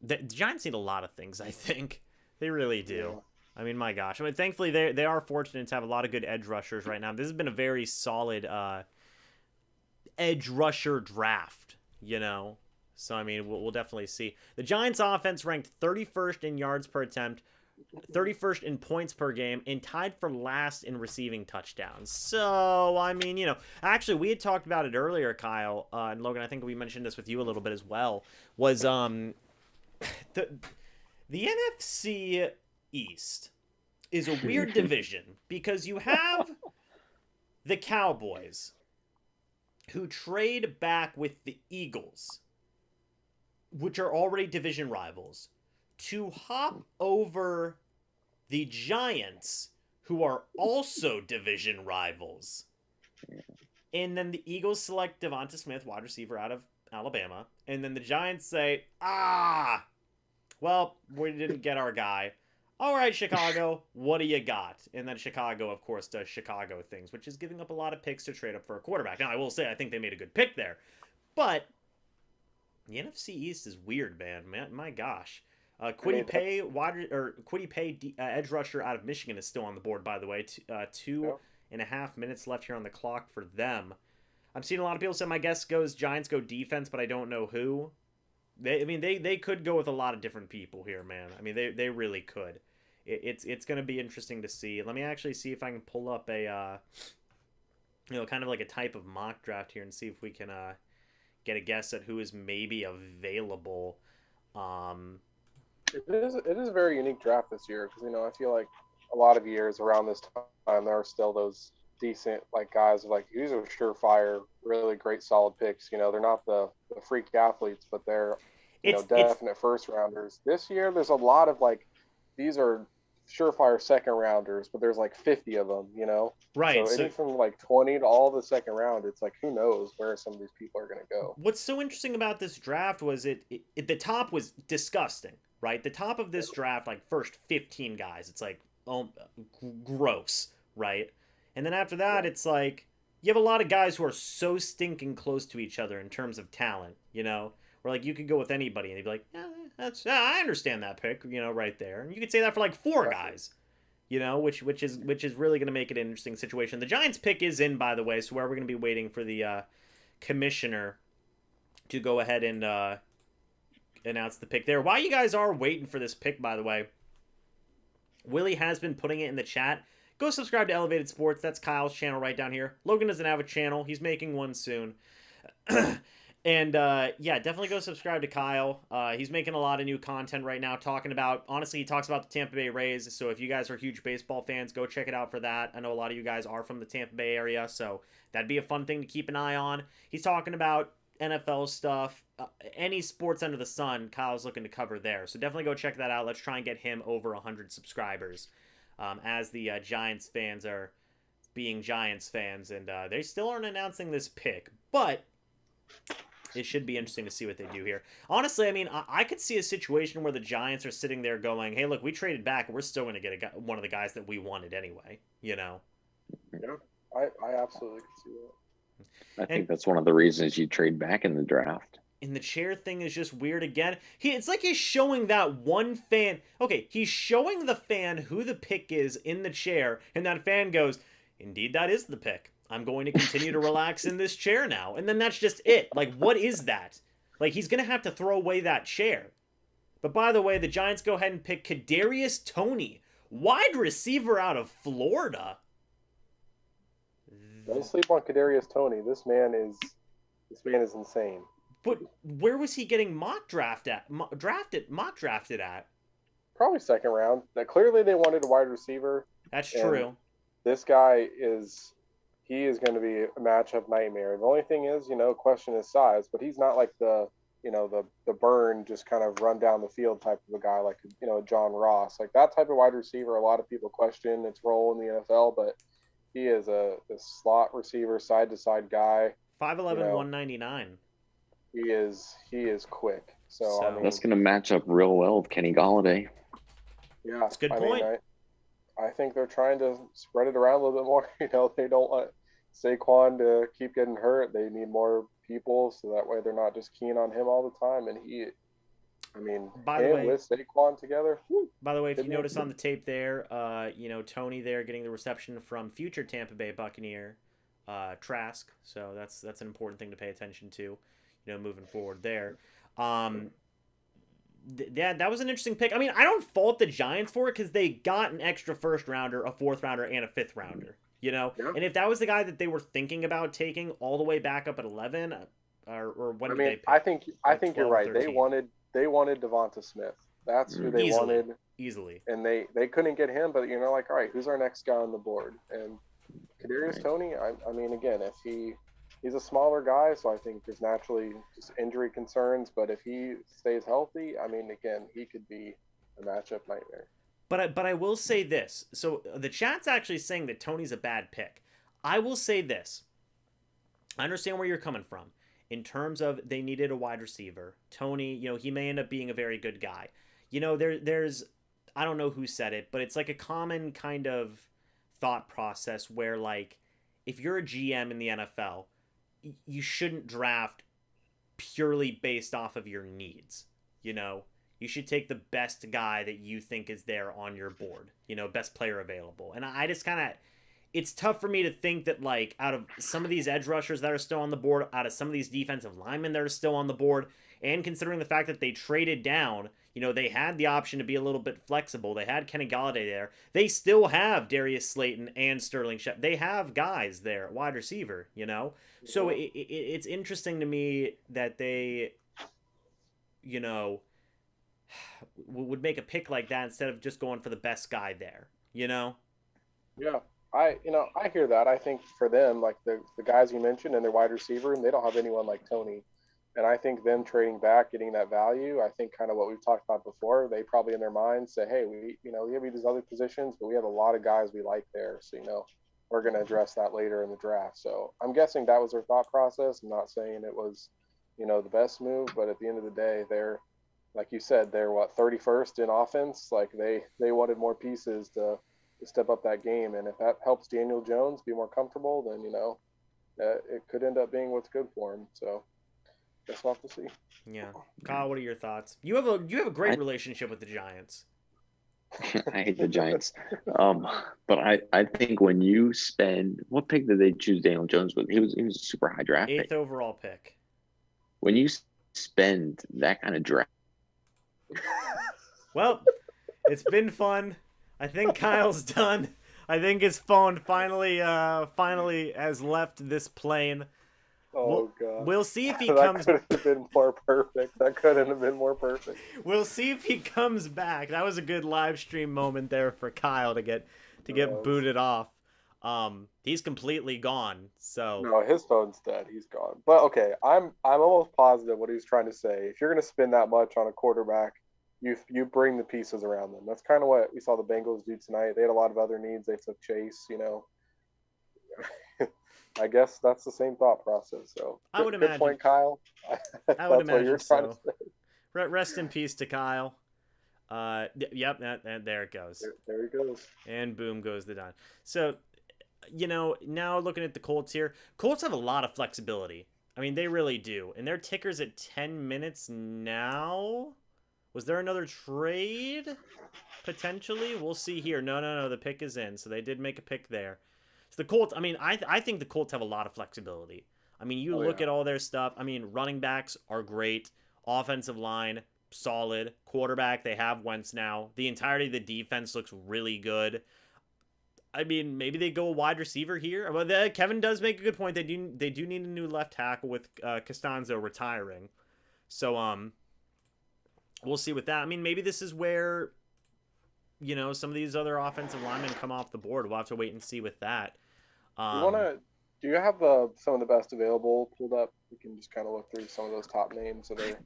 The Giants need a lot of things, I think. They really do. Yeah. I mean, my gosh. I mean, thankfully, they are fortunate to have a lot of good edge rushers right now. This has been a very solid edge rusher draft, So, I mean, we'll definitely see. The Giants' offense ranked 31st in yards per attempt, 31st in points per game, and tied for last in receiving touchdowns. So, I mean, actually, we had talked about it earlier, Kyle, and Logan, I think we mentioned this with you a little bit as well, was the NFC East is a weird division because you have the Cowboys who trade back with the Eagles, which are already division rivals, to hop over the Giants, who are also division rivals. And then the Eagles select Devonta Smith, wide receiver out of Alabama. And then the Giants say, well, we didn't get our guy. All right, Chicago, what do you got? And then Chicago, of course, does Chicago things, which is giving up a lot of picks to trade up for a quarterback. Now, I will say I think they made a good pick there. But the NFC East is weird, man. My gosh. Kwity Paye, edge rusher out of Michigan, is still on the board, by the way. 2.5 minutes left here on the clock for them. I'm seeing a lot of people say my guess goes Giants go defense, but I don't know who. They could go with a lot of different people here, man. I mean, they really could. It's going to be interesting to see. Let me actually see if I can pull up a kind of like a type of mock draft here and see if we can get a guess at who is maybe available. It is a very unique draft this year because I feel like a lot of years around this time there are still those decent guys these are surefire, really great, solid picks. They're not the freak athletes, but they're definite first rounders. This year there's a lot of these are surefire second rounders, but there's 50 of them. Right. So anything from 20 to all the second round, it's who knows where some of these people are going to go. What's so interesting about this draft was the top was disgusting. Right, the top of this draft, first 15 guys, it's gross, right? And then after that, it's you have a lot of guys who are so stinking close to each other in terms of talent, where you could go with anybody and they'd be I understand that pick, right there. And you could say that for 4 guys, you know, which is really going to make it an interesting situation. The Giants pick is in, by the way, so we're going to be waiting for the commissioner to go ahead and announce the pick there. While you guys are waiting for this pick, by the way, Willie has been putting it in the chat. Go subscribe to Elevated Sports. That's Kyle's channel right down here. Logan doesn't have a channel. He's making one soon. And yeah, definitely go subscribe to Kyle. He's making a lot of new content right now, talking about, honestly, he talks about the Tampa Bay Rays. So if you guys are huge baseball fans, go check it out for that. I know a lot of you guys are from the Tampa Bay area, so that'd be a fun thing to keep an eye on. He's talking about NFL stuff, any sports under the sun. Kyle's looking to cover there, so definitely go check that out. Let's try and get him over 100 subscribers, as the Giants fans are being Giants fans, and they still aren't announcing this pick, but it should be interesting to see what they do here. Honestly, I mean, I could see a situation where the Giants are sitting there going, hey, look, we traded back. We're still going to get one of the guys that we wanted anyway, you know? Yeah, I absolutely can see that. I think that's one of the reasons you trade back in the draft. And the chair thing is just weird again. It's like he's showing that one fan. Okay, he's showing the fan who the pick is in the chair, and that fan goes, indeed, that is the pick. I'm going to continue to relax in this chair now. And then that's just it. Like, what is that? Like, he's going to have to throw away that chair. But by the way, the Giants go ahead and pick Kadarius Toney, wide receiver out of Florida. Don't sleep on Kadarius Toney. This man is insane. But where was he getting mock drafted at? Probably second round. Now, clearly they wanted a wide receiver. That's true. This guy is going to be a matchup nightmare. The only thing is, question his size, but he's not like the burn, just kind of run down the field type of a guy like, John Ross. Like that type of wide receiver, a lot of people question its role in the NFL, but he is a slot receiver, side-to-side guy. 5'11", 199. He is quick. So I mean, that's going to match up real well with Kenny Golladay. Yeah, that's a good point. I think they're trying to spread it around a little bit more. They don't want Saquon to keep getting hurt. They need more people, so that way they're not just keen on him all the time. And by the way, with Saquon together. By the way, if you notice on the tape there, Toney there getting the reception from future Tampa Bay Buccaneer, Trask. So that's an important thing to pay attention to, moving forward there. Yeah, that was an interesting pick. I mean, I don't fault the Giants for it because they got an extra first rounder, a fourth rounder, and a fifth rounder. Yeah. And if that was the guy that they were thinking about taking all the way back up at 11, or what did they pick? I think you're right. 13. They wanted Devonta Smith. That's who they wanted easily, and they couldn't get him. But all right, who's our next guy on the board? And Kadarius Toney. I mean, again, if he's a smaller guy, so I think there's naturally just injury concerns. But if he stays healthy, I mean, again, he could be a matchup nightmare. But I will say this. So the chat's actually saying that Toney's a bad pick. I will say this. I understand where you're coming from in terms of they needed a wide receiver. Toney, he may end up being a very good guy. There's I don't know who said it, but it's like a common kind of thought process where, like, if you're a GM in the NFL, you shouldn't draft purely based off of your needs. You should take the best guy that you think is there on your board, best player available. And I just kind of, it's tough for me to think that, like, out of some of these edge rushers that are still on the board, out of some of these defensive linemen that are still on the board, and considering the fact that they traded down, they had the option to be a little bit flexible. They had Kenny Golladay there. They still have Darius Slayton and Sterling Shep. They have guys there, wide receiver, So it's interesting to me that they, would make a pick like that instead of just going for the best guy there, Yeah. I hear that. I think for them, like the guys you mentioned and their wide receiver, and they don't have anyone like Toney. And I think them trading back, getting that value, I think kind of what we've talked about before, they probably in their mind say, hey, we have these other positions, but we have a lot of guys we like there. So, we're going to address that later in the draft. So I'm guessing that was their thought process. I'm not saying it was, the best move, but at the end of the day, they're, like you said, they're 31st in offense. Like they wanted more pieces to step up that game. And if that helps Daniel Jones be more comfortable, then, it could end up being what's good for him. So guess we'll have to see. Yeah. Kyle, what are your thoughts? You have a great relationship with the Giants. I hate the Giants. But I think when you spend, what pick did they choose Daniel Jones with? He was a super high draft pick. 8th overall pick. When you spend that kind of draft. Well, it's been fun. I think Kyle's done. I think his phone finally has left this plane. Oh God! We'll see if he that comes. That could have been more perfect. That couldn't have been more perfect. We'll see if he comes back. That was a good live stream moment there for Kyle to get booted off. He's completely gone. So no, his phone's dead. He's gone. But okay, I'm almost positive what he's trying to say. If you're going to spend that much on a quarterback, you bring the pieces around them. That's kind of what we saw the Bengals do tonight. They had a lot of other needs. They took Chase. I guess that's the same thought process. So I would imagine. Good point, Kyle. I would imagine what so. Rest in peace to Kyle. Yep, there it goes. There he goes. And boom goes the dime. So, now looking at the Colts here, Colts have a lot of flexibility. I mean, they really do. And their ticker's at 10 minutes now. Was there another trade? Potentially? We'll see here. No. The pick is in. So they did make a pick there. So the Colts, I mean, I think the Colts have a lot of flexibility. I mean, you look at all their stuff. I mean, running backs are great. Offensive line, solid. Quarterback, they have Wentz now. The entirety of the defense looks really good. I mean, maybe they go a wide receiver here. But Kevin does make a good point. They do need a new left tackle with Costanzo retiring. So, we'll see with that. I mean, maybe this is where, some of these other offensive linemen come off the board. We'll have to wait and see with that. Do you have some of the best available pulled up? We can just kind of look through some of those top names that they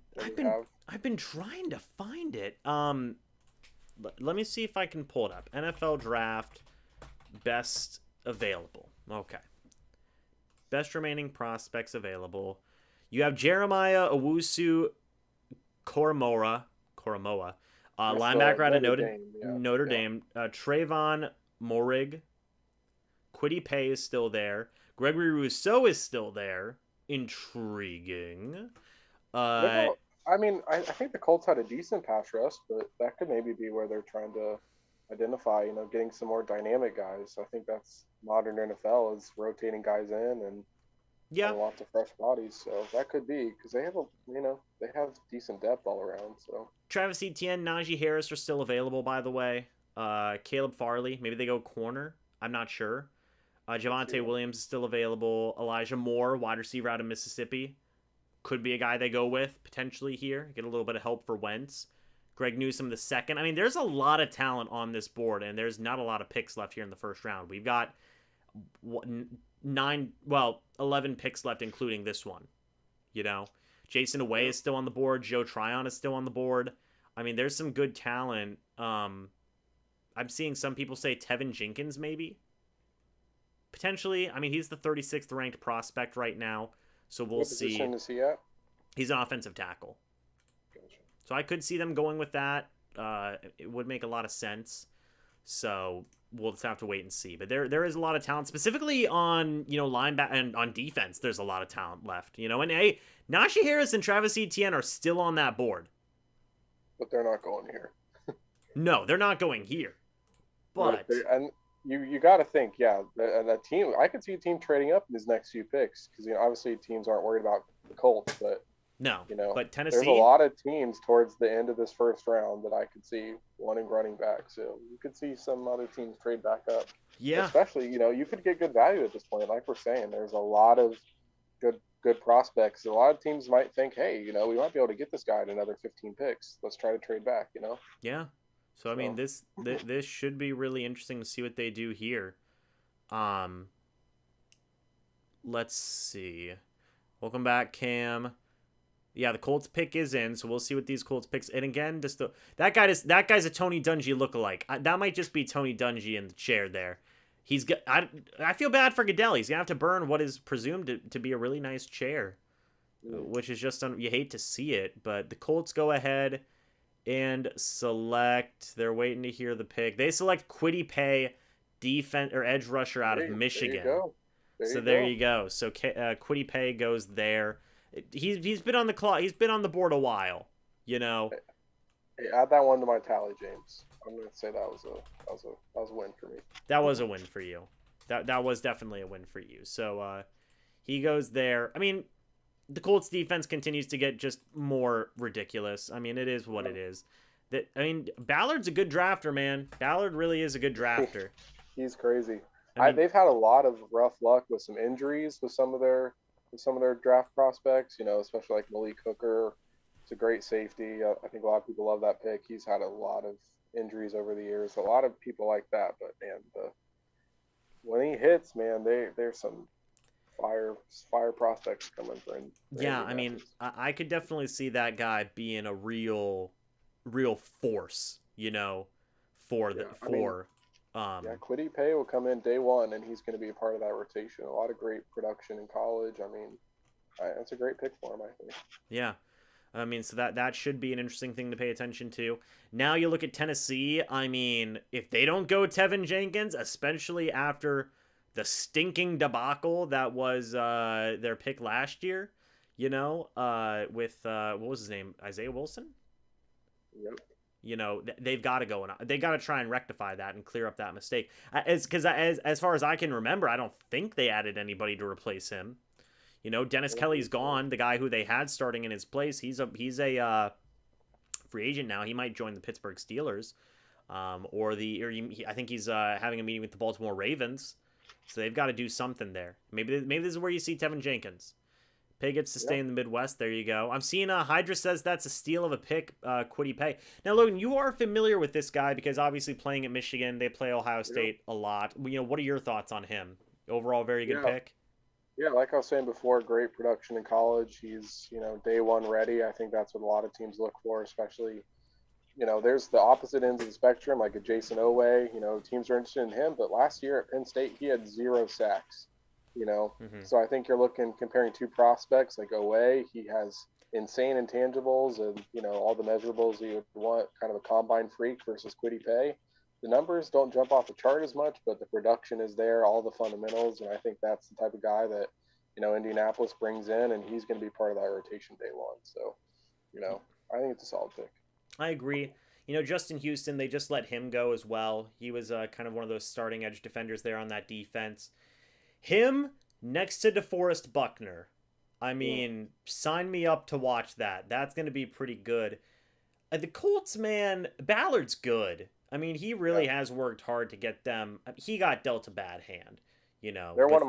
have. I've been trying to find it. Let me see if I can pull it up. NFL draft best available. Okay. Best remaining prospects available. You have Jeremiah Owusu Koramoah, linebacker out of Notre Dame. Trayvon Moehrig. Kwity Paye is still there. Gregory Rousseau is still there. Intriguing. I think the Colts had a decent pass rush, but that could maybe be where they're trying to identify, getting some more dynamic guys. I think that's modern NFL is rotating guys in and lots of fresh bodies. So that could be because they have decent depth all around. So Travis Etienne, Najee Harris are still available, by the way. Caleb Farley, maybe they go corner. I'm not sure. Javonte Williams is still available. Elijah Moore, wide receiver out of Mississippi, could be a guy they go with potentially here. Get a little bit of help for Wentz. Greg Newsome II. I mean, there's a lot of talent on this board, and there's not a lot of picks left here in the first round. We've got 11 picks left, including this one. Jason Away is still on the board. Joe Tryon is still on the board. I mean, there's some good talent. I'm seeing some people say Tevin Jenkins maybe. Potentially. I mean, he's the 36th ranked prospect right now, so we'll see. What position is he at? He's an offensive tackle. Gotcha. So I could see them going with that. It would make a lot of sense. So we'll just have to wait and see. But there is a lot of talent, specifically on linebacker and on defense. There's a lot of talent left. And Najee Harris and Travis Etienne are still on that board. But they're not going here. No, they're not going here. But you got to think, that team. I could see a team trading up in his next few picks because obviously teams aren't worried about the Colts, but no, but Tennessee. There's a lot of teams towards the end of this first round that I could see wanting running back. So you could see some other teams trade back up. Yeah, especially you could get good value at this point. Like we're saying, there's a lot of good prospects. A lot of teams might think, hey, we might be able to get this guy at another 15 picks. Let's try to trade back. Yeah. So I mean, this should be really interesting to see what they do here. Let's see. Welcome back, Cam. Yeah, the Colts pick is in, so we'll see what these Colts picks. And again, that guy's a Tony Dungy lookalike. That might just be Tony Dungy in the chair there. I feel bad for Goodell. He's gonna have to burn what is presumed to be a really nice chair, which is just you hate to see it. But the Colts go ahead and select. They're waiting to hear the pick. They select Kwity Paye, defense or edge rusher out of Michigan. There you go. So Kwity Paye goes there. He's been on the clock. He's been on the board a while. Hey, add that one to my tally, James. I'm gonna say that was a win for me. That was a win for you. That was definitely a win for you. So he goes there. I mean, the Colts defense continues to get just more ridiculous. I mean, it is what it is. Ballard's a good drafter, man. Ballard really is a good drafter. He's crazy. They've had a lot of rough luck with some injuries with some of their draft prospects. You know, especially like Malik Hooker. It's a great safety. I think a lot of people love that pick. He's had a lot of injuries over the years. A lot of people like that, but man, when he hits, man, there's some fire prospects coming for him. Yeah, I mean, I could definitely see that guy being a real force, you know, Kwity Paye will come in day one, and he's going to be a part of that rotation. A lot of great production in college. I mean, that's a great pick for him, I think. Yeah. I mean, so that should be an interesting thing to pay attention to. Now you look at Tennessee. I mean, if they don't go Tevin Jenkins, especially after the stinking debacle that was their pick last year, you know, with what was his name, Isaiah Wilson? Yep. You know, they've got to go and they got to try and rectify that and clear up that mistake. As far as I can remember, I don't think they added anybody to replace him. You know, Dennis Kelly's gone. The guy who they had starting in his place, he's a free agent now. He might join the Pittsburgh Steelers, I think he's having a meeting with the Baltimore Ravens. So they've got to do something there. Maybe this is where you see Tevin Jenkins. Paye gets to stay in the Midwest. There you go. I'm seeing Hydra says that's a steal of a pick, Kwity Paye. Now, Logan, you are familiar with this guy because obviously playing at Michigan, they play Ohio State a lot. You know, what are your thoughts on him? Overall, very good pick. Yeah, like I was saying before, great production in college. He's, you know, day one ready. I think that's what a lot of teams look for, especially, you know, there's the opposite ends of the spectrum, like a Jason Oweh. You know, teams are interested in him, but last year at Penn State, he had 0 sacks, you know. Mm-hmm. So I think you're comparing two prospects, like Oweh, he has insane intangibles and, you know, all the measurables you would want, kind of a combine freak versus Kwity Paye. The numbers don't jump off the chart as much, but the production is there, all the fundamentals, and I think that's the type of guy that, you know, Indianapolis brings in, and he's going to be part of that rotation day one. So, you know, I think it's a solid pick. I agree. You know, Justin Houston, they just let him go as well. He was kind of one of those starting edge defenders there on that defense. Him next to DeForest Buckner. I mean, sign me up to watch that. That's going to be pretty good. The Colts, man, Ballard's good. I mean, he really has worked hard to get them. He got dealt a bad hand, you know. They're one of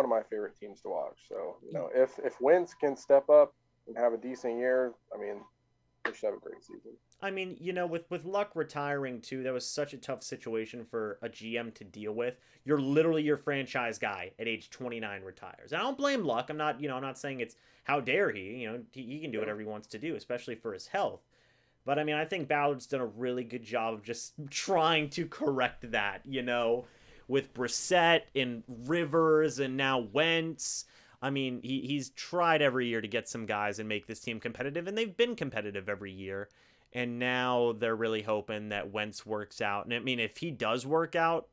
my favorite teams to watch. So, you know, if Wentz can step up and have a decent year, I mean, they should have a great season. I mean, you know, with Luck retiring too, that was such a tough situation for a GM to deal with. You're literally your franchise guy at age 29 retires. And I don't blame Luck. I'm not saying it's how dare he. You know, he can do whatever he wants to do, especially for his health. But, I mean, I think Ballard's done a really good job of just trying to correct that, you know, with Brissett and Rivers and now Wentz. I mean, he's tried every year to get some guys and make this team competitive, and they've been competitive every year. And now they're really hoping that Wentz works out. And, I mean, if he does work out,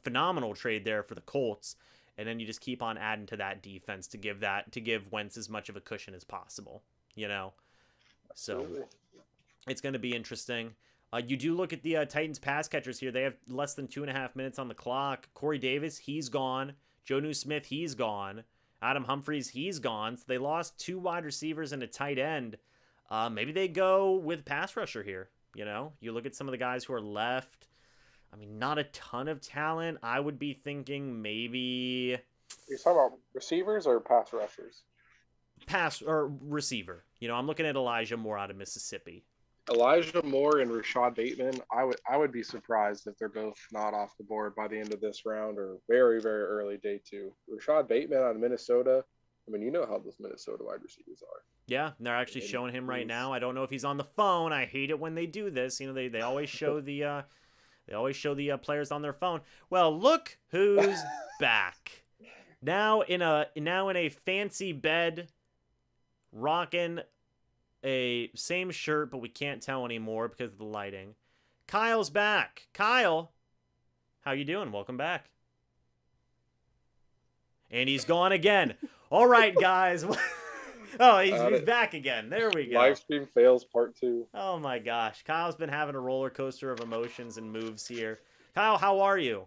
phenomenal trade there for the Colts. And then you just keep on adding to that defense to give Wentz as much of a cushion as possible, you know. So it's going to be interesting. You do look at the Titans pass catchers here. They have less than 2.5 minutes on the clock. Corey Davis, he's gone. Jonnu Smith, he's gone. Adam Humphries, he's gone. So they lost 2 wide receivers and a tight end. Maybe they go with pass rusher here. You know, you look at some of the guys who are left. I mean, not a ton of talent. I would be thinking maybe. You're talking about receivers or pass rushers? Pass or receiver. You know, I'm looking at Elijah Moore out of Mississippi. Elijah Moore and Rashad Bateman. I would be surprised if they're both not off the board by the end of this round or very, very early day 2. Rashad Bateman out of Minnesota. I mean, you know how those Minnesota wide receivers are. Yeah, they're actually showing him right now. I don't know if he's on the phone. I hate it when they do this. You know, they always show the players on their phone. Well, look who's back. Now in a fancy bed, rocking a same shirt, but we can't tell anymore because of the lighting. Kyle's back. Kyle, how you doing? Welcome back. And he's gone again. All right, guys. Oh, he's back again. There we go. Live stream fails part 2. Oh my gosh. Kyle's been having a roller coaster of emotions and moves here. Kyle, how are you?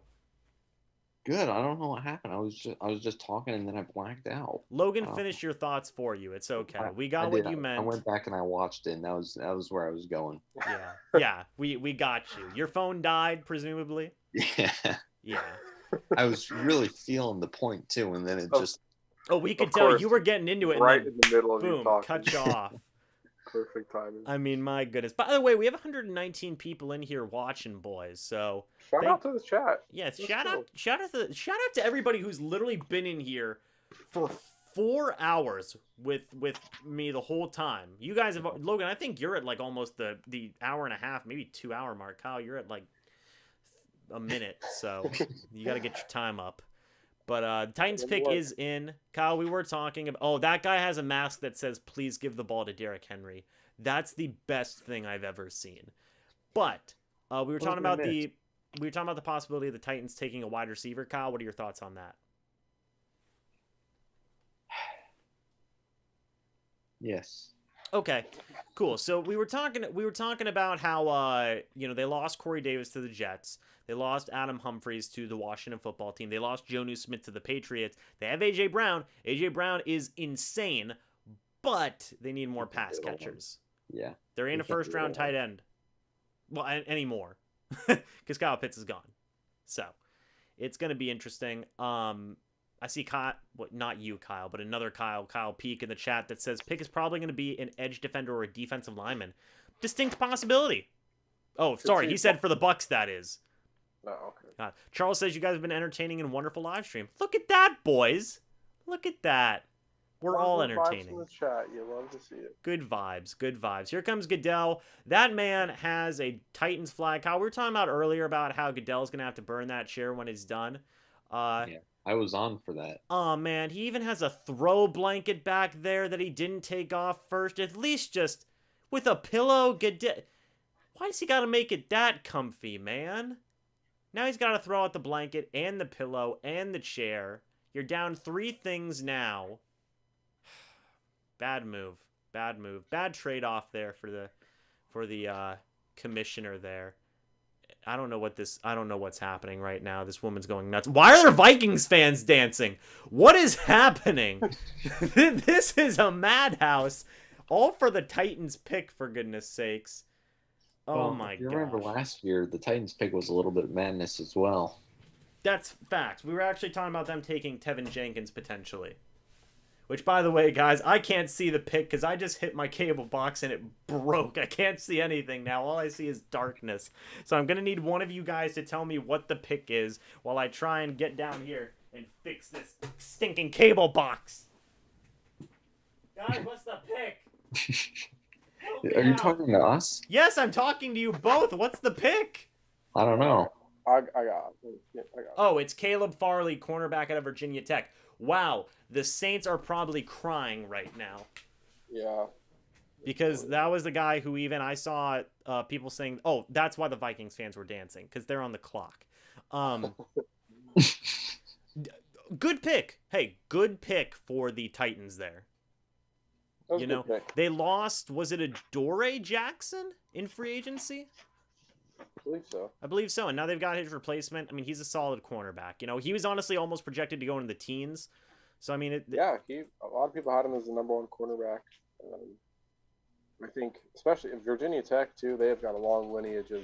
Good. I don't know what happened. I was just talking and then I blacked out. Logan, finish your thoughts for you. It's okay. We got what you meant. I went back and I watched it, and that was where I was going. Yeah. We got you. Your phone died, presumably. Yeah. I was really feeling the point too, and then it just. Oh, we could tell you were getting into it. Right and then, in the middle of you talking. Cut you off. Perfect timing. I mean, my goodness. By the way, we have 119 people in here watching, boys. So shout out to the chat. Yeah, shout out to everybody who's literally been in here for 4 hours with me the whole time. You guys have Logan. I think you're at like almost the hour and a half, maybe 2 hour mark. Kyle, you're at like a minute, so you got to get your time up. But Titans pick is in. Kyle, we were talking about... Oh, that guy has a mask that says, please give the ball to Derrick Henry. That's the best thing I've ever seen. But we were talking about the possibility of the Titans taking a wide receiver. Kyle, what are your thoughts on that? Yes. Okay, cool. So we were talking about how they lost Corey Davis to the Jets. They lost Adam Humphries to the Washington football team. They lost Jonnu Smith to the Patriots. They have A.J. Brown. A.J. Brown is insane, but they need more pass catchers. Yeah. There ain't a first-round tight end. Well, anymore. Because Kyle Pitts is gone. So, it's going to be interesting. I see Kyle, not you, Kyle, but another Kyle Peak in the chat that says Pick is probably going to be an edge defender or a defensive lineman. Distinct possibility. Oh, sorry. He said for the Bucs, that is. Oh, okay. Charles says you guys have been entertaining and wonderful live stream. Look at that, boys. Look at that. We're all entertaining. In the chat. You love to see it. Good vibes. Good vibes. Here comes Goodell. That man has a Titans flag. Kyle, we were talking about earlier about how Goodell's going to have to burn that chair when it's done. Yeah, I was on for that. Oh, man. He even has a throw blanket back there that he didn't take off first. At least just with a pillow. Goodell. Why does he got to make it that comfy, man? Now he's got to throw out the blanket and the pillow and the chair. You're down 3 things now. Bad move. Bad trade-off there for the commissioner there. I don't know what's happening right now. This woman's going nuts. Why are there Vikings fans dancing? What is happening? This is a madhouse. All for the Titans pick, for goodness sakes. Oh my god! You remember last year, the Titans pick was a little bit of madness as well. That's facts. We were actually talking about them taking Tevin Jenkins potentially. Which, by the way, guys, I can't see the pick because I just hit my cable box and it broke. I can't see anything now. All I see is darkness. So I'm going to need one of you guys to tell me what the pick is while I try and get down here and fix this stinking cable box. Guys, what's the pick? Are you talking to us? Yes, I'm talking to you both. What's the pick? I don't know. I got it. Oh, it's Caleb Farley, cornerback out of Virginia Tech. Wow, the Saints are probably crying right now. Yeah. Because that was the guy who even I saw people saying, oh, that's why the Vikings fans were dancing, because they're on the clock. Good pick. Hey, good pick for the Titans there. You know, they lost, was it Adoree Jackson in free agency? I believe so. And now they've got his replacement. I mean, he's a solid cornerback. You know, he was honestly almost projected to go into the teens. So, I mean... a lot of people had him as the number 1 cornerback. I think, especially in Virginia Tech, too, they have got a long lineage of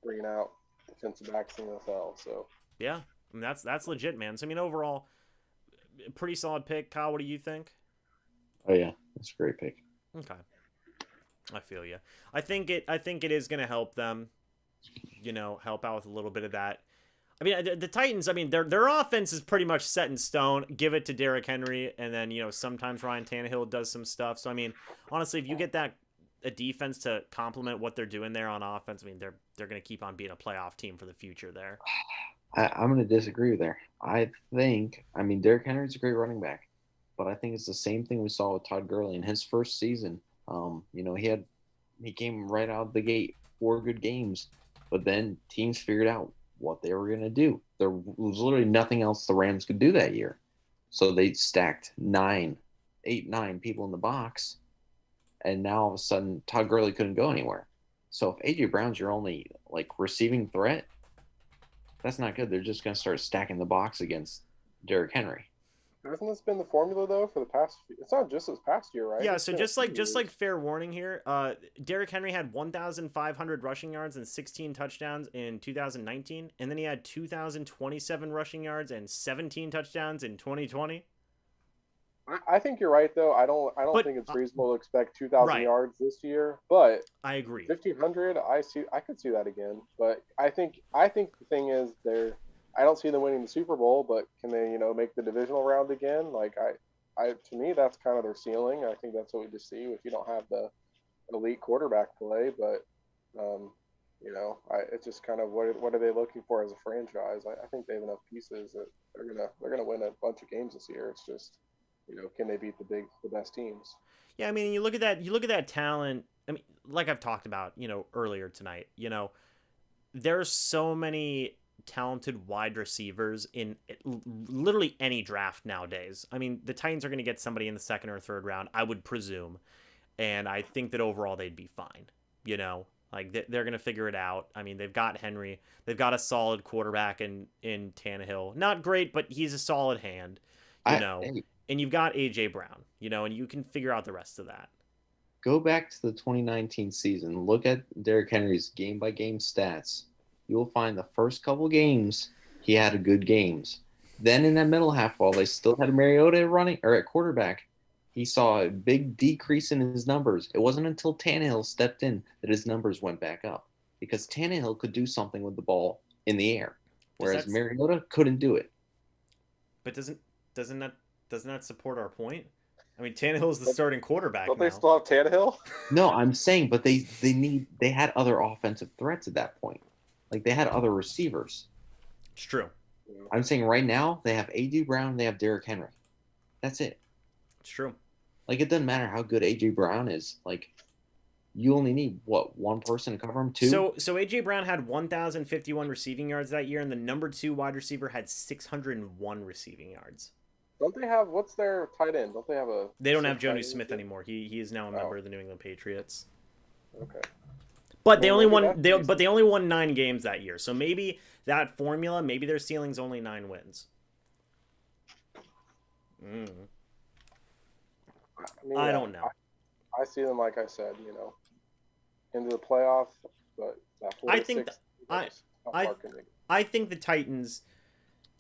bringing out defensive backs in the NFL. So, yeah, I mean, that's legit, man. So, I mean, overall, pretty solid pick. Kyle, what do you think? Oh, yeah. That's a great pick. Okay. I feel you. I think it is going to help them, you know, help out with a little bit of that. I mean, the Titans, I mean, their offense is pretty much set in stone. Give it to Derrick Henry, and then, you know, sometimes Ryan Tannehill does some stuff. So, I mean, honestly, if you get a defense to complement what they're doing there on offense, I mean, they're going to keep on being a playoff team for the future there. I'm going to disagree there. I mean, Derrick Henry's a great running back. But I think it's the same thing we saw with Todd Gurley in his first season. You know, he came right out of the gate, 4 good games, but then teams figured out what they were going to do. There was literally nothing else the Rams could do that year. So they stacked 9 8, 9 people in the box, and now all of a sudden Todd Gurley couldn't go anywhere. So if A.J. Brown's your only like receiving threat, that's not good. They're just going to start stacking the box against Derrick Henry. Hasn't this been the formula though for the past? It's not just this past year, right? Yeah. It's So been just like fair warning here, Derrick Henry had 1,500 rushing yards and 16 touchdowns in 2019, and then he had 2,027 rushing yards and 17 touchdowns in 2020. I think you're right though. I don't think it's reasonable to expect 2,000 yards this year, but I agree. 1,500, I could see that again. But I think the thing is I don't see them winning the Super Bowl, but can they, make the divisional round again? Like to me, that's kind of their ceiling. I think that's what we just see if you don't have the elite quarterback play. But it's just kind of what are they looking for as a franchise? I think they have enough pieces that they're gonna win a bunch of games this year. It's just, can they beat the best teams? Yeah, I mean, you look at that talent. I mean, like I've talked about, earlier tonight. There's so many talented wide receivers in literally any draft nowadays. I mean, the Titans are going to get somebody in the second or third round, I would presume, and I think that overall they'd be fine. Like they're going to figure it out. I mean, they've got Henry, they've got a solid quarterback in Tannehill. Not great, but he's a solid hand. And you've got A.J. Brown, and you can figure out the rest of that. Go back to the 2019 season. Look at Derrick Henry's game-by-game stats. You'll find the first couple games he had good games. Then in that middle half, while they still had Mariota at quarterback, he saw a big decrease in his numbers. It wasn't until Tannehill stepped in that his numbers went back up, because Tannehill could do something with the ball in the air, whereas Mariota couldn't do it. But doesn't that support our point? I mean, Tannehill's the starting quarterback. Don't they still have Tannehill? No, I'm saying, but they had other offensive threats at that point. Like, they had other receivers. It's true. I'm saying right now they have A.J. Brown, they have Derrick Henry. That's it. It's true. Like, it doesn't matter how good A.J. Brown is. Like, you only need one person to cover him? 2? So A.J. Brown had 1,051 receiving yards that year, and the number 2 wide receiver had 601 receiving yards. Don't they have, what's their tight end? Don't they have a... They don't have Jonnu Smith anymore. He is now a member of the New England Patriots. Okay. But they only won 9 games that year. So maybe that formula, maybe their ceiling's only 9 wins. I don't know. I see them, like I said, into the playoffs, but I think the Titans,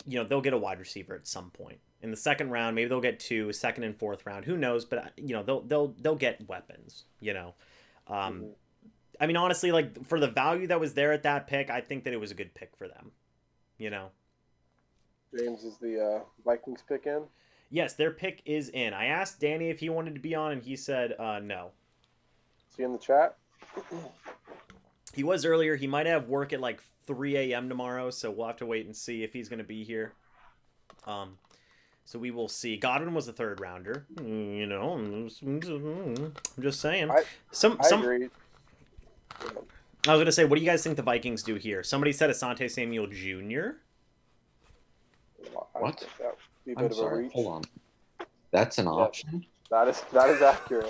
they'll get a wide receiver at some point in the second round. Maybe they'll get 2, second and fourth round. Who knows? But they'll get weapons. I mean, honestly, like, for the value that was there at that pick, I think that it was a good pick for them. James, is the Vikings pick in? Yes, their pick is in. I asked Danny if he wanted to be on, and he said no. Is he in the chat? He was earlier. He might have work at like 3 a.m. tomorrow, so we'll have to wait and see if he's going to be here. So we will see. Godwin was a third rounder. I'm just saying. I agree. I was going to say, what do you guys think the Vikings do here? Somebody said Asante Samuel Jr. What? I'm sorry. Hold on. That's an option? That is accurate.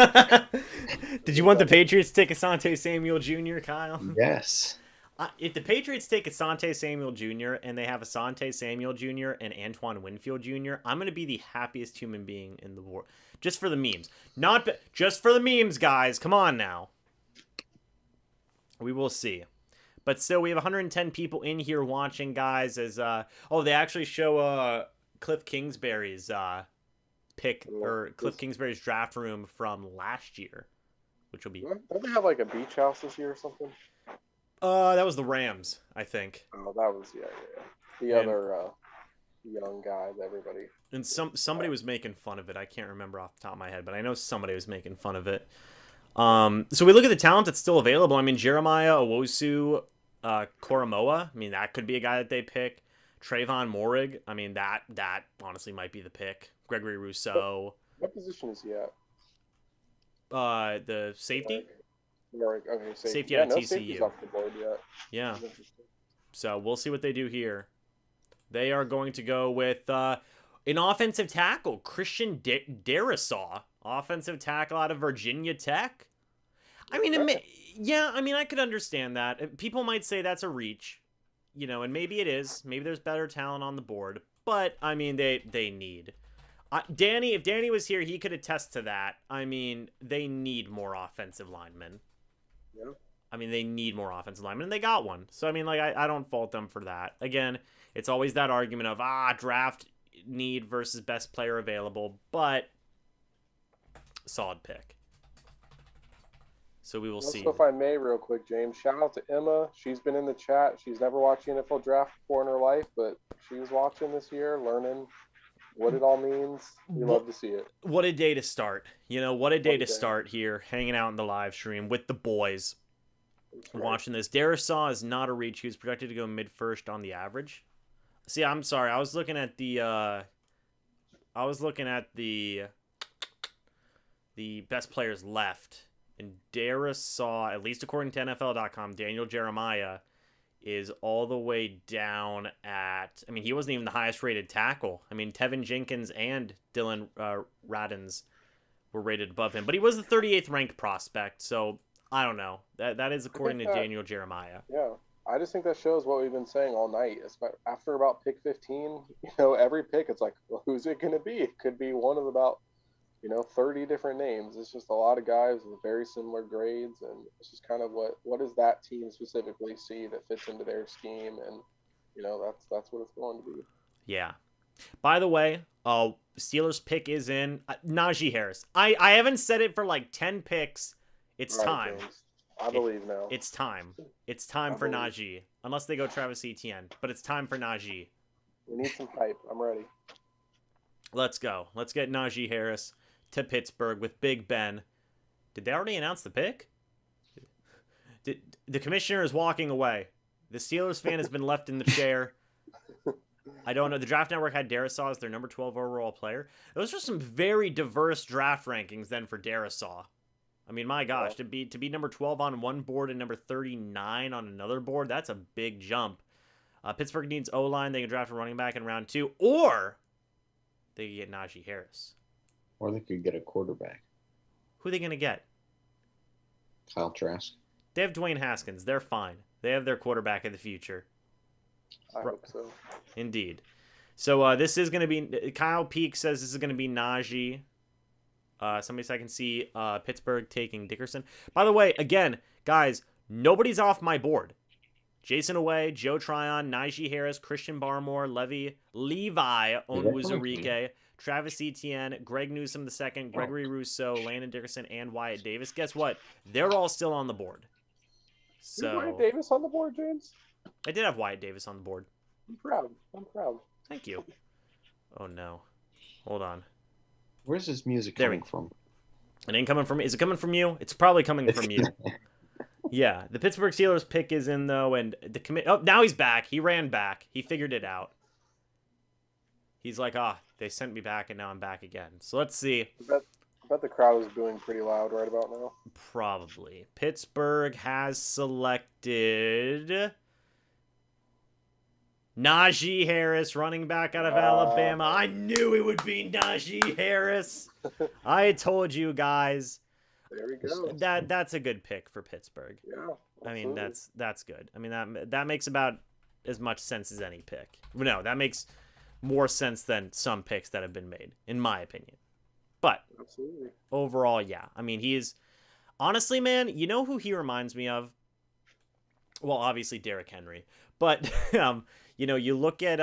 Did you want the Patriots to take Asante Samuel Jr., Kyle? Yes. If the Patriots take Asante Samuel Jr. and they have Asante Samuel Jr. and Antoine Winfield Jr., I'm going to be the happiest human being in the world. Just for the memes. Just for the memes, guys. Come on now. We will see. But still, we have 110 people in here watching, guys. As they actually show Cliff Kingsbury's pick, or Cliff Kingsbury's draft room from last year, which will be... Don't they have like a beach house this year or something? That was the Rams, I think. Oh, that was, yeah. The other young guy that everybody... And somebody was making fun of it. I can't remember off the top of my head, but I know somebody was making fun of it. So we look at the talent that's still available. I mean, Jeremiah Owosu, Koromoa. I mean, that could be a guy that they pick. Trayvon Morig. I mean, that honestly might be the pick. Gregory Rousseau. What position is he at? The safety. Morig. Okay, safety out of TCU. Safety's off the board yet. Yeah. So we'll see what they do here. They are going to go with. An offensive tackle, Christian Darrisaw, offensive tackle out of Virginia Tech. I mean, I could understand that. People might say that's a reach, and maybe it is. Maybe there's better talent on the board. But, I mean, they need. If Danny was here, he could attest to that. I mean, they need more offensive linemen. Yeah. I mean, they need more offensive linemen, and they got one. So, I mean, like, I don't fault them for that. Again, it's always that argument of, draft need versus best player available, but solid pick. So we will see. Also, if I may, real quick, James, shout out to Emma. She's been in the chat. She's never watched the NFL draft before in her life, but she's watching this year, learning what it all means. We love to see it. What a day to start. What a day to start here, hanging out in the live stream with the boys. Watching this. Darrisaw is not a reach. He was projected to go mid-first on the average. See, I'm sorry. I was looking at the best players left, and Darrisaw, at least according to NFL.com, Daniel Jeremiah is all the way down at. I mean, he wasn't even the highest rated tackle. I mean, Tevin Jenkins and Dylan Radins were rated above him, but he was the 38th ranked prospect. So I don't know. That is according to Daniel Jeremiah. Yeah. I just think that shows what we've been saying all night. After about pick 15, every pick, it's like, well, who's it going to be? It could be one of about, 30 different names. It's just a lot of guys with very similar grades, and it's just kind of what does that team specifically see that fits into their scheme, and, that's what it's going to be. Yeah. By the way, Steelers pick is in. Najee Harris. I haven't said it for like 10 picks. It's time. James. I believe now. It's time. It's time for Najee. Unless they go Travis Etienne. But it's time for Najee. We need some hype. I'm ready. Let's go. Let's get Najee Harris to Pittsburgh with Big Ben. Did they already announce the pick? The commissioner is walking away. The Steelers fan has been left in the chair. I don't know. The Draft Network had Darrisaw as their number 12 overall player. Those are some very diverse draft rankings then for Darrisaw. I mean, my gosh, to be number 12 on one board and number 39 on another board, that's a big jump. Pittsburgh needs O-line. They can draft a running back in round 2, or they can get Najee Harris. Or they could get a quarterback. Who are they going to get? Kyle Trask. They have Dwayne Haskins. They're fine. They have their quarterback of the future. I hope so. Indeed. So this is going to be... Kyle Peak says this is going to be Najee. Somebody said I can see Pittsburgh taking Dickerson. By the way, again, guys, nobody's off my board. Jason Away, Joe Tryon, Najee Harris, Christian Barmore, Levi Onwuzurike, Travis Etienne, Greg Newsome II, Gregory Rousseau, Landon Dickerson, and Wyatt Davis. Guess what? They're all still on the board. So Is Wyatt Davis on the board, James? I did have Wyatt Davis on the board. I'm proud. Thank you. Oh, no. Hold on. Where's this music coming from? It ain't coming from me. Is it coming from you? It's probably coming from you. Yeah, the Pittsburgh Steelers pick is in, though, and the Oh, now he's back. He ran back. He figured it out. He's like, they sent me back, and now I'm back again. So let's see. I bet the crowd is booing pretty loud right about now. Probably. Pittsburgh has selected Najee Harris, running back out of Alabama. I knew it would be Najee Harris. I told you guys. There we go. That's a good pick for Pittsburgh. Yeah. I mean, that's good. I mean, that makes about as much sense as any pick. No, that makes more sense than some picks that have been made, in my opinion. But absolutely, overall, yeah. I mean, he is honestly, man. You know who he reminds me of? Well, obviously Derrick Henry, but you look at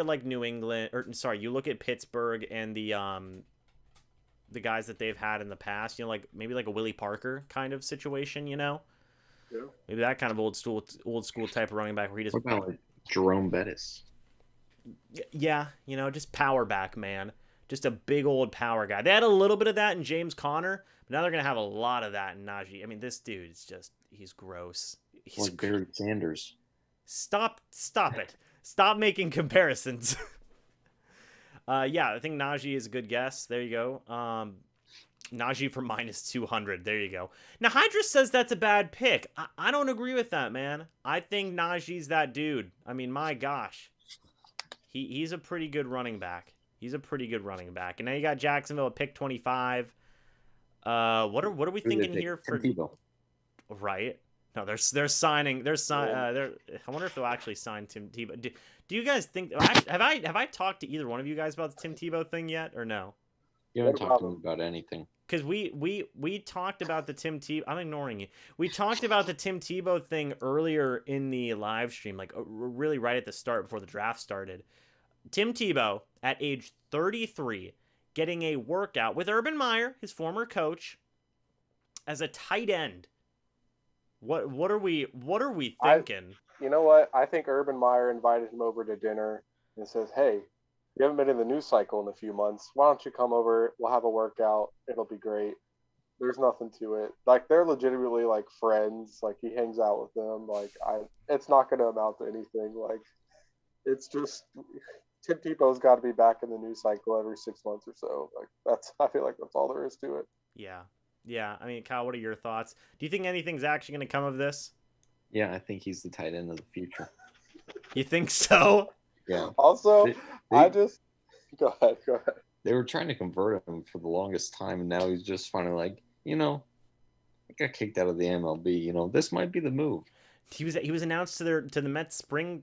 like New England, or sorry, you look at Pittsburgh and the guys that they've had in the past. Like maybe like a Willie Parker kind of situation. Yeah. Maybe that kind of old school type of running back where he just. What about like Jerome Bettis? Yeah, just power back, man. Just a big old power guy. They had a little bit of that in James Conner, but now they're going to have a lot of that in Najee. I mean, this dude is he's gross. He's like Barry Sanders. Stop it. Stop making comparisons. Yeah, I think Najee is a good guess. There you go. Najee for -200. There you go. Now, Hydra says that's a bad pick. I don't agree with that, man. I think Najee's that dude. I mean, my gosh. He's a pretty good running back. And now you got Jacksonville at pick 25. What are we thinking here for Tebow? Right? No, they're signing. I wonder if they'll actually sign Tim Tebow. Do you guys think? Have I talked to either one of you guys about the Tim Tebow thing yet, or no? You haven't talked to me about anything. Because we talked about the Tim Tebow. I'm ignoring you. We talked about the Tim Tebow thing earlier in the live stream, like really right at the start before the draft started. Tim Tebow at age 33 getting a workout with Urban Meyer, his former coach, as a tight end. What are we thinking? You know what? I think Urban Meyer invited him over to dinner and says, "Hey, you haven't been in the news cycle in a few months. Why don't you come over? We'll have a workout. It'll be great." There's nothing to it. Like, they're legitimately like friends. Like, he hangs out with them. Like, it's not going to amount to anything. Like, it's just Tim Tebow's got to be back in the news cycle every 6 months or so. Like, I feel like that's all there is to it. Yeah. I mean, Kyle, what are your thoughts? Do you think anything's actually going to come of this? Yeah, I think he's the tight end of the future. You think so? Yeah. Also, go ahead. They were trying to convert him for the longest time, and now he's just finally like, I got kicked out of the MLB. This might be the move. He was announced to the Mets spring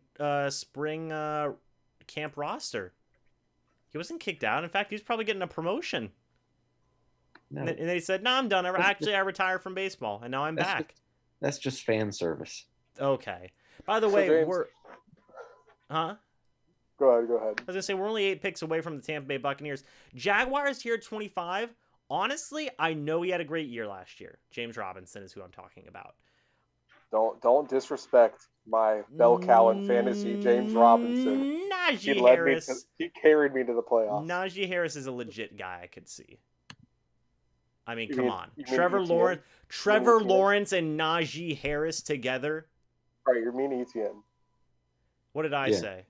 camp roster. He wasn't kicked out. In fact, he was probably getting a promotion. No. And then he said, "No, I'm done. I retire from baseball, and now I'm back." That's just fan service. Okay. By the way, James, we're... Huh? Go ahead. I was going to say, we're only 8 picks away from the Tampa Bay Buccaneers. Jaguars here at 25. Honestly, I know he had a great year last year. James Robinson is who I'm talking about. Don't disrespect my bell cow in fantasy, James Robinson. Najee Harris. He carried me to the playoffs. Najee Harris is a legit guy I could see. I mean, come on. Trevor Lawrence and Najee Harris together. All right, you mean Etienne. What did I say?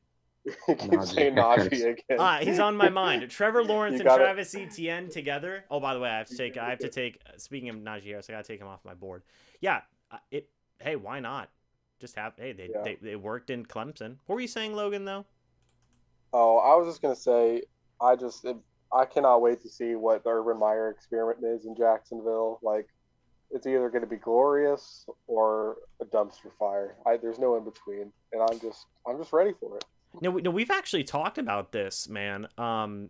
You keep saying Najee again. He's on my mind. Trevor Lawrence and Travis Etienne together. Oh, by the way, I have to take. Speaking of Najee Harris, I gotta take him off my board. Yeah. Hey, why not? Just have. Hey, they worked in Clemson. What were you saying, Logan? Though. Oh, I was just gonna say, I cannot wait to see what the Urban Meyer experiment is in Jacksonville. Like, it's either going to be glorious or a dumpster fire. There's no in between, and I'm just ready for it. No, we've actually talked about this, man. I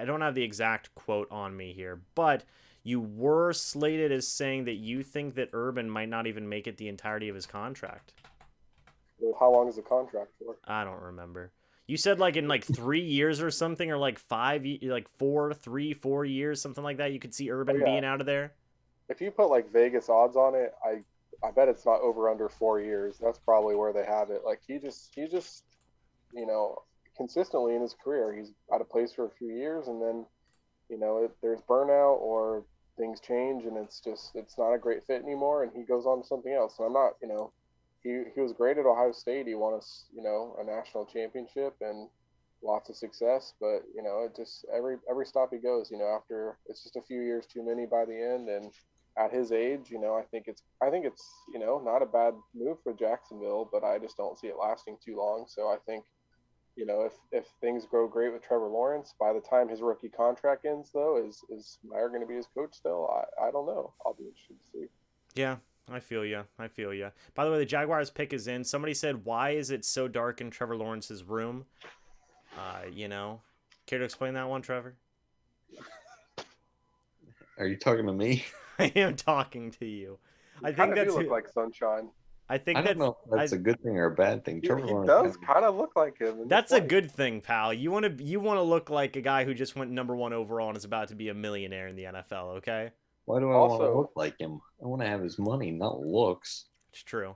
don't have the exact quote on me here, but you were slated as saying that you think that Urban might not even make it the entirety of his contract. How long is the contract for? I don't remember. You said in 3 years or something, or 4 years, something like that. You could see Urban being out of there. If you put Vegas odds on it, I bet it's not over under 4 years. That's probably where they have it. Like, he just consistently in his career, he's out of place for a few years, and then there's burnout or things change, and it's not a great fit anymore, and he goes on to something else. And I'm not He was great at Ohio State. He won us, a national championship and lots of success. But it just every stop he goes, after it's just a few years too many by the end. And at his age, I think it's not a bad move for Jacksonville, but I just don't see it lasting too long. So I think, if things go great with Trevor Lawrence, by the time his rookie contract ends, though, is Meyer going to be his coach still? I don't know. I'll be interested to see. Yeah. I feel you. By the way, the Jaguars pick is in. Somebody said, "Why is it so dark in Trevor Lawrence's room?" Care to explain that one, Trevor? Are you talking to me? I am talking to you. I think that's look like sunshine. I don't know if that's a good thing or a bad thing. Trevor Lawrence does kind of look like him. That's a good thing, pal. You want to look like a guy who just went number 1 overall and is about to be a millionaire in the NFL. Okay. Why do I want to look like him? I want to have his money, not looks. It's true.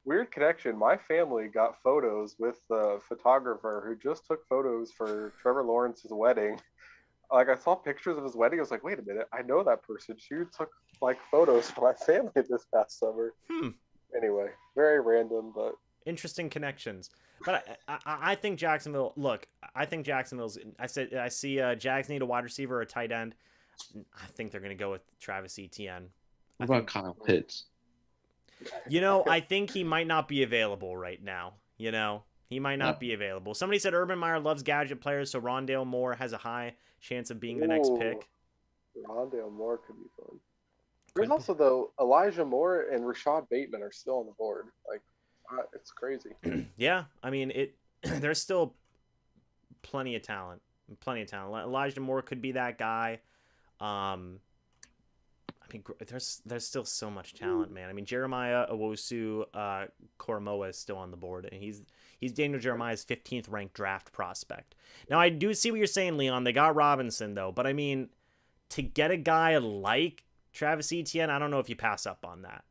Weird connection. My family got photos with the photographer who just took photos for Trevor Lawrence's wedding. I saw pictures of his wedding. I was like, wait a minute, I know that person. She took photos for my family this past summer. Anyway, very random, but interesting connections. But I think Jacksonville. Look, I think Jacksonville's. I see Jags need a wide receiver or a tight end. I think they're going to go with Travis Etienne. What about Kyle Pitts? I think he might not be available right now. He might not be available. Somebody said Urban Meyer loves gadget players, so Rondale Moore has a high chance of being the next pick. Rondale Moore could be fun. There's also, though, Elijah Moore and Rashad Bateman are still on the board. Like, it's crazy. Yeah, I mean, there's still plenty of talent. Elijah Moore could be that guy. I mean, there's still so much talent, man. I mean, Jeremiah Owusu Koromoa is still on the board, and he's Daniel Jeremiah's 15th ranked draft prospect. Now, I do see what you're saying, Leon. They got Robinson, though, but I mean, to get a guy like Travis Etienne, I don't know if you pass up on that.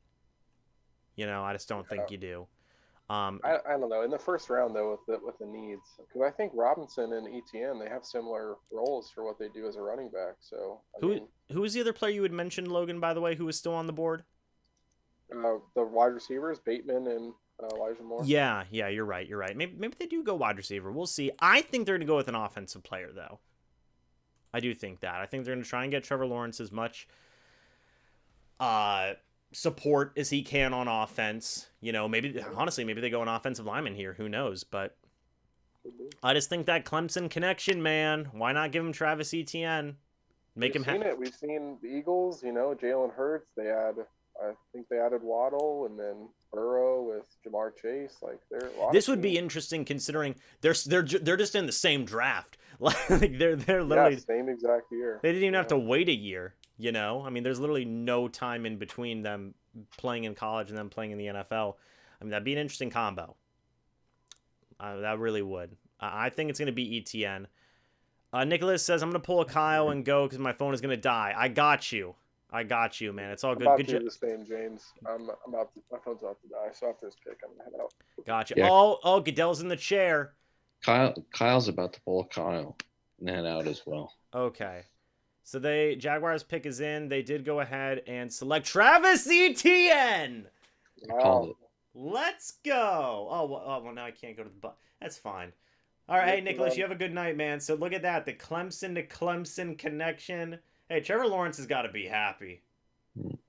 I just don't think you do. I don't know. In the first round, though, with the needs, because I think Robinson and Etienne, they have similar roles for what they do as a running back. So who was the other player you had mentioned, Logan, by the way, who was still on the board? The wide receivers, Bateman and Elijah Moore. Yeah, you're right. Maybe they do go wide receiver. We'll see. I think they're going to go with an offensive player, though. I do think that. I think they're going to try and get Trevor Lawrence as much support as he can on offense. Maybe they go an offensive lineman here. Who knows? But I just think that Clemson connection, man. Why not give him Travis Etienne? We've seen the Eagles. Jalen Hurts. I think they added Waddle, and then Burrow with Jamar Chase. Like this would be interesting considering they're just in the same draft. Like they're literally same exact year. They didn't even have to wait a year. I mean, there's literally no time in between them playing in college and them playing in the NFL. I mean, that'd be an interesting combo. That really would. I think it's going to be Etienne. Nicholas says, I'm going to pull a Kyle and go because my phone is going to die. I got you, man. It's all good. I'm about to do the same, James. My phone's about to die, so after this pick, I'm going to head out. Gotcha. Yeah. Oh, Goodell's in the chair. Kyle's about to pull a Kyle and head out as well. Okay. So Jaguars pick is in. They did go ahead and select Travis Etienne. Wow. Let's go. Well, now I can't go to the Bucs. That's fine. All right, hey, Nicholas, you have a good night, man. So look at that, the Clemson to Clemson connection. Hey, Trevor Lawrence has got to be happy.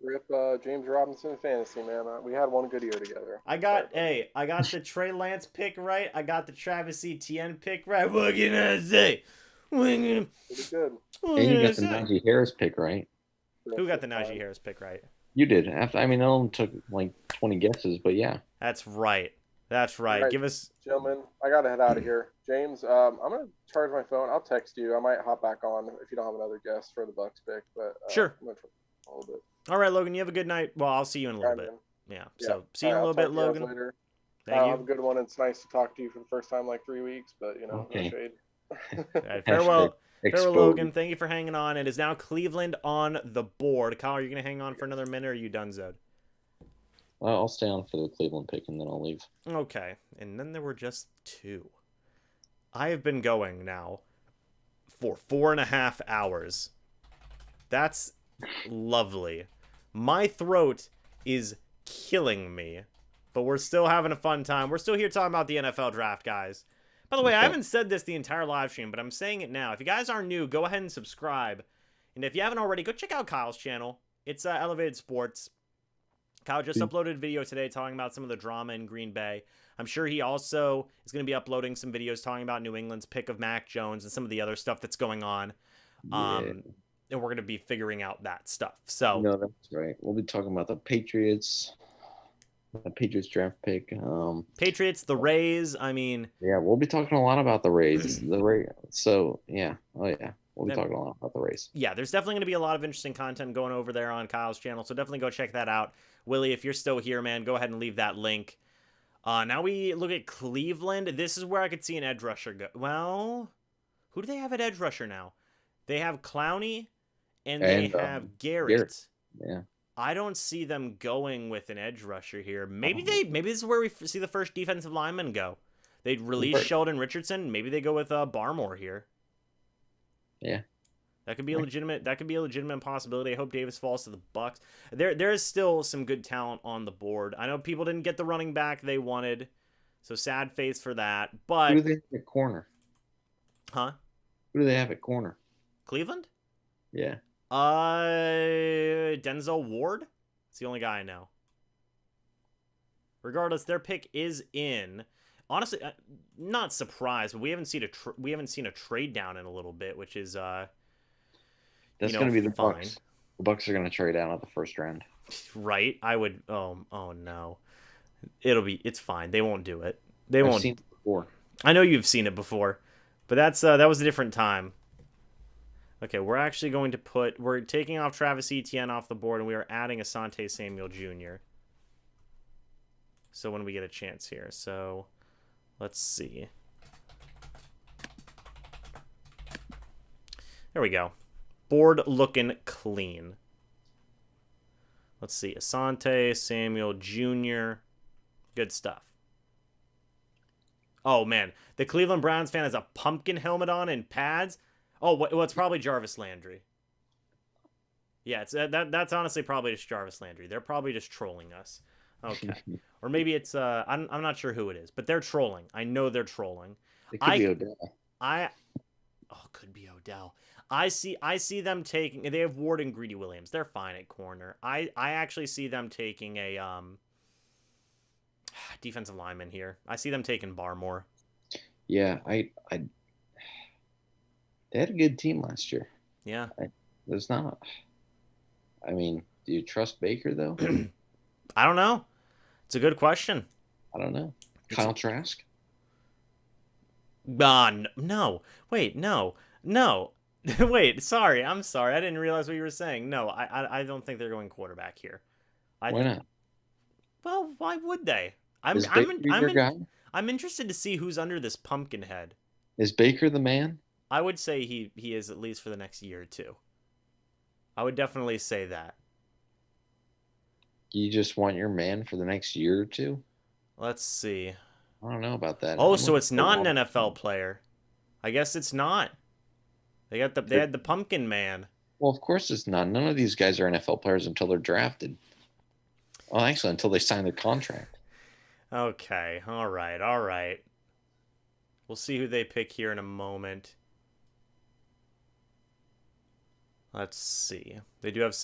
Rip James Robinson fantasy, man. We had one good year together. I got the Trey Lance pick right. I got the Travis Etienne pick right. What can I say? Pretty good. And you got the Najee Harris pick right. Who got the Najee Harris pick right? You did. It only took like 20 guesses, but yeah. That's right. Right. Give us, gentlemen. I gotta head out of here. James, I'm gonna charge my phone. I'll text you. I might hop back on if you don't have another guest for the Bucs pick, but sure. I'm gonna try a little bit. All right, Logan. You have a good night. Well, I'll see you in a little bit. Yeah. So see you in a little bit, Logan. Later. Thank you. Have a good one. It's nice to talk to you for the first time in like 3 weeks, but okay. No shade. All right, farewell, Logan. Thank you for hanging on. It is now Cleveland on the board. Kyle, are you gonna hang on for another minute, or are you done, Zod? Well, I'll stay on for the Cleveland pick, and then I'll leave. Okay. And then there were just two. I have been going now for 4.5 hours. That's lovely. My throat is killing me, but we're still having a fun time. We're still here talking about the NFL draft, guys. By the way, I haven't said this the entire live stream, but I'm saying it now. If you guys are new, go ahead and subscribe. And if you haven't already, go check out Kyle's channel. It's Elevated Sports. Kyle just uploaded a video today talking about some of the drama in Green Bay. I'm sure he also is going to be uploading some videos talking about New England's pick of Mac Jones and some of the other stuff that's going on. Yeah. And we're going to be figuring out that stuff. So no, that's right. We'll be talking about the Patriots draft pick. Patriots, the Rays. I mean, yeah, we'll be talking a lot about the Rays. So yeah, we'll be talking a lot about the Rays. Yeah, there's definitely going to be a lot of interesting content going over there on Kyle's channel. So definitely go check that out. Willie, if you're still here, man, go ahead and leave that link. Now we look at Cleveland. This is where I could see an edge rusher go. Well, who do they have at edge rusher now? They have Clowney and they have Garrett. Yeah. I don't see them going with an edge rusher here. Maybe this is where we see the first defensive lineman go. They'd release Sheldon Richardson. Maybe they go with Barmore here. Yeah. That could be a legitimate possibility. I hope Davis falls to the Bucs. There is still some good talent on the board. I know people didn't get the running back they wanted, so sad face for that. But who do they have at corner? Huh? Who do they have at corner? Cleveland? Yeah. Denzel Ward? It's the only guy I know. Regardless, their pick is in. honestly, not surprised, but we haven't seen a trade down in a little bit, which is that's going to be the fine. Bucs. The Bucs are going to trade down at the first round. Right? I would. Oh no, it's fine. They won't do it. They won't. I've seen it before. I know you've seen it before, but that was a different time. Okay, we're taking off Travis Etienne off the board, and we are adding Asante Samuel Jr. So when we get a chance here, so let's see. There we go. Board looking clean. Let's see. Asante Samuel Jr. Good stuff. Oh, man. The Cleveland Browns fan has a pumpkin helmet on and pads. Oh, well, it's probably Jarvis Landry. Yeah, that's honestly probably just Jarvis Landry. They're probably just trolling us. Okay. Or maybe it's I'm not sure who it is, but they're trolling. I know they're trolling. It could be Odell. Could be Odell. I see them taking. They have Ward and Greedy Williams. They're fine at corner. I actually see them taking a defensive lineman here. I see them taking Barmore. Yeah, they had a good team last year. Yeah, there's not. I mean, do you trust Baker though? I don't know. It's a good question. I don't know. Kyle Trask? No. Wait, no. Wait, sorry. I'm sorry. I didn't realize what you were saying. No, I don't think they're going quarterback here. Why not? Well, why would they? I'm interested to see who's under this pumpkin head. Is Baker the man? I would say he is, at least for the next year or two. I would definitely say that. You just want your man for the next year or two? Let's see. I don't know about that. Oh, so it's not an NFL player. I guess it's not. They had the pumpkin man. Well, of course it's not. None of these guys are NFL players until they're drafted. Well, actually, until they sign their contract. Okay. All right. We'll see who they pick here in a moment. Let's see. They do have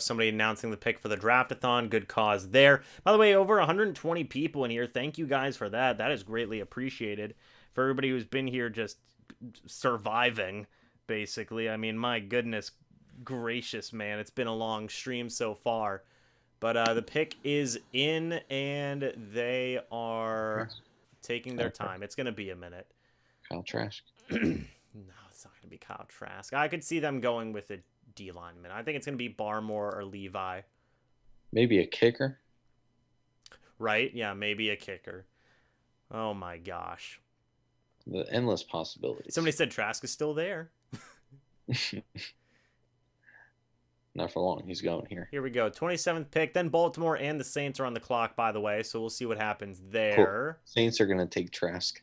somebody announcing the pick for the draft-a-thon. Good cause there. By the way, over 120 people in here. Thank you guys for that. That is greatly appreciated. For everybody who's been here just surviving, basically. I mean, my goodness gracious, man. It's been a long stream so far. But the pick is in, and they are taking their time. It's going to be a minute. Kyle Trask. No, it's not going to be Kyle Trask. I could see them going with a D lineman. I think it's going to be Barmore or Levi. Maybe a kicker. Right? Yeah, maybe a kicker. Oh my gosh. The endless possibilities. Somebody said Trask is still there. Not for long. He's going here. Here we go. 27th pick. Then Baltimore and the Saints are on the clock, by the way. So we'll see what happens there. Cool. Saints are going to take Trask.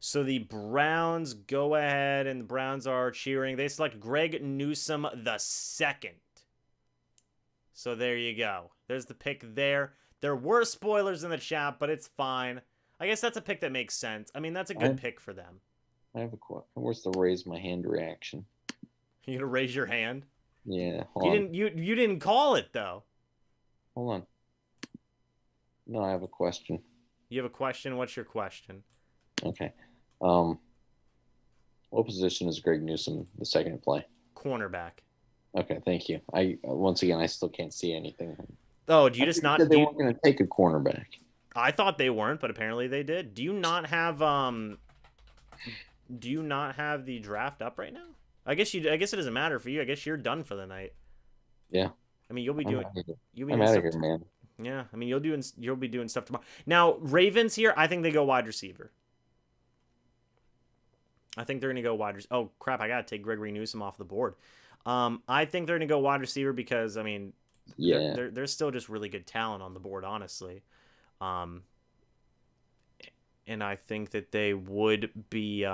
So the Browns go ahead, and the Browns are cheering. They select Greg Newsome II. So there you go. There's the pick there. There were spoilers in the chat, but it's fine. I guess that's a pick that makes sense. I mean, that's a good pick for them. I have a question. Where's the raise my hand reaction? You gonna raise your hand? Yeah. You didn't call it though. Hold on. No, I have a question. You have a question? What's your question? Okay. What position is Greg Newsome the second play? Cornerback. Okay, thank you. Once again, I still can't see anything. Oh, do you just not? They weren't going to take a cornerback. I thought they weren't, but apparently they did. Do you not have the draft up right now? I guess it doesn't matter for you. I guess you're done for the night. Yeah. I mean, I'm out of here, man. Yeah, I mean, you'll be doing stuff tomorrow. Now, Ravens here, I think they go wide receiver. I think they're going to go wide receiver. Oh, crap, I got to take Gregory Newsome off the board. I think they're going to go wide receiver because, I mean, there's still just really good talent on the board, honestly. And I think that they would be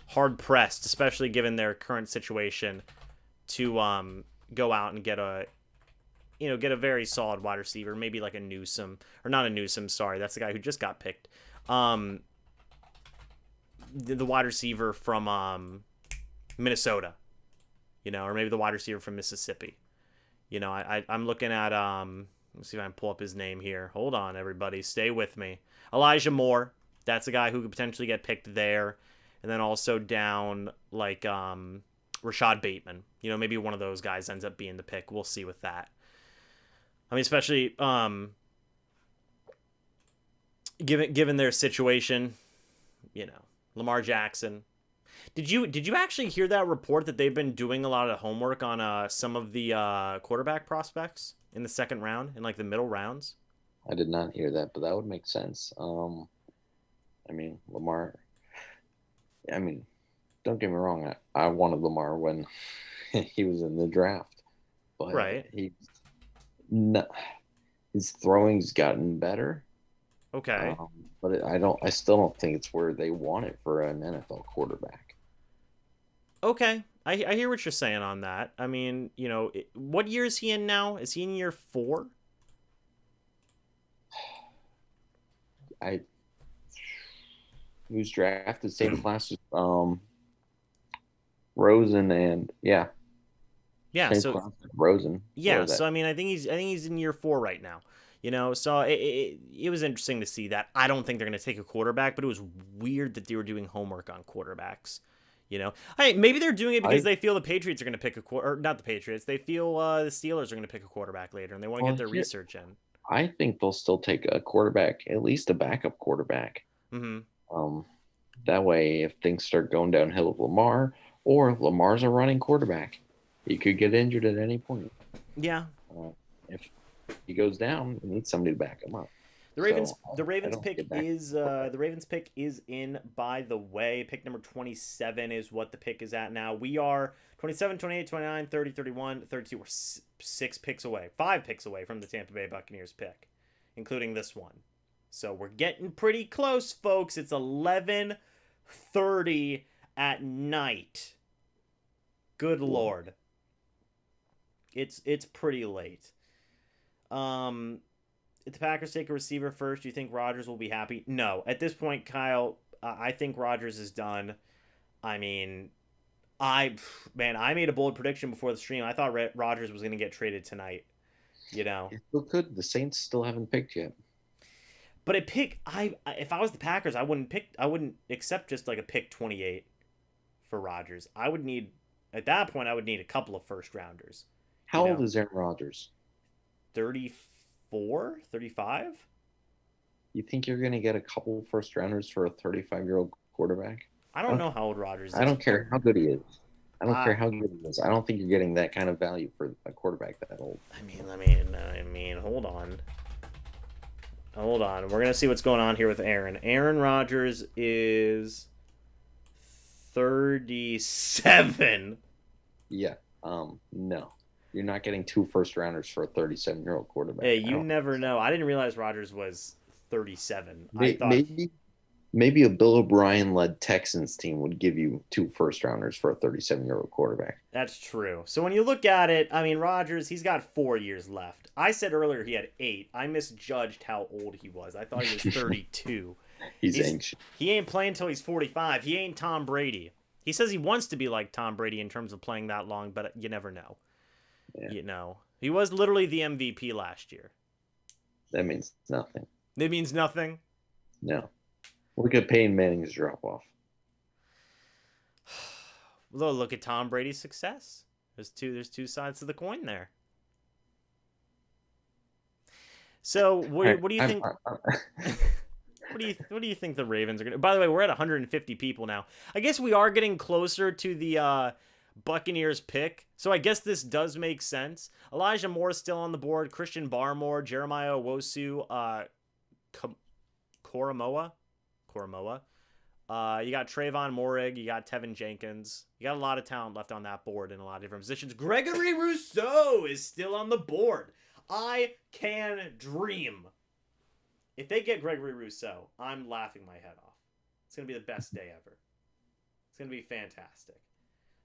hard-pressed, especially given their current situation, to go out and get a very solid wide receiver, maybe like a Newsome, or not a Newsome, sorry, that's the guy who just got picked. The wide receiver from Minnesota, or maybe the wide receiver from Mississippi. I'm looking at Let's see if I can pull up his name here. Hold on, everybody. Stay with me. Elijah Moore. That's a guy who could potentially get picked there. And then also down, like, Rashad Bateman. You know, maybe one of those guys ends up being the pick. We'll see with that. I mean, especially given their situation, you know, Lamar Jackson. Did you actually hear that report that they've been doing a lot of homework on some of the quarterback prospects in the second round, in like the middle rounds? I did not hear that, but that would make sense. I mean, Lamar. I mean, don't get me wrong. I wanted Lamar when he was in the draft, but right. His throwing's gotten better. Okay. But I still don't think it's where they want it for an NFL quarterback. Okay. I hear what you're saying on that. I mean, you know, what year is he in now? Is he in year 4? He was drafted same class as Rosen and yeah. So Rosen. Yeah. So I mean, I think he's in year 4 right now. You know, so it was interesting to see that. I don't think they're going to take a quarterback, but it was weird that they were doing homework on quarterbacks. You know, hey, maybe they're doing it because they feel the Patriots are going to pick or not the Patriots. They feel the Steelers are going to pick a quarterback later, and they want to get their research in. I think they'll still take a quarterback, at least a backup quarterback. Mm-hmm. That way, if things start going downhill with Lamar, or Lamar's a running quarterback, he could get injured at any point. Yeah. If he goes down, you need somebody to back him up. The Ravens pick is in, by the way. Pick number 27 is what the pick is at now. We are 27, 28, 29, 30, 31, 32. We're 5 picks away from the Tampa Bay Buccaneers pick, including this one. So we're getting pretty close, folks. It's 11:30 at night. Good Lord. It's pretty late. If the Packers take a receiver first, do you think Rodgers will be happy? No. At this point, Kyle, I think Rodgers is done. I mean, I made a bold prediction before the stream. I thought Rodgers was going to get traded tonight. You know, it still could. The Saints still haven't picked yet. But if I was the Packers, I wouldn't accept just like a pick 28 for Rodgers. At that point, I would need a couple of first rounders. How old is Aaron Rodgers? 34, 35? You think you're going to get a couple first rounders for a 35-year-old quarterback? I don't know how old Rodgers is. I don't care how good he is. I don't care how good he is. I don't think you're getting that kind of value for a quarterback that old. I mean, hold on. We're going to see what's going on here with Aaron. Aaron Rodgers is 37. Yeah. No. You're not getting 2 first rounders for a 37-year-old quarterback. Hey, you never know. I didn't realize Rodgers was 37. Maybe a Bill O'Brien-led Texans team would give you 2 first rounders for a 37-year-old quarterback. That's true. So when you look at it, I mean, Rodgers, he's got 4 years left. I said earlier he had 8. I misjudged how old he was. I thought he was 32. He's ancient. He ain't playing until he's 45. He ain't Tom Brady. He says he wants to be like Tom Brady in terms of playing that long, but you never know. Yeah. You know, he was literally the MVP last year. That means nothing. It means nothing? No. Look at Peyton Manning's drop-off. Look at Tom Brady's success. There's two sides to the coin there. So what do you think? What do you think the Ravens are going to... By the way, we're at 150 people now. I guess we are getting closer to the Buccaneers pick. So I guess this does make sense. Elijah Moore is still on the board. Christian Barmore, Jeremiah Owosu, Koromoa. You got Trayvon Morig. You got Tevin Jenkins. You got a lot of talent left on that board in a lot of different positions. Gregory Rousseau is still on the board. I can dream. If they get Gregory Rousseau, I'm laughing my head off. It's going to be the best day ever. It's going to be fantastic.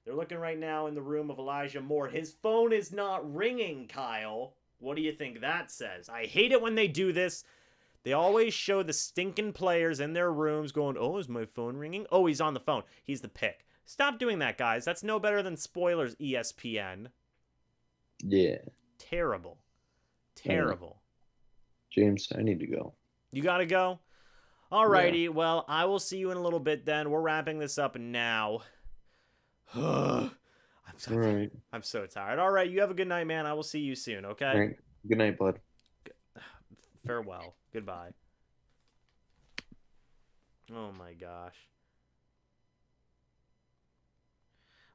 They're looking right now in the room of Elijah Moore. His phone is not ringing, Kyle. What do you think that says? I hate it when they do this. They always show the stinking players in their rooms going, oh, is my phone ringing? Oh, he's on the phone. He's the pick. Stop doing that, guys. That's no better than spoilers, ESPN. Yeah. Terrible. Terrible. James, I need to go. You got to go? Alrighty. Yeah. Well, I will see you in a little bit then. We're wrapping this up now. I'm so tired. All right. You have a good night, man. I will see you soon, okay? All right. Good night, bud. Farewell. Goodbye. Oh, my gosh.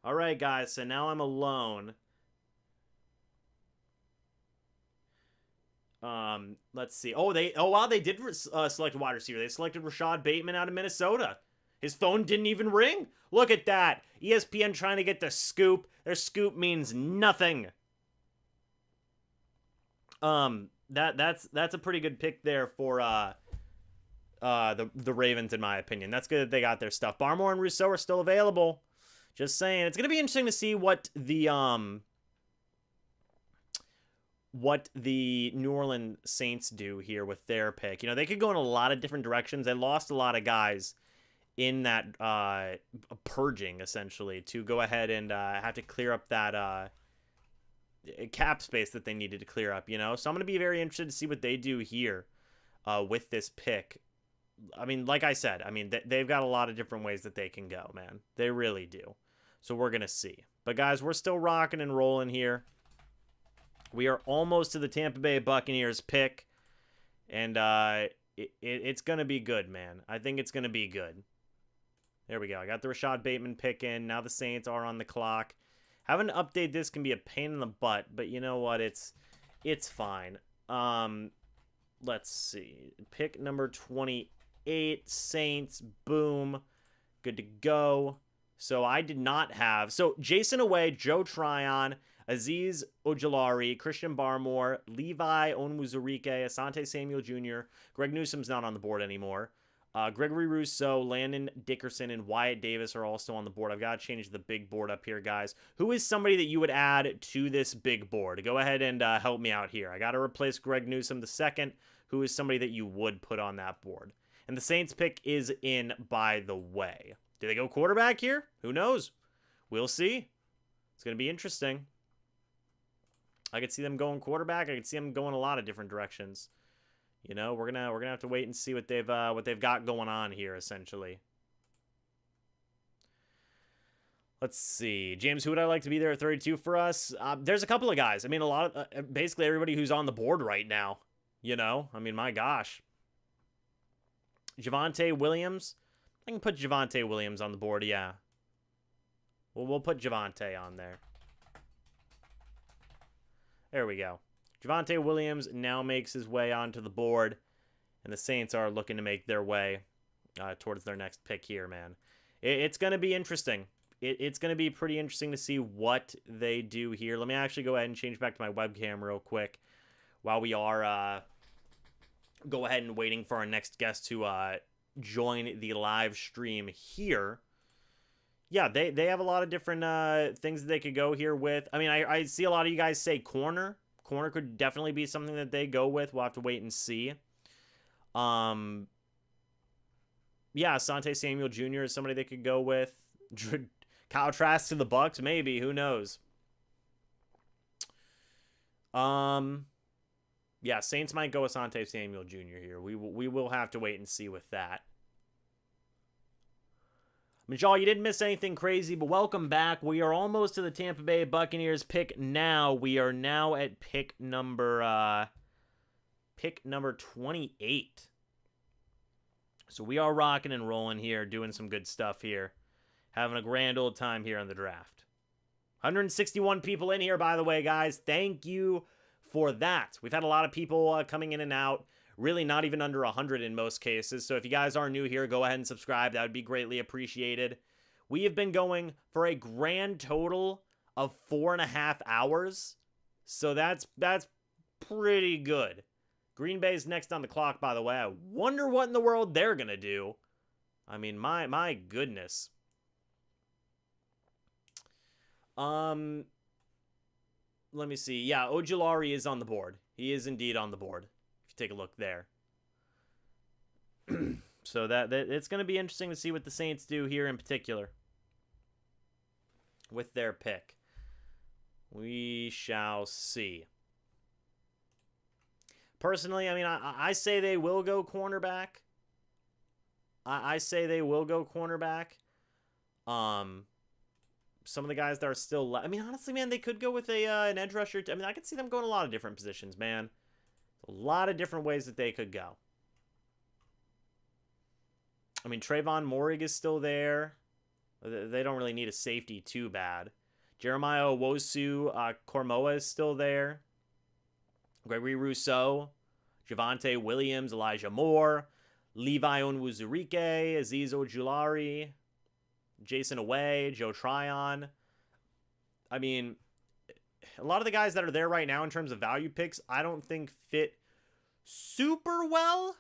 All right, guys. So now I'm alone. Let's see. Oh wow, they did select a wide receiver. They selected Rashad Bateman out of Minnesota. His phone didn't even ring. Look at that. ESPN trying to get the scoop. Their scoop means nothing. That's a pretty good pick there for the Ravens, in my opinion. That's good that they got their stuff. Barmore and Rousseau are still available. Just saying. It's gonna be interesting to see what the New Orleans Saints do here with their pick. You know, they could go in a lot of different directions. They lost a lot of guys in that purging, essentially, to go ahead and have to clear up that cap space that they needed to clear up, you know? So I'm going to be very interested to see what they do here with this pick. I mean, like I said, I mean, they've got a lot of different ways that they can go, man. They really do. So we're going to see. But, guys, we're still rocking and rolling here. We are almost to the Tampa Bay Buccaneers pick, and it's going to be good, man. I think it's going to be good. There we go. I got the Rashad Bateman pick in. Now the Saints are on the clock. Having to update this can be a pain in the butt, but you know what? It's fine. Let's see. Pick number 28, Saints. Boom. Good to go. So I did not have... So Jason Away, Joe Tryon, Azeez Ojulari, Christian Barmore, Levi Onwuzurike, Asante Samuel Jr., Greg Newsome's not on the board anymore. Gregory Rousseau, Landon Dickerson, and Wyatt Davis are also on the board. I've got to change the big board up here, guys. Who is somebody that you would add to this big board? Go ahead and help me out here. I got to replace Greg Newsome II. Who is somebody that you would put on that board? And the Saints pick is in, by the way. Do they go quarterback here? Who knows? We'll see. It's going to be interesting. I could see them going quarterback. I could see them going a lot of different directions. You know, we're gonna have to wait and see what they've got going on here, essentially. Let's see, James. Who would I like to be there at 32 for us? There's a couple of guys. I mean, a lot of basically everybody who's on the board right now. You know, I mean, my gosh. Javonte Williams. I can put Javonte Williams on the board. Yeah. Well, we'll put Javonte on there. There we go. Javonte Williams now makes his way onto the board, and the Saints are looking to make their way towards their next pick here, man. It's going to be interesting. It's going to be pretty interesting to see what they do here. Let me actually go ahead and change back to my webcam real quick while we are go ahead and waiting for our next guest to join the live stream here. Yeah, they have a lot of different things that they could go here with. I mean, I see a lot of you guys say corner. Corner could definitely be something that they go with. We'll have to wait and see. Yeah, Asante Samuel Jr. is somebody they could go with. Kyle Trask to the Bucs, maybe. Who knows? Yeah, Saints might go Asante Samuel Jr. here. We will have to wait and see with that. Majal, you didn't miss anything crazy, but welcome back. We are almost to the Tampa Bay Buccaneers pick now. We are now at pick number 28. So we are rocking and rolling here, doing some good stuff here. Having a grand old time here on the draft. 161 people in here, by the way, guys. Thank you for that. We've had a lot of people coming in and out. Really not even under 100 in most cases. So if you guys are new here, go ahead and subscribe. That would be greatly appreciated. We have been going for a grand total of 4.5 hours. So that's pretty good. Green Bay's next on the clock, by the way. I wonder what in the world they're going to do. I mean, my goodness. Let me see. Yeah, Ojulari is on the board. He is indeed on the board. Take a look there. So that it's going to be interesting to see what the Saints do here in particular with their pick. We shall see. Personally, I mean, I say they will go cornerback. I say they will go cornerback. Some of the guys that are still I mean, honestly, man, they could go with an edge rusher. I mean, I could see them going a lot of different positions, man. A lot of different ways that they could go. I mean, Trayvon Morig is still there. They don't really need a safety too bad. Jeremiah Owosu Kormoa is still there. Gregory Rousseau, Javonte Williams, Elijah Moore, Levi Onwuzurike, Aziz Ojulari, Jason Away, Joe Tryon. I mean, a lot of the guys that are there right now in terms of value picks, I don't think fit super well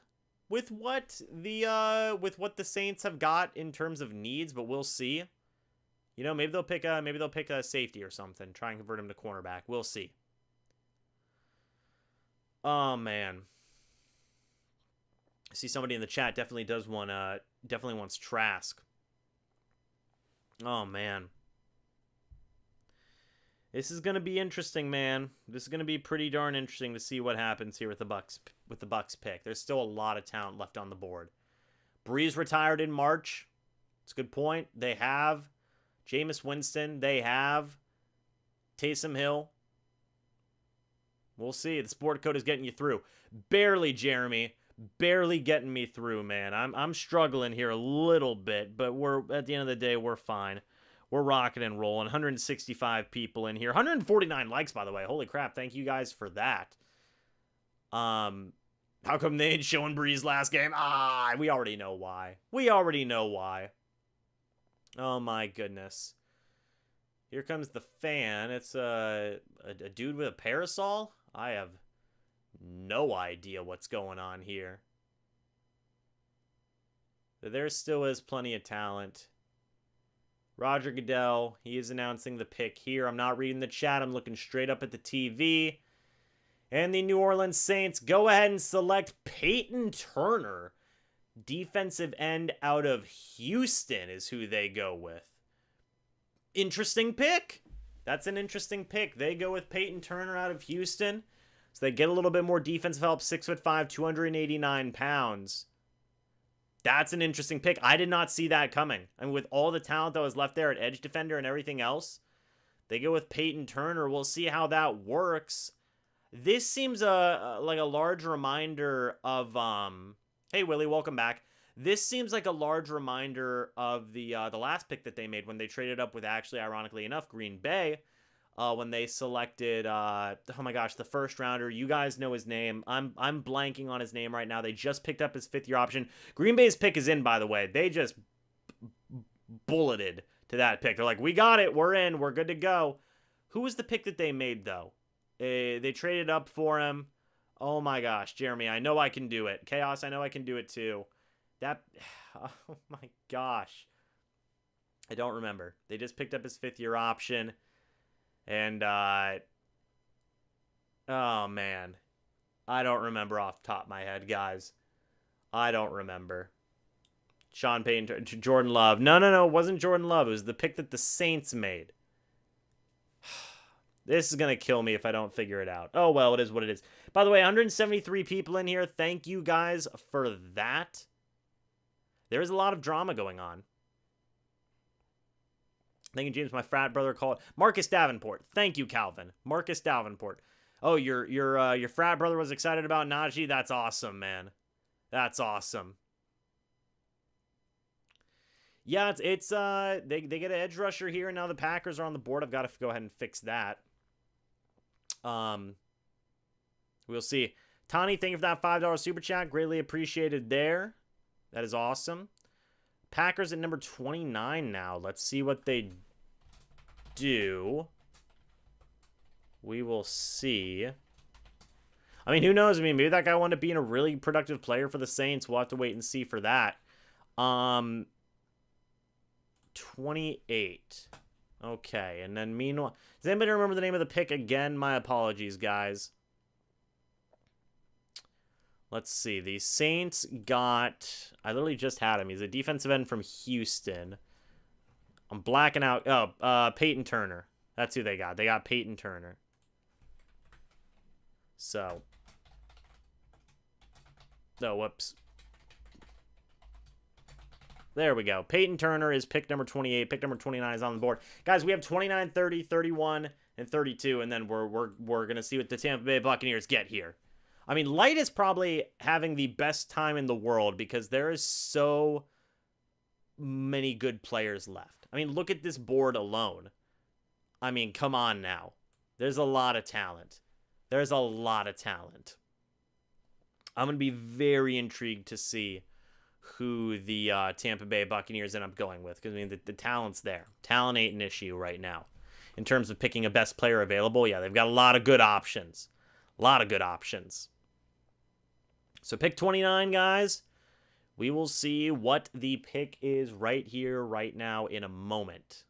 with what the Saints have got in terms of needs, but we'll see. You know, maybe they'll pick a safety or something, try and convert him to cornerback. We'll see. Oh man. I see somebody in the chat definitely wants Trask. Oh man. This is going to be interesting, man. This is going to be pretty darn interesting to see what happens here with the Bucs pick. There's still a lot of talent left on the board. Breeze retired in March. It's a good point. They have Jameis Winston. They have Taysom Hill. We'll see. The sport code is getting you through. Barely, Jeremy. Barely getting me through, man. I'm struggling here a little bit, but we're at the end of the day, we're fine. We're rocking and rolling. 165 people in here. 149 likes, by the way. Holy crap. Thank you guys for that. How come they ain't showing Breeze last game? We already know why. We already know why. Oh, my goodness. Here comes the fan. It's a dude with a parasol. I have no idea what's going on here. There still is plenty of talent. Roger Goodell, he is announcing the pick here. I'm not reading the chat. I'm looking straight up at the TV. And the New Orleans Saints go ahead and select Peyton Turner. Defensive end out of Houston is who they go with. Interesting pick. That's an interesting pick. They go with Peyton Turner out of Houston. So they get a little bit more defensive help. 6'5", 289 pounds. That's an interesting pick. I did not see that coming. I mean, with all the talent that was left there at edge defender and everything else, they go with Peyton Turner. We'll see how that works. This seems like a large reminder of hey Willie, welcome back. This seems like a large reminder of the last pick that they made when they traded up with, actually, ironically enough, Green Bay. When they selected, oh my gosh, the first rounder. You guys know his name. I'm blanking on his name right now. They just picked up his fifth-year option. Green Bay's pick is in, by the way. They just bulleted to that pick. They're like, we got it. We're in. We're good to go. Who was the pick that they made, though? They traded up for him. Oh my gosh, Jeremy, I know I can do it. Chaos, I know I can do it too. Oh my gosh. I don't remember. They just picked up his fifth-year option. And, oh, man. I don't remember off the top of my head, guys. I don't remember. Sean Payton, Jordan Love. No, it wasn't Jordan Love. It was the pick that the Saints made. This is going to kill me if I don't figure it out. Oh, well, it is what it is. By the way, 173 people in here. Thank you guys for that. There's a lot of drama going on. Thank you, James. My frat brother called Marcus Davenport. Thank you, Calvin. Marcus Davenport. Oh, your frat brother was excited about Najee. That's awesome, man. That's awesome. Yeah, it's they get an edge rusher here, and now the Packers are on the board. I've got to go ahead and fix that. We'll see. Toney, thank you for that $5 super chat. Greatly appreciated there. That is awesome. Packers at number 29 now. Let's see what they do. We will see. I mean, who knows? I mean, maybe that guy wanted to be a really productive player for the Saints. We'll have to wait and see for that. 28. Okay, and then meanwhile... Does anybody remember the name of the pick again? My apologies, guys. Let's see. The Saints got... I literally just had him. He's a defensive end from Houston. I'm blacking out. Oh, Peyton Turner. That's who they got. They got Peyton Turner. So, Oh, whoops. There we go. Peyton Turner is pick number 28. Pick number 29 is on the board. Guys, we have 29, 30, 31, and 32, and then we're going to see what the Tampa Bay Buccaneers get here. I mean, Light is probably having the best time in the world because there is so many good players left. I mean, look at this board alone. I mean, come on now. There's a lot of talent. There's a lot of talent. I'm going to be very intrigued to see who the Tampa Bay Buccaneers end up going with. Because, I mean, the talent's there. Talent ain't an issue right now. In terms of picking a best player available, yeah, they've got a lot of good options. A lot of good options. So pick 29, guys. We will see what the pick is right here, right now, in a moment.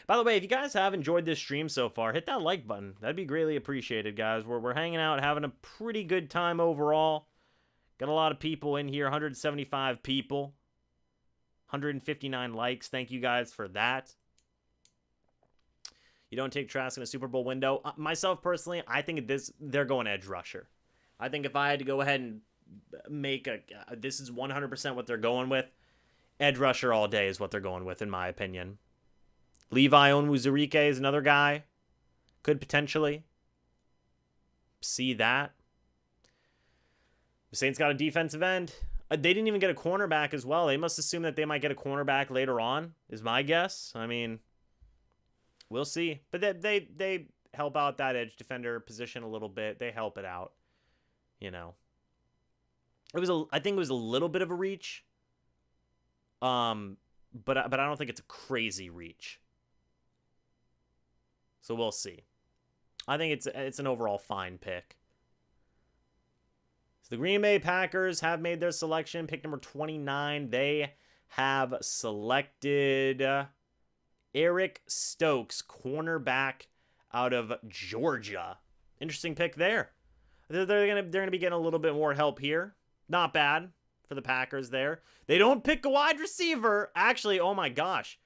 By the way, if you guys have enjoyed this stream so far, hit that like button. That'd be greatly appreciated, guys. We're hanging out, having a pretty good time overall. Got a lot of people in here, 175 people. 159 likes. Thank you guys for that. You don't take Trask in a Super Bowl window. Myself, personally, I think they're going edge rusher. I think if I had to go ahead and make this is 100% what they're going with, edge rusher all day is what they're going with, in my opinion. Levi Onwuzurike is another guy. Could potentially see that. The Saints got a defensive end. They didn't even get a cornerback as well. They must assume that they might get a cornerback later on, is my guess. I mean, we'll see. But they help out that edge defender position a little bit. They help it out. You know. I think it was a little bit of a reach. But I don't think it's a crazy reach. So we'll see. I think it's an overall fine pick. So the Green Bay Packers have made their selection. Pick number 29. They have selected Eric Stokes, cornerback out of Georgia. Interesting pick there. They're gonna be getting a little bit more help here. Not bad for the Packers there. They don't pick a wide receiver. Actually, oh my gosh.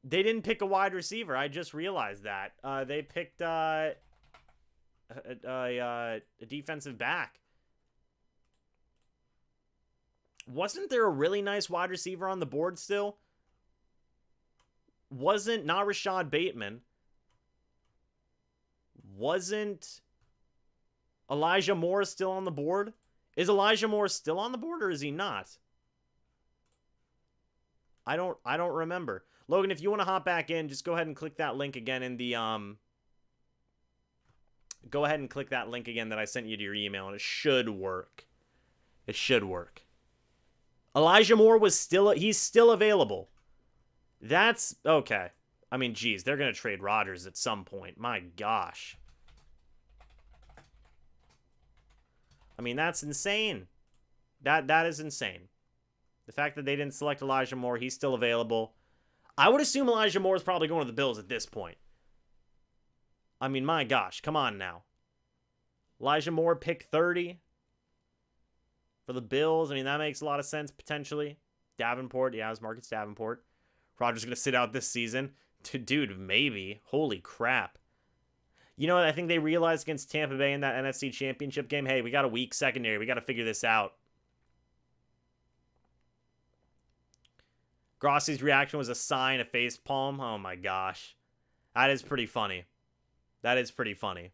They didn't pick a wide receiver. I just realized that. They picked a defensive back. Wasn't there a really nice wide receiver on the board still? Not Rashad Bateman. Wasn't Elijah Moore still on the board? Is Elijah Moore still on the board, or is he not? I don't remember. Logan, if you want to hop back in, just go ahead and click that link again in the go ahead and click that link again that I sent you to your email, and it should work. It should work. Elijah Moore he's still available. That's okay. I mean, geez, they're gonna trade Rodgers at some point. My gosh. I mean, that's insane. That is insane. The fact that they didn't select Elijah Moore, he's still available. I would assume Elijah Moore is probably going to the Bills at this point. I mean, my gosh, come on now. Elijah Moore, pick 30 for the Bills. I mean, that makes a lot of sense, potentially. Davenport, yeah, it's Marcus Davenport. Rodgers going to sit out this season. Dude, maybe. Holy crap. You know what? I think they realized against Tampa Bay in that NFC Championship game, hey, we got a weak secondary. We got to figure this out. Grossi's reaction was a sign, a face palm. Oh my gosh. That is pretty funny. That is pretty funny.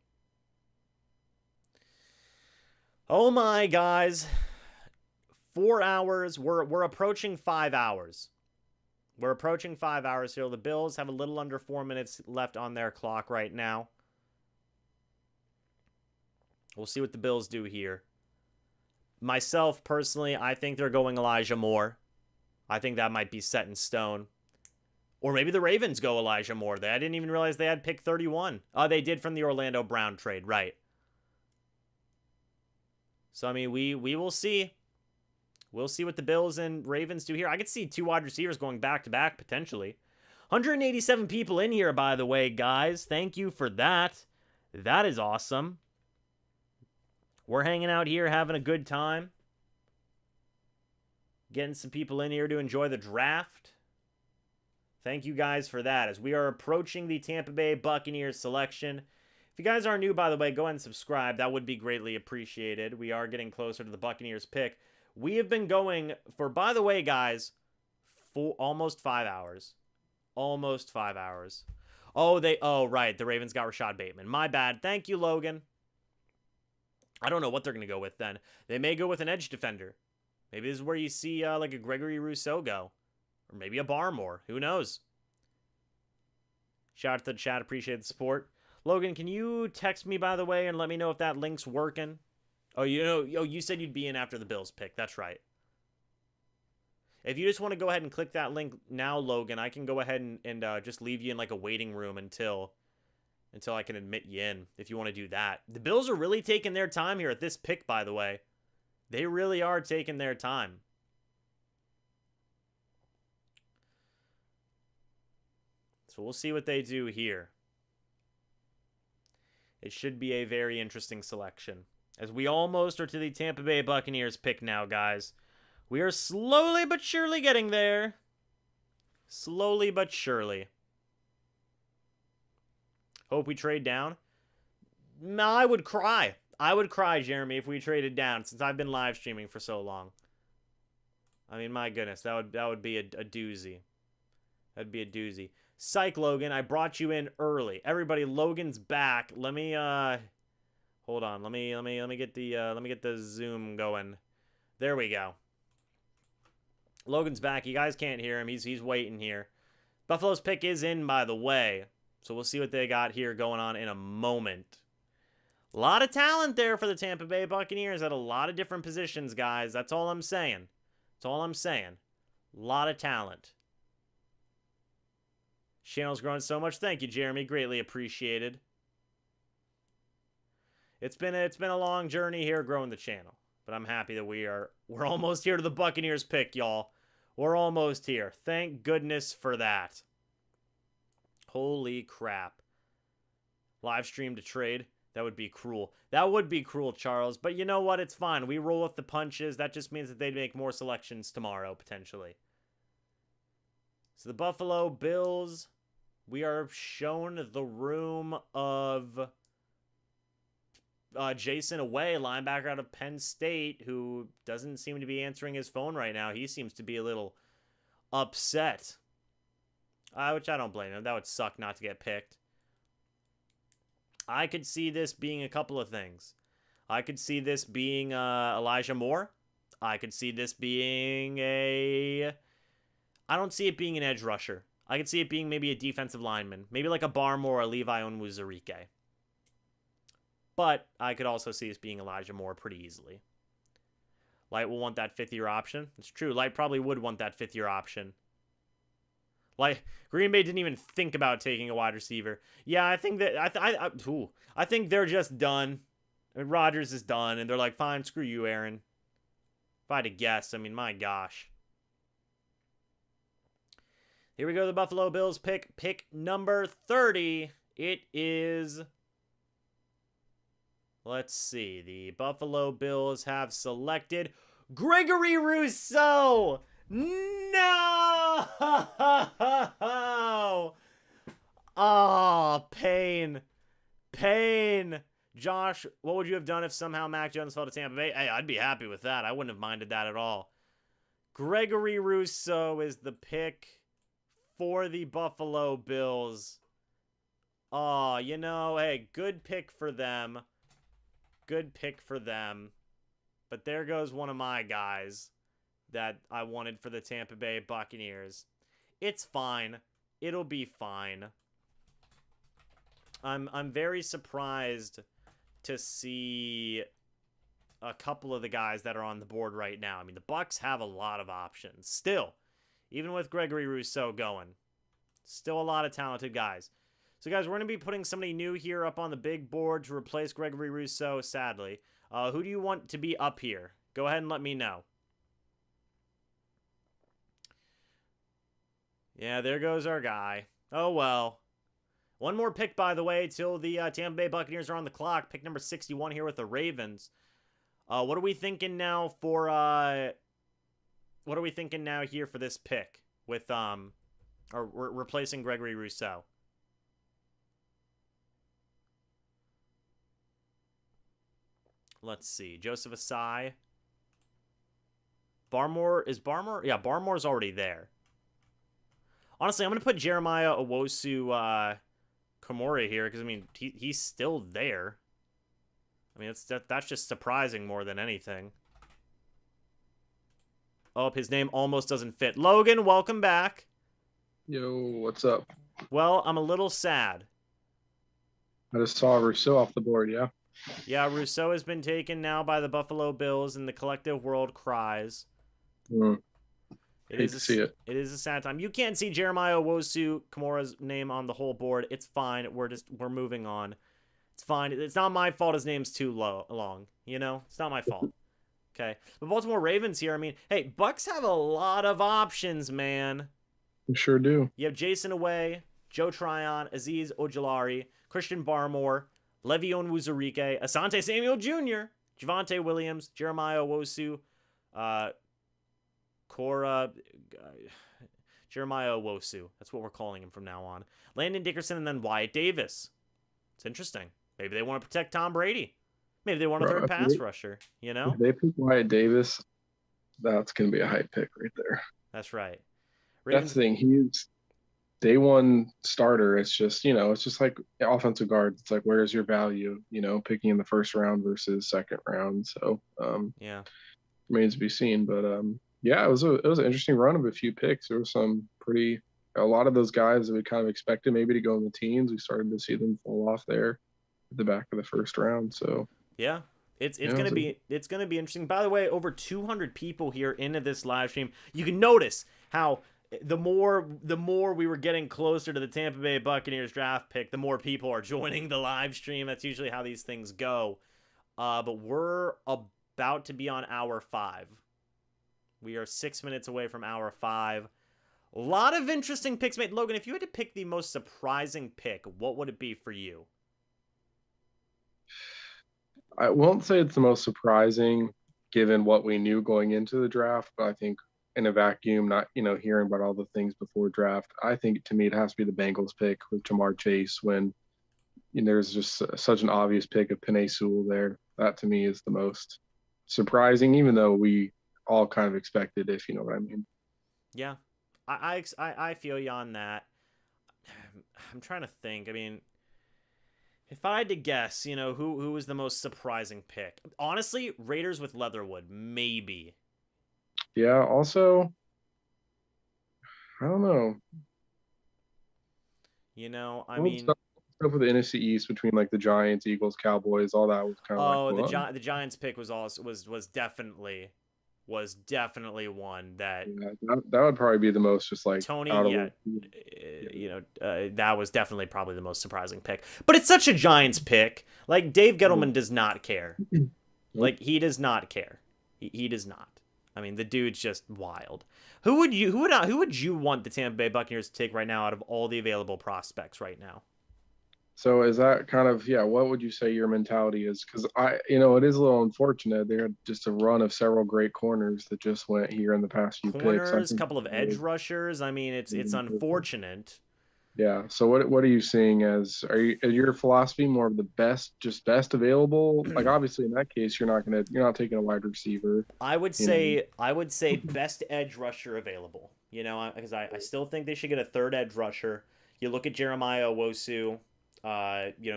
Oh my, guys. 4 hours. We're approaching 5 hours. We're approaching 5 hours here. The Bills have a little under 4 minutes left on their clock right now. We'll see what the Bills do here. Myself, personally, I think they're going Elijah Moore. I think that might be set in stone. Or maybe the Ravens go Elijah Moore. I didn't even realize they had pick 31. Oh, they did from the Orlando Brown trade, right. So, I mean, we will see. We'll see what the Bills and Ravens do here. I could see 2 wide receivers going back-to-back, potentially. 187 people in here, by the way, guys. Thank you for that. That is awesome. We're hanging out here, having a good time. Getting some people in here to enjoy the draft. Thank you guys for that. As we are approaching the Tampa Bay Buccaneers selection, If you guys are new, by the way, go ahead and subscribe. That would be greatly appreciated. We are getting closer to the Buccaneers pick. We have been going for, by the way, guys, for almost 5 hours. Almost 5 hours. Oh, right. The Ravens got Rashad Bateman. My bad. Thank you, Logan. I don't know what they're going to go with then. They may go with an edge defender. Maybe this is where you see like a Gregory Rousseau go. Or maybe a Barmore. Who knows? Shout out to the chat. Appreciate the support. Logan, can you text me, by the way, and let me know if that link's working? Oh, you said you'd be in after the Bills pick. That's right. If you just want to go ahead and click that link now, Logan, I can go ahead and just leave you in like a waiting room until I can admit you in, if you want to do that. The Bills are really taking their time here at this pick, by the way. They really are taking their time. So we'll see what they do here. It should be a very interesting selection. As we almost are to the Tampa Bay Buccaneers pick now, guys. We are slowly but surely getting there. Slowly but surely. Hope we trade down. I would cry. I would cry, Jeremy, if we traded down, since I've been live streaming for so long. I mean, my goodness, that would be a doozy. That'd be a doozy. Psych, Logan, I brought you in early. Everybody, Logan's back. Let me hold on. Let me get the Zoom going. There we go. Logan's back. You guys can't hear him. He's waiting here. Buffalo's pick is in, by the way. So we'll see what they got here going on in a moment. A lot of talent there for the Tampa Bay Buccaneers at a lot of different positions, guys. That's all I'm saying. That's all I'm saying. A lot of talent. Channel's growing so much. Thank you, Jeremy. Greatly appreciated. It's been a long journey here growing the channel, but I'm happy that we're almost here to the Buccaneers pick, y'all. We're almost here. Thank goodness for that. Holy crap. Live stream to trade. That would be cruel. That would be cruel, Charles. But you know what? It's fine. We roll with the punches. That just means that they'd make more selections tomorrow, potentially. So the Buffalo Bills, we are shown the room of Jason Away, linebacker out of Penn State, who doesn't seem to be answering his phone right now. He seems to be a little upset. Which I don't blame him. That would suck not to get picked. I could see this being a couple of things. I could see this being Elijah Moore. I could see this being I don't see it being an edge rusher. I could see it being maybe a defensive lineman. Maybe like a Barmore or a Levi Onwuzurike. But I could also see this being Elijah Moore pretty easily. Light will want that fifth-year option. It's true. Light probably would want that fifth-year option. Like, Green Bay didn't even think about taking a wide receiver. Yeah, I think that I think they're just done. I mean, Rodgers is done, and they're like, fine, screw you, Aaron. If I had to guess, I mean, my gosh. Here we go, the Buffalo Bills pick number 30. It is, let's see, the Buffalo Bills have selected Gregory Rousseau. No! Oh, pain. Pain. Josh, what would you have done if somehow Mac Jones fell to Tampa Bay? Hey, I'd be happy with that. I wouldn't have minded that at all. Gregory Rousseau is the pick for the Buffalo Bills. Oh, you know, hey, good pick for them. Good pick for them. But there goes one of my guys that I wanted for the Tampa Bay Buccaneers. It's fine. It'll be fine. I'm very surprised to see a couple of the guys that are on the board right now. I mean, the Bucs have a lot of options. Still, even with Gregory Rousseau going, still a lot of talented guys. So, guys, we're going to be putting somebody new here up on the big board to replace Gregory Rousseau, sadly. Who do you want to be up here? Go ahead and let me know. Yeah, there goes our guy. Oh, well. One more pick, by the way, till the Tampa Bay Buccaneers are on the clock. Pick number 61 here with the Ravens. What are we thinking now for, what are we thinking now here for this pick with, or replacing Gregory Rousseau? Let's see. Joseph Asai. Barmore. Is Barmore? Yeah, Barmore's already there. Honestly, I'm going to put Jeremiah Owusu Komori here because, I mean, he's still there. I mean, that's just surprising more than anything. Oh, his name almost doesn't fit. Logan, welcome back. Yo, what's up? Well, I'm a little sad. I just saw Rousseau off the board, yeah? Yeah, Rousseau has been taken now by the Buffalo Bills, and the collective world cries. Hate to see it. It is a sad time. You can't see Jeremiah Owusu Komora's name on the whole board. It's fine. We're moving on. It's fine. It's not my fault his name's too long. You know? It's not my fault. Okay. The Baltimore Ravens here, I mean, hey, Bucs have a lot of options, man. We sure do. You have Jason Away, Joe Tryon, Azeez Ojulari, Christian Barmore, Le'Veon Wuzurike, Asante Samuel Jr., Javonte Williams, Jeremiah Owusu, Jeremiah Owusu. That's what we're calling him from now on. Landon Dickerson, and then Wyatt Davis. It's interesting. Maybe they want to protect Tom Brady. Maybe they want a third pass rusher, you know? If they pick Wyatt Davis, that's going to be a high pick right there. That's right. That's the thing. He's day one starter. It's just, it's just like offensive guard. It's like, where's your value, picking in the first round versus second round. So, yeah, remains to be seen. But, yeah, it was an interesting run of a few picks. There was a lot of those guys that we kind of expected maybe to go in the teens. We started to see them fall off there at the back of the first round. So, yeah, it's gonna be interesting. By the way, over 200 people here into this live stream. You can notice how the more we were getting closer to the Tampa Bay Buccaneers draft pick, the more people are joining the live stream. That's usually how these things go. But we're about to be on hour 5. We are 6 minutes away from hour 5. A lot of interesting picks made. Logan, if you had to pick the most surprising pick, what would it be for you? I won't say it's the most surprising given what we knew going into the draft, but I think in a vacuum, not, hearing about all the things before draft, I think to me it has to be the Bengals pick with Jamar Chase when there's just such an obvious pick of Penei Sewell there. That to me is the most surprising, even though we all kind of expected, if you know what I mean. Yeah, I feel you on that. I'm trying to think. I mean, if I had to guess, who was the most surprising pick? Honestly, Raiders with Leatherwood, maybe. Yeah, also, I don't know. I mean, stuff with the NFC East between like the Giants, Eagles, Cowboys, all that was kind of the Giants pick was definitely one that that would probably be the most just like Toney. That was definitely probably the most surprising pick. But it's such a Giants pick. Like Dave Gettleman does not care. Like he does not care. He does not. I mean, the dude's just wild. Who would you want the Tampa Bay Buccaneers to take right now out of all the available prospects right now? So is that kind of, what would you say your mentality is? Because it is a little unfortunate. They had just a run of several great corners that just went here in the past few picks. Corners, a couple of edge rushers. I mean, it's unfortunate. Yeah. So what are you seeing as is your philosophy more of the best available? Like obviously in that case you're not taking a wide receiver. I would say best edge rusher available. Because I still think they should get a third edge rusher. You look at Jeremiah Owusu,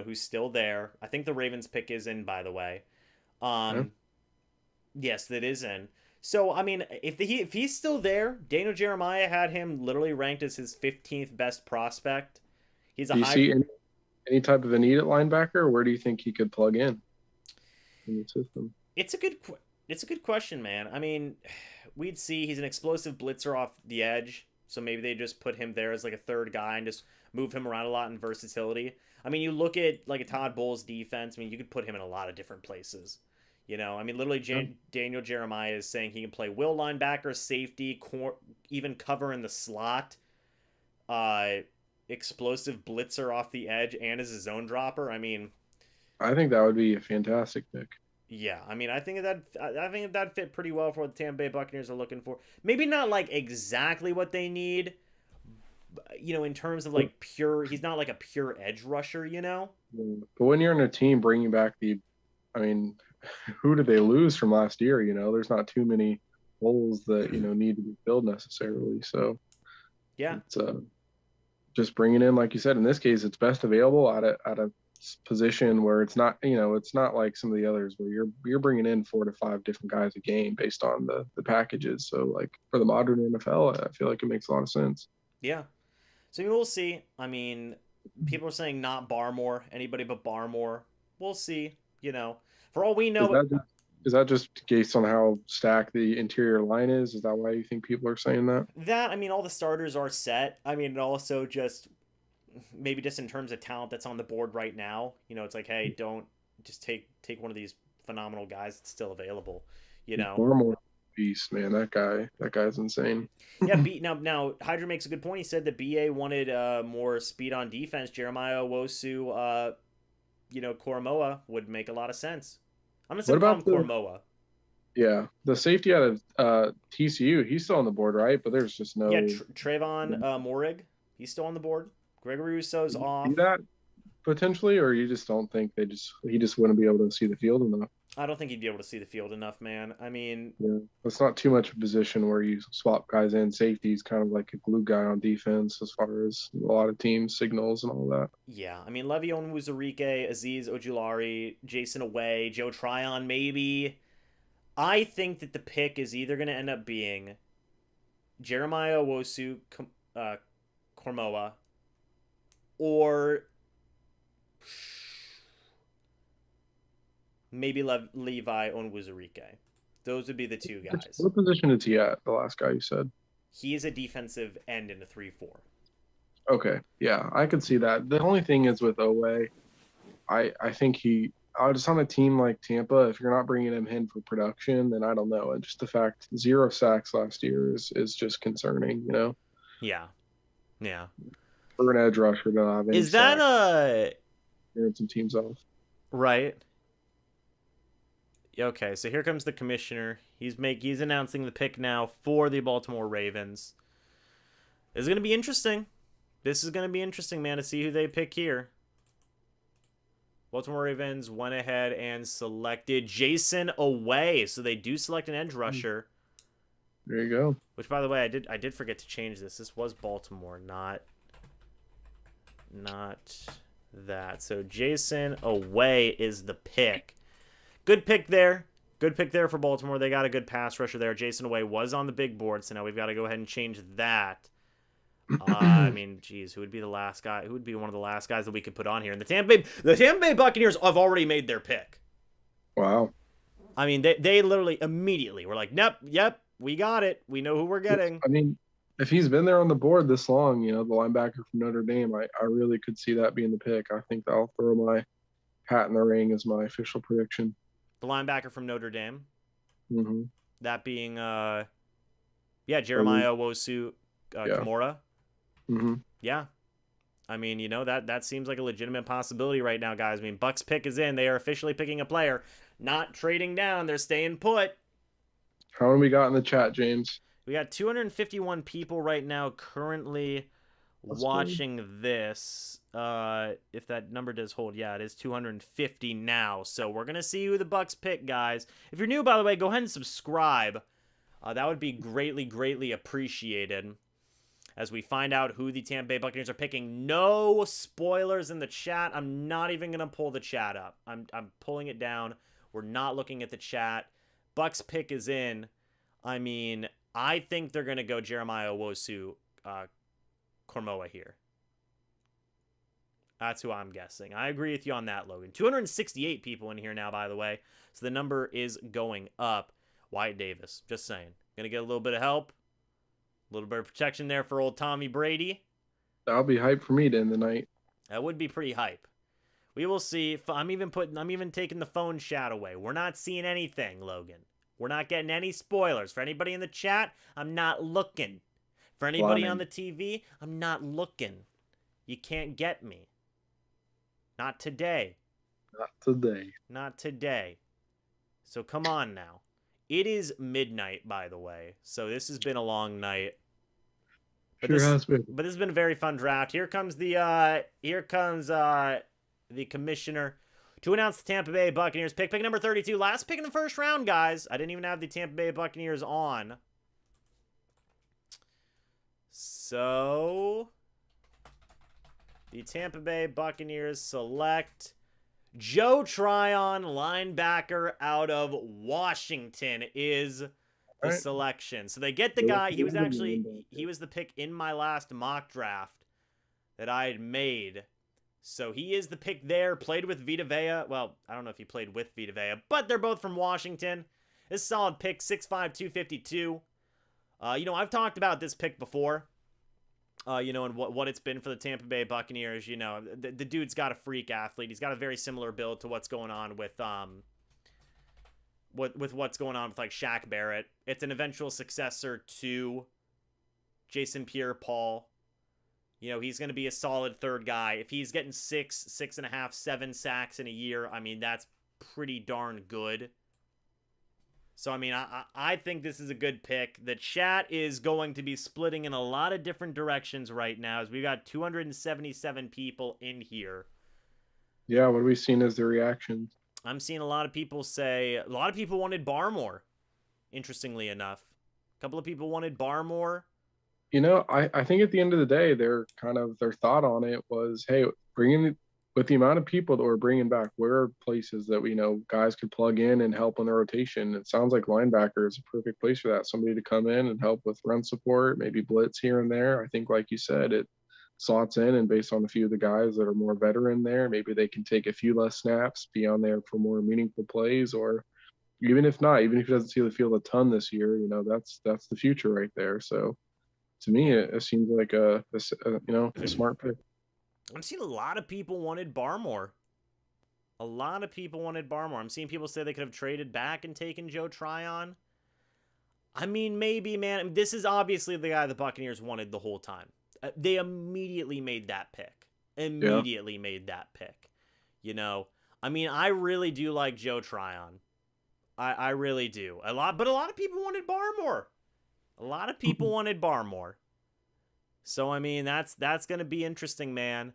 who's still there. I think the Ravens pick is in, by the way. Yes, that is in. So, I mean, if he's still there, Daniel Jeremiah had him literally ranked as his 15th best prospect. He's a Do you see any type of a need at linebacker, or where do you think he could plug in the system? It's a good question, man. I mean, we'd see he's an explosive blitzer off the edge, so maybe they just put him there as like a third guy and just move him around a lot in versatility. I mean, you look at like a Todd Bowles defense. I mean, you could put him in a lot of different places. I mean, literally, Daniel Jeremiah is saying he can play will linebacker, safety, even cover in the slot, explosive blitzer off the edge, and as a zone dropper. I mean, I think that would be a fantastic pick. Yeah, I mean, I think that fit pretty well for what the Tampa Bay Buccaneers are looking for. Maybe not like exactly what they need, in terms of like pure. He's not like a pure edge rusher, But when you're in a team bringing back who did they lose from last year? There's not too many holes that need to be filled necessarily. So yeah, it's just bringing in, like you said, in this case, it's best available at a position where it's not it's not like some of the others where you're bringing in 4 to 5 different guys a game based on the packages. So like for the modern NFL, I feel like it makes a lot of sense. Yeah. So we'll see. I mean, people are saying not Barmore, anybody but Barmore. We'll see. For all we know, is that just based on how stacked the interior line is? Is that why you think people are saying that? I mean, all the starters are set. I mean, also just maybe just in terms of talent that's on the board right now. It's like, hey, don't just take one of these phenomenal guys that's still available. Barmore beast, man. That guy's insane. Yeah. Now Hydra makes a good point. He said that BA wanted more speed on defense. Jeremiah Wosu, Koromoa would make a lot of sense. I'm gonna say Koromoa. Yeah, the safety out of TCU, he's still on the board, right? But there's just no. Yeah, Trayvon Morig, he's still on the board. Gregory Rousseau's off. See that potentially, or you just don't think he just wouldn't be able to see the field enough? I don't think he'd be able to see the field enough, man. I mean, yeah, it's not too much of a position where you swap guys in. Safety's kind of like a glue guy on defense as far as a lot of teams signals and all that. Yeah, I mean, Le'Veon Wuzurike, Azeez Ojulari, Jason Away, Joe Tryon, maybe. I think that the pick is either going to end up being Jeremiah Wosu Kormoa or maybe Levi Onwuzurike. Those would be the two guys. What position is he at, the last guy you said? He is a defensive end in a 3-4. Okay, yeah, I could see that. The only thing is with Owe, I think just on a team like Tampa, if you're not bringing him in for production, then I don't know. And just the fact 0 sacks last year is just concerning, Yeah. For an edge rusher to have any is that sacks, hearing some teams off. Right? Okay, so here comes the commissioner. He's announcing the pick now for the Baltimore Ravens. This is going to be interesting. Man, to see who they pick here. Baltimore Ravens went ahead and selected Jason Away. So they do select an edge rusher. There you go. Which, by the way, I did forget to change this. This was Baltimore, not that. So Jason Away is the pick. Good pick there. Good pick there for Baltimore. They got a good pass rusher there. Jason Away was on the big board, so now we've got to go ahead and change that. I mean, geez, who would be the last guy? Who would be one of the last guys that we could put on here? And the Tampa Bay Buccaneers have already made their pick. Wow. I mean, they literally immediately were like, yep, we got it. We know who we're getting. I mean, if he's been there on the board this long, the linebacker from Notre Dame, I really could see that being the pick. I think I'll throw my hat in the ring as my official prediction. The linebacker from Notre Dame. Mm-hmm. That being, Jeremiah Wosu Kimura. Mm-hmm. Yeah. I mean, that seems like a legitimate possibility right now, guys. I mean, Bucs pick is in. They are officially picking a player, not trading down. They're staying put. How many we got in the chat, James? We got 251 people right now currently watching this. If that number does hold, yeah, it is 250 now. So we're gonna see who the Bucs pick, guys. If you're new, by the way, go ahead and subscribe. That would be greatly appreciated as we find out who the Tampa Bay Buccaneers are picking. No spoilers in the chat. I'm not even gonna pull the chat up. I'm pulling it down. We're not looking at the chat. Bucs pick is in. I mean, I think they're gonna go Jeremiah Wosu Kormoa here. That's who I'm guessing. I agree with you on that, Logan. 268 people in here now, by the way. So the number is going up. Wyatt Davis, just saying. Going to get a little bit of help. A little bit of protection there for old Tommy Brady. That'll be hype for me to end the night. That would be pretty hype. We will see. I'm even taking the phone chat away. We're not seeing anything, Logan. We're not getting any spoilers. For anybody in the chat, I'm not looking. For anybody on the TV, I'm not looking. You can't get me. Not today. Not today. So come on now. It is midnight, by the way. So this has been a long night. But this has been a very fun draft. Here comes the commissioner. To announce the Tampa Bay Buccaneers pick number 32. Last pick in the first round, guys. I didn't even have the Tampa Bay Buccaneers on. So, the Tampa Bay Buccaneers select Joe Tryon, linebacker out of Washington, is the selection. So they get the guy. He was the pick in my last mock draft that I had made. So he is the pick there. Played with Vita Vea. Well, I don't know if he played with Vita Vea, but they're both from Washington. This is a solid pick, 6'5", 252. I've talked about this pick before. And what it's been for the Tampa Bay Buccaneers. The dude's got a freak athlete. He's got a very similar build to what's going on with what's going on with like Shaq Barrett. It's an eventual successor to Jason Pierre-Paul. He's going to be a solid third guy. If he's getting 6.5, 7 sacks in a year, I mean, that's pretty darn good. So, I mean, I think this is a good pick. The chat is going to be splitting in a lot of different directions right now, as we've got 277 people in here. Yeah, what are we seeing as the reactions? I'm seeing a lot of people wanted Barmore, interestingly enough. A couple of people wanted Barmore. I think at the end of the day, their thought on it was, hey, with the amount of people that we're bringing back, where are places that we know guys could plug in and help on the rotation? It sounds like linebacker is a perfect place for that. Somebody to come in and help with run support, maybe blitz here and there. I think, like you said, it slots in, and based on a few of the guys that are more veteran there, maybe they can take a few less snaps, be on there for more meaningful plays, or even if not, even if he doesn't see the field a ton this year, that's the future right there. So to me, it seems like a smart pick. I'm seeing a lot of people wanted Barmore. I'm seeing people say they could have traded back and taken Joe Tryon. I mean, maybe, man. This is obviously the guy the Buccaneers wanted the whole time. They immediately made that pick. I mean, I really do like Joe Tryon. I really do. But a lot of people wanted Barmore. So, I mean, that's going to be interesting, man.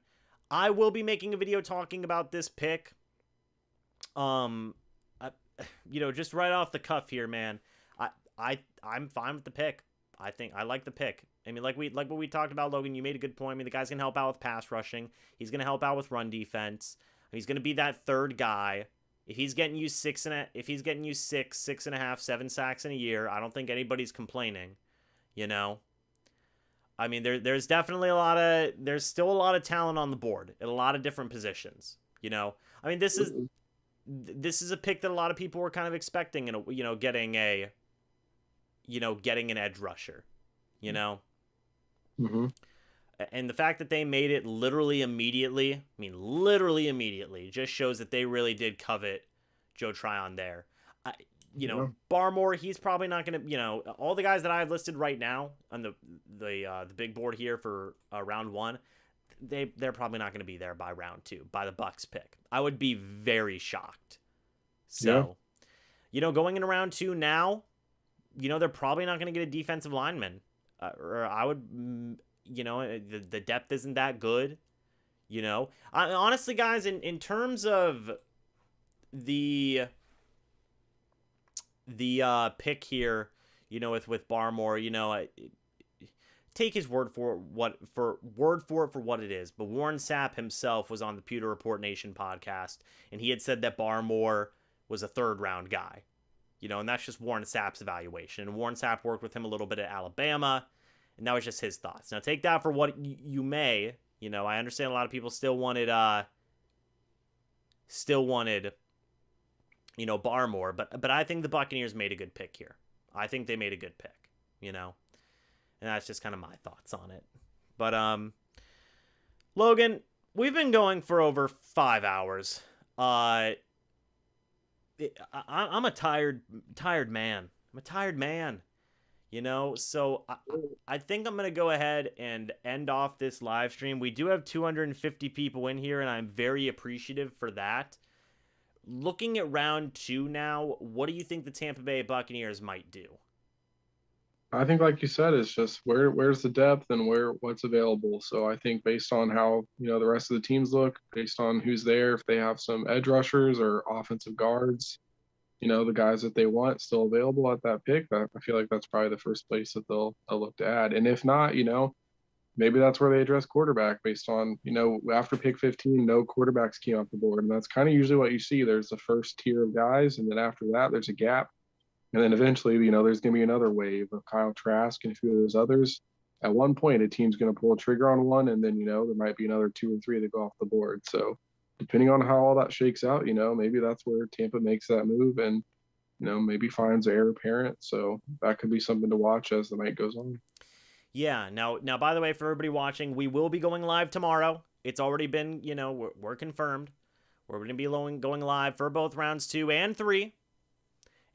I will be making a video talking about this pick. Just right off the cuff here, man. I'm fine with the pick. I think I like the pick. I mean, like what we talked about, Logan, you made a good point. I mean, the guy's going to help out with pass rushing. He's going to help out with run defense. He's going to be that third guy. If he's getting you 6.5, 7 sacks in a year, I don't think anybody's complaining, I mean, there's definitely there's still a lot of talent on the board at a lot of different positions, I mean, this is a pick that a lot of people were kind of expecting, and getting an edge rusher, Mm-hmm. And the fact that they made it literally immediately, just shows that they really did covet Joe Tryon there. Barmore, he's probably not going to, all the guys that I have listed right now on the big board here for round 1, they're probably not going to be there by round 2, by the Bucs pick. I would be very shocked. So, going into round 2 now, they're probably not going to get a defensive lineman. Or I would, the depth isn't that good. Honestly, guys, in terms of the pick here, with Barmore, take his word for what it is. But Warren Sapp himself was on the Pewter Report Nation podcast, and he had said that Barmore was a 3rd round guy, and that's just Warren Sapp's evaluation. And Warren Sapp worked with him a little bit at Alabama, and that was just his thoughts. Now take that for what you may. I understand a lot of people still wanted Barmore, but I think the Buccaneers made a good pick here. I think they made a good pick, and that's just kind of my thoughts on it. But Logan, we've been going for over 5 hours. I'm a tired man. So I think I'm going to go ahead and end off this live stream. We do have 250 people in here, and I'm very appreciative for that. Looking at round 2 now, what do you think the Tampa Bay Buccaneers might do? I think, like you said, it's just where's the depth and what's available. So I think based on how the rest of the teams look, based on who's there, if they have some edge rushers or offensive guards, the guys that they want still available at that pick, I feel like that's probably the first place that they'll look to add. And if not, maybe that's where they address quarterback based on, after pick 15, no quarterbacks came off the board. And that's kind of usually what you see. There's the first tier of guys, and then after that, there's a gap. And then eventually, there's going to be another wave of Kyle Trask and a few of those others. At one point, a team's going to pull a trigger on one, and then, there might be another 2 or 3 that go off the board. So depending on how all that shakes out, maybe that's where Tampa makes that move and, maybe finds an heir apparent. So that could be something to watch as the night goes on. Yeah. Now, by the way, for everybody watching, we will be going live tomorrow. It's already been, we're confirmed. We're going to be going live for both rounds 2 and 3.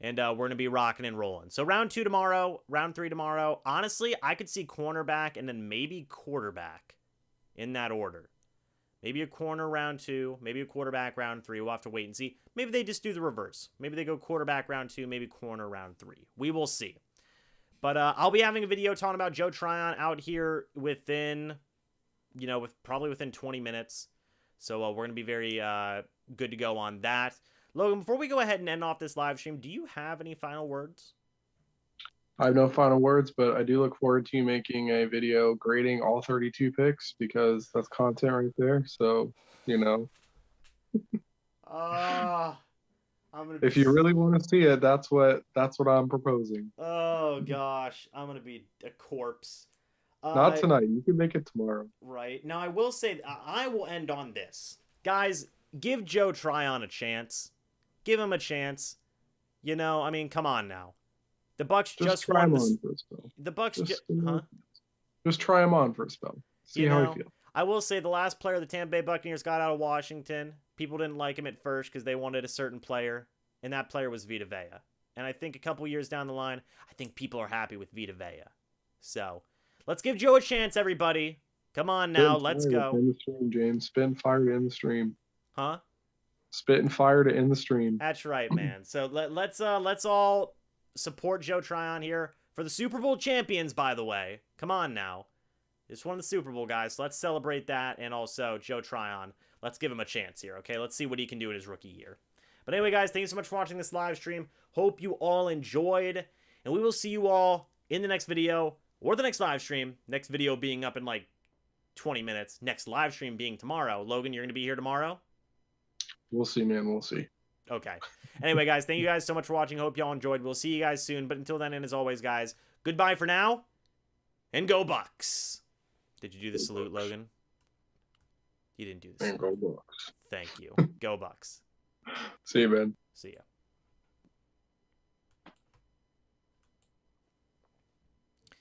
And we're going to be rocking and rolling. So round 2 tomorrow, round 3 tomorrow. Honestly, I could see cornerback and then maybe quarterback in that order. Maybe a corner round 2, maybe a quarterback round 3. We'll have to wait and see. Maybe they just do the reverse. Maybe they go quarterback round 2, maybe corner round 3. We will see. But I'll be having a video talking about Joe Tryon out here within, probably within 20 minutes. So we're going to be very good to go on that. Logan, before we go ahead and end off this live stream, do you have any final words? I have no final words, but I do look forward to you making a video grading all 32 picks because that's content right there. So, if you really want to see it, that's what I'm proposing. Oh gosh, I'm gonna be a corpse. Not tonight. You can make it tomorrow. Right. Now I will say I will end on this, guys. Give Joe Tryon a chance. Give him a chance. Come on now. The Bucs just try won him on for a spell. The Bucs just try him on for a spell. See how he feels. I will say the last player the Tampa Bay Buccaneers got out of Washington, people didn't like him at first because they wanted a certain player, and that player was Vita Vea. And I think a couple years down the line, I think people are happy with Vita Vea. So let's give Joe a chance, everybody. Come on now, let's go. In the stream, James. Spit and fire to end the stream. Huh? Spit and fire to end the stream. That's right, man. So let's all support Joe Tryon here for the Super Bowl champions, by the way. Come on now. Just won the Super Bowl, guys. So let's celebrate that. And also, Joe Tryon, let's give him a chance here, okay? Let's see what he can do in his rookie year. But anyway, guys, thank you so much for watching this live stream. Hope you all enjoyed. And we will see you all in the next video or the next live stream. Next video being up in like 20 minutes. Next live stream being tomorrow. Logan, you're going to be here tomorrow? We'll see, man. We'll see. Okay. Anyway, guys, thank you guys so much for watching. Hope y'all enjoyed. We'll see you guys soon. But until then, and as always, guys, goodbye for now, and go Bucs. Did you do the salute, Logan? You didn't do the salute. And go Bucs. Thank you. Go Bucs. See you, man. See ya.